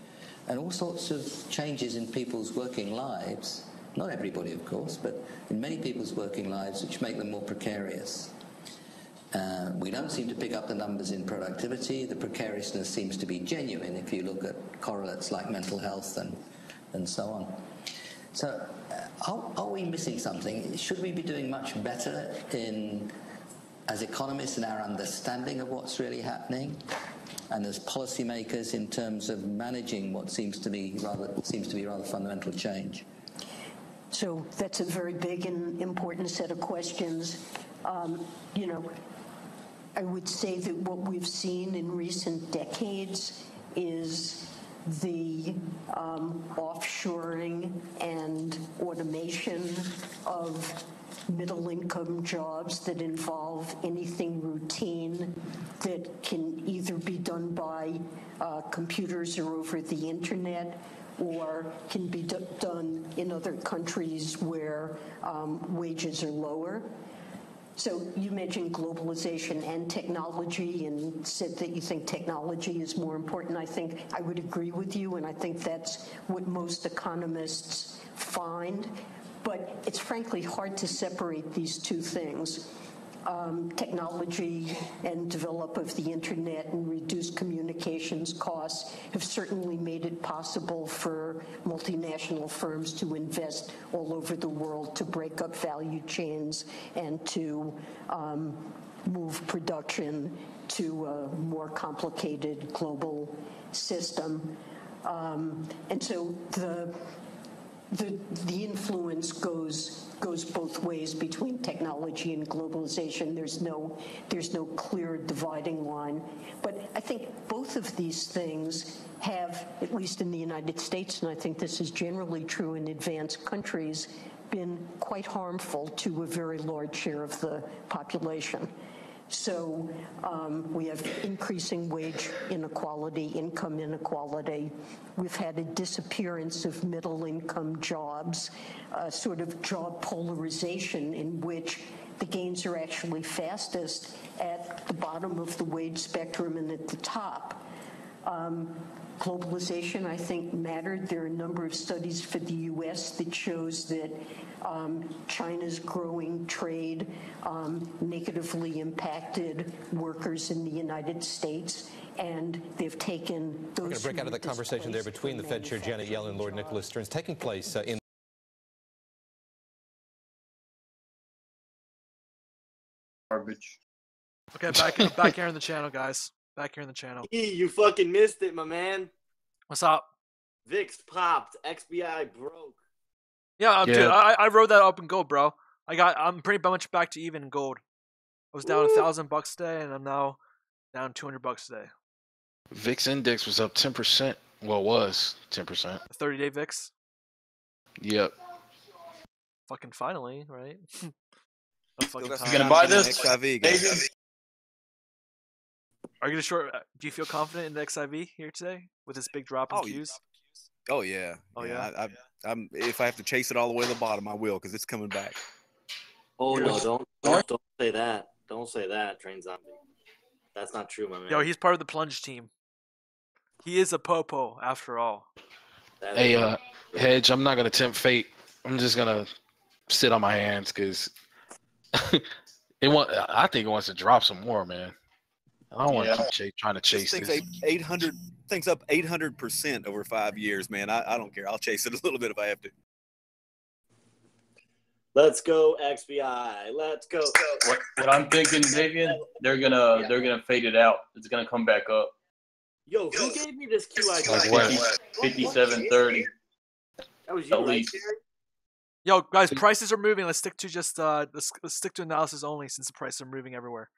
and all sorts of changes in people's working lives. Not everybody, of course, but in many people's working lives, which make them more precarious. We don't seem to pick up the numbers in productivity. The precariousness seems to be genuine if you look at correlates like mental health and so on. So are we missing something? Should we be doing much better as economists in our understanding of what's really happening and as policymakers in terms of managing what seems to be rather fundamental change? So that's a very big and important set of questions. You know, I would say that what we've seen in recent decades is the offshoring and automation of middle-income jobs that involve anything routine that can either be done by computers or over the internet, or can be done in other countries where wages are lower. So you mentioned globalization and technology and said that you think technology is more important. I think I would agree with you, and I think that's what most economists find. But it's frankly hard to separate these two things. Technology and develop of the internet and reduced communications costs have certainly made it possible for multinational firms to invest all over the world to break up value chains and to move production to a more complicated global system. And so the influence goes both ways between technology and globalization. There's no clear dividing line. But I think both of these things have, at least in the United States, and I think this is generally true in advanced countries, been quite harmful to a very large share of the population. So we have increasing wage inequality, income inequality. We've had a disappearance of middle-income jobs, sort of job polarization in which the gains are actually fastest at the bottom of the wage spectrum and at the top. Globalization, I think, mattered. There are a number of studies for the U.S. that shows that China's growing trade negatively impacted workers in the United States, and they've taken those. We're going to break out of the conversation there between the Fed Chair Janet Yellen and Lord Nicholas Stearns, taking place in. Garbage. Okay, back here in the channel, guys. Back here in the channel. You fucking missed it, my man. What's up? VIX popped. XBI broke. Yeah, dude, I wrote that up in gold, bro. I'm pretty much back to even in gold. I was down $1,000 a day, and I'm now down $200 a day. VIX index was up 10%. Well, was 10%. 30-day VIX. Yep. Fucking finally, right? You gonna buy this? XIV, are you gonna short? Do you feel confident in the XIV here today with this big drop in Qs? Oh yeah. Oh yeah. I'm if I have to chase it all the way to the bottom, I will, because it's coming back. Oh no! Don't say that. Don't say that, Train Zombie. That's not true, my man. Yo, he's part of the plunge team. He is a popo after all. Hey, Hedge, I'm not gonna tempt fate. I'm just gonna sit on my hands because I think it wants to drop some more, man. I don't want to keep trying to chase this. 800 things up 800% over 5 years, man. I don't care. I'll chase it a little bit if I have to. Let's go XBI. Let's go. What I'm thinking, Vivian, they're gonna fade it out. It's gonna come back up. Yo, who gave me this QI? Like 57.30. That was you, right, Jerry? Yo, guys, prices are moving. Let's stick to let's stick to analysis only since the prices are moving everywhere.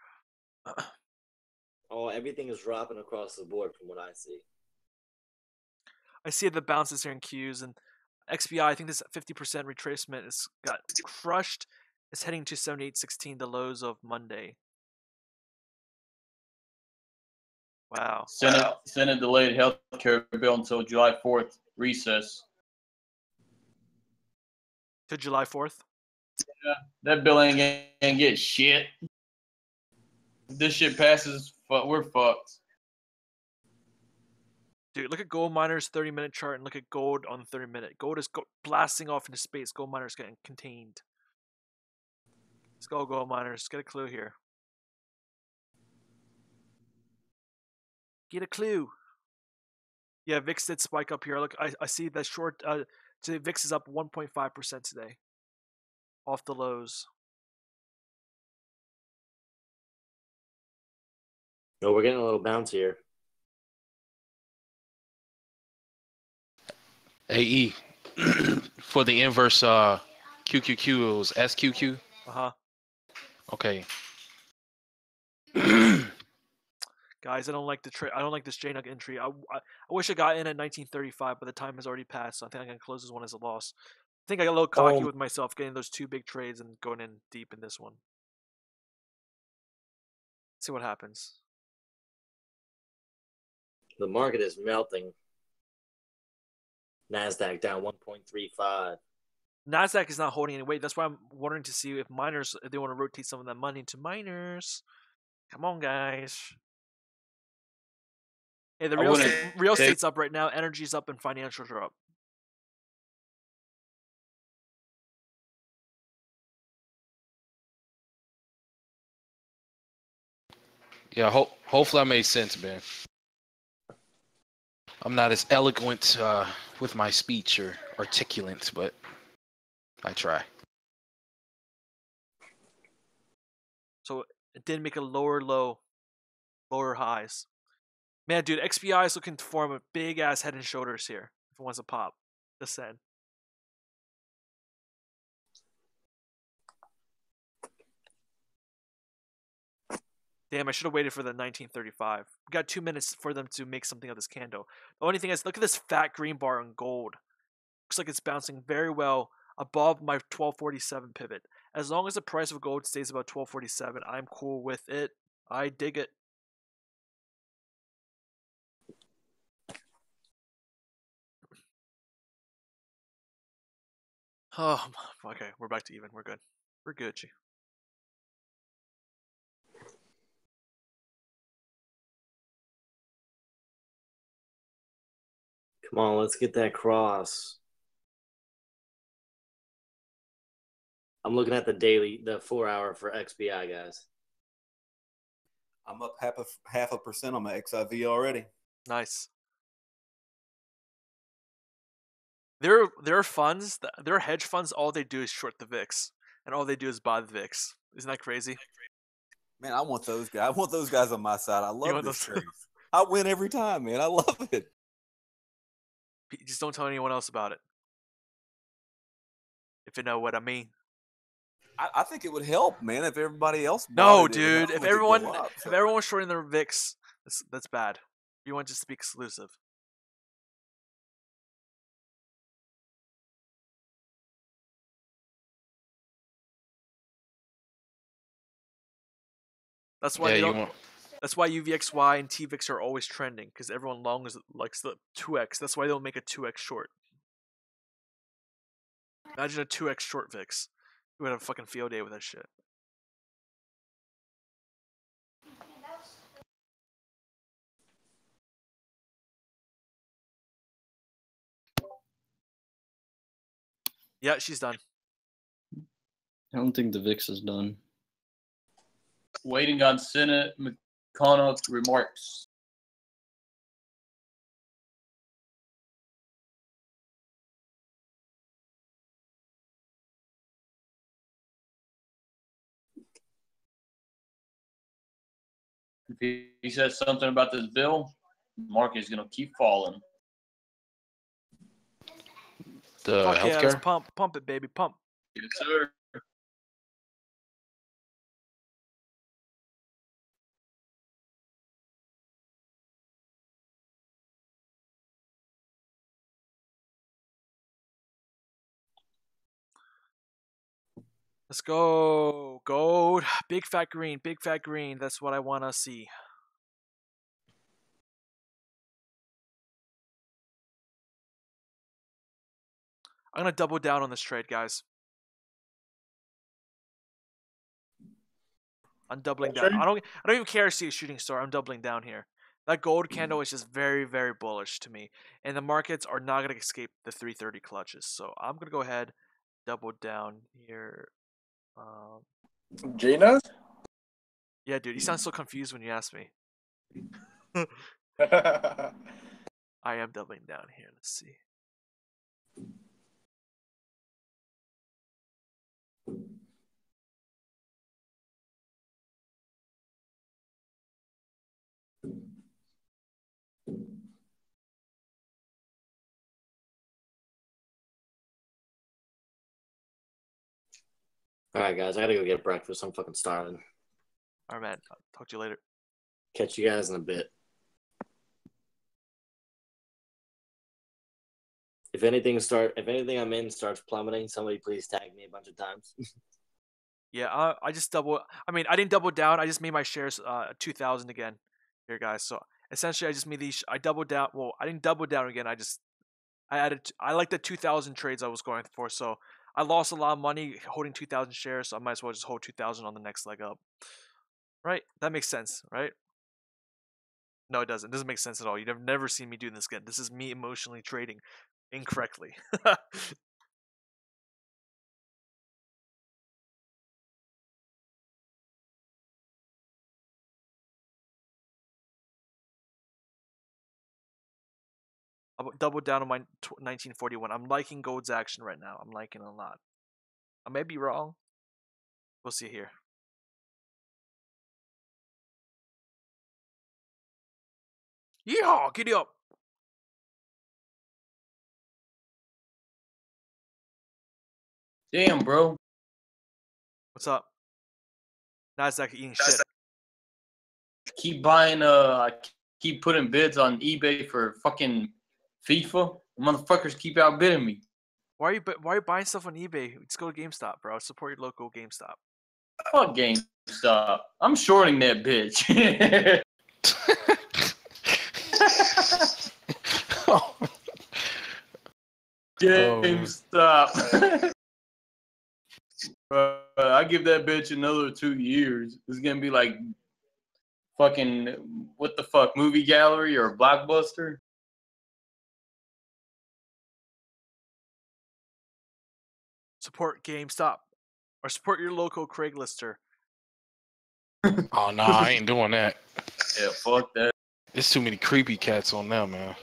Oh, everything is dropping across the board from what I see. I see the bounces here in Qs, and XBI, I think this 50% retracement has got crushed. It's heading to 78.16, the lows of Monday. Wow. Senate delayed health care bill until July 4th recess. To July 4th? Yeah, that bill ain't gonna get shit. If this shit passes, we're fucked. Dude, look at gold miners 30-minute chart and look at gold on the 30-minute. Gold is blasting off into space. Gold miners getting contained. Let's go, gold miners. Get a clue here. Get a clue. Yeah, VIX did spike up here. Look, I see that short. Today VIX is up 1.5% today, off the lows. No, we're getting a little bounce here. AE for the inverse QQQ, it was SQQ. Okay. Guys, I don't like the trade. I don't like this JNUG entry. I wish I got in at 1935, but the time has already passed. So I think I'm gonna close this one as a loss. I think I got a little cocky with myself getting those 2 big trades and going in deep in this one. Let's see what happens. The market is melting. NASDAQ down 1.35. NASDAQ is not holding any weight. That's why I'm wondering to see if miners, if they want to rotate some of that money into miners. Come on, guys. Hey, the real estate's up right now. Energy's up and financials are up. Yeah, hopefully I made sense, man. I'm not as eloquent with my speech or articulate, but I try. So it did make a lower low, lower highs. Man, dude, XBI is looking to form a big ass head and shoulders here. If it wants to pop, just saying. Damn, I should have waited for the 1935. We got 2 minutes for them to make something of this candle. The only thing is, look at this fat green bar on gold. Looks like it's bouncing very well above my 1247 pivot. As long as the price of gold stays about 1247, I'm cool with it. I dig it. Oh, okay, we're back to even. We're good. We're Gucci. Come on, let's get that cross. I'm looking at the daily, the 4 hour for XBI, guys. I'm up half a percent on my XIV already. Nice. Their funds, their hedge funds, all they do is short the VIX, and all they do is buy the VIX. Isn't that crazy? Man, I want those guys. I want those guys on my side. I love this trade. I win every time, man. I love it. Just don't tell anyone else about it. If you know what I mean. I think it would help, man, if everybody else No, bought it. dude. If everyone was shorting their VIX, that's bad. You want just to be exclusive. That's why that's why UVXY and TVIX are always trending, because everyone long likes the 2x. That's why they don't make a 2x short. Imagine a 2x short VIX. You would have a fucking field day with that shit. Yeah, she's done. I don't think the VIX is done. Waiting on Senate McConnell's remarks. If he says something about this bill, the market is going to keep falling. The Fuck yeah, let's healthcare? pump it, baby, pump. Yes, sir. Let's go. Gold. Big fat green. Big fat green. That's what I want to see. I'm going to double down on this trade, guys. I'm doubling down. I don't even care to see a shooting star. I'm doubling down here. That gold candle is just very, very bullish to me. And the markets are not going to escape the 330 clutches. So I'm going to go ahead, double down here. JNUG? Yeah, dude. You sound so confused when you ask me. I am doubling down here. Let's see. All right, guys, I gotta go get breakfast. I'm fucking starving. All right, man. I'll talk to you later. Catch you guys in a bit. If anything I'm in starts plummeting, somebody please tag me a bunch of times. Yeah, I just I didn't double down. I just made my shares 2,000 again here, guys. So essentially, I just made these. I doubled down. Well, I didn't double down again. I like the 2,000 trades I was going for. So I lost a lot of money holding 2,000 shares. So I might as well just hold 2,000 on the next leg up. Right? That makes sense, right? No, it doesn't. It doesn't make sense at all. You've never seen me do this again. This is me emotionally trading incorrectly. I'll double down on my 1941. I'm liking gold's action right now. I'm liking it a lot. I may be wrong. We'll see here. Yeehaw! Giddy up! Damn, bro. What's up? Nasdaq eating shit. Keep buying. Keep putting bids on eBay for fucking FIFA. Motherfuckers keep outbidding me. Why are you buying stuff on eBay? Just go to GameStop, bro. Support your local GameStop. Fuck GameStop. I'm shorting that bitch. GameStop. I give that bitch another 2 years. It's gonna be like fucking what the fuck, Movie Gallery or Blockbuster. Support GameStop or support your local Craiglister. Oh no, I ain't doing that. Yeah, fuck that. There's too many creepy cats on there, man.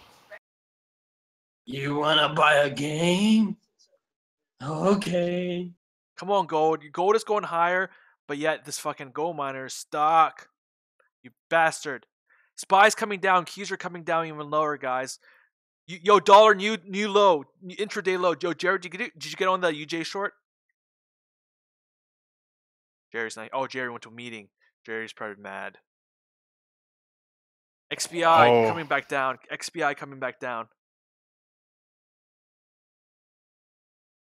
You wanna buy a game? Okay. Come on, gold. Gold is going higher, but yet this fucking gold miner is stuck. You bastard. SPY's coming down. Qs are coming down even lower, guys. Yo, dollar new low, intraday low. Yo, Jared, did you get on the UJ short? Jerry's not. Oh, Jerry went to a meeting. Jerry's probably mad. XBI coming back down. XBI coming back down.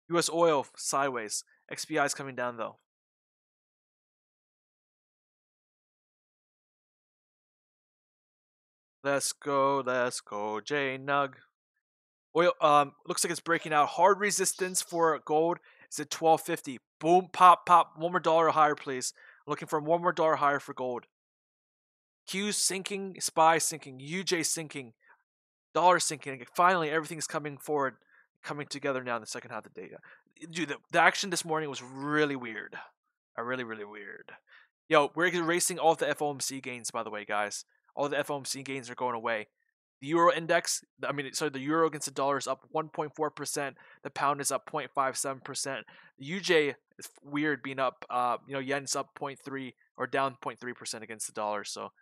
US oil sideways. XBI is coming down though. Let's go, JNUG. Oil looks like it's breaking out. Hard resistance for gold is at 1250. Boom, pop, pop. One more dollar higher, please. Looking for one more dollar higher for gold. Q's sinking, SPY sinking, UJ sinking, dollar sinking. Finally, everything's coming forward, coming together now in the second half of the day. Dude, the action this morning was really weird. Really, really weird. Yo, we're erasing all of the FOMC gains, by the way, guys. All the FOMC gains are going away. The euro index, the euro against the dollar is up 1.4%. The pound is up 0.57%. The UJ is weird being up. Yen's up 0.3 or down 0.3% against the dollar. So,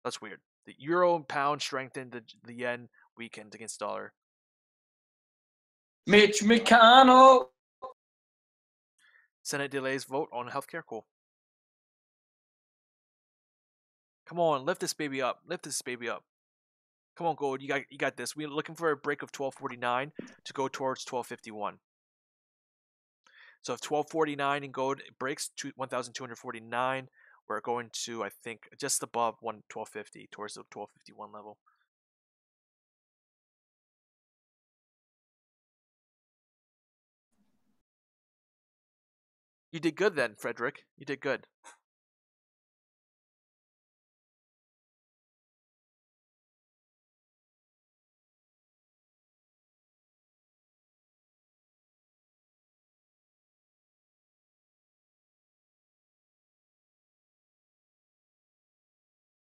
that's weird. The euro and pound strengthened. The yen weakened against the dollar. Mitch McConnell. Senate delays vote on healthcare. Cool. Come on, lift this baby up. Lift this baby up. Come on, gold. You got this. We're looking for a break of 1249 to go towards 1251. So if 1249 in gold breaks 1,249, we're going to, I think, just above 1250 towards the 1251 level. You did good then, Frederick. You did good.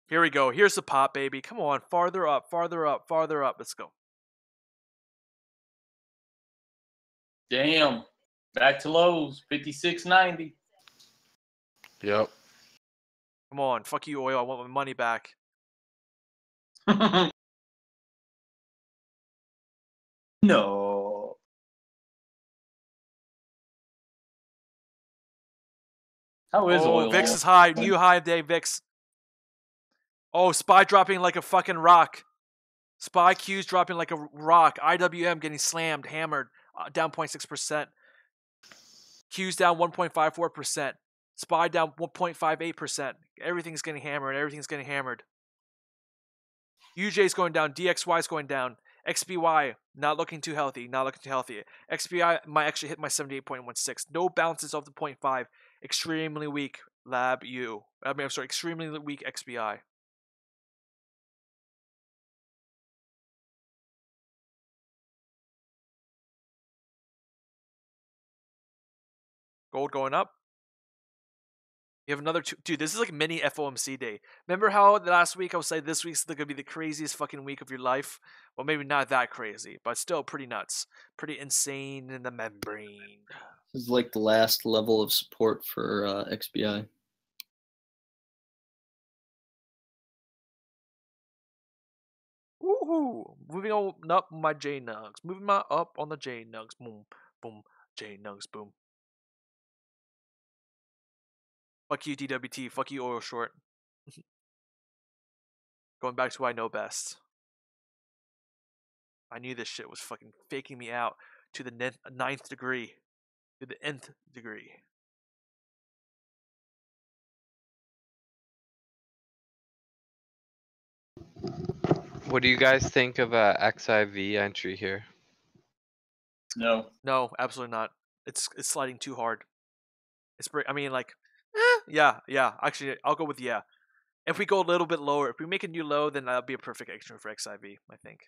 Here we go. Here's the pop, baby. Come on. Farther up, farther up, farther up. Let's go. Damn. Back to lows. 56.90. Yep. Come on. Fuck you, oil. I want my money back. No. How is oil? VIX is high. New high day, VIX. Oh, SPY dropping like a fucking rock. SPY Q's dropping like a rock. IWM getting slammed, hammered, down 0.6%. Q's down 1.54%. SPY down 1.58%. Everything's getting hammered. Everything's getting hammered. UJ's going down. DXY's going down. XBY not looking too healthy. Not looking too healthy. XBI might actually hit my 78.16. No bounces off the 0.5. Extremely weak. Extremely weak XBI. Gold going up. You have another two. Dude, this is like mini FOMC day. Remember how last week I was saying this week's going to be the craziest fucking week of your life? Well, maybe not that crazy, but still pretty nuts. Pretty insane in the membrane. This is like the last level of support for XBI. Woohoo! Moving on up my JNUGs. Moving my up on the JNUGs. Boom, boom, JNUGs, boom. Fuck you, DWT. Fuck you, oil short. Going back to what I know best. I knew this shit was fucking faking me out to the ninth degree. To the nth degree. What do you guys think of a XIV entry here? No. No, absolutely not. It's sliding too hard. I mean, like, yeah. Actually, I'll go with yeah. If we go a little bit lower, if we make a new low, then that'll be a perfect entry for XIV, I think.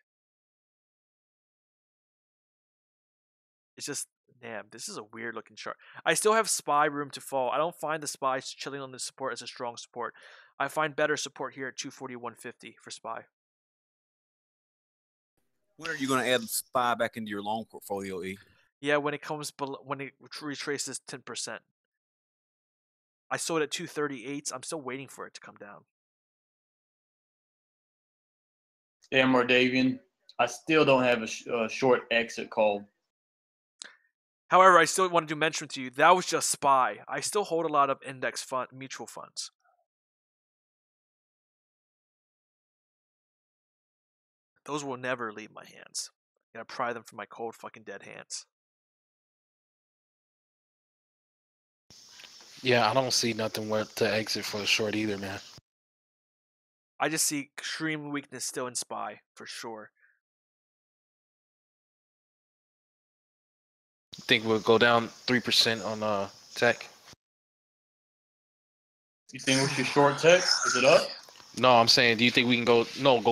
It's just, damn, this is a weird looking chart. I still have SPY room to fall. I don't find the SPY chilling on the support as a strong support. I find better support here at 240-150 for SPY. When are you going to add SPY back into your long portfolio, E? Yeah, when it retraces 10%. I sold at 238. I'm still waiting for it to come down. Damn, Mordavian. I still don't have a short exit call. However, I still want to mention to you, that was just SPY. I still hold a lot of index mutual funds. Those will never leave my hands. I'm going to pry them from my cold fucking dead hands. Yeah, I don't see nothing worth to exit for the short either, man. I just see extreme weakness still in SPY, for sure. Think we'll go down 3% on tech? You think we should short tech? Is it up? No, I'm saying, do you think we can go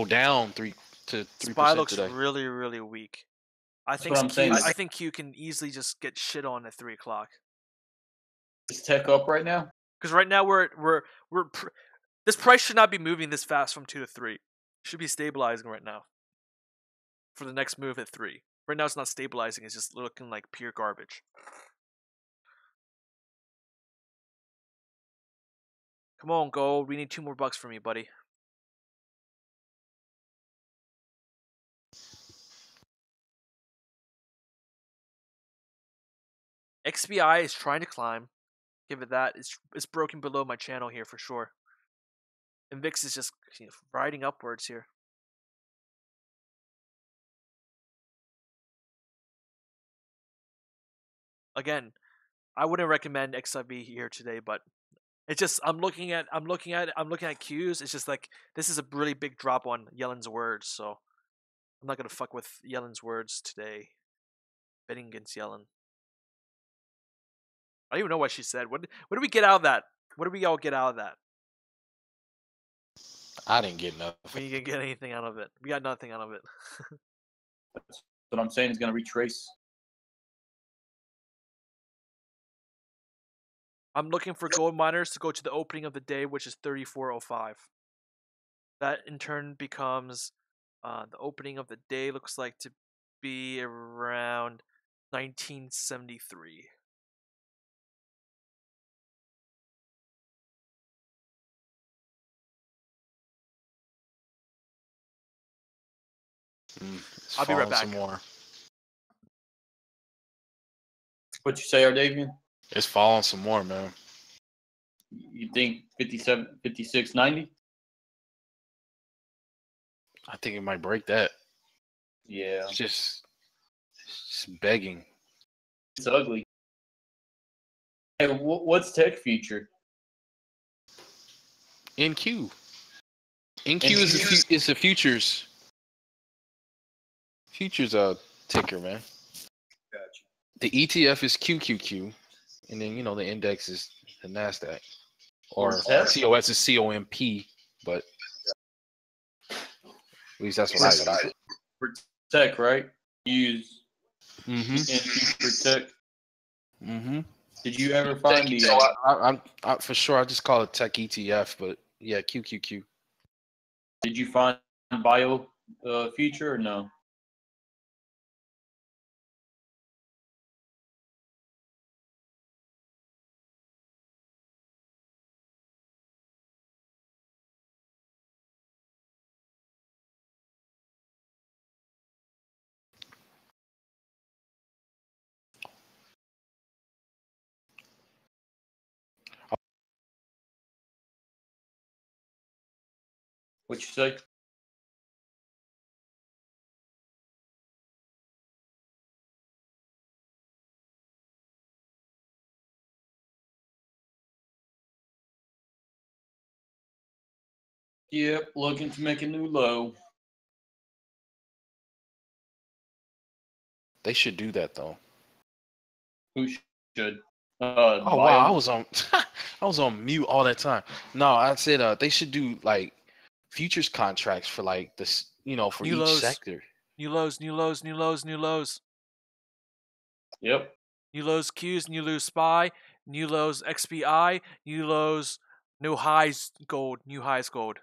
down 3% SPY looks today? really, really weak. I think Q can easily just get shit on at 3 o'clock. Is tech up right now? Because right now this price should not be moving this fast from 2 to 3. It should be stabilizing right now for the next move at 3. Right now it's not stabilizing. It's just looking like pure garbage. Come on, gold. We need $2 more from you, buddy. XBI is trying to climb. Give it that. It's broken below my channel here for sure. And VIX is just riding upwards here. Again, I wouldn't recommend XIV here today, but it's just I'm looking at Qs. It's just like this is a really big drop on Yellen's words, so I'm not gonna fuck with Yellen's words today. Betting against Yellen. I don't even know what she said. What do we get out of that? What do we all get out of that? I didn't get nothing. We didn't get anything out of it. We got nothing out of it. That's what I'm saying is going to retrace. I'm looking for gold miners to go to the opening of the day, which is 34.05. That in turn becomes the opening of the day looks like to be around 1973. I'll be right back. Some more. What you say, Ardavian? It's falling some more, man. You think 57, 56.90? I think it might break that. Yeah. It's just begging. It's ugly. Hey, what's tech future? NQ. NQ is the futures. Futures ticker, man. Gotcha. The ETF is QQQ, and then the index is the NASDAQ, or COS is COMP, but at least that's what I use. For tech, right? Use NQ for tech. Did you ever find the? I'm for sure. I just call it tech ETF, but yeah, QQQ. Did you find bio future or no? What you say? Yep, looking to make a new low. They should do that though. Who should? Oh wow, I was on mute all that time. No, I said they should do like futures contracts for like this, for new each lows. sector. New lows, new lows, new lows, new lows. Yep. New lows Qs, new lows SPY, new lows XBI, new lows, new highs gold, new highs gold.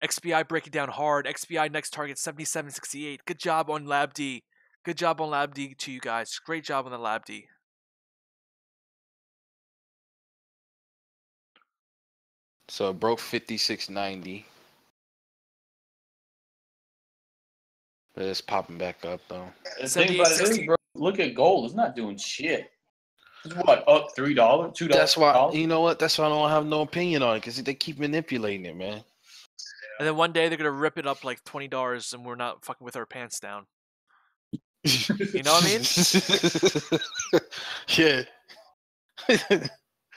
XBI breaking down hard. XBI next target 77.68. Good job on Lab D. Good job on Lab D to you guys. Great job on the Lab D. So it broke 56.90. But it's popping back up though. The thing about it is, bro, look at gold. It's not doing shit. It's what, up $3, $2? That's why, you know what? That's why I don't have no opinion on it, because they keep manipulating it, man. And then one day they're gonna rip it up like $20, and we're not fucking with our pants down. You know what I mean? Yeah.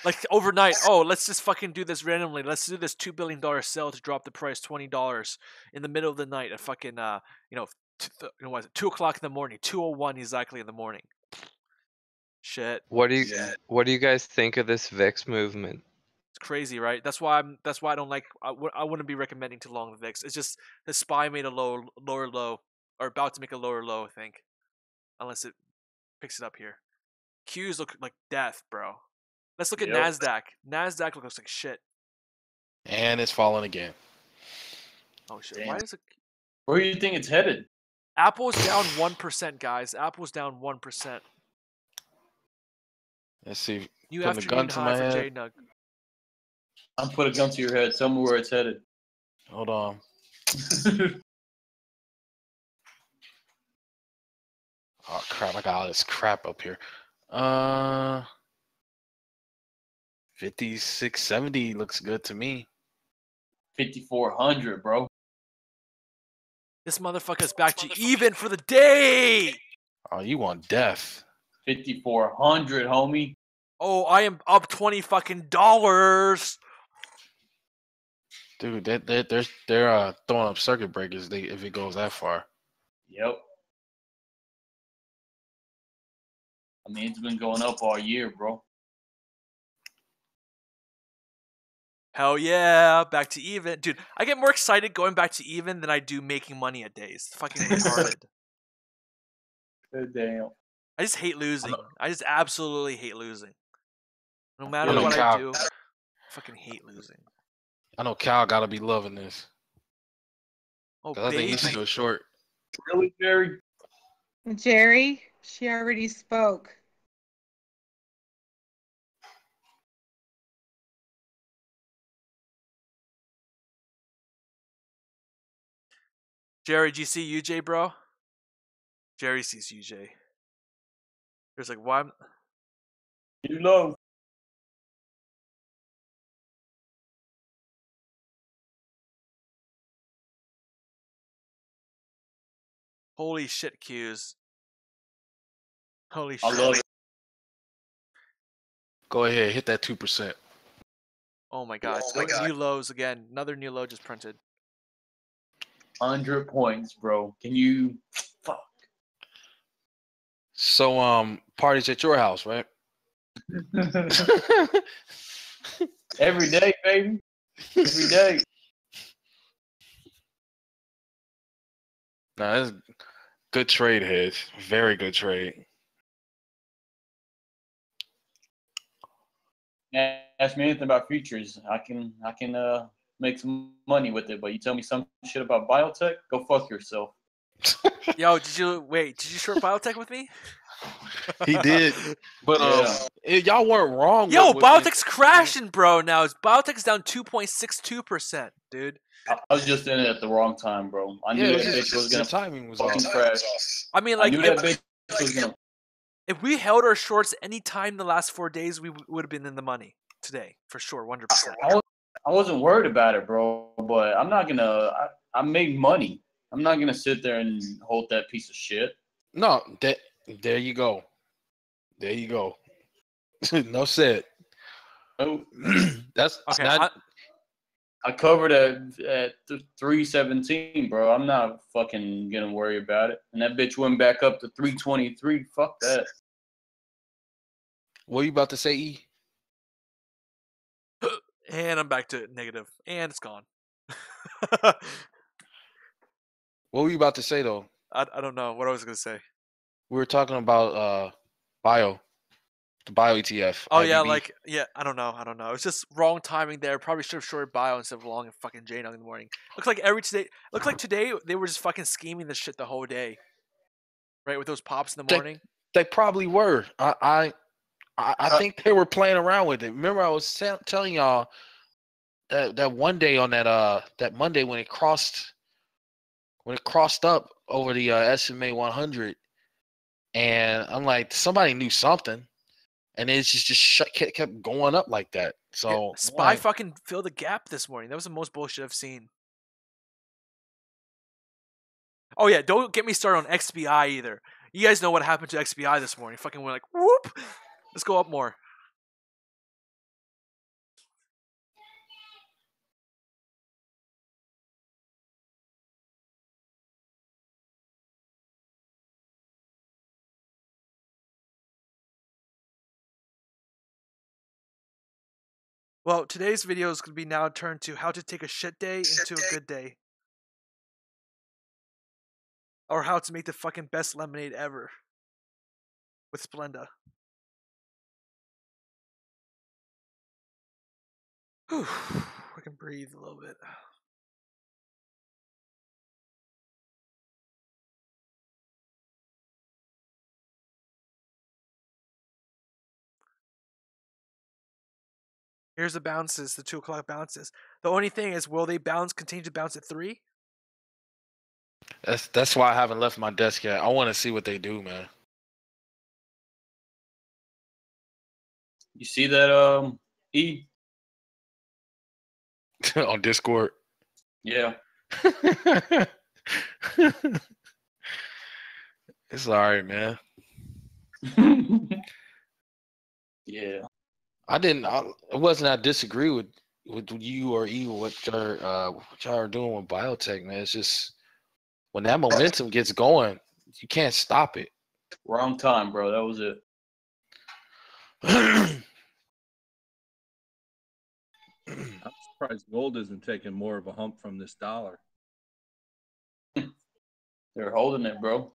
Like overnight, let's just fucking do this randomly. Let's do this $2 billion sell to drop the price $20 in the middle of the night at fucking 2 o'clock in the morning, 2:01 exactly in the morning. Shit. What do you guys think of this VIX movement? It's crazy, right? That's why I don't like. I wouldn't be recommending too long the VIX. It's just the SPY made a lower low, or about to make a lower low, I think, unless it picks it up here. Qs look like death, bro. Let's look at Nasdaq. Nasdaq looks like shit. And it's falling again. Oh shit! Damn. Why is it? Where do you think it's headed? Apple's down 1%, guys. Apple's down 1%. Let's see. New afternoon high for JNUG. I'm put a gun to your head. Tell me where it's headed. Hold on. Oh crap! I got all this crap up here. 56.70 looks good to me. 5,400, bro. This motherfucker's back to even for the day. Oh, you want death? 5,400, homie. Oh, I am up $20 fucking dollars. Dude, they're throwing up circuit breakers if it goes that far. Yep. I mean, it's been going up all year, bro. Hell yeah, back to even. Dude, I get more excited going back to even than I do making money at days. It's fucking retarded. Damn. I just hate losing. I just absolutely hate losing. No matter I know what Cal, I do, I fucking hate losing. I know Cal gotta be loving this. Oh, 'Cause I think he's baby. still short. Really, Jerry? Jerry, she already spoke. Jerry, do you see UJ, bro? Jerry sees UJ. He's like, why? You know. Holy shit, Q's. Holy I shit. love it. Go ahead, hit that 2%. Oh my god, it's going new lows again. Another new low just printed. 100 points, bro. Can you? Fuck. So parties at your house, right? Every day, baby. Every day. Nah, that's good trade, Hedge. Very good trade. Ask me anything about futures. I can make some money with it, but you tell me some shit about biotech, go fuck yourself. Yo, did you short biotech with me? He did, but y'all weren't wrong. Yo, biotech's crashing, bro. Now biotech's down 2.62%, dude. I was just in it at the wrong time, bro. I knew that bitch was gonna timing was fucking off. crash. I mean, I like, knew that bitch was gonna. if we held our shorts any time in the last 4 days, we would have been in the money today for sure, 100%. I wasn't worried about it, bro. But I'm not gonna. I made money. I'm not gonna sit there and hold that piece of shit. No, there you go. There you go. No said. Oh, that's okay. not. I covered at 317, bro. I'm not fucking gonna worry about it. And that bitch went back up to 323. Fuck that. What are you about to say, E? And I'm back to negative, and it's gone. What were you about to say though? I don't know what I was gonna say. We were talking about the bio ETF. Oh IBB. yeah, I don't know. It was just wrong timing there. Probably should have shorted bio instead of long and fucking JNUG in the morning. Looks like today they were just fucking scheming this shit the whole day, right? With those pops in the morning. They probably were. I think they were playing around with it. Remember, I was telling y'all that one day on that Monday when it crossed up over the SMA 100, and I'm like, somebody knew something, and it just kept going up like that. So yeah, SPY fucking filled the gap this morning. That was the most bullshit I've seen. Oh yeah, don't get me started on XBI either. You guys know what happened to XBI this morning. Fucking went like, whoop. Let's go up more. Well, today's video is going to be now turned to how to take a shit day into a good day. Or how to make the fucking best lemonade ever. With Splenda. Whew. I can breathe a little bit. Here's the bounces, the 2 o'clock bounces. The only thing is, will they continue to bounce at 3? That's why I haven't left my desk yet. I want to see what they do, man. You see that, E? On Discord. Yeah. It's all right, man. Yeah. It wasn't. I disagree with you or you what y'all are doing with biotech, man. It's just when that momentum gets going, you can't stop it. Wrong time, bro. That was it. I'm surprised gold isn't taking more of a hump from this dollar. They're holding it, bro.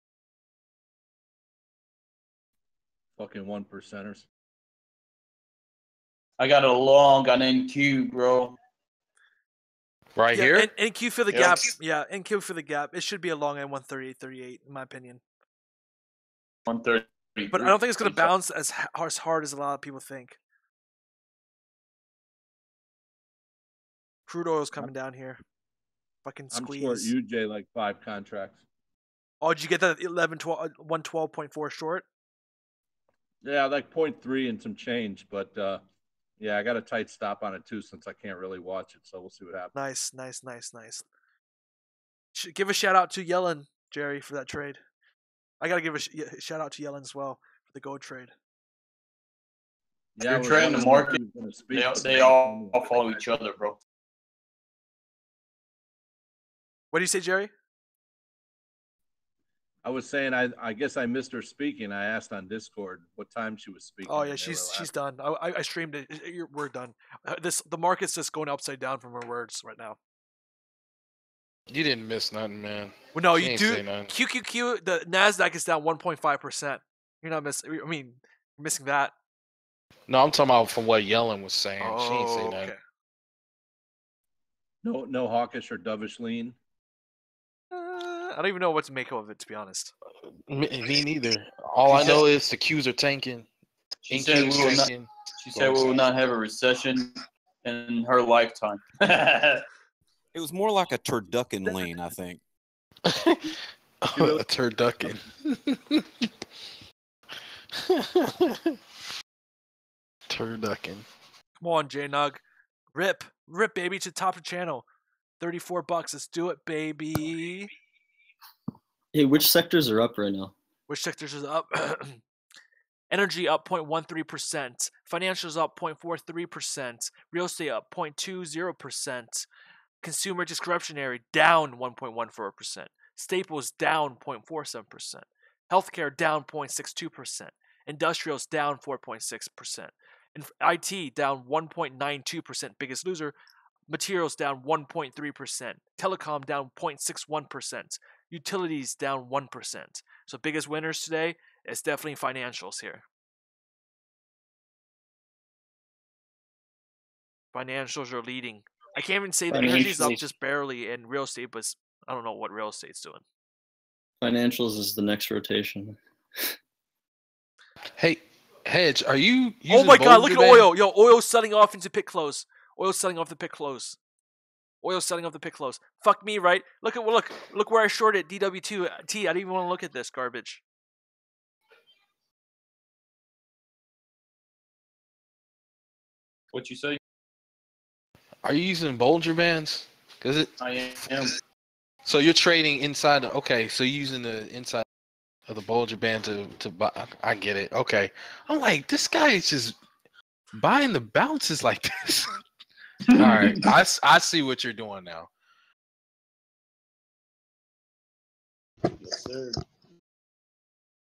Fucking 1%ers. I got a long on NQ, bro. Right Yeah, here? NQ for the Yep. gap. Yeah, NQ for the gap. It should be a long at 138.38 in my opinion. 130. But I don't think it's going to bounce as hard as a lot of people think. Crude oil's coming down here. Fucking squeeze. I'm short UJ like 5 contracts. Oh, did you get that 112.4 short? Yeah, like 0.3 and some change, but yeah, I got a tight stop on it too since I can't really watch it, so we'll see what happens. Nice. Give a shout out to Yellen, Jerry, for that trade. I gotta give a shout out to Yellen as well for the gold trade. Yeah, you're trading the market. They all follow each other, bro. What do you say, Jerry? I was saying I guess I missed her speaking. I asked on Discord what time she was speaking. Oh yeah, she's done. I streamed it. We're done. The market's just going upside down from her words right now. You didn't miss nothing, man. Well, no, She you ain't do. say nothing. QQQ, the Nasdaq is down 1.5%. You're not missing. I mean, you're missing that. No, I'm talking about from what Yellen was saying. She ain't say nothing. Okay. No hawkish or dovish lean. I don't even know what to make of it, to be honest. Me neither. All I know is the Qs are tanking. She said we will not have a recession in her lifetime. It was more like a turducken lean, I think. A turducken. Turducken. Come on, JNUG. Rip, baby, to the top of the channel. $34. Let's do it, baby. Hey, which sectors are up right now? Which sectors is up? Energy up 0.13%. Financials up 0.43%. Real estate up 0.20%. Consumer discretionary down 1.14%. Staples down 0.47%. Healthcare down 0.62%. Industrials down 4.6%. IT down 1.92%. Biggest loser. Materials down 1.3%. Telecom down 0.61%. Utilities down 1%. So biggest winners today is definitely financials here. Financials are leading. I can't even say that energy's up just barely, and real estate, but I don't know what real estate's doing. Financials is the next rotation. Hey, Hedge, are you using Oh my God, look at Bollinger oil. Yo, oil's selling off into pit close. Oil's selling off the pit close. Oil's selling off the pit close. Fuck me, right? Look where I shorted DW2T. I didn't even want to look at this garbage. What you say? Are you using Bollinger Bands? I am. So you're trading inside. Okay, so you're using the inside of the Bollinger Band to buy. I get it. Okay, I'm like, this guy is just buying the bounces like this. All right, I see what you're doing now. Yes, sir.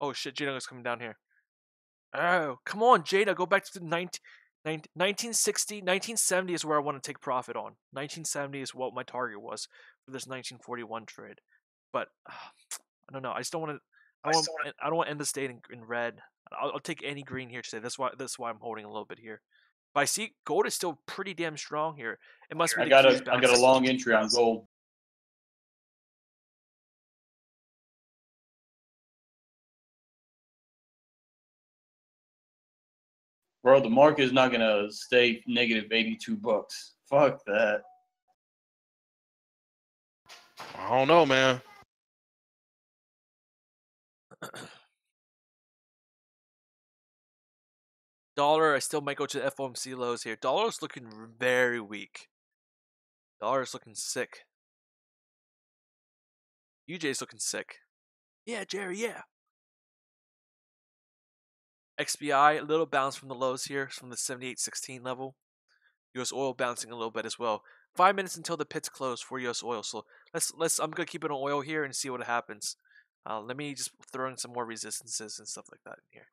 Oh shit, Jada is coming down here. Oh, come on, Jada, go back to the 1960, 1970 is where I want to take profit on. 1970 is what my target was for this 1941 trade. But I don't know. I just don't want to. I don't want to end the day in red. I'll take any green here today. That's why I'm holding a little bit here. But I see gold is still pretty damn strong here. It must be. I got a long entry on gold. Bro, the market is not gonna stay negative $82. Fuck that. I don't know, man. Dollar, I still might go to the FOMC lows here. Dollar is looking very weak. Dollar is looking sick. UJ's looking sick. Yeah, Jerry, yeah. XBI, a little bounce from the lows here, from the 78.16 level. U.S. oil bouncing a little bit as well. 5 minutes until the pits close for U.S. oil. So let's. I'm gonna keep it on oil here and see what happens. Let me just throw in some more resistances and stuff like that in here.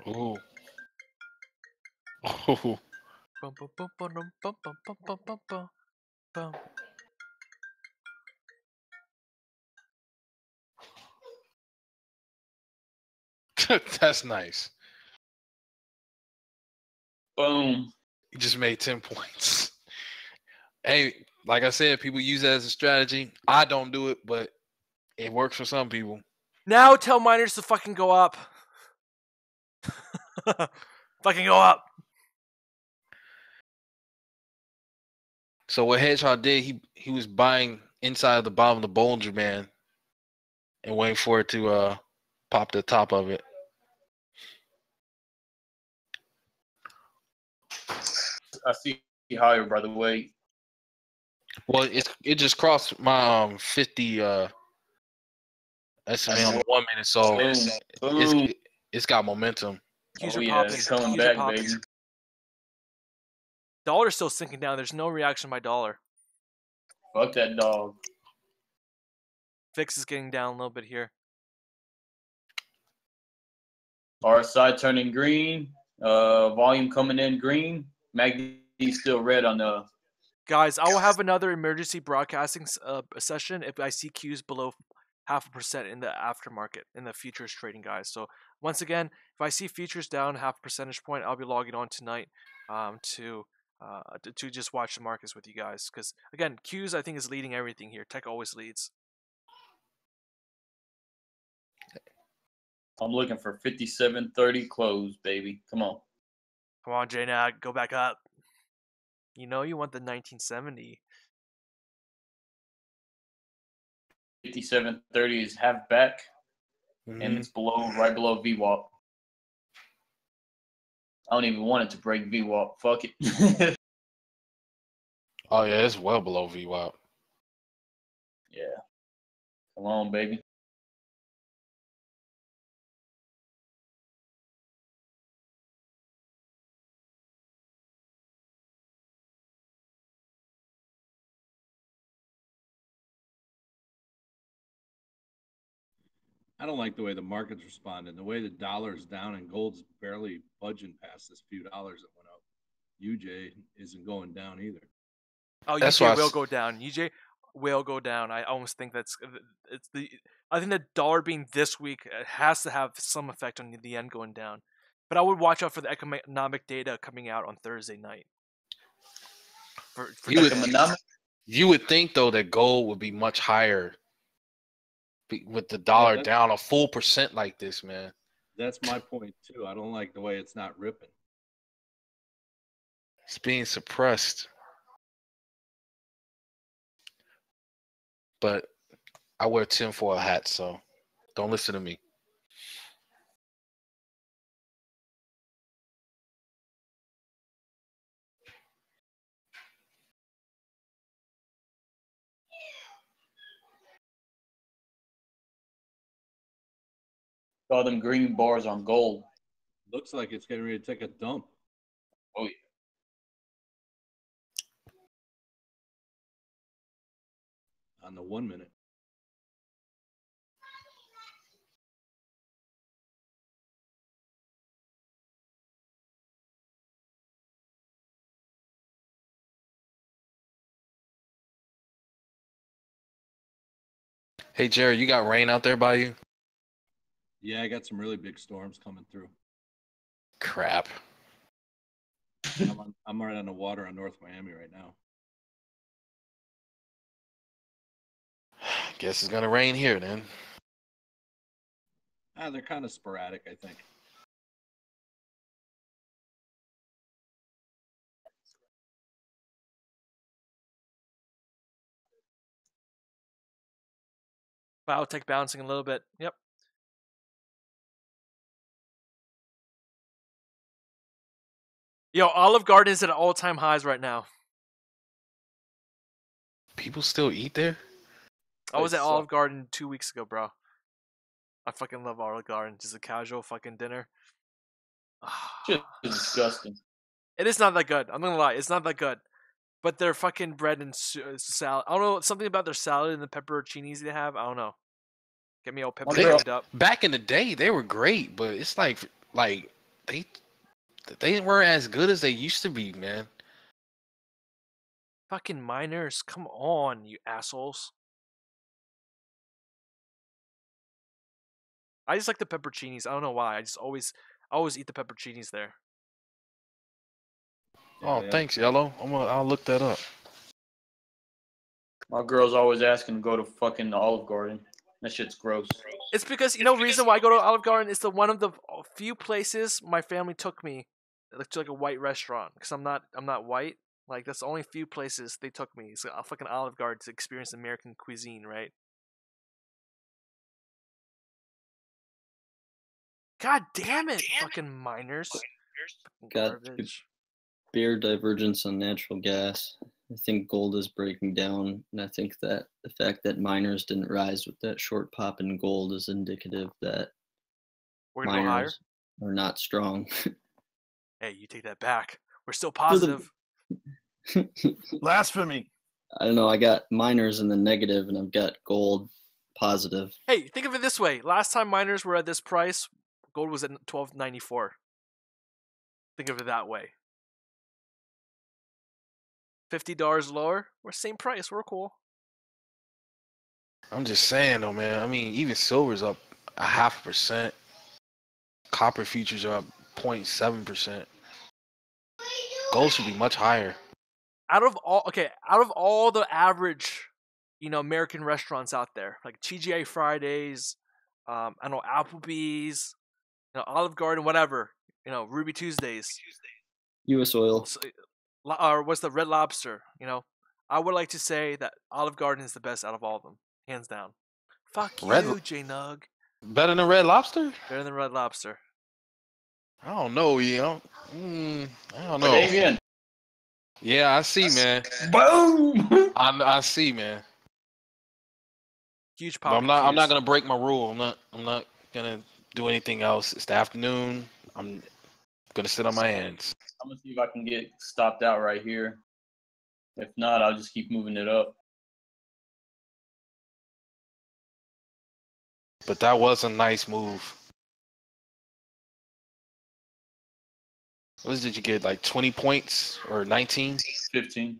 Ooh. Ooh. Bum, bum, bum, bum, bum, bum, bum, bum, bum, bum, bum. That's nice. Boom. You just made 10 points. Hey, like I said, people use it as a strategy. I don't do it, but it works for some people. Now tell miners to fucking go up. Fucking go up. So what Hedgehog did, he was buying inside the bottom of the Bollinger Band and waiting for it to pop the top of it. I see higher, by the way. Well, it just crossed my 50 SMA on the 1 minute, so it's got momentum. Qs are popping. It's coming Qs back, are popping. baby. Dollar's still sinking down. There's no reaction by dollar. Fuck that dog. Fix is getting down a little bit here. RSI turning green. Volume coming in green. MACD still red on the. Guys, I will have another emergency broadcasting session if I see Qs below 0.5% in the aftermarket, in the futures trading, guys. So once again, if I see futures down 0.5 percentage point, I'll be logging on tonight to just watch the markets with you guys. Because again, Qs I think is leading everything here. Tech always leads. I'm looking for 57.30 close, baby. Come on. Come on, JNUG, go back up. You know you want the 1970. 57.30 is half back, and it's right below VWAP. I don't even want it to break VWAP. Fuck it. Oh yeah, it's well below VWAP. Yeah. Come on, baby. I don't like the way the market's responding. The way the dollar's down and gold's barely budging past this few dollars that went up. UJ isn't going down either. Oh, UJ will go down. UJ will go down. I almost think I think the dollar being this weak has to have some effect on the yen going down. But I would watch out for the economic data coming out on Thursday night. You would think though that gold would be much higher with the dollar down a full percent like this, man. That's my point too. I don't like the way it's not ripping. It's being suppressed. But I wear tinfoil hats, so don't listen to me. All them green bars on gold. Looks like it's getting ready to take a dump. Oh, yeah. On the 1 minute. Hey, Jerry, you got rain out there by you? Yeah, I got some really big storms coming through. Crap. I'm right on the water on North Miami right now. Guess it's gonna rain here then. They're kind of sporadic, I think. Biotech bouncing a little bit. Yep. Yo, Olive Garden is at all-time highs right now. People still eat there? I was at Olive Garden 2 weeks ago, bro. I fucking love Olive Garden. Just a casual fucking dinner. Shit is disgusting. It is not that good. I'm not gonna lie. It's not that good. But their fucking bread and salad. I don't know. Something about their salad and the pepperoncinis they have. I don't know. Get me all pepperonci'd up. Back in the day, they were great, but it's like they weren't as good as they used to be, man. Fucking miners. Come on, you assholes. I just like the pepperoncinis. I don't know why. I always eat the pepperoncinis there. Oh, thanks, Yellow. I'll look that up. My girl's always asking to go to fucking Olive Garden. That shit's gross. It's because reason why I go to Olive Garden is one of the few places my family took me to like a white restaurant because I'm not white. Like that's the only few places they took me. It's a fucking Olive Garden to experience American cuisine, right? God damn it, fucking miners. Got bear divergence on natural gas. I think gold is breaking down, and I think that the fact that miners didn't rise with that short pop in gold is indicative that we're gonna go higher. Miners are not strong. Hey, you take that back. We're still positive. Blasphemy. I don't know. I got miners in the negative, and I've got gold positive. Hey, think of it this way. Last time miners were at this price, gold was at $12.94. Think of it that way. $50 lower, we're same price. We're cool. I'm just saying though, man. I mean, even silver's up 0.5%. Copper futures are up 0.7%. Gold should be much higher. Out of all the average, American restaurants out there, like TGI Fridays, I know Applebee's, Olive Garden, whatever, Ruby Tuesdays, U.S. Oil, or what's the Red Lobster? I would like to say that Olive Garden is the best out of all of them, hands down. Fuck you, JNUG. Better than Red Lobster? Better than Red Lobster. I don't know, I don't know. Damien. Yeah, I see, man. Boom. I see, man. Huge pop. I'm not gonna break my rule. I'm not gonna do anything else. It's the afternoon. I'm gonna sit on my hands. I'm gonna see if I can get stopped out right here. If not, I'll just keep moving it up. But that was a nice move. What did you get? Like 20 points or 19? 15.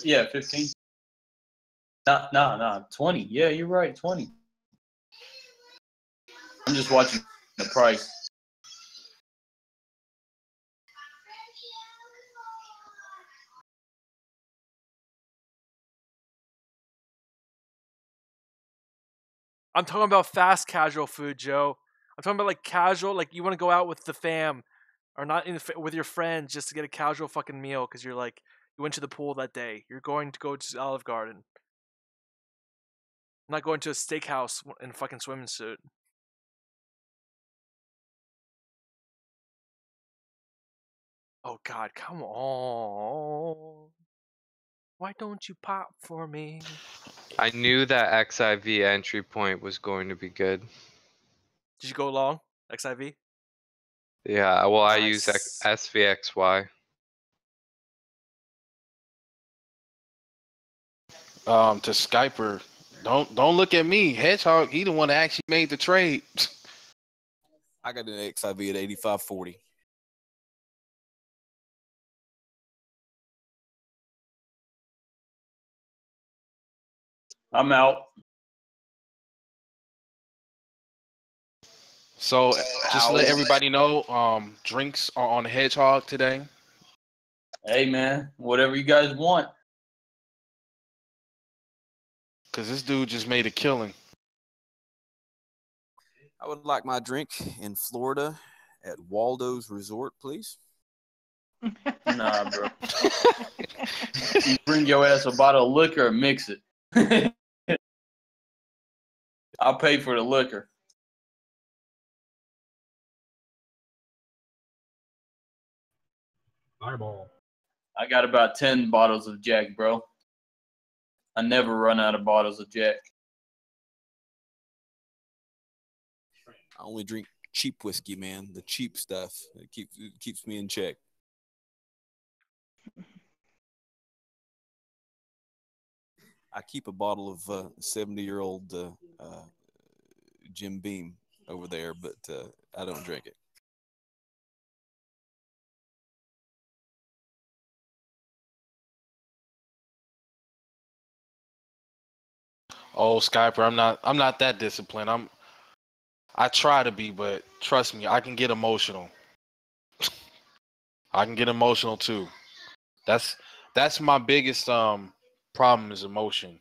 Yeah, 15. Nah, 20. Yeah, you're right, 20. I'm just watching the price. I'm talking about fast casual food, Joe. I'm talking about like casual, like you want to go out with the fam, or not with your friends just to get a casual fucking meal because you went to the pool that day. You're going to go to Olive Garden. I'm not going to a steakhouse in a fucking swimming suit. Oh God, come on. Why don't you pop for me? I knew that XIV entry point was going to be good. Did you go long? XIV? Yeah, well, I use SVXY. To Skyper, don't look at me. Hedgehog, he the one that actually made the trade. I got an XIV at 85.40. I'm out. So just to let everybody know, drinks are on Hedgehog today. Hey man, whatever you guys want. Cause this dude just made a killing. I would like my drink in Florida at Waldo's Resort, please. Nah, bro. You bring your ass a bottle of liquor and mix it. I'll pay for the liquor. Fireball. I got about 10 bottles of Jack, bro. I never run out of bottles of Jack. I only drink cheap whiskey, man. The cheap stuff. It keeps me in check. I keep a bottle of 70-year-old Jim Beam over there, but I don't drink it. Oh, Skyper, I'm not that disciplined. I try to be, but trust me, I can get emotional. I can get emotional too. That's my biggest problem is emotion.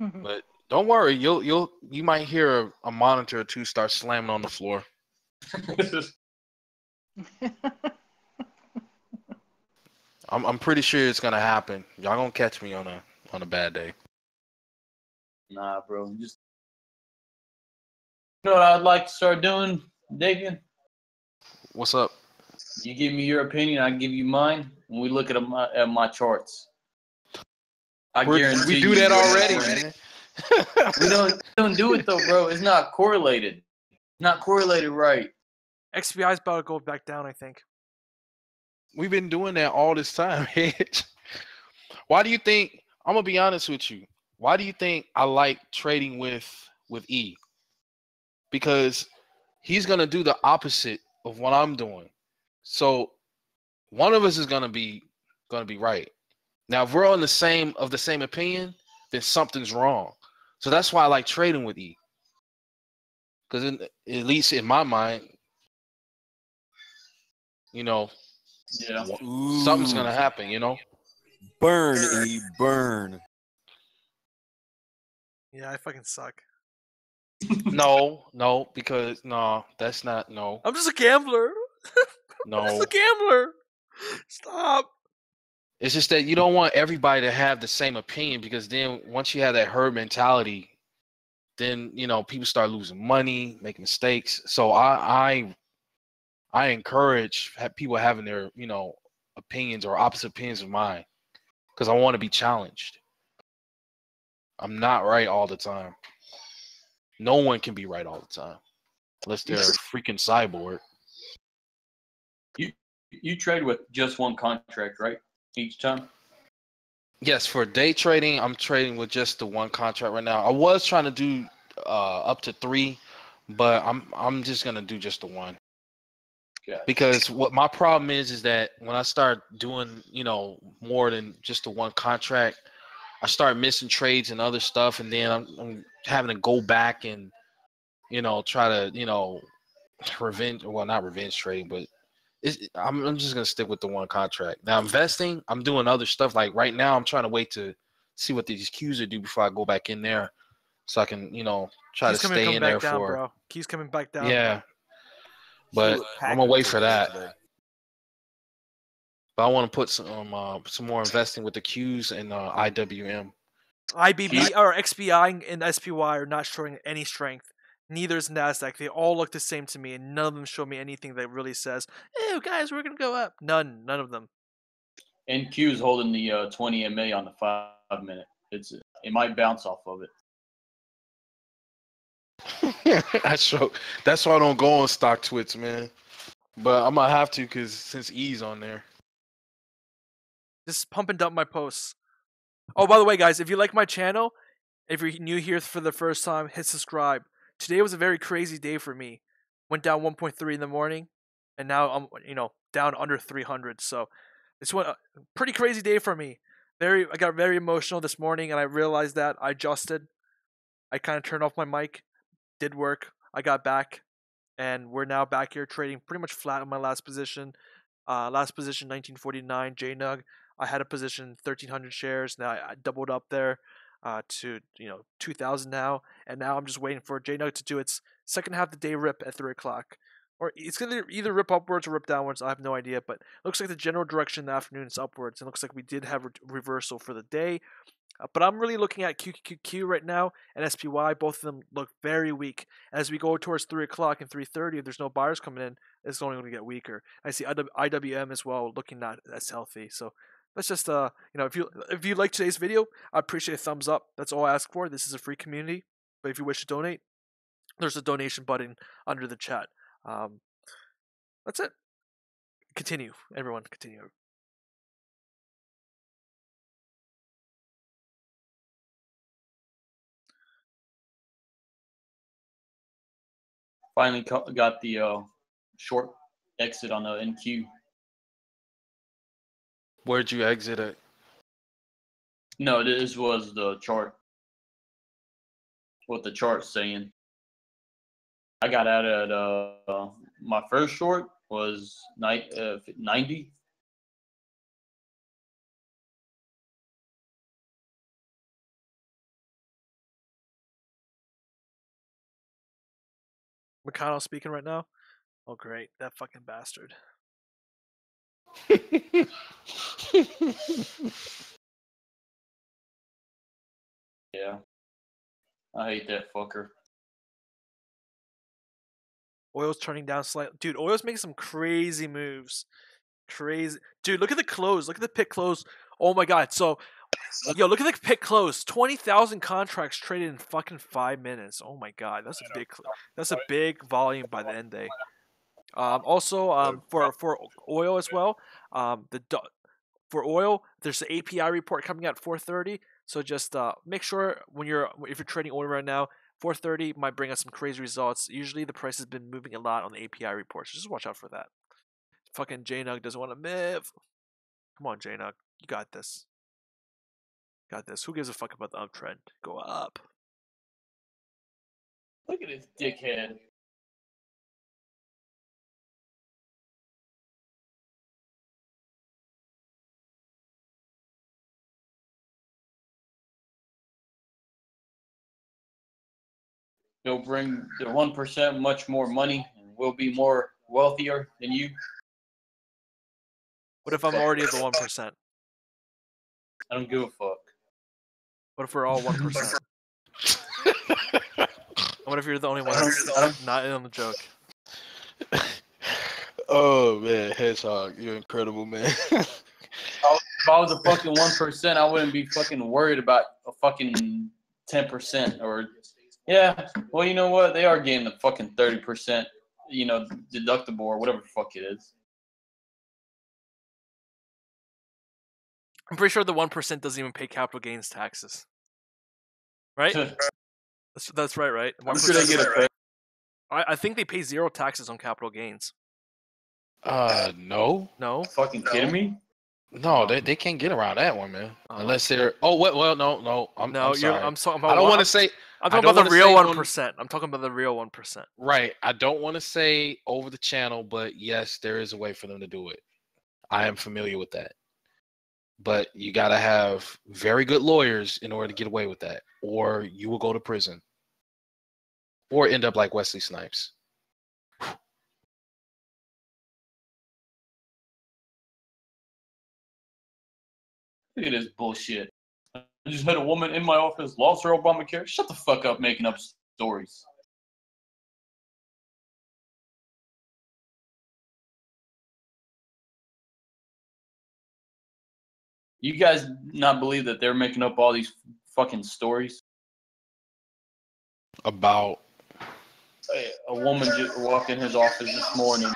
But don't worry, you might hear a monitor or two start slamming on the floor. I'm pretty sure it's gonna happen. Y'all gonna catch me on a bad day. Nah, bro. Just you know what I'd like to start doing, Davian? What's up? You give me your opinion, I give you mine, and we look at my charts. I guarantee we do that already, man. We don't do it though, bro. It's not correlated. Not correlated right. XBI's about to go back down, I think. We've been doing that all this time, Hitch. Why do you think? I'm gonna be honest with you. Why do you think I like trading with E? Because he's gonna do the opposite of what I'm doing. So one of us is gonna be right. Now, if we're on the same opinion, then something's wrong. So that's why I like trading with E. Because at least in my mind, Yeah. Something's gonna happen. Burn, E, burn. Yeah, I fucking suck. No, because that's not no. I'm just a gambler. No. I'm just a gambler. Stop. It's just that you don't want everybody to have the same opinion, because then once you have that herd mentality, then people start losing money, making mistakes. So I encourage people having their opinions or opposite opinions of mine, because I want to be challenged. I'm not right all the time. No one can be right all the time unless they're a freaking cyborg. You trade with just one contract, right? Each time? Yes, for day trading, I'm trading with just the one contract right now. I was trying to do up to 3, but I'm just gonna do just the one. Yeah. Because what my problem is that when I start doing more than just the one contract, I start missing trades and other stuff, and then I'm having to go back and try to revenge. Well, not revenge trading, but I'm just gonna stick with the one contract. Now investing, I'm doing other stuff. Like right now, I'm trying to wait to see what these Qs are do before I go back in there, so I can try to stay in there down, for. Bro. Q's coming back down. Yeah, but I'm gonna wait for that. But I want to put some more investing with the Qs and IWM. IBB or XBI and SPY are not showing any strength. Neither is NASDAQ. They all look the same to me, and none of them show me anything that really says, "Hey, guys, we're going to go up." None of them. NQ is holding the 20 MA on the 5-minute. It might bounce off of it. That's why I don't go on stock twits, man. But I'm going to have to, because since E's on there. Just pump and dump my posts. Oh, by the way, guys, if you like my channel, if you're new here for the first time, hit subscribe. Today was a very crazy day for me. Went down 1.3 in the morning, and now I'm down under 300. So it's a pretty crazy day for me. I got very emotional this morning, and I realized that I adjusted. I kind of turned off my mic. Did work. I got back, and we're now back here trading pretty much flat on my last position. Last position 1949 JNUG. I had a position 1,300 shares. Now I doubled up there to 2,000 now, and now I'm just waiting for JNUG to do its second half of the day rip at 3 o'clock, or it's gonna either rip upwards or rip downwards. I have no idea, but it looks like the general direction in the afternoon is upwards. It looks like we did have reversal for the day. But I'm really looking at QQQ right now and SPY. Both of them look very weak. As we go towards 3 o'clock and 3:30, if there's no buyers coming in, it's only going to get weaker. I see IWM as well looking not as healthy. So let's just if you like today's video, I appreciate a thumbs up. That's all I ask for. This is a free community. But if you wish to donate, there's a donation button under the chat. That's it. Continue, everyone. Continue. Finally got the short exit on the NQ. Where'd you exit it? No, this was the chart. What the chart's saying. I got out at my first short was 90. McConnell speaking right now. Oh great, that fucking bastard. Yeah. I hate that fucker. Oil's turning down slightly. Dude, oil's making some crazy moves. Crazy. Dude, look at the close. Look at the pick close. Oh my god. So, yo, look at the pick close. 20,000 contracts traded in fucking 5 minutes. Oh my god. That's a big volume by the end day. Also, for oil as well, for oil, there's the API report coming out at 4:30. So just make sure if you're trading oil right now, 4:30 might bring us some crazy results. Usually the price has been moving a lot on the API reports. So just watch out for that. Fucking JNUG doesn't want to move. Come on, JNUG. You got this. Got this. Who gives a fuck about the uptrend? Go up. Look at this dickhead. They'll bring the 1% much more money and we'll be more wealthier than you. What if I'm already at the 1%? I don't give a fuck. What if we're all 1%? What if you're the only one not in on the joke? Oh man, Hedgehog, you're incredible, man. If I was a fucking 1%, I wouldn't be fucking worried about a fucking 10% or yeah. Well, you know what? They are getting the fucking 30%, deductible or whatever the fuck it is. I'm pretty sure the 1% doesn't even pay capital gains taxes. Right? That's right? I'm sure they get a pay. I think they pay 0 taxes on capital gains. No. No? Fucking kidding me? No, they can't get around that one, man. Unless they're no. I'm sorry. I'm talking about. I don't want to say. I'm talking about the real 1%. I'm talking about the real 1%. Right. I don't want to say over the channel, but yes, there is a way for them to do it. I am familiar with that. But you got to have very good lawyers in order to get away with that, or you will go to prison, or end up like Wesley Snipes. Look at this bullshit. I just had a woman in my office, lost her Obamacare. Shut the fuck up making up stories. You guys not believe that they're making up all these fucking stories? About? A woman just walked in his office this morning.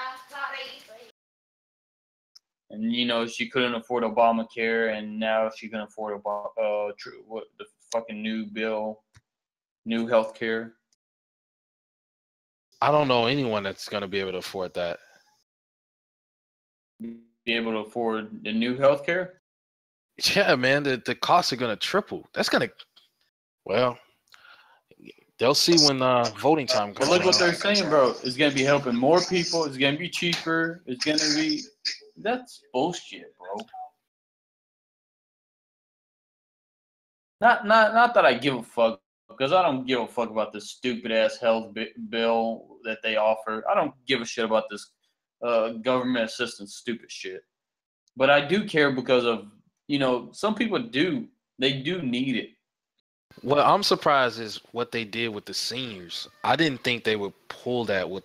And, she couldn't afford Obamacare, and now she can afford the fucking new bill, new health care. I don't know anyone that's going to be able to afford that. Be able to afford the new health care? Yeah, man, the costs are going to triple. That's going to, well, they'll see when voting time comes. But look what they're saying, bro. It's going to be helping more people. It's going to be cheaper. It's going to be... That's bullshit, bro. Not that I give a fuck, because I don't give a fuck about this stupid ass health bill that they offer. I don't give a shit about this government assistance stupid shit. But I do care because of, some people do They do need it. What I'm surprised is what they did with the seniors. I didn't think they would pull that with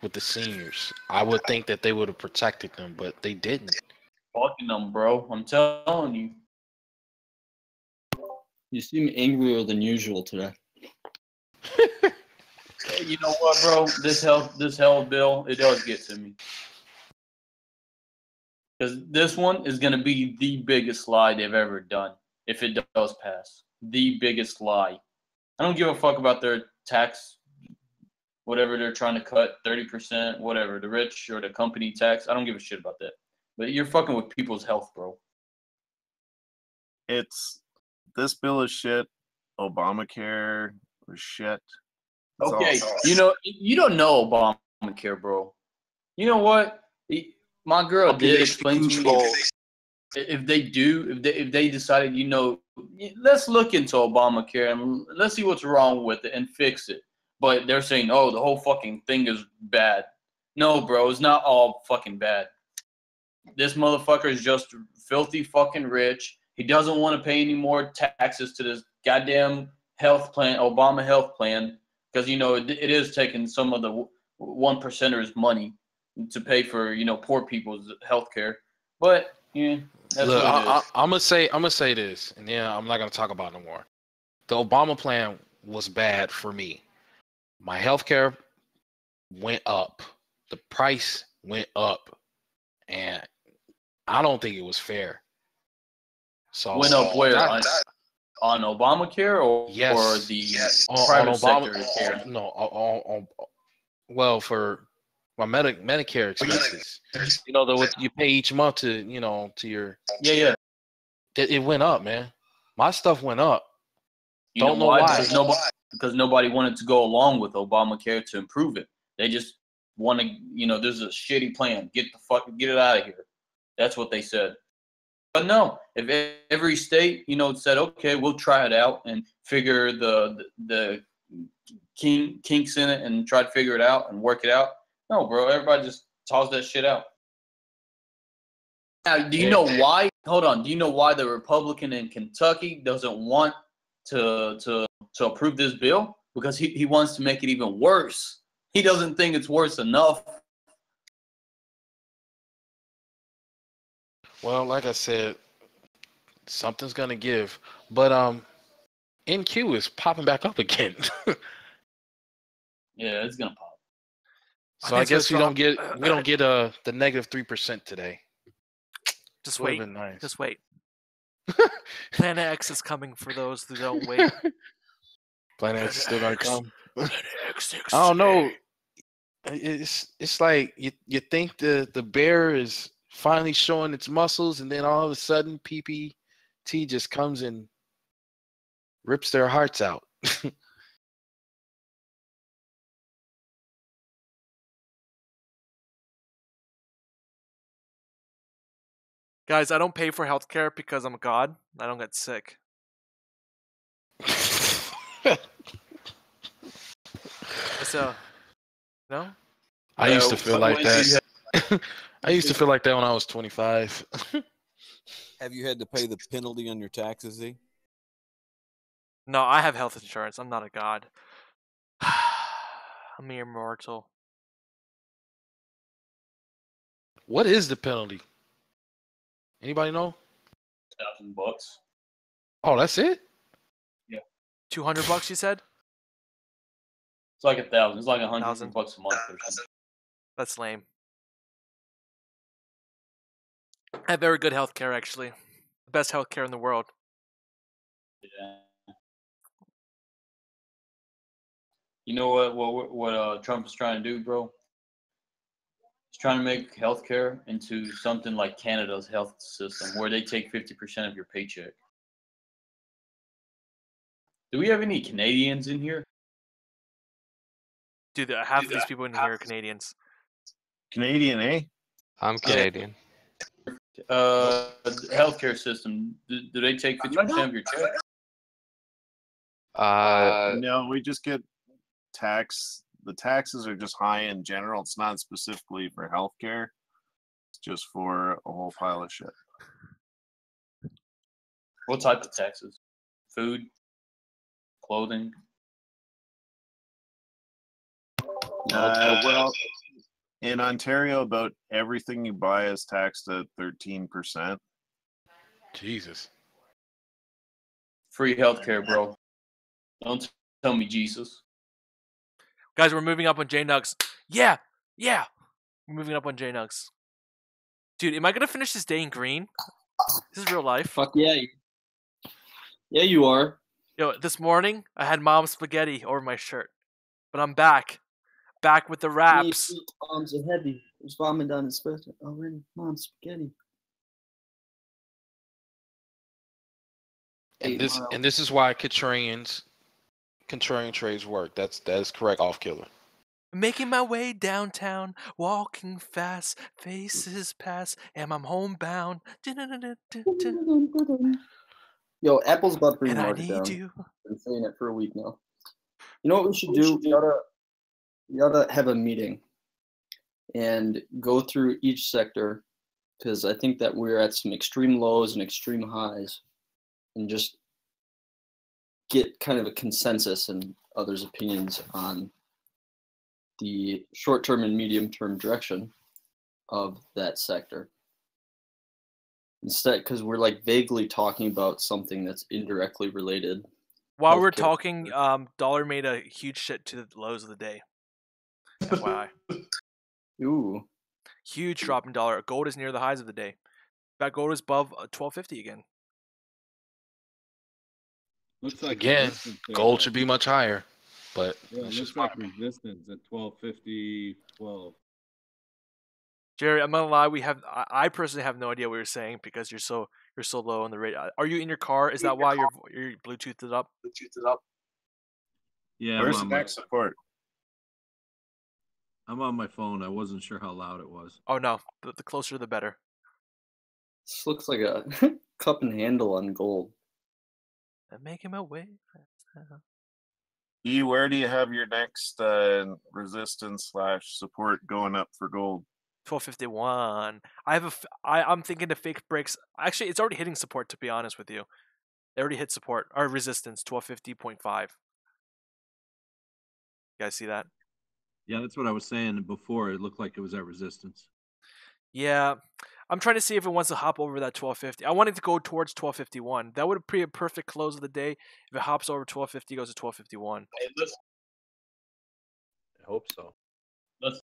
the seniors. I would think that they would have protected them, but they didn't. Fucking them, bro. I'm telling you. You seem angrier than usual today. You know what, bro? This health bill, it does get to me. Because this one is going to be the biggest lie they've ever done, if it does pass. The biggest lie. I don't give a fuck about their tax, whatever they're trying to cut, 30%, whatever, the rich or the company tax. I don't give a shit about that. But you're fucking with people's health, bro. This bill is shit. Obamacare was shit. It's Okay, all- you know, you don't know Obamacare, bro. You know what? My girl did explain to me if they decided, you know, let's look into Obamacare and let's see what's wrong with it and fix it. But they're saying, oh, the whole fucking thing is bad. No, bro, it's not all fucking bad. This motherfucker is just filthy fucking rich. He doesn't want to pay any more taxes to this goddamn health plan, Obama health plan, because, you know, it is taking some of the 1%ers' money to pay for, you know, poor people's health care. But, yeah, that's Look, what it is. I'm gonna say this, and yeah, I'm not gonna talk about it no more. The Obama plan was bad for me. My healthcare went up, the price went up, and I don't think it was fair. So Went up where? On Obamacare or the private sector care? No, well, for my Medicare expenses, you know, what you pay each month to, you know, to your it went up, man. My stuff went up. You Don't know why. Because nobody wanted to go along with Obamacare to improve it. They just want to, you know, there's a shitty plan. Get it out of here. That's what they said. But no, if every state, you know, said, okay, we'll try it out and figure the kinks in it and try to figure it out and work it out. No, bro, everybody just toss that shit out. Now, do you know why? Hold on. Do you know why the Republican in Kentucky doesn't want to approve this bill? Because he wants to make it even worse. He doesn't think it's worse enough. Well, like I said, something's gonna give. But NQ is popping back up again. Yeah, it's gonna pop. So I guess we don't get the -3% today. Just Would've wait. been nice. Just wait. Plan X is coming for those who don't wait. Plan X is still gonna come. Plan X. I don't know. It's like you think the bear is finally showing its muscles, and then all of a sudden PPT just comes and rips their hearts out. Guys, I don't pay for healthcare because I'm a god. I don't get sick. So, no? I used to feel like that. I used to feel like that when I was 25. Have you had to pay the penalty on your taxes, Z? No, I have health insurance. I'm not a god. I'm mere mortal. What is the penalty? Anybody know? $1,000. Oh, that's it? Yeah. $200, you said? It's like $1,000. It's like $100 a month or something. That's lame. I have very good healthcare, actually. The best healthcare in the world. Yeah. You know what Trump is trying to do, bro? He's trying to make healthcare into something like Canada's health system, where they take 50% of your paycheck. Do we have any Canadians in here? Dude, half of these people in here are Canadians. Canadian, eh? I'm Canadian. Healthcare system. Do they take 50% of your check? No, we just get tax. The taxes are just high in general. It's not specifically for healthcare. It's just for a whole pile of shit. What type of taxes? Food, clothing. Well, in Ontario, about everything you buy is taxed at 13%. Jesus. Free healthcare, bro. Don't tell me Jesus. Guys, we're moving up on JNUGs. Yeah, yeah. We're moving up on JNUGs. Dude, am I gonna finish this day in green? This is real life. Fuck yeah. Yeah, you are. Yo, this morning I had mom's spaghetti over my shirt, but I'm back with the wraps. Arms are heavy. There's vomit down his foot already. Mom's spaghetti. And this is why contrarian trades work. That is correct, off killer. Making my way downtown, walking fast, faces pass, and I'm homebound. Yo, Apple's about to bring the And I market need down. you. I've been saying it for a week now. You know what we should do? We ought to have a meeting and go through each sector, because I think that we're at some extreme lows and extreme highs, and just get kind of a consensus and others' opinions on the short-term and medium-term direction of that sector. Instead, because we're like vaguely talking about something that's indirectly related. While we're Healthcare. talking, dollar made a huge shit to the lows of the day. FYI. Ooh. Huge drop in dollar. Gold is near the highs of the day. In fact, gold is above 1250 again. Looks like Again, resistance there, gold though. should be much higher, but Yeah, it that's looks just like fine. resistance at 1250, 12. Jerry, I'm not gonna lie. I personally have no idea what you're saying because you're so low on the rate. Are you in your car? Is that why you're Bluetoothed it up? Yeah, Where's I'm the on next support? I'm on my phone. I wasn't sure how loud it was. Oh no, the closer the better. This looks like a cup and handle on gold. I'm making my way. E, where do you have your next resistance / support going up for gold? 1251. I'm thinking the fake breaks. Actually, it's already hitting support. To be honest with you, it already hit support or resistance 1250.5. You guys see that? Yeah, that's what I was saying before. It looked like it was at resistance. Yeah, I'm trying to see if it wants to hop over that 1250. I wanted to go towards 1251. That would be a perfect close of the day. If it hops over 1250, goes to 1251. Hey, listen. I hope so. Let's.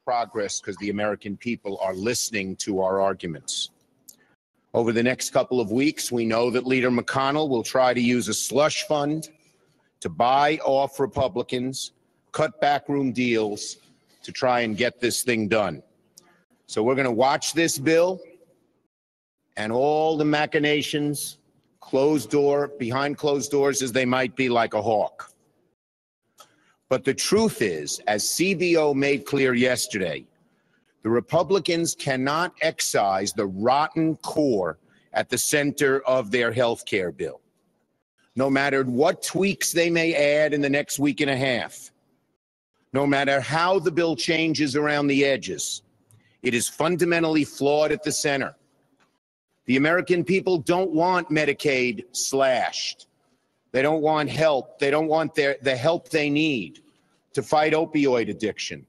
Progress because the American people are listening to our arguments. Over the next couple of weeks, we know that Leader McConnell will try to use a slush fund to buy off Republicans, cut backroom deals to try and get this thing done. So we're going to watch this bill and all the machinations, behind closed doors as they might be, like a hawk. But the truth is, as CBO made clear yesterday, the Republicans cannot excise the rotten core at the center of their health care bill. No matter what tweaks they may add in the next week and a half, no matter how the bill changes around the edges, it is fundamentally flawed at the center. The American people don't want Medicaid slashed. They don't want help. They don't want the help they need to fight opioid addiction,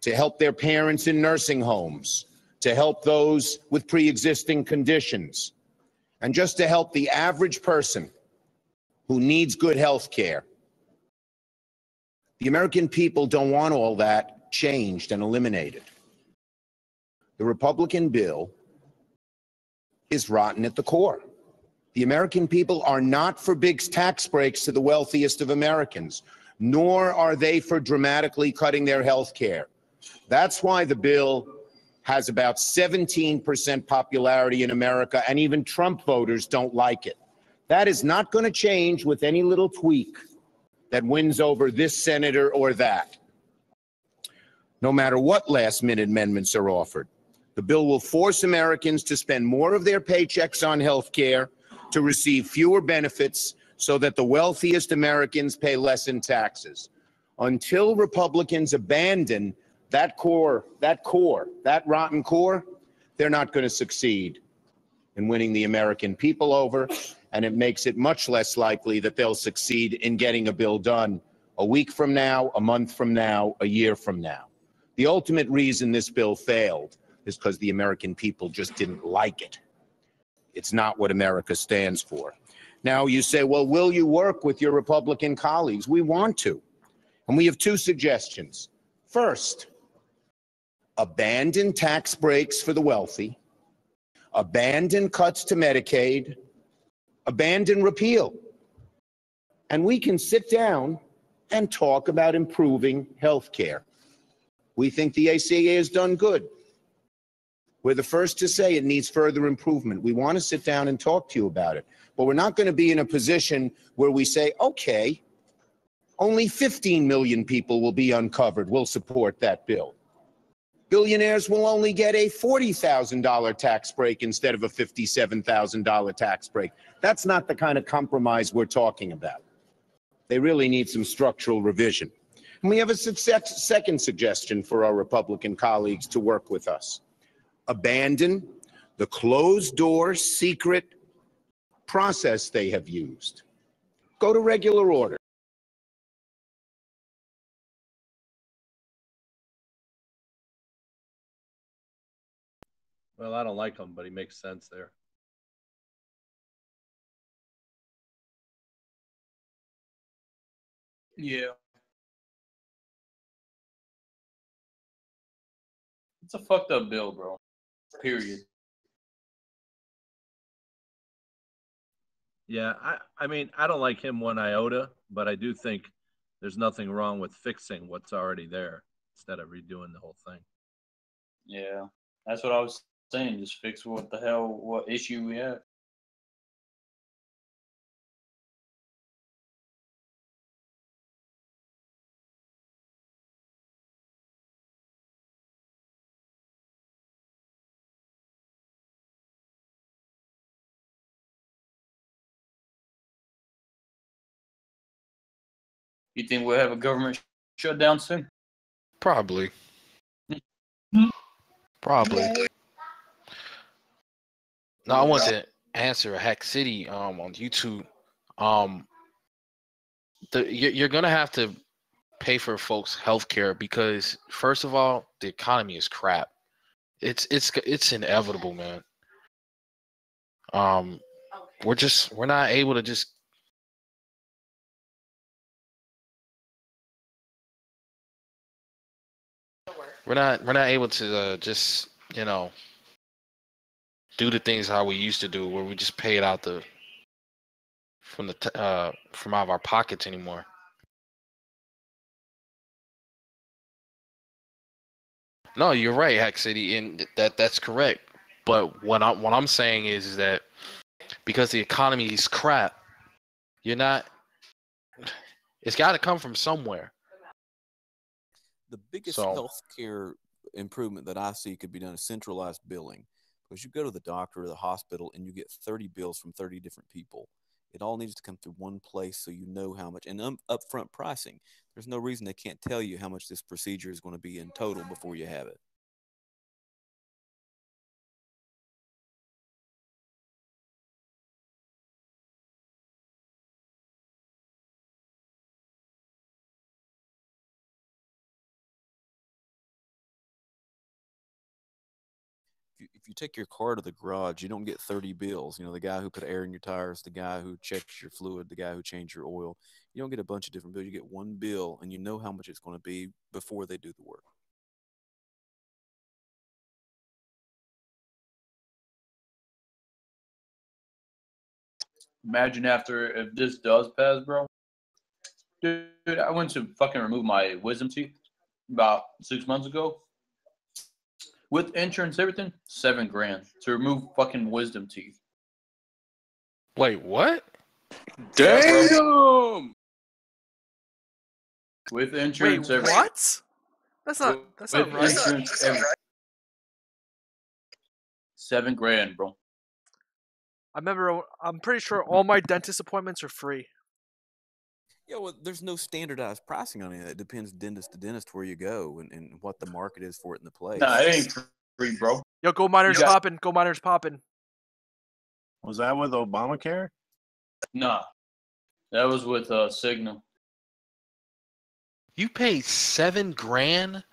to help their parents in nursing homes, to help those with pre-existing conditions, and just to help the average person who needs good health care. The American people don't want all that changed and eliminated. The Republican bill is rotten at the core. The American people are not for big tax breaks to the wealthiest of Americans, nor are they for dramatically cutting their health care. That's why the bill has about 17% popularity in America, and even Trump voters don't like it. That is not going to change with any little tweak that wins over this senator or that. No matter what last-minute amendments are offered, the bill will force Americans to spend more of their paychecks on health care, to receive fewer benefits so that the wealthiest Americans pay less in taxes. Until Republicans abandon that rotten core, they're not going to succeed in winning the American people over, and it makes it much less likely that they'll succeed in getting a bill done a week from now, a month from now, a year from now. The ultimate reason this bill failed is because the American people just didn't like it. It's not what America stands for. Now you say, well, will you work with your Republican colleagues? We want to. And we have two suggestions. First, abandon tax breaks for the wealthy, abandon cuts to Medicaid, abandon repeal. And we can sit down and talk about improving health care. We think the ACA has done good. We're the first to say it needs further improvement. We want to sit down and talk to you about it. But we're not going to be in a position where we say, okay, only 15 million people will be uncovered. We'll support that bill. Billionaires will only get a $40,000 tax break instead of a $57,000 tax break. That's not the kind of compromise we're talking about. They really need some structural revision. And we have a second suggestion for our Republican colleagues to work with us. Abandon the closed-door, secret process they have used. Go to regular order. Well, I don't like him, but he makes sense there. Yeah. It's a fucked up bill, bro. Period. Yeah, I mean, I don't like him one iota, but I do think there's nothing wrong with fixing what's already there instead of redoing the whole thing. Yeah. That's what I was saying. Just fix what issue we have. You think we'll have a government shutdown soon? Probably. Probably. No, I want to answer Hack City on YouTube. You're gonna have to pay for folks' health care because first of all, the economy is crap. It's inevitable, man. We're not able to just we're not able to just do the things how we used to do where we just pay it out from out of our pockets anymore. No, you're right, Hack City, and that's correct. But what I'm saying is that because the economy is crap, it's got to come from somewhere. The biggest healthcare improvement that I see could be done is centralized billing. Because you go to the doctor or the hospital and you get 30 bills from 30 different people. It all needs to come through one place so you know how much. And upfront pricing. There's no reason they can't tell you how much this procedure is going to be in total before you have it. If you take your car to the garage, you don't get 30 bills. You know, the guy who put air in your tires, the guy who checks your fluid, the guy who changed your oil. You don't get a bunch of different bills. You get one bill, and you know how much it's going to be before they do the work. Imagine if this does pass, bro. Dude, I went to fucking remove my wisdom teeth about 6 months ago. With insurance, everything, $7,000 to remove fucking wisdom teeth. Wait, what? Damn! With insurance, everything. What? That's not right. Insurance, everything. $7,000, bro. I'm pretty sure all my dentist appointments are free. Yeah, well, there's no standardized pricing on it. It depends dentist to dentist where you go and what the market is for it in the place. Nah, it ain't free, bro. Yo, go miners poppin'. Go miners poppin'. Was that with Obamacare? Nah, that was with Signal. You paid $7,000?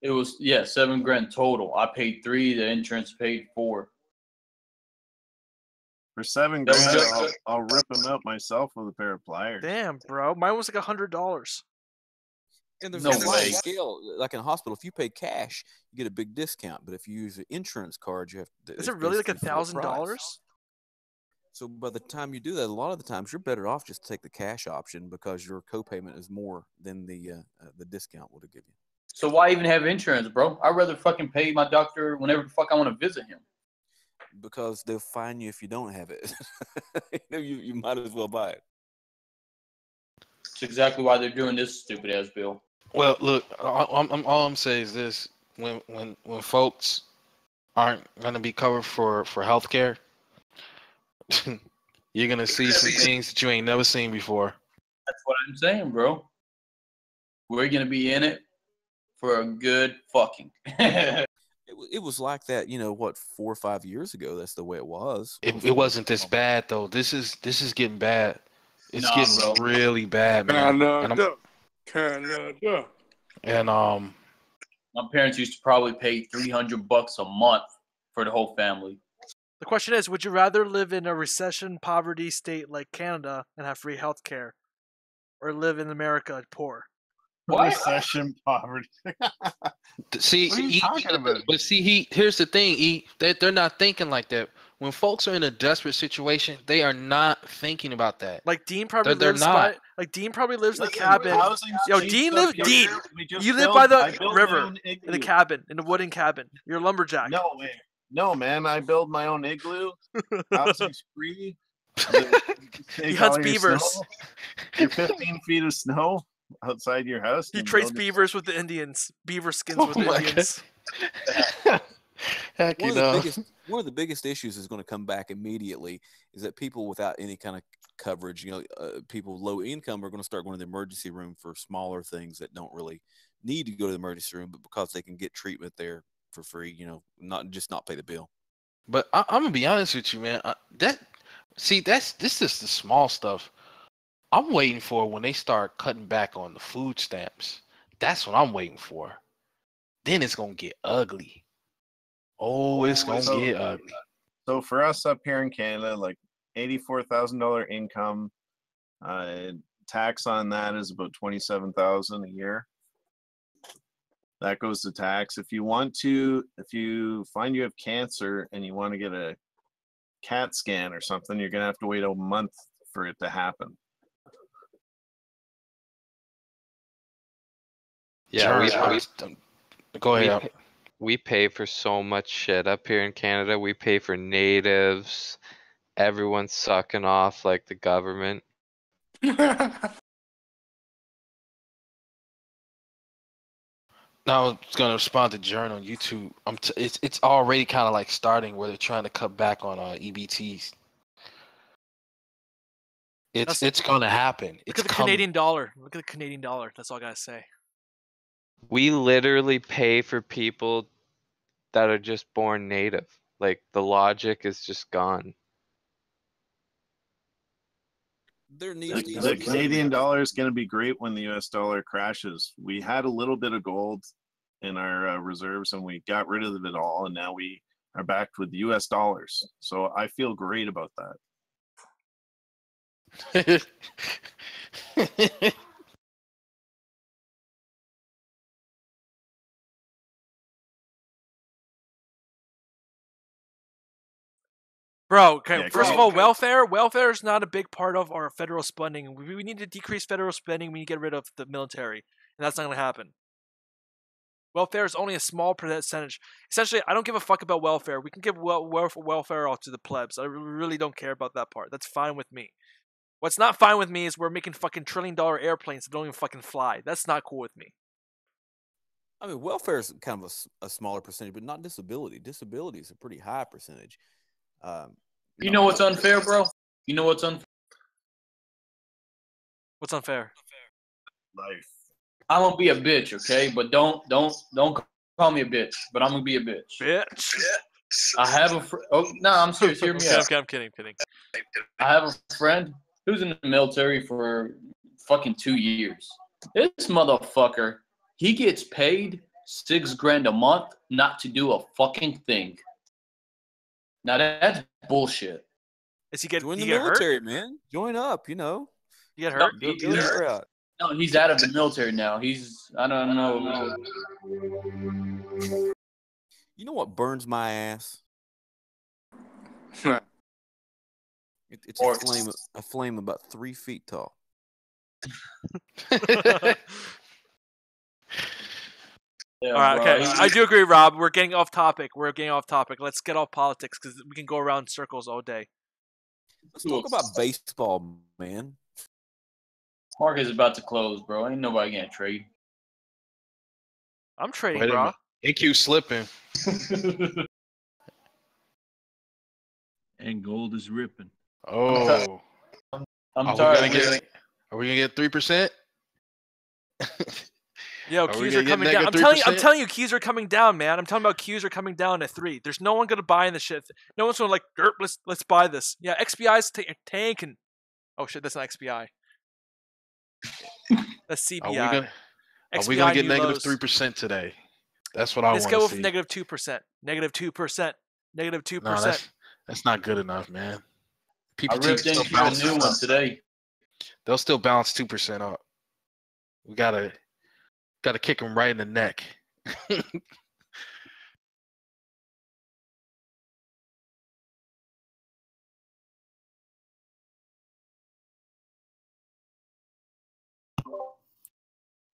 It was $7,000 total. I paid $3,000. The insurance paid $4,000. For $7,000, I'll rip them up myself with a pair of pliers. Damn, bro. Mine was like $100. And there's No a sliding way. scale. Like in a hospital, if you pay cash, you get a big discount. But if you use an insurance card, you have to. Is it really like $1,000? So by the time you do that, a lot of the times you're better off just to take the cash option because your copayment is more than the discount would have given you. So why even have insurance, bro? I'd rather fucking pay my doctor whenever the fuck I want to visit him. Because they'll fine you if you don't have it. you might as well buy it. That's exactly why they're doing this stupid ass bill. Well, look, all I'm saying is this: when folks aren't gonna be covered for healthcare, you're gonna see some things that you ain't never seen before. That's what I'm saying, bro. We're gonna be in it for a good fucking. It was like that, 4 or 5 years ago. That's the way it was. It wasn't this bad though. This is getting bad. It's getting bro. really bad, man. Canada. And my parents used to probably pay $300 a month for the whole family. The question is, would you rather live in a recession poverty state like Canada and have free health care, or live in America poor? What? Recession poverty. See, what are you talking about? But see, here's the thing, they're not thinking like that. When folks are in a desperate situation, they are not thinking about that. Like Dean probably They're lives not. Dean probably lives in the cabin. Yo, Dean lives. Dean, you live built- by I the built my river own in igloo. the cabin, in the wooden cabin. You're a lumberjack. No way. No, man. I build my own igloo. Housing's free. He hunts beavers. Your 15 feet of snow outside your house. He and trades build- beavers with the Indians. Beaver skins Oh with the my Indians. Heck, One of the biggest issues is going to come back immediately is that people without any kind of coverage, people low income are going to start going to the emergency room for smaller things that don't really need to go to the emergency room, but because they can get treatment there for free, not pay the bill. But I'm gonna be honest with you, man. This is the small stuff. I'm waiting for when they start cutting back on the food stamps. That's what I'm waiting for. Then it's gonna get ugly. Oh, it's gonna get ugly. So for us up here in Canada, like $84,000 income, tax on that is about $27,000 a year. That goes to tax. If you find you have cancer and you want to get a CAT scan or something, you're gonna have to wait a month for it to happen. Yeah, go ahead. We pay for so much shit up here in Canada. We pay for natives. Everyone's sucking off like the government. Now I was gonna respond to Jern on YouTube. It's already kind of like starting where they're trying to cut back on EBTs. It's gonna happen. Look at the Canadian dollar. Look at the Canadian dollar. That's all I gotta say. We literally pay for people that are just born native. Like the logic is just gone. The Canadian dollar is going to be great when the US dollar crashes. We had a little bit of gold in our reserves and we got rid of it all, and now we are backed with US dollars. So I feel great about that. Bro, okay, first of all, welfare is not a big part of our federal spending. We need to decrease federal spending. We need to get rid of the military, and that's not going to happen. Welfare is only a small percentage. Essentially, I don't give a fuck about welfare. We can give welfare all to the plebs. I really don't care about that part. That's fine with me. What's not fine with me is we're making fucking $1 trillion airplanes that don't even fucking fly. That's not cool with me. I mean, welfare is kind of a smaller percentage, but not disability. Disability is a pretty high percentage. You know what's unfair, bro? You know what's unfair? What's unfair? Life. I'm gonna be a bitch, okay? But don't call me a bitch. But I'm gonna be a bitch. Bitch. I have a no, I'm serious. Hear me out. I'm kidding. I have a friend who's in the military for fucking 2 years. This motherfucker, he gets paid $6,000 a month not to do a fucking thing. Now that's bullshit. Is he get Join he the get military, hurt? man. Join up, you know. You get hurt? Go the hurt route. No, he's out of the military now. I don't know. You know what burns my ass? It's a flame about 3 feet tall. All right, okay. I do agree, Rob. We're getting off topic. Let's get off politics because we can go around in circles all day. Let's talk about baseball, man. Market is about to close, bro. Ain't nobody gonna trade. I'm trading, Wait a bro. minute. AQ slipping. And gold is ripping. Oh. I'm tired. Are we gonna get 3%? Yo, Qs are coming down. I'm telling you, Qs are coming down, man. I'm talking about Qs are coming down at 3. There's no one gonna buy in the shit. No one's gonna like, let's buy this. Yeah, XBI's tanking. Oh shit, that's not XBI. That's CBI. Are we gonna get negative 3% today? That's what I want to see. Let's go with negative 2%. Negative 2%. Negative 2%. No, that's not good enough, man. I ripped into a new one today. They'll still bounce 2% up. We gotta kick them right in the neck.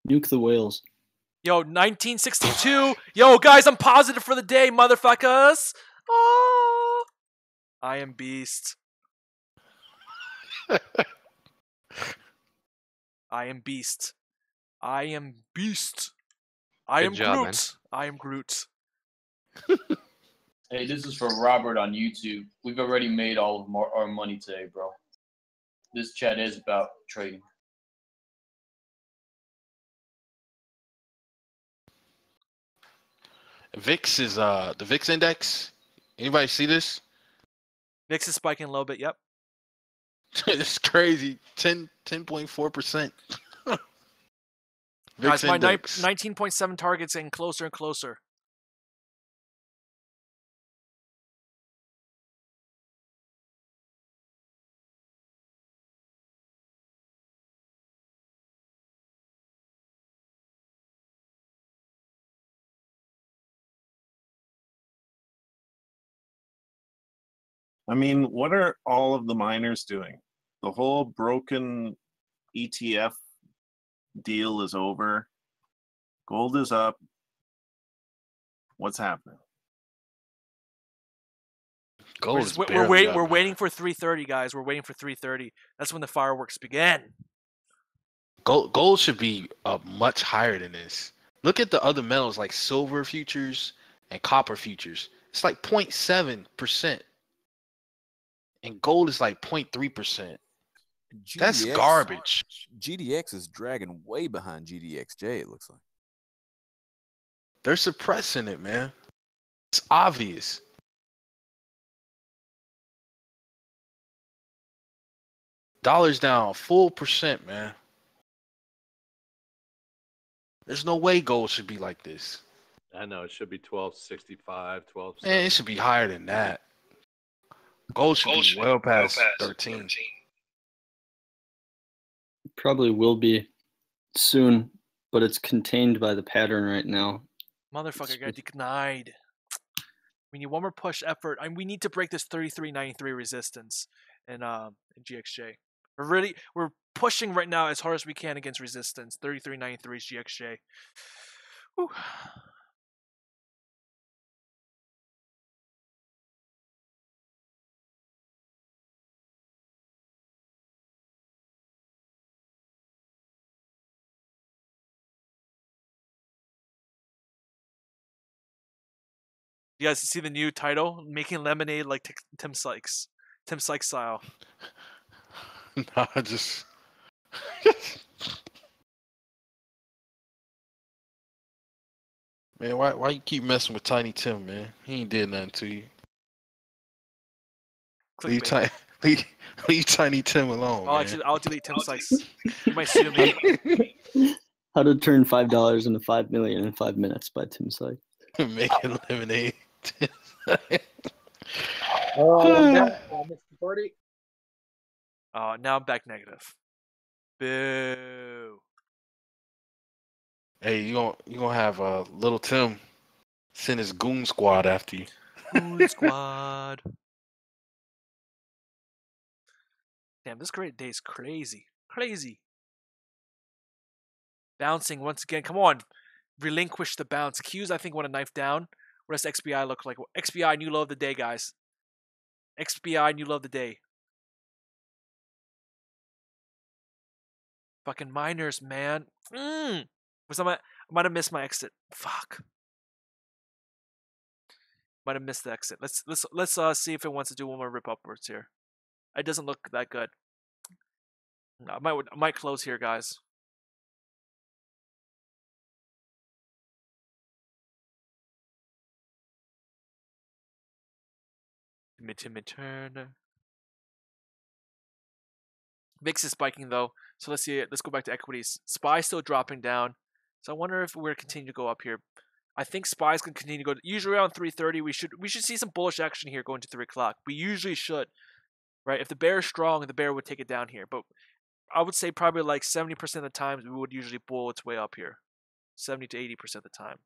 Nuke the whales. Yo, 1962. Yo, guys, I'm positive for the day, motherfuckers. Oh, I am beast. I am beast. I am beast. I am job, Groot. man. I am Groot. Hey, this is for Robert on YouTube. We've already made all of our money today, bro. This chat is about trading. VIX is the VIX index. Anybody see this? VIX is spiking a little bit. Yep. It's crazy. 10.4%. Guys, my 19.7 target's getting closer and closer. I mean, what are all of the miners doing? The whole broken ETF deal is over. Gold is up. What's happening? We're waiting for 3:30, guys. We're waiting for 3:30. That's when the fireworks begin. Gold should be much higher than this. Look at the other metals like silver futures and copper futures. It's like 0.7%. And gold is like 0.3%. That's garbage. GDX is dragging way behind GDXJ, it looks like. They're suppressing it, man. It's obvious. Dollar's down full percent, man. There's no way gold should be like this. I know it should be 1265, 12. Man, it should be higher than that. Gold should be well past 13. Probably will be soon, but it's contained by the pattern right now. Motherfucker got denied. We need one more push effort. We need to break this 33.93 resistance in GXJ. We're pushing right now as hard as we can against resistance. 33.93 is GXJ. Whew. You guys see the new title? Making lemonade like Tim Sykes. Tim Sykes style. Nah, just. Man, why you keep messing with Tiny Tim, man? He ain't did nothing to you. Leave, leave Tiny Tim alone, man. I'll delete Tim Sykes. You might sue me. How to Turn $5 into $5 million in 5 minutes by Tim Sykes. Making lemonade. Now I missed the party. Now I'm back negative. Boo. Hey, you gonna have little Tim send his goon squad after you. Goon squad. Damn, this great day is crazy. Crazy. Bouncing once again. Come on. Relinquish the bounce. Qs, I think, want a knife down. What does XBI look like? XBI, new low of the day, guys. XBI, new low of the day. Fucking miners, man. I might have missed my exit. Fuck. Might have missed the exit. Let's see if it wants to do one more rip upwards here. It doesn't look that good. No, I might close here, guys. Timid turn. VIX is spiking though, so let's see it. Let's go back to equities. SPY still dropping down, so I wonder if we're gonna continue to go up here. I think SPY's gonna continue to go. Usually around 3:30, we should see some bullish action here going to 3 o'clock. We usually should, right? If the bear is strong, the bear would take it down here. But I would say probably like 70% of the times we would usually bull its way up here, 70 to 80% of the time.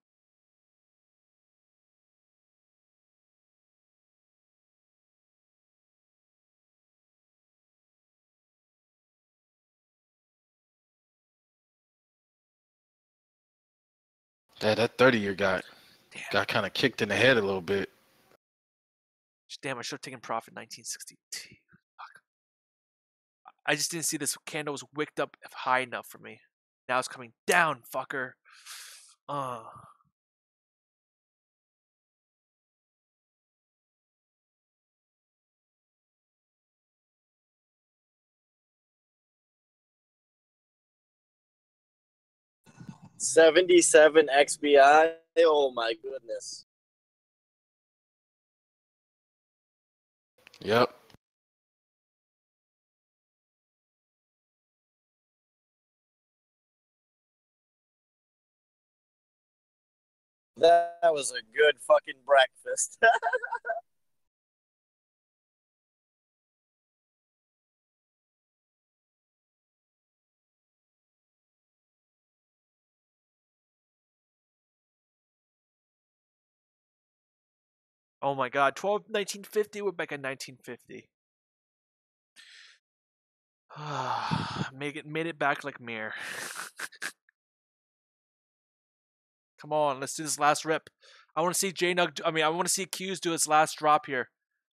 That 30-year got kind of kicked in the head a little bit. Damn, I should have taken profit 1962. Fuck. I just didn't see this candle was wicked up high enough for me. Now it's coming down, fucker. 77 XBI. Oh my goodness. Yep. That was a good fucking breakfast. Oh my god, 1950, we're back at 1950. Made it back like mirror. Come on, let's do this last rip. I want to see JNUG. I want to see Q's do its last drop here.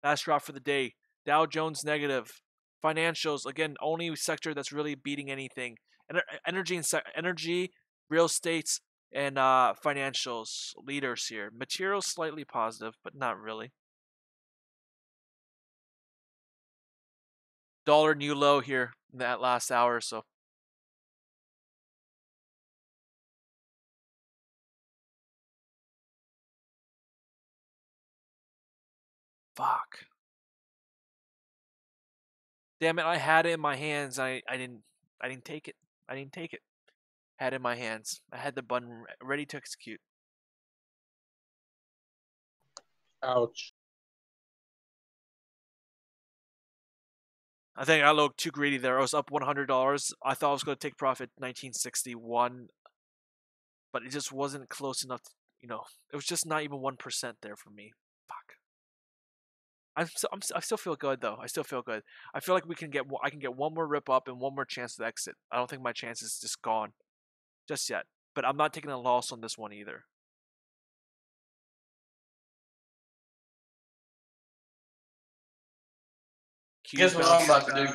Last drop for the day. Dow Jones negative. Financials, again, only sector that's really beating anything. Energy, real estates, and financials leaders here. Materials slightly positive, but not really. Dollar new low here in that last hour or so. Fuck. Damn it, I had it in my hands. I didn't take it. I didn't take it. Had it in my hands. I had the button ready to execute. Ouch. I think I looked too greedy there. I was up $100. I thought I was going to take profit 1961, but it just wasn't close enough. It was just not even 1% there for me. Fuck. I still feel good though. I still feel good. I feel like I can get one more rip up and one more chance to exit. I don't think my chance is just gone, just yet. But I'm not taking a loss on this one either. Guess what I'm about to do?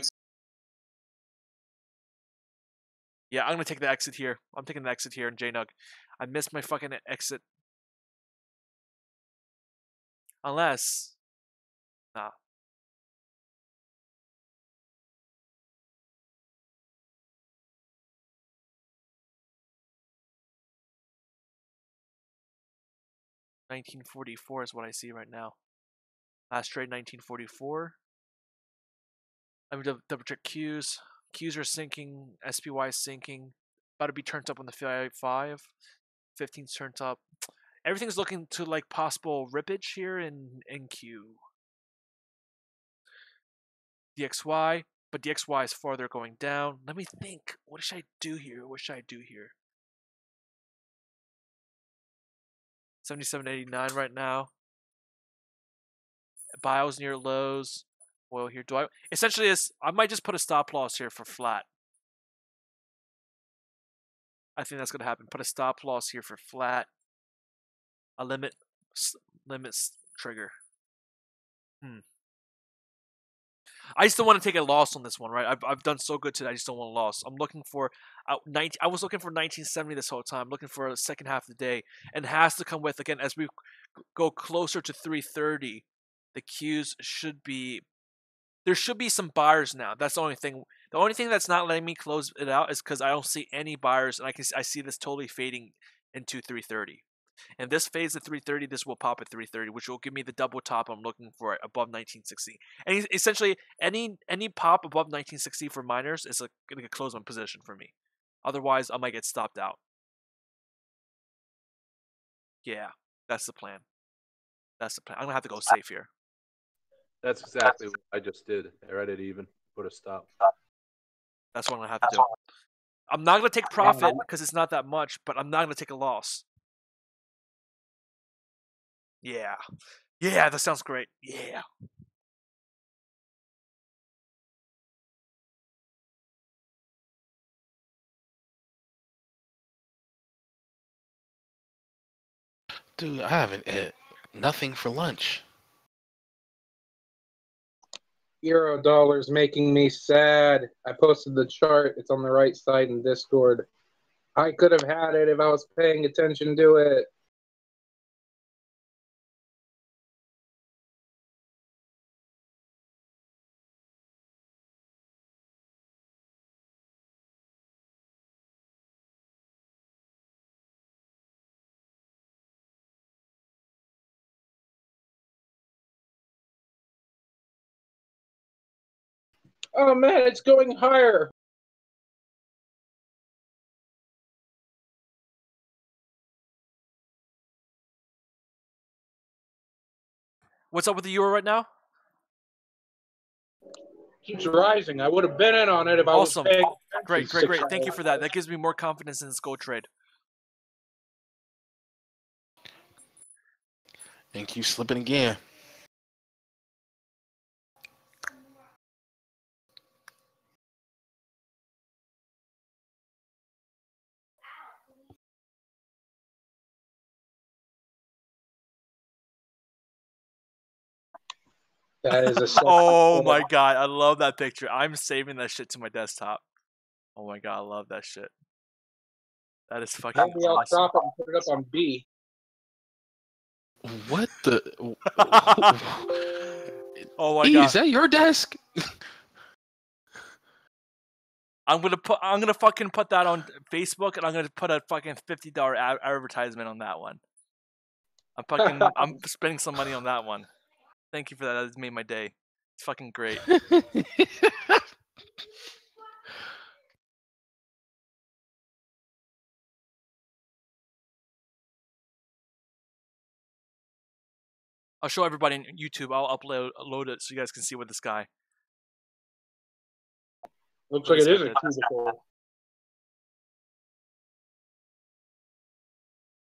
Yeah, I'm gonna take the exit here. I'm taking the exit here in JNUG. I missed my fucking exit. Unless, nah. 1944 is what I see right now. Last trade 1944. Let me double check Qs. Qs are sinking. SPY is sinking. About to be turned up on the 5. 15's turned up. Everything's looking to like possible rippage here in Q. DXY, but DXY is farther going down. Let me think. What should I do here? What should I do here? 77.89 right now. Bio's near lows. Oil here. Do I essentially is I might just put a stop loss here for flat. I think that's gonna happen. Put a stop loss here for flat. A limits trigger. I just don't want to take a loss on this one, right? I've done so good today. I just don't want a loss. I'm looking for I was looking for 1970 this whole time. Looking for the second half of the day, and has to come with again as we go closer to 3:30. The Qs should be. There should be some buyers now. That's the only thing. The only thing that's not letting me close it out is because I don't see any buyers, and I see this totally fading into 3:30. And this fades at 3:30. This will pop at 3:30, which will give me the double top I'm looking for above 1960. And essentially, any pop above 1960 for miners is going to close my position for me. Otherwise, I might get stopped out. Yeah, that's the plan. That's the plan. I'm gonna have to go safe here. That's exactly what I just did. I read it even. Put a stop. That's what I'm gonna have to do. I'm not gonna take profit because it's not that much, but I'm not gonna take a loss. Yeah. Yeah, that sounds great. Yeah. Dude, I haven't ate nothing for lunch. Euro dollar's making me sad. I posted the chart. It's on the right side in Discord. I could have had it if I was paying attention to it. Oh man, it's going higher. What's up with the euro right now? Keeps rising. I would have been in on it if I was paying attention. Great. Thank you for that. That gives me more confidence in this gold trade. And keep slipping again. That is a oh my god, I love that picture. I'm saving that shit to my desktop. Oh my god, I love that shit. That is fucking Maybe I'll awesome. crop it and put it up on B. What the? Oh my god. Is that your desk? I'm gonna fucking put that on Facebook, and I'm gonna put a fucking $50 advertisement on that one. I'm spending some money on that one. Thank you for that. That has made my day. It's fucking great. I'll show everybody on YouTube. I'll load it so you guys can see what this guy. Looks like it is a cubicle.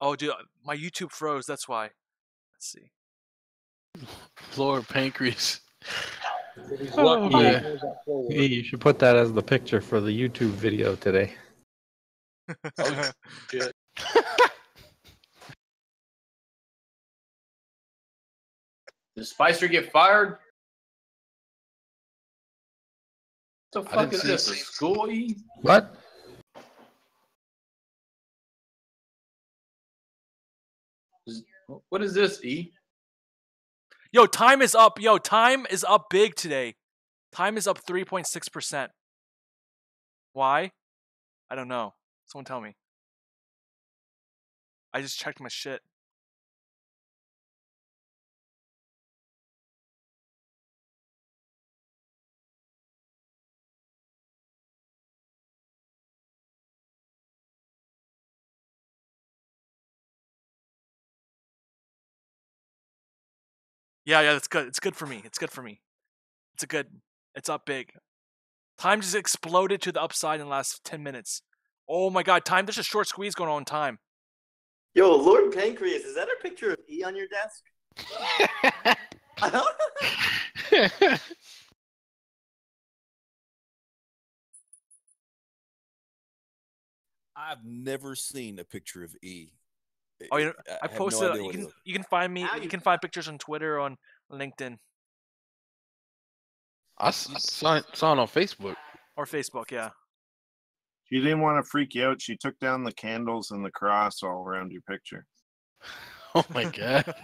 Oh, dude, my YouTube froze. That's why. Let's see. Lord Pancreas. Oh, yeah. You should put that as the picture for the YouTube video today. Oh, shit. Did Spicer get fired? What the fuck is this? A school? What? What is this, E? Yo, time is up. Yo, time is up big today. Time is up 3.6%. Why? I don't know. Someone tell me. I just checked my shit. Yeah, that's good. It's good for me. It's good for me. It's up big. Time just exploded to the upside in the last 10 minutes. Oh my god, time, there's a short squeeze going on in time. Yo, Lord Pancreas, is that a picture of E on your desk? I've never seen a picture of E. Oh, I have posted. no idea You can find me. You can find pictures on Twitter, on LinkedIn, I saw it on Facebook. or Facebook. Yeah. She didn't want to freak you out. She took down the candles and the cross all around your picture. Oh my god.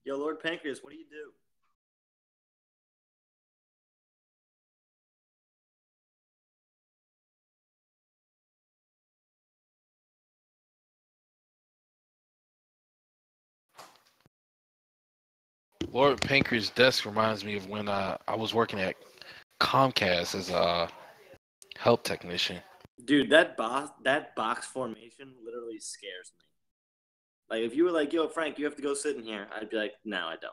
Yo, Lord Pancreas, what do you do? Lord Pancreas' desk reminds me of when I was working at Comcast as a help technician. Dude, that box formation literally scares me. Like, if you were like, yo, Frank, you have to go sit in here, I'd be like, no, I don't.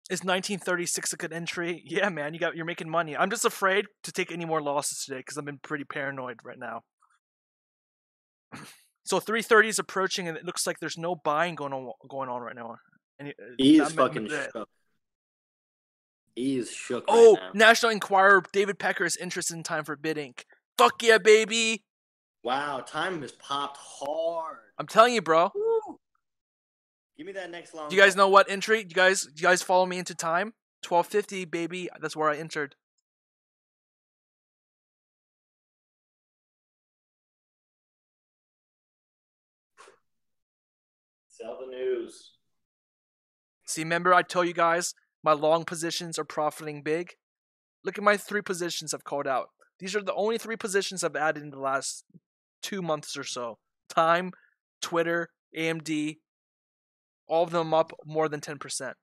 Is 1936 a good entry? Yeah, man, you're making money. I'm just afraid to take any more losses today because I've been pretty paranoid right now. So 330 is approaching, and it looks like there's no buying going on right now. He is fucking shook. He is shook Oh, right now. National Enquirer, David Pecker is interested in time for bidding. Fuck yeah, baby! Wow, time has popped hard. I'm telling you, bro. Woo. Give me that next long. Do you guys know what entry? Do you guys follow me into time? 1250, baby. That's where I entered. Sell the news. See, remember I told you guys my long positions are profiting big? Look at my 3 positions I've called out. These are the only 3 positions I've added in the last 2 months or so. Time, Twitter, AMD, all of them up more than 10%.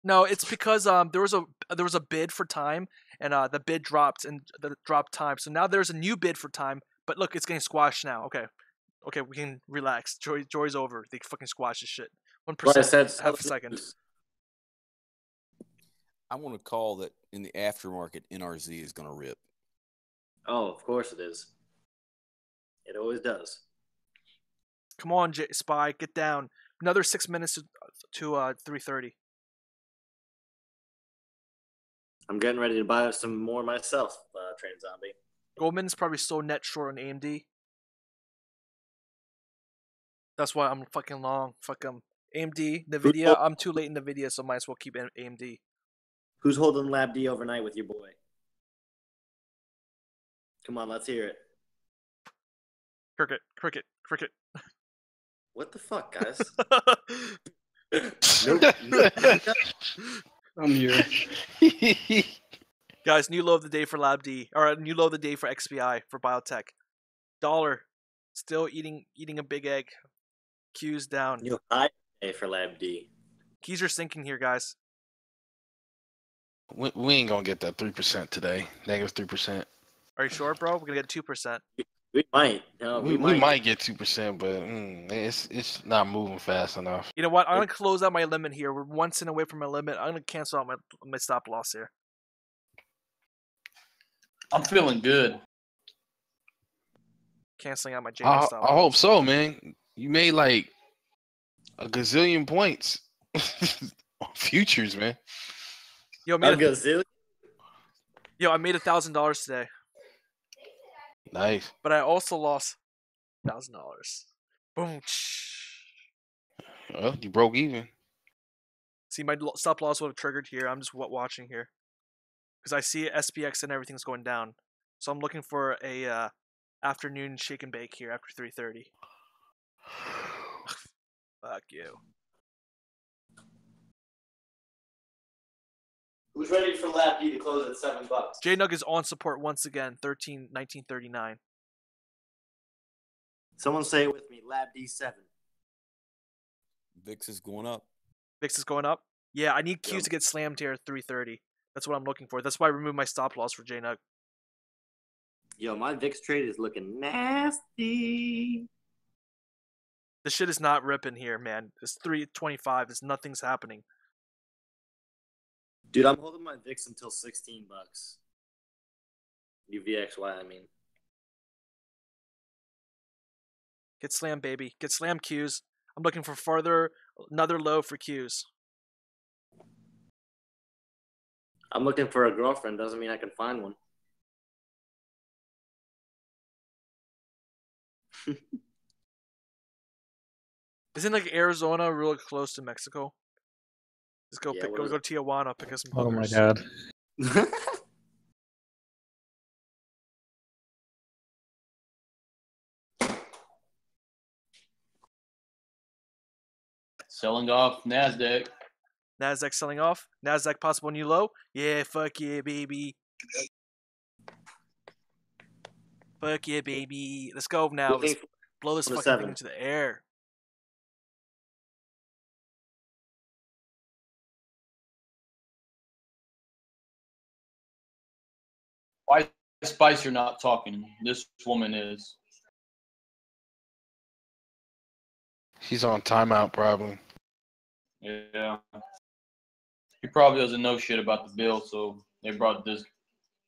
No, it's because there was a bid for time, and the bid dropped and the dropped time. So now there's a new bid for time, but look, it's getting squashed now. Okay, we can relax. Joy's over. They fucking squash this shit. 1%. Half a second. I want to call that in the aftermarket, NRZ is going to rip. Oh, of course it is. It always does. Come on, SPY, get down. Another 6 minutes to 3:30. I'm getting ready to buy some more myself, Train Zombie. Goldman's probably so net short on AMD. That's why I'm fucking long. Fuck them. AMD, NVIDIA. I'm too late in NVIDIA, so might as well keep AMD. Who's holding Lab D overnight with your boy? Come on, let's hear it. Cricket. What the fuck, guys? I'm here. Guys, new low of the day for Lab D, or new low of the day for XBI for biotech. Dollar, still eating a big egg. Q's down. New high day for Lab D. Keys are sinking here, guys. We ain't gonna get that 3% today. -3%. Are you sure, bro? We're gonna get 2%. We might. No, we might get 2%, but it's not moving fast enough. You know what? I'm gonna close out my limit here. We're 1 cent away from my limit. I'm gonna cancel out my stop loss here. I'm feeling good. Canceling out my JNUG stop loss. I hope so, man. You made like a gazillion points on futures, man. Yo, I made $1,000 today. Nice. But I also lost $1,000. Boom. Well, you broke even. See, my stop loss would have triggered here. I'm just watching here because I see SPX and everything's going down. So I'm looking for a afternoon shake and bake here after 3:30. Fuck you. Who's ready for Lab D to close at $7? JNUG is on support once again, 1939. Someone say it with me. Lab D 7. VIX is going up. VIX is going up. Yeah, I need Qs to get slammed here at 330. That's what I'm looking for. That's why I removed my stop loss for JNUG. Yo, my VIX trade is looking nasty. This shit is not ripping here, man. It's 325. Nothing's happening. Dude, I'm holding my VIX until $16. UVXY, I mean. Get slammed, baby. Get slammed, Qs. I'm looking for another low for Qs. I'm looking for a girlfriend. Doesn't mean I can find one. Isn't like Arizona really close to Mexico? Let's go go to Tijuana, pick up some Oh my hookers. god. Selling off NASDAQ. NASDAQ selling off. NASDAQ possible new low. Yeah, fuck yeah, baby. Fuck yeah, baby. Let's go now. Let's blow this fucking thing into the air. Why Spicer not talking? This woman is. She's on timeout, probably. Yeah. He probably doesn't know shit about the bill, so they brought this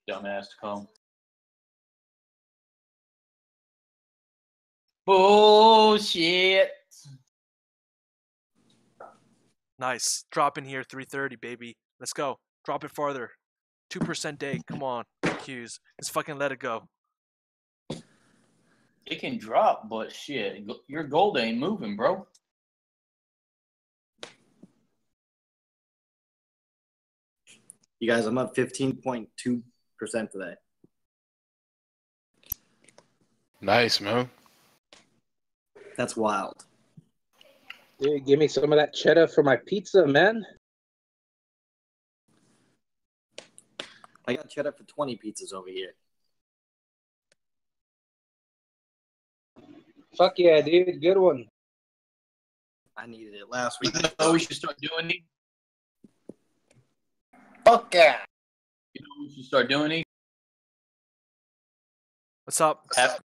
dumbass to come. Bullshit. Nice. Drop in here, 330, baby. Let's go. Drop it farther. 2% day. Come on. Qs. Let's fucking let it go. It can drop, but shit, your gold ain't moving, bro. You guys, I'm up 15.2% today. Nice, man. That's wild. Dude, give me some of that cheddar for my pizza, man. I got cheddar for 20 pizzas over here. Fuck yeah, dude. Good one. I needed it last week. You know we should start doing these? Fuck yeah. You know we should start doing these? What's up? Have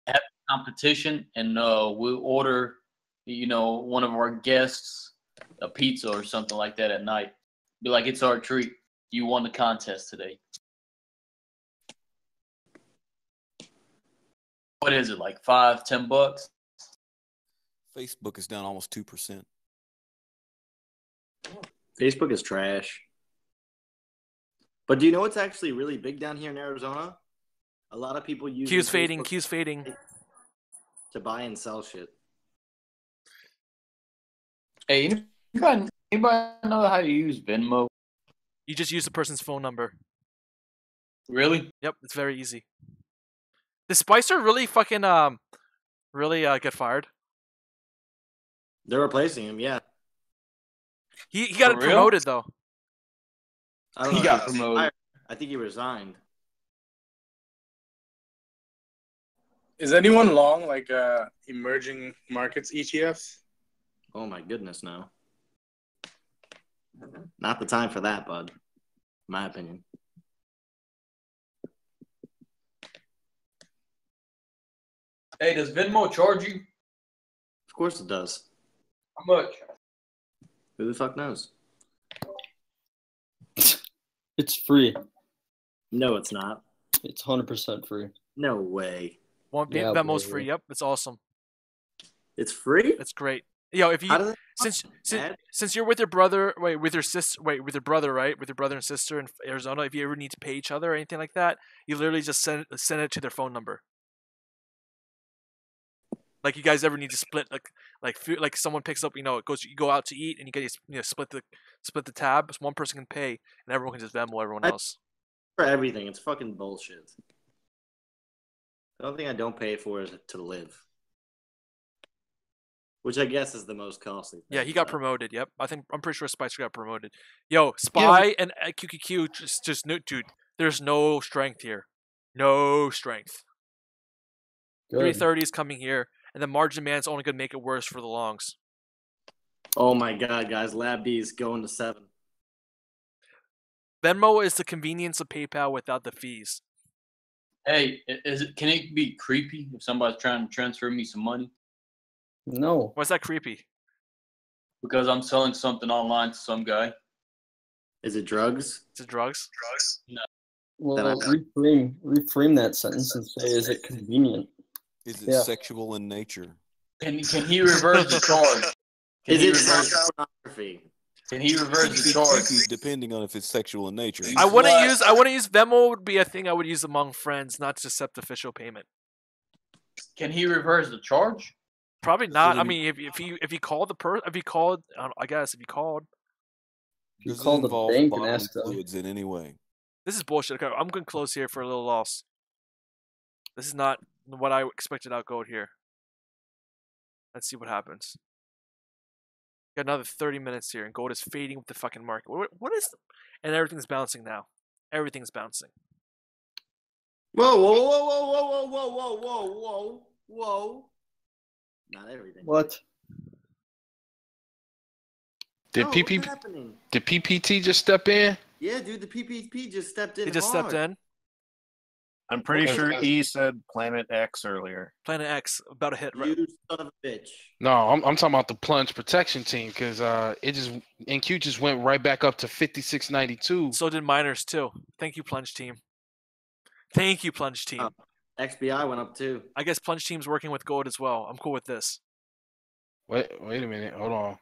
competition, and we'll order, one of our guests a pizza or something like that at night. Be like, it's our treat. You won the contest today. What is it, like $5-10? Facebook is down almost 2%. Facebook is trash. But do you know what's actually really big down here in Arizona? A lot of people use Q's fading. To buy and sell shit. Hey, anybody know how to use Venmo? You just use the person's phone number. Really? Yep, it's very easy. Did Spicer really fucking get fired? They're replacing him, yeah. He got promoted though. I don't know. He got promoted. I think he resigned. Is anyone long like emerging markets ETFs? Oh my goodness, no. Not the time for that, bud. In my opinion. Hey, does Venmo charge you? Of course it does. How much? Who the fuck knows? It's free. No, it's not. It's 100% free. No way. Venmo's free. Yep, it's awesome. It's free? It's great. Yo, if you since you're with your brother, with your brother, right? With your brother and sister in Arizona, if you ever need to pay each other or anything like that, you literally just send it to their phone number. Like you guys ever need to split like someone picks up, you go out to eat and you guys split the tab, so one person can pay and everyone can just Venmo everyone else. For everything, it's fucking bullshit. The only thing I don't pay for is to live. Which I guess is the most costly thing. Yeah, he got promoted. Yep, I'm pretty sure Spicer got promoted. Yo, SPY and QQQ just dude. There's no strength here. No strength. 330 is coming here, and the margin man's only gonna make it worse for the longs. Oh my God, guys! Lab D is going to 7. Venmo is the convenience of PayPal without the fees. Hey, can it be creepy if somebody's trying to transfer me some money? No. Why's that creepy? Because I'm selling something online to some guy. Is it drugs? Is it drugs? No. Well, reframe that sentence and say, is it convenient? Is it sexual in nature? Can he reverse the charge? Is it child pornography? Can he reverse the charge? Depending on if it's sexual in nature. I wouldn't use Venmo would be a thing I would use among friends, not to accept official payment. Can he reverse the charge? Probably not. I mean, if he called I guess if he called. Does it involve bodily fluids in any way? This is bullshit. Okay, I'm going to close here for a little loss. This is not what I expected out gold here. Let's see what happens. Got another 30 minutes here, and gold is fading with the fucking market. What is... And everything's bouncing now. Everything's bouncing. Whoa, whoa, whoa, whoa, whoa, whoa, whoa, whoa, whoa, whoa. Not everything. What? Did Did PPT just step in? Yeah, dude, the PPP just stepped in. He just stepped in. I'm pretty sure E said Planet X earlier. Planet X about to hit. Right? You son of a bitch. No, I'm talking about the plunge protection team because NQ just went right back up to 56.92. So did miners too. Thank you, plunge team. Thank you, plunge team. XBI went up too. I guess plunge team's working with gold as well. I'm cool with this. Wait a minute. Hold on.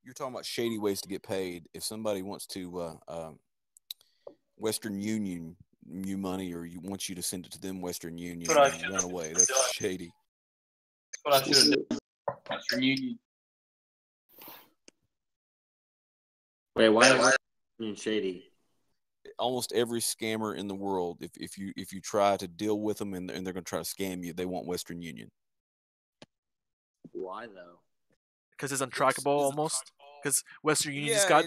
You're talking about shady ways to get paid. If somebody wants to Western Union you money, or wants you to send it to them Western Union, and run away, that's shady. That's what I should have done. Western Union. Wait, why is Western Union shady? Almost every scammer in the world, if you try to deal with them and they're going to try to scam you, they want Western Union. Why though? Because it's untrackable almost. Because Western Union's got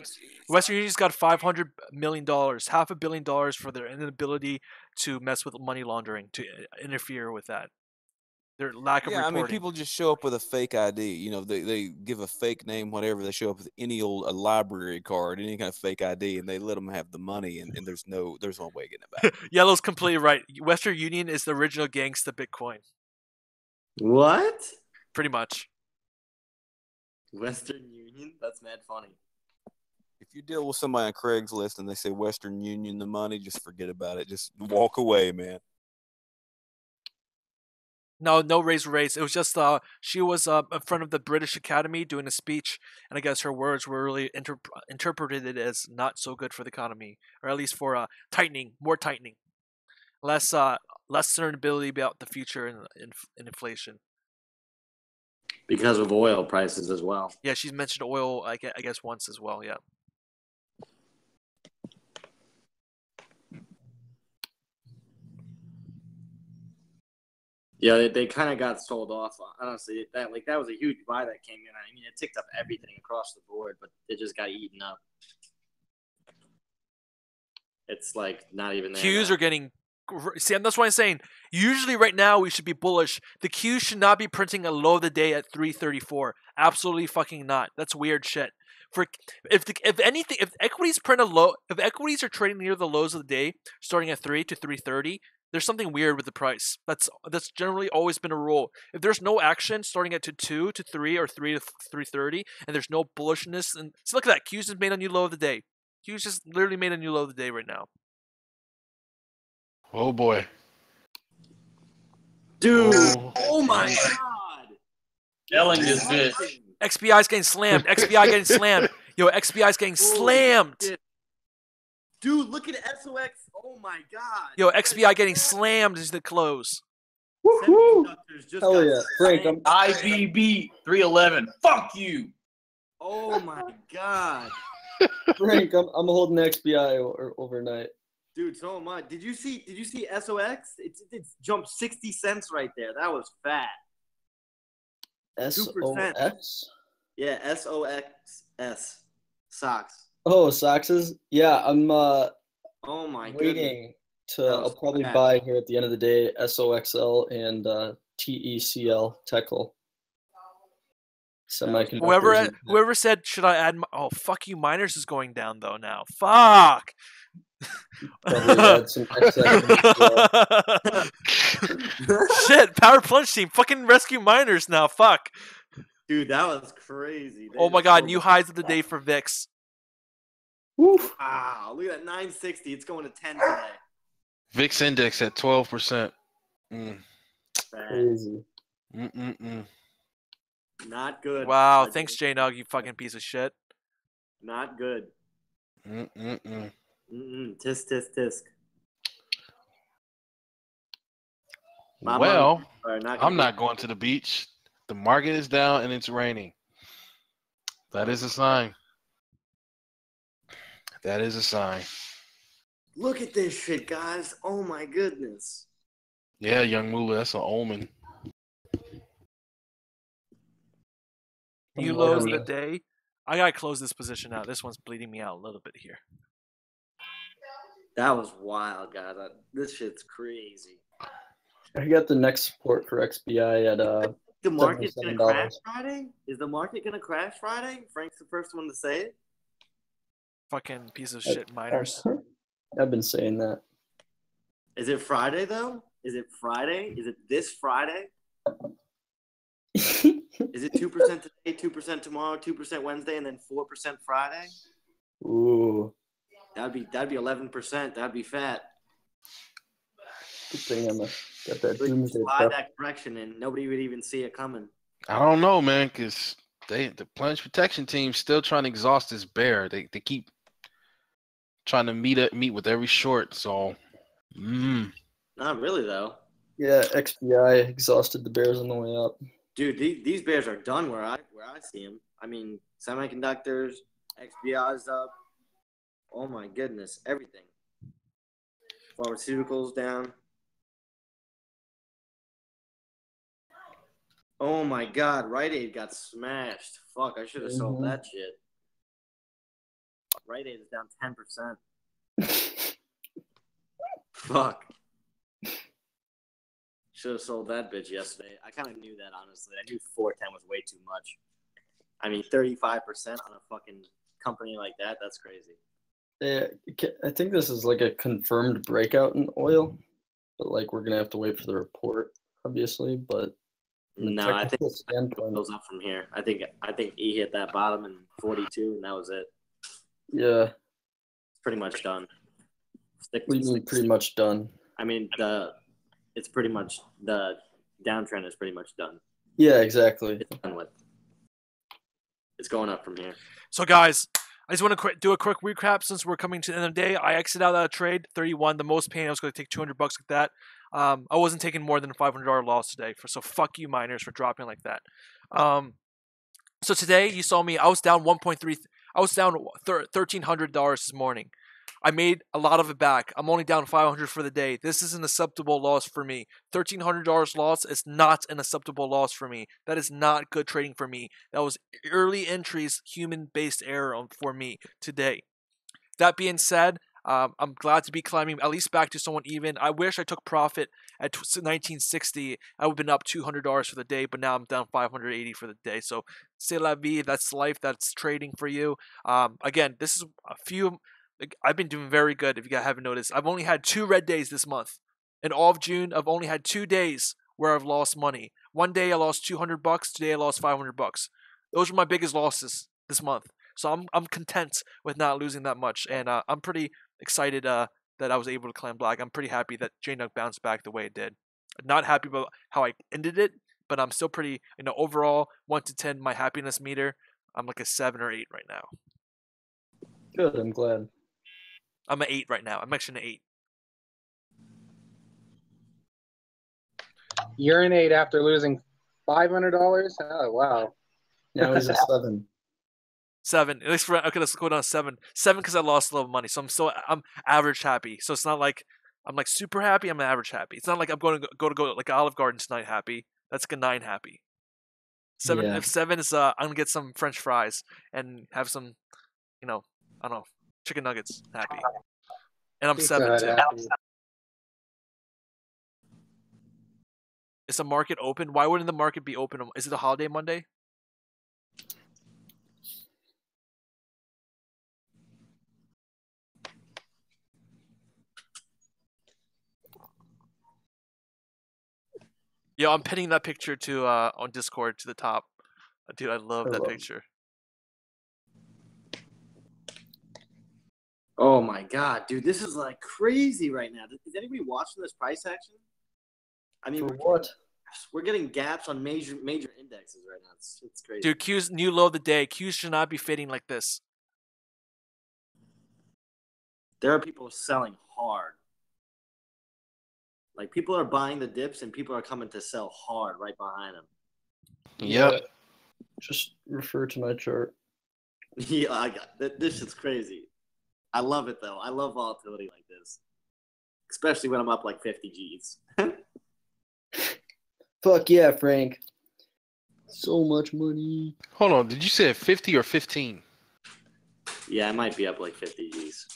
$500 million, $500 million for their inability to mess with money laundering, to interfere with that. Their lack of reporting. I mean, people just show up with a fake ID. You know, they give a fake name, whatever. They show up with any old library card, any kind of fake ID, and they let them have the money, and there's no way of getting it back. Yellow's completely right. Western Union is the original gangsta Bitcoin. What? Pretty much. Western Union? That's mad funny. If you deal with somebody on Craigslist and they say Western Union the money, just forget about it. Just walk away, man. No raise. It was just she was in front of the British Academy doing a speech, and I guess her words were really interpreted as not so good for the economy, or at least for more tightening, less certainty about the future and inflation. Because of oil prices as well. Yeah, she's mentioned oil, I guess, once as well, yeah. Yeah, they kind of got sold off. Honestly, that was a huge buy that came in. I mean, it ticked up everything across the board, but it just got eaten up. It's like not even there. Qs are getting... See, that's why I'm saying, usually right now we should be bullish. The Q should not be printing a low of the day at 334. Absolutely fucking not. That's weird shit. If equities print a low, if equities are trading near the lows of the day, starting at 3 to 330, there's something weird with the price. That's generally always been a rule. If there's no action starting at 2 to 3 or 3 to 330, and there's no bullishness, and so look at that, Q's just made a new low of the day. Q's just literally made a new low of the day right now. Oh boy. Dude. Oh my god. Yelling this bitch. XBI's getting slammed. XBI getting slammed. Yo, XBI's getting slammed. Dude, look at SOX. Oh my god. Yo, XBI getting slammed is the close. Woohoo! Hell yeah. Frank, IBB 311. Fuck you. Oh my god. Frank, I'm holding XBI overnight. Dude, so am I. Did you see SOX? It's jumped 60 cents right there. That was fat. SOX? Yeah, SOXS. Socks. Oh, Soxes? Yeah, I'm oh my waiting. I'll probably buy here at the end of the day SOXL and TECL, Teckle. Semiconductors. Whoever said, should I add? Oh, fuck you. Miners is going down though now. Fuck. Probably add some Shit, Power Plunge team. Fucking rescue miners now. Fuck. Dude, that was crazy. Oh my god, new highs of the day for VIX. Wow, look at that 960. It's going to 10 today. VIX index at 12%. Crazy. Not good. Wow, thanks JNUG, you fucking piece of shit. Not good. Tisk, tisk, tisk. Well, I'm not going to the beach. The market is down and it's raining. That is a sign. That is a sign. Look at this shit, guys. Oh my goodness. Yeah, young Moolah, that's an omen. New lows of the day. I gotta close this position out. This one's bleeding me out a little bit here. That was wild, guys. This shit's crazy. I got the next support for XBI at The market's gonna crash Friday? Is the market gonna crash Friday? Frank's the first one to say it. Fucking piece of shit miners. I've been saying that. Is it Friday though? Is it Friday? Is it this Friday? Is it 2% today, 2% tomorrow, 2% Wednesday, and then 4% Friday? Ooh. That'd be 11%. That'd be fat. Good thing I'm got that doomsday slide prep. that correction and nobody would even see it coming. I don't know, man, because the plunge protection team's still trying to exhaust this bear. They keep trying to meet with every short. So, Not really though. Yeah, XBI exhausted the bears on the way up. Dude, these bears are done where I see them. I mean, semiconductors, XBI's up. Oh my goodness, everything. Pharmaceuticals down. Oh my God, Rite Aid got smashed. Fuck, I should have sold that shit. Rite Aid is down 10%. Fuck. Should have sold that bitch yesterday. I kind of knew that, honestly. I knew 410 was way too much. I mean, 35% on a fucking company like that, that's crazy. Yeah, I think this is like a confirmed breakout in oil, but like we're gonna have to wait for the report, obviously. But no, I think it goes up from here. I think E hit that bottom in 42, and that was it. Yeah, it's pretty much done. Pretty much done. I mean, it's pretty much the downtrend is pretty much done. Yeah, exactly. It's done with. It's going up from here. So, guys, I just want to do a quick recap since we're coming to the end of the day. I exited out of that trade, 31, the most pain. I was going to take $200 like that. I wasn't taking more than a $500 loss today. So fuck you, miners, for dropping like that. So today you saw me. I was down 1.3. I was down $1,300 this morning. I made a lot of it back. I'm only down $500 for the day. This is an acceptable loss for me. $1,300 loss is not an acceptable loss for me. That is not good trading for me. That was early entries, human-based error for me today. That being said, I'm glad to be climbing at least back to somewhat even. I wish I took profit at 1960. I would have been up $200 for the day, but now I'm down $580 for the day. So, c'est la vie. That's life. That's trading for you. Again, this is a few. I've been doing very good. If you guys haven't noticed, I've only had 2 red days this month. In all of June, I've only had 2 days where I've lost money. One day I lost $200. Today I lost $500. Those were my biggest losses this month. So I'm content with not losing that much, and I'm pretty excited that I was able to climb black. I'm pretty happy that JNUG bounced back the way it did. Not happy about how I ended it, but I'm still pretty. Overall, 1 to 10, my happiness meter, I'm like a 7 or 8 right now. Good. I'm glad. I'm an 8 right now. I'm actually an 8. You're an 8 after losing $500? Oh, wow. Now he's a 7. 7. At least okay, let's go down to 7. 7 because I lost a little money. So I'm average happy. So it's not like I'm like super happy. I'm average happy. It's not like I'm going to go like Olive Garden tonight happy. That's like a 9 happy. 7. Yeah. If 7 is I'm gonna get some French fries and have some, I don't know, chicken nuggets happy. And I'm 7 too. Is the market open? Why wouldn't the market be open? Is it a holiday Monday? Yo, I'm pinning that picture to on Discord to the top. Dude, I love that picture. Oh my god, dude, this is like crazy right now. Is anybody watching this price action? I mean, we're getting gaps on major indexes right now. It's crazy. Dude, Q's new low of the day. Q should not be fading like this. There are people selling hard. Like, people are buying the dips and people are coming to sell hard right behind them. Yep. Just refer to my chart. Yeah, I got this is crazy. I love it though. I love volatility like this, especially when I'm up like 50 G's. Fuck yeah, Frank. So much money. Hold on, did you say 50 or 15? Yeah, I might be up like 50 G's.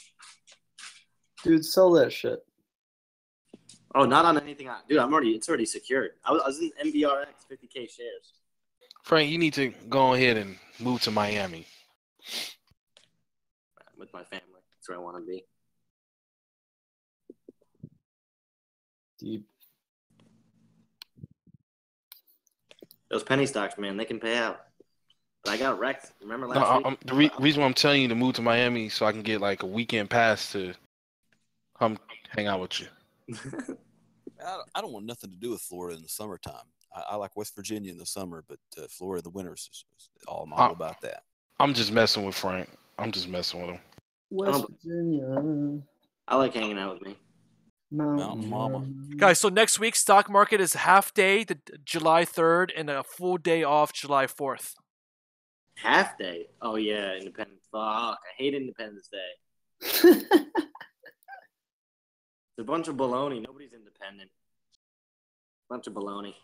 Dude, sell that shit. Oh, not on anything. Dude, it's already secured. I was in MVRX 50K shares. Frank, you need to go ahead and move to Miami. With my family. That's where I want to be. Deep. Those penny stocks, man, they can pay out. But I got wrecked. Remember last week? The reason why I'm telling you to move to Miami so I can get like a weekend pass to come hang out with you. I don't want nothing to do with Florida in the summertime. I like West Virginia in the summer, but Florida in the winters is all about that. I'm just messing with Frank. I'm just messing with him. West Virginia. I like hanging out with me. Mountain Mama. Guys, so next week stock market is half day, July 3rd, and a full day off July 4th. Half day? Oh yeah, Independence. Fuck, I hate Independence Day. It's a bunch of baloney. Nobody's independent. Bunch of baloney.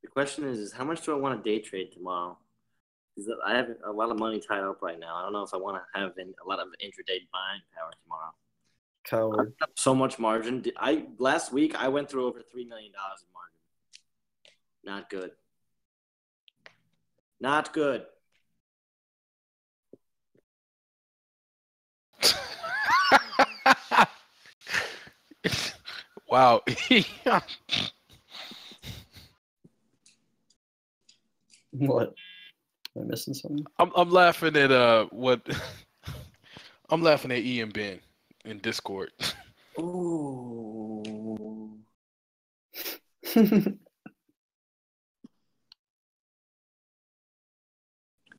The question is how much do I want to day trade tomorrow? Because I have a lot of money tied up right now. I don't know if I want to have a lot of intraday buying power tomorrow. Coward. So much margin. Last week I went through over $3 million in margin. Not good. Not good. Wow. What? Am I missing something? I'm laughing at what I'm laughing at Ian Ben in Discord. Ooh.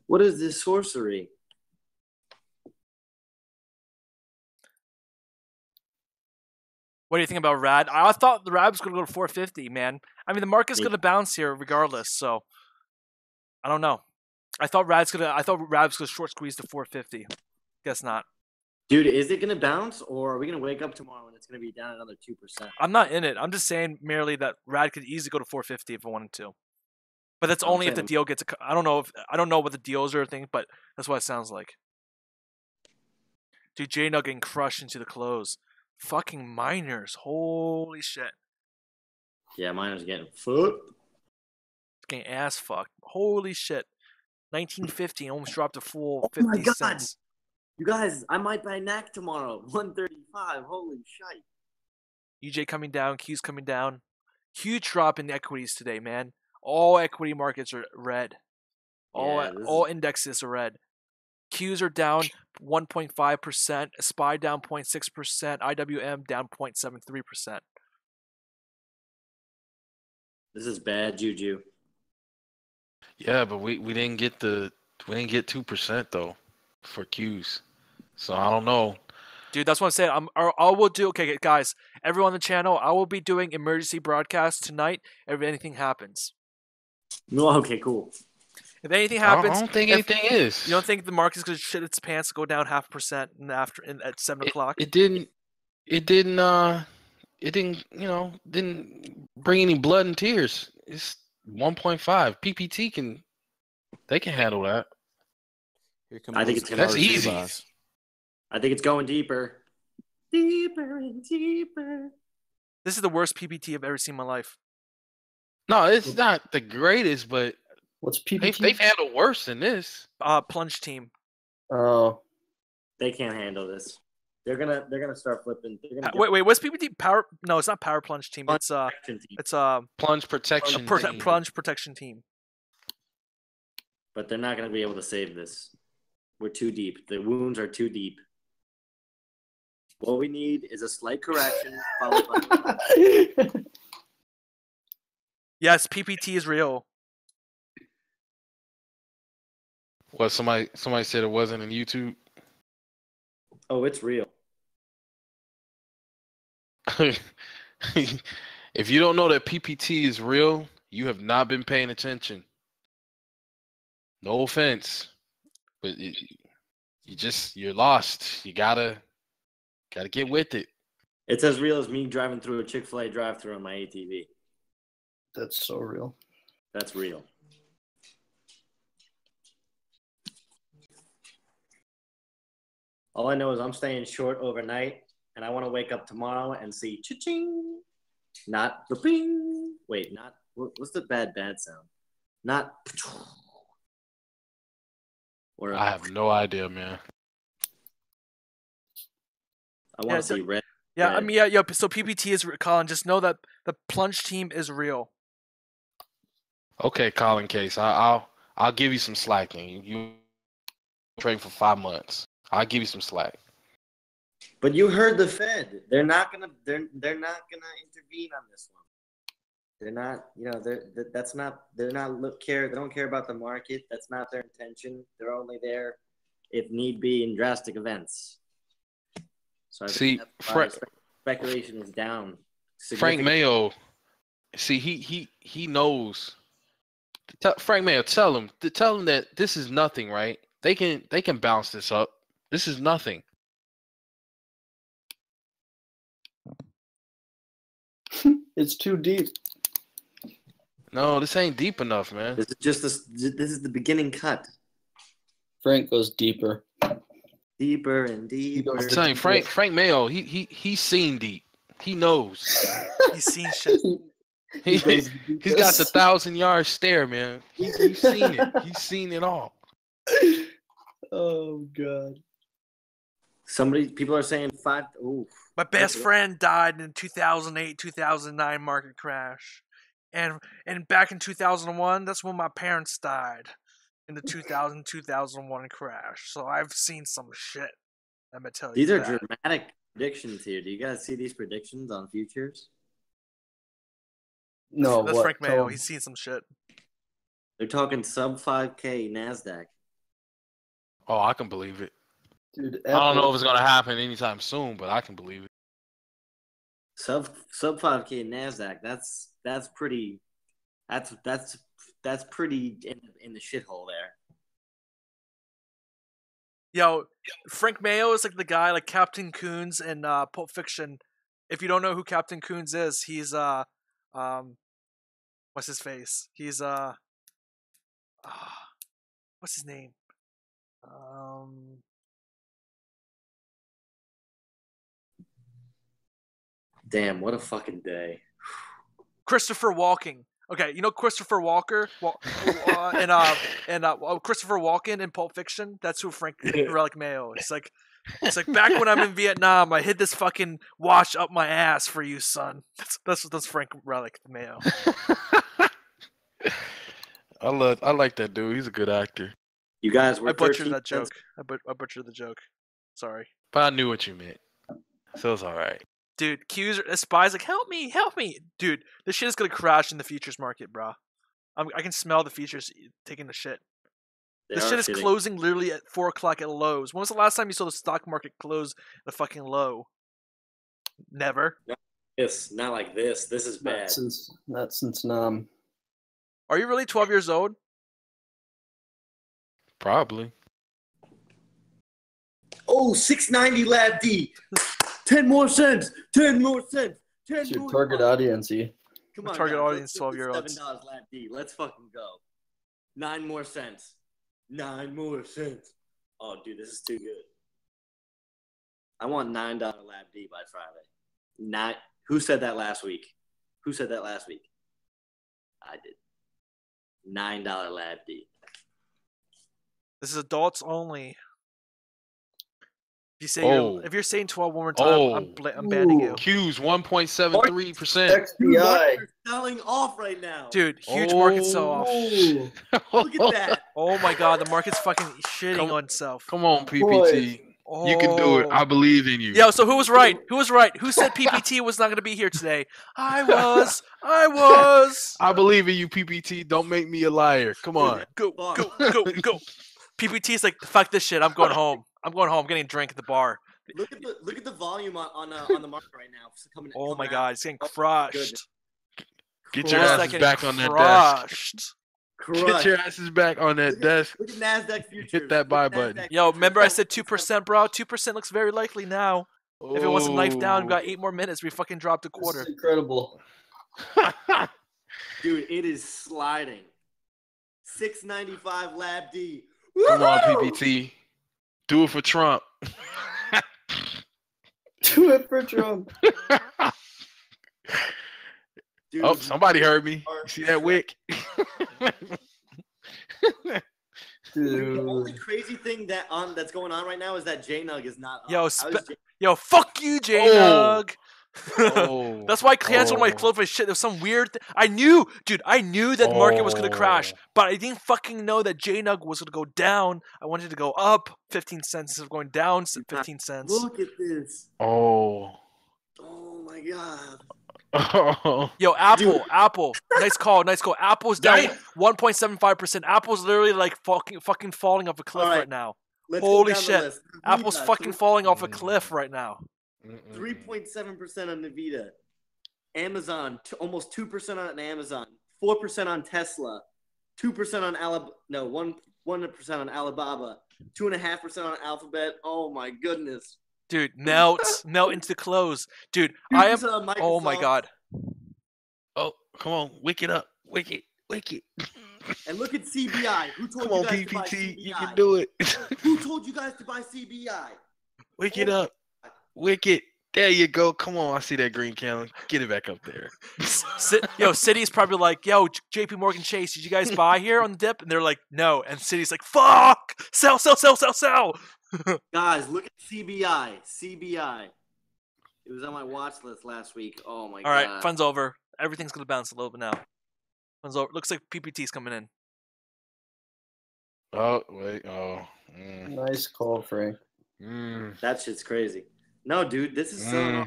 What is this sorcery? What do you think about RAD? I thought the RAD was going to go to 450, man. I mean, the market's going to bounce here regardless, so I don't know. I thought RAD's going to short squeeze to 450. Guess not. Dude, is it going to bounce, or are we going to wake up tomorrow and it's going to be down another 2%? I'm not in it. I'm just saying merely that RAD could easily go to 450 if it wanted to. But that's only if the deal gets. I don't know what the deals are thing, but that's what it sounds like. Dude, JNUG getting crushed into the close. Fucking miners, holy shit. Yeah, miners getting fucked. Getting ass fucked. Holy shit. 1950 almost dropped a full 50 cents. You guys, I might buy NAC tomorrow. 135. Holy shit. UJ coming down, Q's coming down. Huge drop in equities today, man. All equity markets are red. All indexes are red. Qs are down 1.5%, SPY down 0.6%, IWM down 0.73%. This is bad juju. Yeah, but we didn't get 2% though for Qs. So I don't know. Dude, that's what I'm saying. I will do. Okay, guys, everyone on the channel, I will be doing emergency broadcasts tonight if anything happens. No, okay, cool. If anything happens, I don't think anything is. You don't think the market's gonna shit its pants, go down 0.5% at 7 o'clock? It didn't. Didn't bring any blood and tears. It's 1.5. PPT can handle that. Here comes I think it's that's easy. I think it's going deeper. Deeper and deeper. This is the worst PPT I've ever seen in my life. No, it's not the greatest, but what's PPT? They've handled worse than this. Plunge team. Oh, they can't handle this. They're gonna start flipping. Wait, what's PPT? Power? No, it's not power plunge team. It's plunge protection team. Plunge protection team. But they're not gonna be able to save this. We're too deep. The wounds are too deep. What we need is a slight correction followed by. Yes, PPT is real. What somebody said it wasn't in YouTube. Oh, it's real. If you don't know that PPT is real, you have not been paying attention. No offense, but you're lost. You gotta get with it. It's as real as me driving through a Chick-fil-A drive-thru on my ATV. That's so real. That's real. All I know is I'm staying short overnight, and I want to wake up tomorrow and see cha-ching, not ba-bing. Wait, not what's the bad sound? Not. Or I have no idea, man. I want to see red. Yeah, red. I mean, yeah. So PPT is Colin. Just know that the plunge team is real. Okay, Colin Case. I'll give you some slack. You train for 5 months. I'll give you some slack. But you heard the Fed. They're not gonna intervene on this one. They're not. They don't care about the market. That's not their intention. They're only there if need be in drastic events. So I think speculation is down. Frank Mayo. See, he knows. Frank Mayo, tell him that this is nothing, right? They can bounce this up. This is nothing. It's too deep. No, this ain't deep enough, man. This is just this is the beginning cut. Frank goes deeper. Deeper and deeper. I'm telling you, Frank Mayo, he's seen deep. He knows. He's seen shit. He's got the 1,000-yard stare, man. He's seen it. He's seen it all. Oh God. People are saying 5. Ooh. My best friend died in 2008, 2009 market crash. And back in 2001, that's when my parents died in the 2001 crash. So I've seen some shit. I'm gonna tell you. These are dramatic predictions here. Do you guys see these predictions on futures? No, that's Frank Mayo. He's seen some shit. They're talking sub 5K NASDAQ. Oh, I can believe it. Dude, I don't know if it's gonna happen anytime soon, but I can believe it. Sub 5K NASDAQ. That's pretty. That's pretty in the shithole there. Yo, Frank Mayo is like the guy like Captain Coons in Pulp Fiction. If you don't know who Captain Coons is, he's what's his face? He's what's his name? Damn, what a fucking day. Christopher Walken. Okay, you know Christopher Walker and Christopher Walken in Pulp Fiction. That's who Frank Relic Mayo. It's like back when I'm in Vietnam, I hid this fucking watch up my ass for you, son. That's Frank Relic Mayo. I like that dude. He's a good actor. You guys were. I butchered that joke. I butchered the joke. Sorry. But I knew what you meant, so it's all right. Dude, SPY's like, help me. Dude, this shit is gonna crash in the futures market, bro. I can smell the futures taking the shit. This shit is closing literally at 4 o'clock at lows. When was the last time you saw the stock market close at a fucking low? Never. Not like this. This is bad. Not since Nam. Are you really 12 years old? Probably. Oh, 690 Lab D. 10 more cents. 10 more cents. 10 It's your more target audience. Come on, target guys. audience, 12-year-olds. $7 Lab D. Let's fucking go. 9 more cents. 9 more cents. Oh, dude, this is too good. I want $9 Lab D by Friday. Who said that last week? I did. $9 Lab D. This is adults only. If you're saying 12 one more time, I'm banning you. Q's 1.73%. Dude, markets are selling off right now. Dude, huge market sell-off. Look at that. Oh my god, the market's fucking shitting on itself. Come on, PPT. You can do it. I believe in you. Yo, so who was right? Who said PPT was not going to be here today? I was. I believe in you, PPT. Don't make me a liar. Come on. Go. PPT's like, fuck this shit. I'm going home. I'm getting a drink at the bar. Look at the volume on the market right now. Oh my god, it's getting crushed. Get your asses back on that desk. Get your asses back on that desk. Look at NASDAQ futures. Hit that buy button. Yo, remember I said 2%, bro? 2% looks very likely now. If it wasn't knifed down, we've got 8 more minutes. We fucking dropped a quarter. This is incredible. Dude, it is sliding. 695 Lab D. Come on, PPT. Do it for Trump. Do it for Trump. Dude, oh, somebody heard me. You see that wick? Dude. The only crazy thing that's going on right now is that JNUG is not up. Yo, fuck you, JNUG. Oh. That's why I canceled my flow for shit. There was some weird I knew that the market was going to crash, but I didn't fucking know that JNUG was going to go down. I wanted it to go up 15 cents instead of going down 15 cents. Look at this. Oh my god. Yo, Apple. Nice call. Apple's down 1.75%. Apple's literally like fucking falling off a cliff right now. Holy shit. Apple's fucking falling off a cliff right now. 3.7% on Nvidia. Amazon, almost 2% on Amazon. 4% on Tesla. 2% on 1% on Alibaba. 2.5% on Alphabet. Oh my goodness. Dude, melt into the close. Dude, I am. Oh my god. Oh, come on, wick it up, wick it. And look at CBI. Who told come you on, guys PPT, to buy CBI? you can do it. Who told you guys to buy CBI? Wick it up, wick it. There you go. Come on, I see that green candle. Get it back up there. Yo, Citi's probably like, yo, JP Morgan Chase, did you guys buy here on the dip? And they're like, no. And Citi's like, fuck! Sell! Guys, look at CBI. It was on my watch list last week. Oh my god. All right, fun's over. Everything's going to bounce a little bit now. Fun's over. Looks like PPT's coming in. Oh, wait. Oh. Nice call, Frank. That shit's crazy. No, dude, this is so.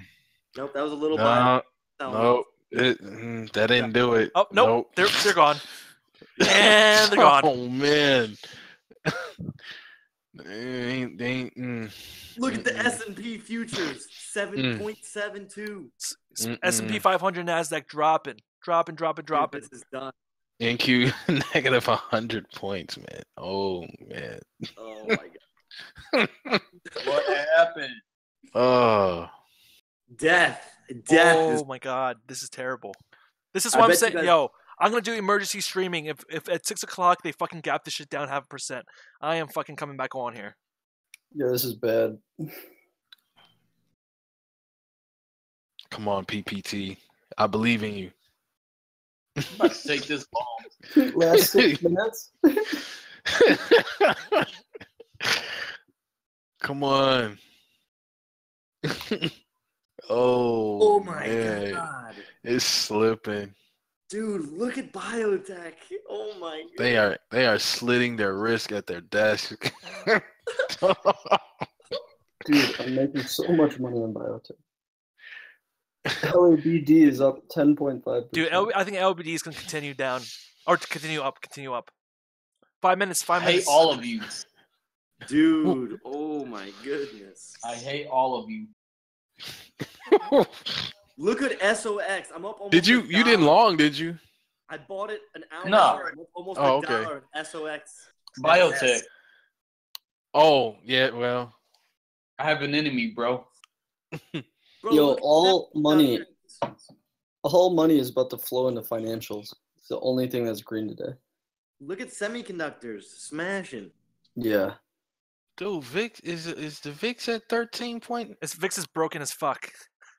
Nope, that was a little buy. Nope, that didn't do it. Oh nope. They're gone. And they're gone. Oh man. Look at the S&P futures, 7.72. S&P 500, Nasdaq dropping. Dude, this is done. NQ negative 100 points, man. Oh man. Oh my god. What happened? Oh. Death. Oh my god, this is terrible. This is what I'm saying. Yo, I'm gonna do emergency streaming. If at 6 o'clock they fucking gap this shit down 0.5%, I am fucking coming back on here. Yeah, this is bad. Come on, PPT. I believe in you. I'm about to take this long. Last 6 minutes. Come on. Oh my man. god. It's slipping. Dude, look at biotech. Oh my god. They are slitting their wrist at their desk. Dude, I'm making so much money on biotech. LABD is up 10.5%. Dude, I think LBD is going to continue down. Or to continue up. 5 minutes, I hate all of you. Dude, oh my goodness. I hate all of you. Look at SOX. I'm up almost Did you didn't long, did you? I bought it an hour No. ago. I'm up almost okay. $1 in SOX. Biotech. Oh, yeah, well. I have an enemy, bro. Bro, Yo, look at all that. money is about to flow into financials. It's the only thing that's green today. Look at semiconductors smashing. Yeah. Dude, VIX is the VIX at 13 point? VIX is broken as fuck.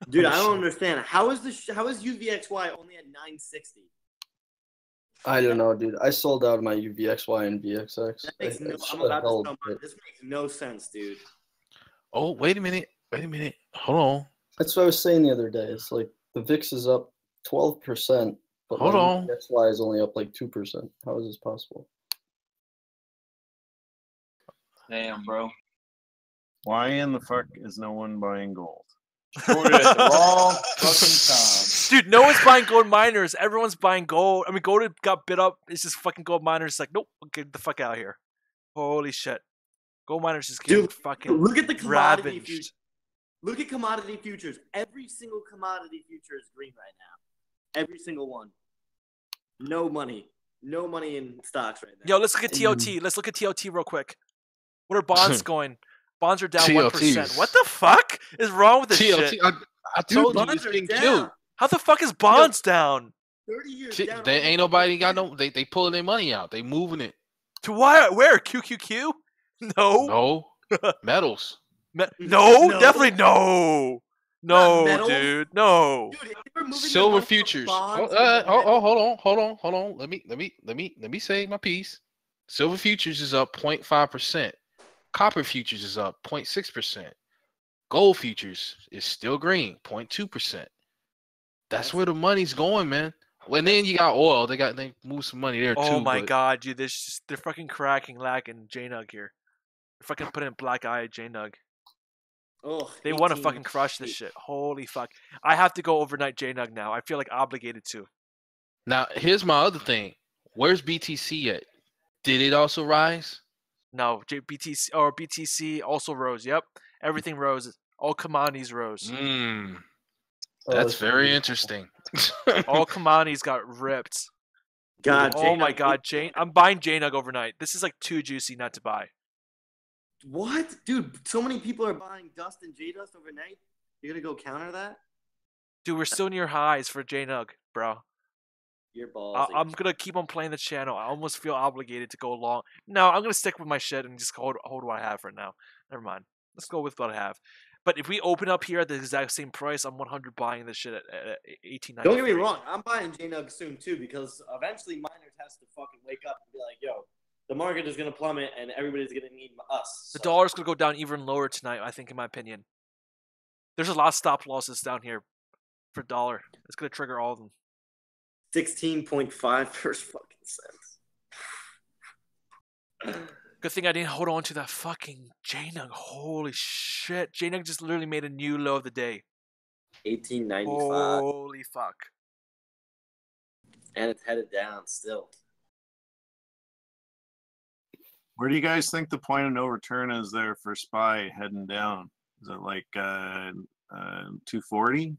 Dude, I don't understand. How is UVXY only at 960? I don't know, dude. I sold out of my UVXY and VXX. That makes I no. I'm should've about to held sell mine. it. This makes no sense, dude. Oh, wait a minute. Hold on. That's what I was saying the other day. It's like the VIX is up 12%, but Hold my on. UVXY is only up like 2%. How is this possible? Damn, bro. Why in the fuck is no one buying gold? Shorted at the wrong fucking time. Dude, no one's buying gold miners. Everyone's buying gold. I mean, gold got bid up. It's just fucking gold miners. It's like, nope, get the fuck out of here. Holy shit. Gold miners just getting fucking Look at the commodity ravaged. futures. Look at commodity futures. Every single commodity future is green right now. Every single one. No money. No money in stocks right now. Yo, let's look at TOT. Let's look at TOT real quick. What are bonds going? Bonds are down 1%. What the fuck is wrong with this TLT, shit? I told you it's getting killed. How the fuck is bonds down? 30 years Shit, down. they ain't nobody got no. They pulling their money out. They moving it. To why? Where? QQQ? No. No metals. No, definitely no. No, metals? dude. No. Silver futures. Hold on. Let me say my piece. Silver futures is up 0.5%. Copper futures is up 0.6%. Gold futures is still green, 0.2%. That's where the money's going, man. Well, then you got oil. They moved some money there too. Oh my but god, dude, they're fucking cracking lacking JNUG here. They're fucking putting black eye JNUG. Oh, They want to fucking crush this shit. Holy fuck. I have to go overnight JNUG now. I feel like obligated to. Now, here's my other thing. Where's BTC at? Did it also rise? No, BTC also rose. Yep. Everything rose. All commodities rose. That's very interesting. All commodities got ripped. God, oh my god, I'm buying JNUG overnight. This is like too juicy not to buy. What? Dude, so many people are buying Dust and J-Dust overnight. You're going to go counter that? Dude, we're still near highs for JNUG, bro. You're ballsy. I'm going to keep on playing the channel. I almost feel obligated to go long. No, I'm going to stick with my shit and just hold what I have right now. Never mind. Let's go with what I have. But if we open up here at the exact same price, I'm 100 buying this shit at 18.93. Don't get me wrong. I'm buying JNUG soon, too, because eventually miners has to fucking wake up and be like, yo, the market is going to plummet and everybody's going to need us. The dollar's going to go down even lower tonight, I think, in my opinion. There's a lot of stop losses down here for dollar. It's going to trigger all of them. 16.5 first fucking cents. Good thing I didn't hold on to that fucking JNUG. Holy shit. JNUG just literally made a new low of the day. 18.95. Holy fuck. And it's headed down still. Where do you guys think the point of no return is there for SPY heading down? Is it like 240?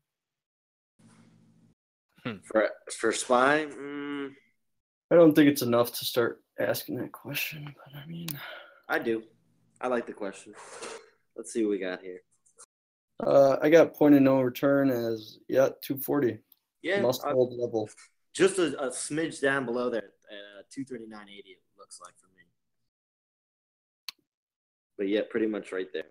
For SPY? I don't think it's enough to start asking that question, but I mean, I do. I like the question. Let's see what we got here. I got point of no return as 240. Yeah, must hold level. Just a smidge down below there, 239.80. It looks like for me. But yeah, pretty much right there.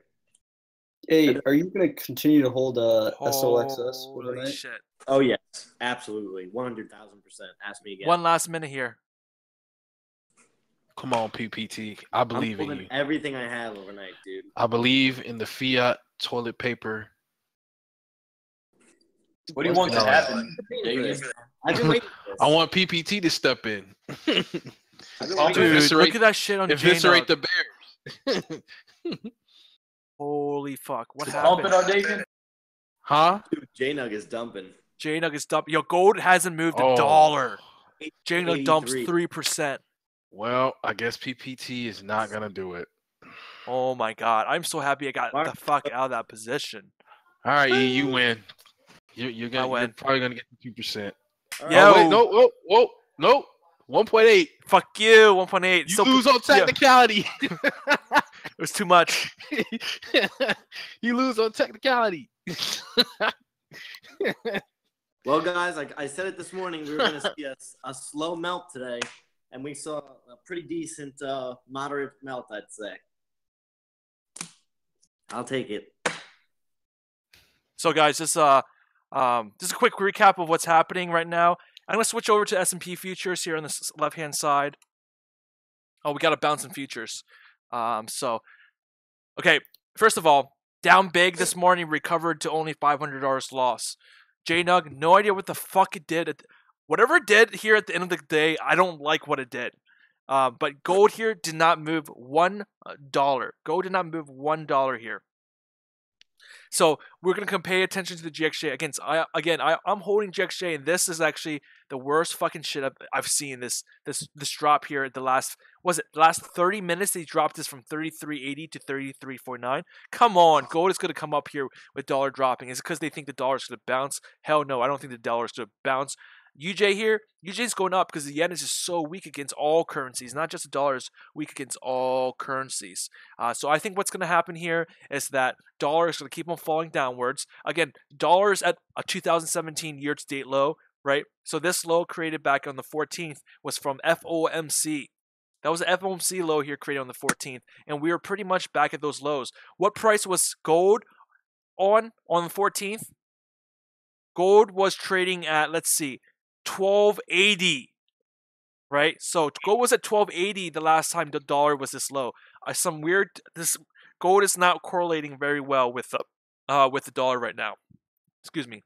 Hey, are you going to continue to hold SOXS overnight? Shit. Oh, yes. Absolutely. 100,000%. Ask me again. One last minute here. Come on, PPT. I believe in you. Everything I have overnight, dude. I believe in the fiat toilet paper. What do you want to happen, David? I've been waiting for this. I want PPT to step in. Dude, look at that shit on Eviscerate JNUG. the Bears. Holy fuck. What Pumping happened? our David? Huh? Dude, JNUG is dumping. JNUG is dumping. Yo, gold hasn't moved a dollar. JNUG dumps 3%. Well, I guess PPT is not going to do it. Oh my god. I'm so happy I got the fuck out of that position. All right, you win. You're probably going to get the 2%. Yeah. Oh, wait, no. 1.8. Fuck you, 1.8. You lose on technicality. It was too much. You lose on technicality. Well, guys, like I said it this morning, we were going to see a slow melt today, and we saw a pretty decent, moderate melt, I'd say. I'll take it. So guys, just a quick recap of what's happening right now. I'm gonna switch over to S&P futures here on the left-hand side. Oh, we got a bounce in futures. Okay, first of all, down big this morning, recovered to only $500 loss. JNUG, no idea what the fuck it did. Whatever it did here at the end of the day, I don't like what it did. But gold here did not move $1. Gold did not move $1 here. So we're going to pay attention to the GXJ. I'm holding GXJ, and this is actually the worst fucking shit I've seen. This drop here at the last 30 minutes. They dropped this from 33.80 to 33.49. Come on, gold is going to come up here with dollar dropping. Is it because they think the dollar is going to bounce? Hell no, I don't think the dollar is going to bounce. UJ's going up because the yen is just so weak against all currencies, not just the dollar is weak against all currencies. So I think what's going to happen here is that dollar is going to keep on falling downwards. Again, dollar is at a 2017 year-to-date low, right? So this low created back on the 14th was from FOMC. That was an FOMC low here created on the 14th, and we were pretty much back at those lows. What price was gold on the 14th? Gold was trading at, let's see, 1280, right? So gold was at 1280 the last time the dollar was this low. This gold is not correlating very well with the dollar right now. Excuse me.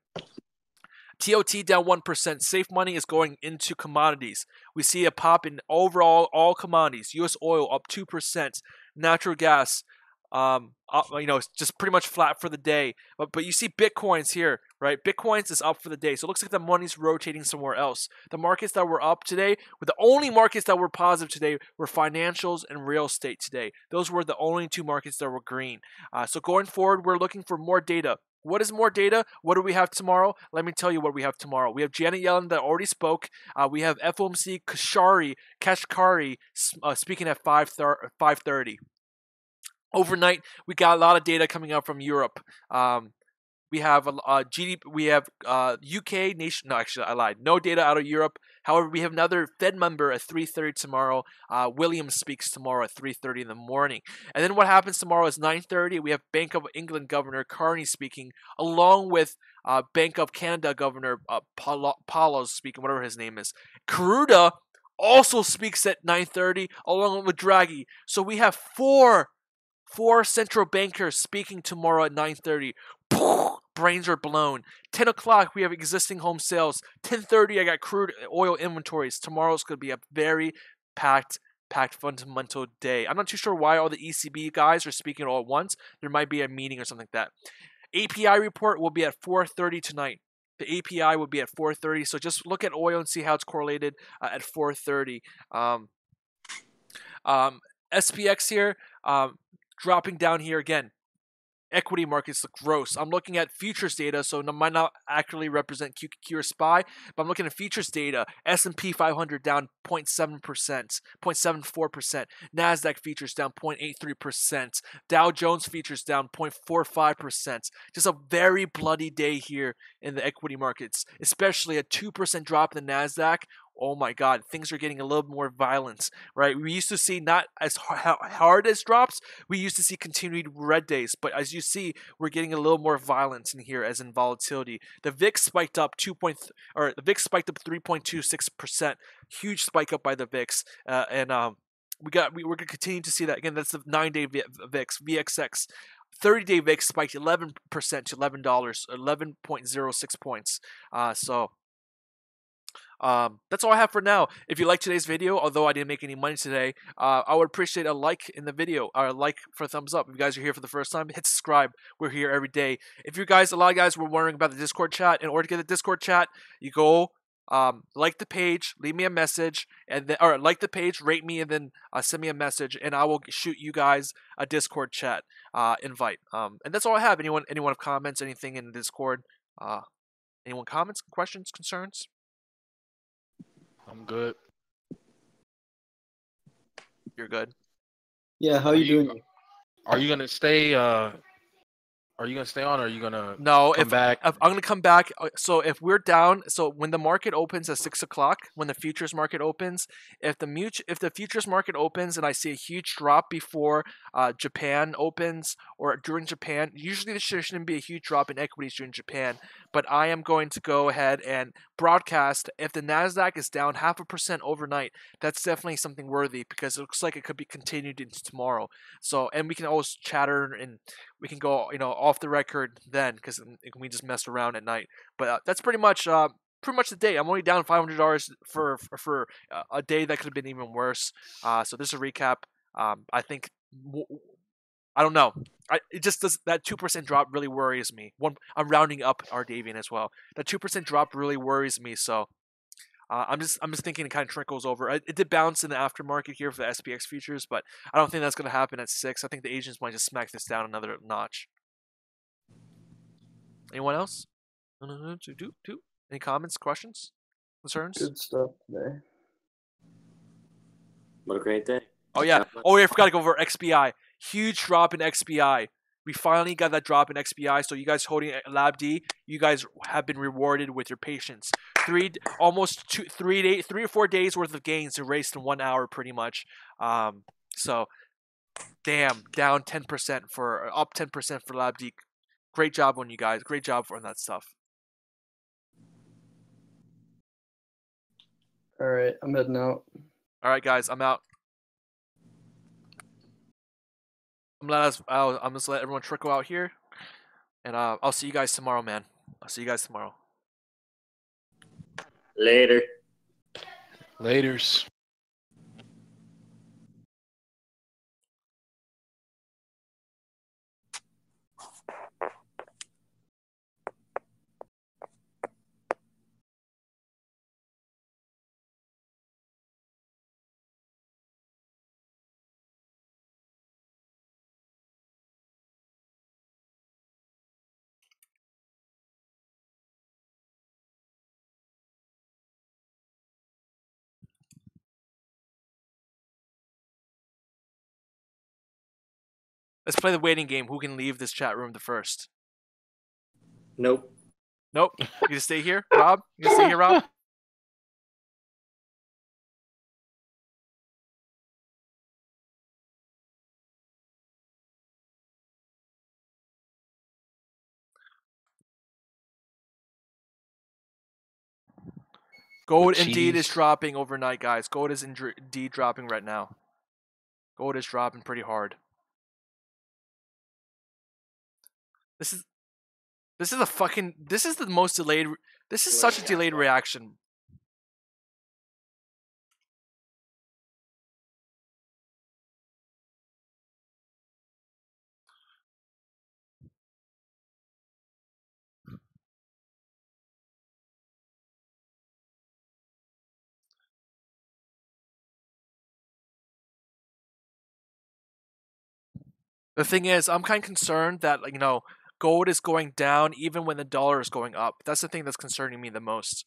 TOT down 1%. Safe money is going into commodities. We see a pop in overall all commodities. U.S. oil up 2%. Natural gas, it's just pretty much flat for the day. But you see Bitcoins here, right? Bitcoins is up for the day. So it looks like the money's rotating somewhere else. The markets that were up today, the only markets that were positive today were financials and real estate today. Those were the only two markets that were green. So going forward, we're looking for more data. What is more data? What do we have tomorrow? Let me tell you what we have tomorrow. We have Janet Yellen that already spoke. We have FOMC Kashkari speaking at 5:30. Overnight, we got a lot of data coming out from Europe. We have GDP. We have UK nation. No, actually, I lied. No data out of Europe. However, we have another Fed member at 3:30 tomorrow. Williams speaks tomorrow at 3:30 in the morning. And then what happens tomorrow is 9:30. We have Bank of England Governor Carney speaking, along with Bank of Canada Governor Paulo's speaking, whatever his name is. Karuda also speaks at 9:30, along with Draghi. So we have four central bankers speaking tomorrow at 9:30. Brains are blown. 10 o'clock, we have existing home sales. 10:30, I got crude oil inventories. Tomorrow's going to be a very packed fundamental day. I'm not too sure why all the ECB guys are speaking all at once. There might be a meeting or something like that. API report will be at 4:30 tonight. The API will be at 4:30. So just look at oil and see how it's correlated at 4:30. SPX here, dropping down here again. Equity markets look gross. I'm looking at futures data, so it might not accurately represent QQQ or SPY, but I'm looking at futures data. S&P 500 down 0.7%, 0.74%. NASDAQ futures down 0.83%. Dow Jones futures down 0.45%. Just a very bloody day here in the equity markets, especially a 2% drop in the NASDAQ. Oh my God, things are getting a little more violent, right? We used to see not as hard as drops. We used to see continued red days, but as you see, we're getting a little more violence in here, as in volatility. The VIX spiked up 3.26%. Huge spike up by the VIX, we're gonna continue to see that again. That's the 9-day VIX, VXX. 30-day VIX spiked 11% to $11, 11.06 points. That's all I have for now. If you like today's video, although I didn't make any money today, I would appreciate a like in the video, or a like for a thumbs up. If you guys are here for the first time, hit subscribe. We're here every day. If you guys, a lot of guys were wondering about the Discord chat. In order to get the Discord chat, you go like the page, leave me a message, and then, or like the page, rate me, and then send me a message, and I will shoot you guys a Discord chat invite. And that's all I have. Anyone have comments, anything in Discord? Anyone comments, questions, concerns? I'm good. You're good? Yeah, how are you doing? Are you gonna stay Are you gonna stay on, or are you gonna No, come back? if I'm gonna come back. So if we're down, so when the market opens at 6 o'clock, when the futures market opens, if the futures market opens and I see a huge drop before Japan opens or during Japan, usually there shouldn't be a huge drop in equities during Japan. But I am going to go ahead and broadcast if the Nasdaq is down 0.5% overnight. That's definitely something worthy because it looks like it could be continued into tomorrow. So and we can always chatter and we can go, off the record then because we just mess around at night. But that's pretty much the day. I'm only down $500 for a day that could have been even worse. So this is a recap. I think I don't know. It just does that 2% drop really worries me. I'm rounding up our Davian as well. That 2% drop really worries me. So I'm just thinking it kind of trickles over. It did bounce in the aftermarket here for the SPX futures, but I don't think that's going to happen at 6. I think the Asians might just smack this down another notch. Anyone else? Any comments, questions, concerns? Good stuff today. What a great day. Oh yeah. Oh yeah, I forgot to go over XBI. Huge drop in XBI. We finally got that drop in XBI. So you guys holding Lab D, you guys have been rewarded with your patience. 3 or 4 days worth of gains erased in 1 hour, pretty much. So, damn, down 10% up 10% for Lab D. Great job on you guys. Great job on that stuff. All right, I'm heading out. All right, guys, I'm out. I'm just let everyone trickle out here, and I'll see you guys tomorrow, man. I'll see you guys tomorrow. Later. Laters. Let's play the waiting game. Who can leave this chat room the first? Nope. Nope. You can stay here, Rob. You can stay here, Rob. Gold indeed is dropping overnight, guys. Gold is indeed dropping right now. Gold is dropping pretty hard. This is the most delayed. This is such a delayed reaction. The thing is, I'm kind of concerned that, gold is going down even when the dollar is going up. That's the thing that's concerning me the most.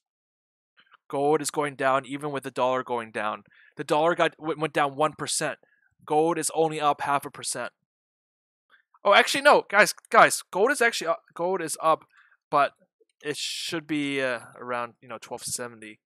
Gold is going down even with the dollar going down. The dollar went down 1%. Gold is only up 0.5%. Oh, actually, no, guys, gold is up, but it should be around 1270.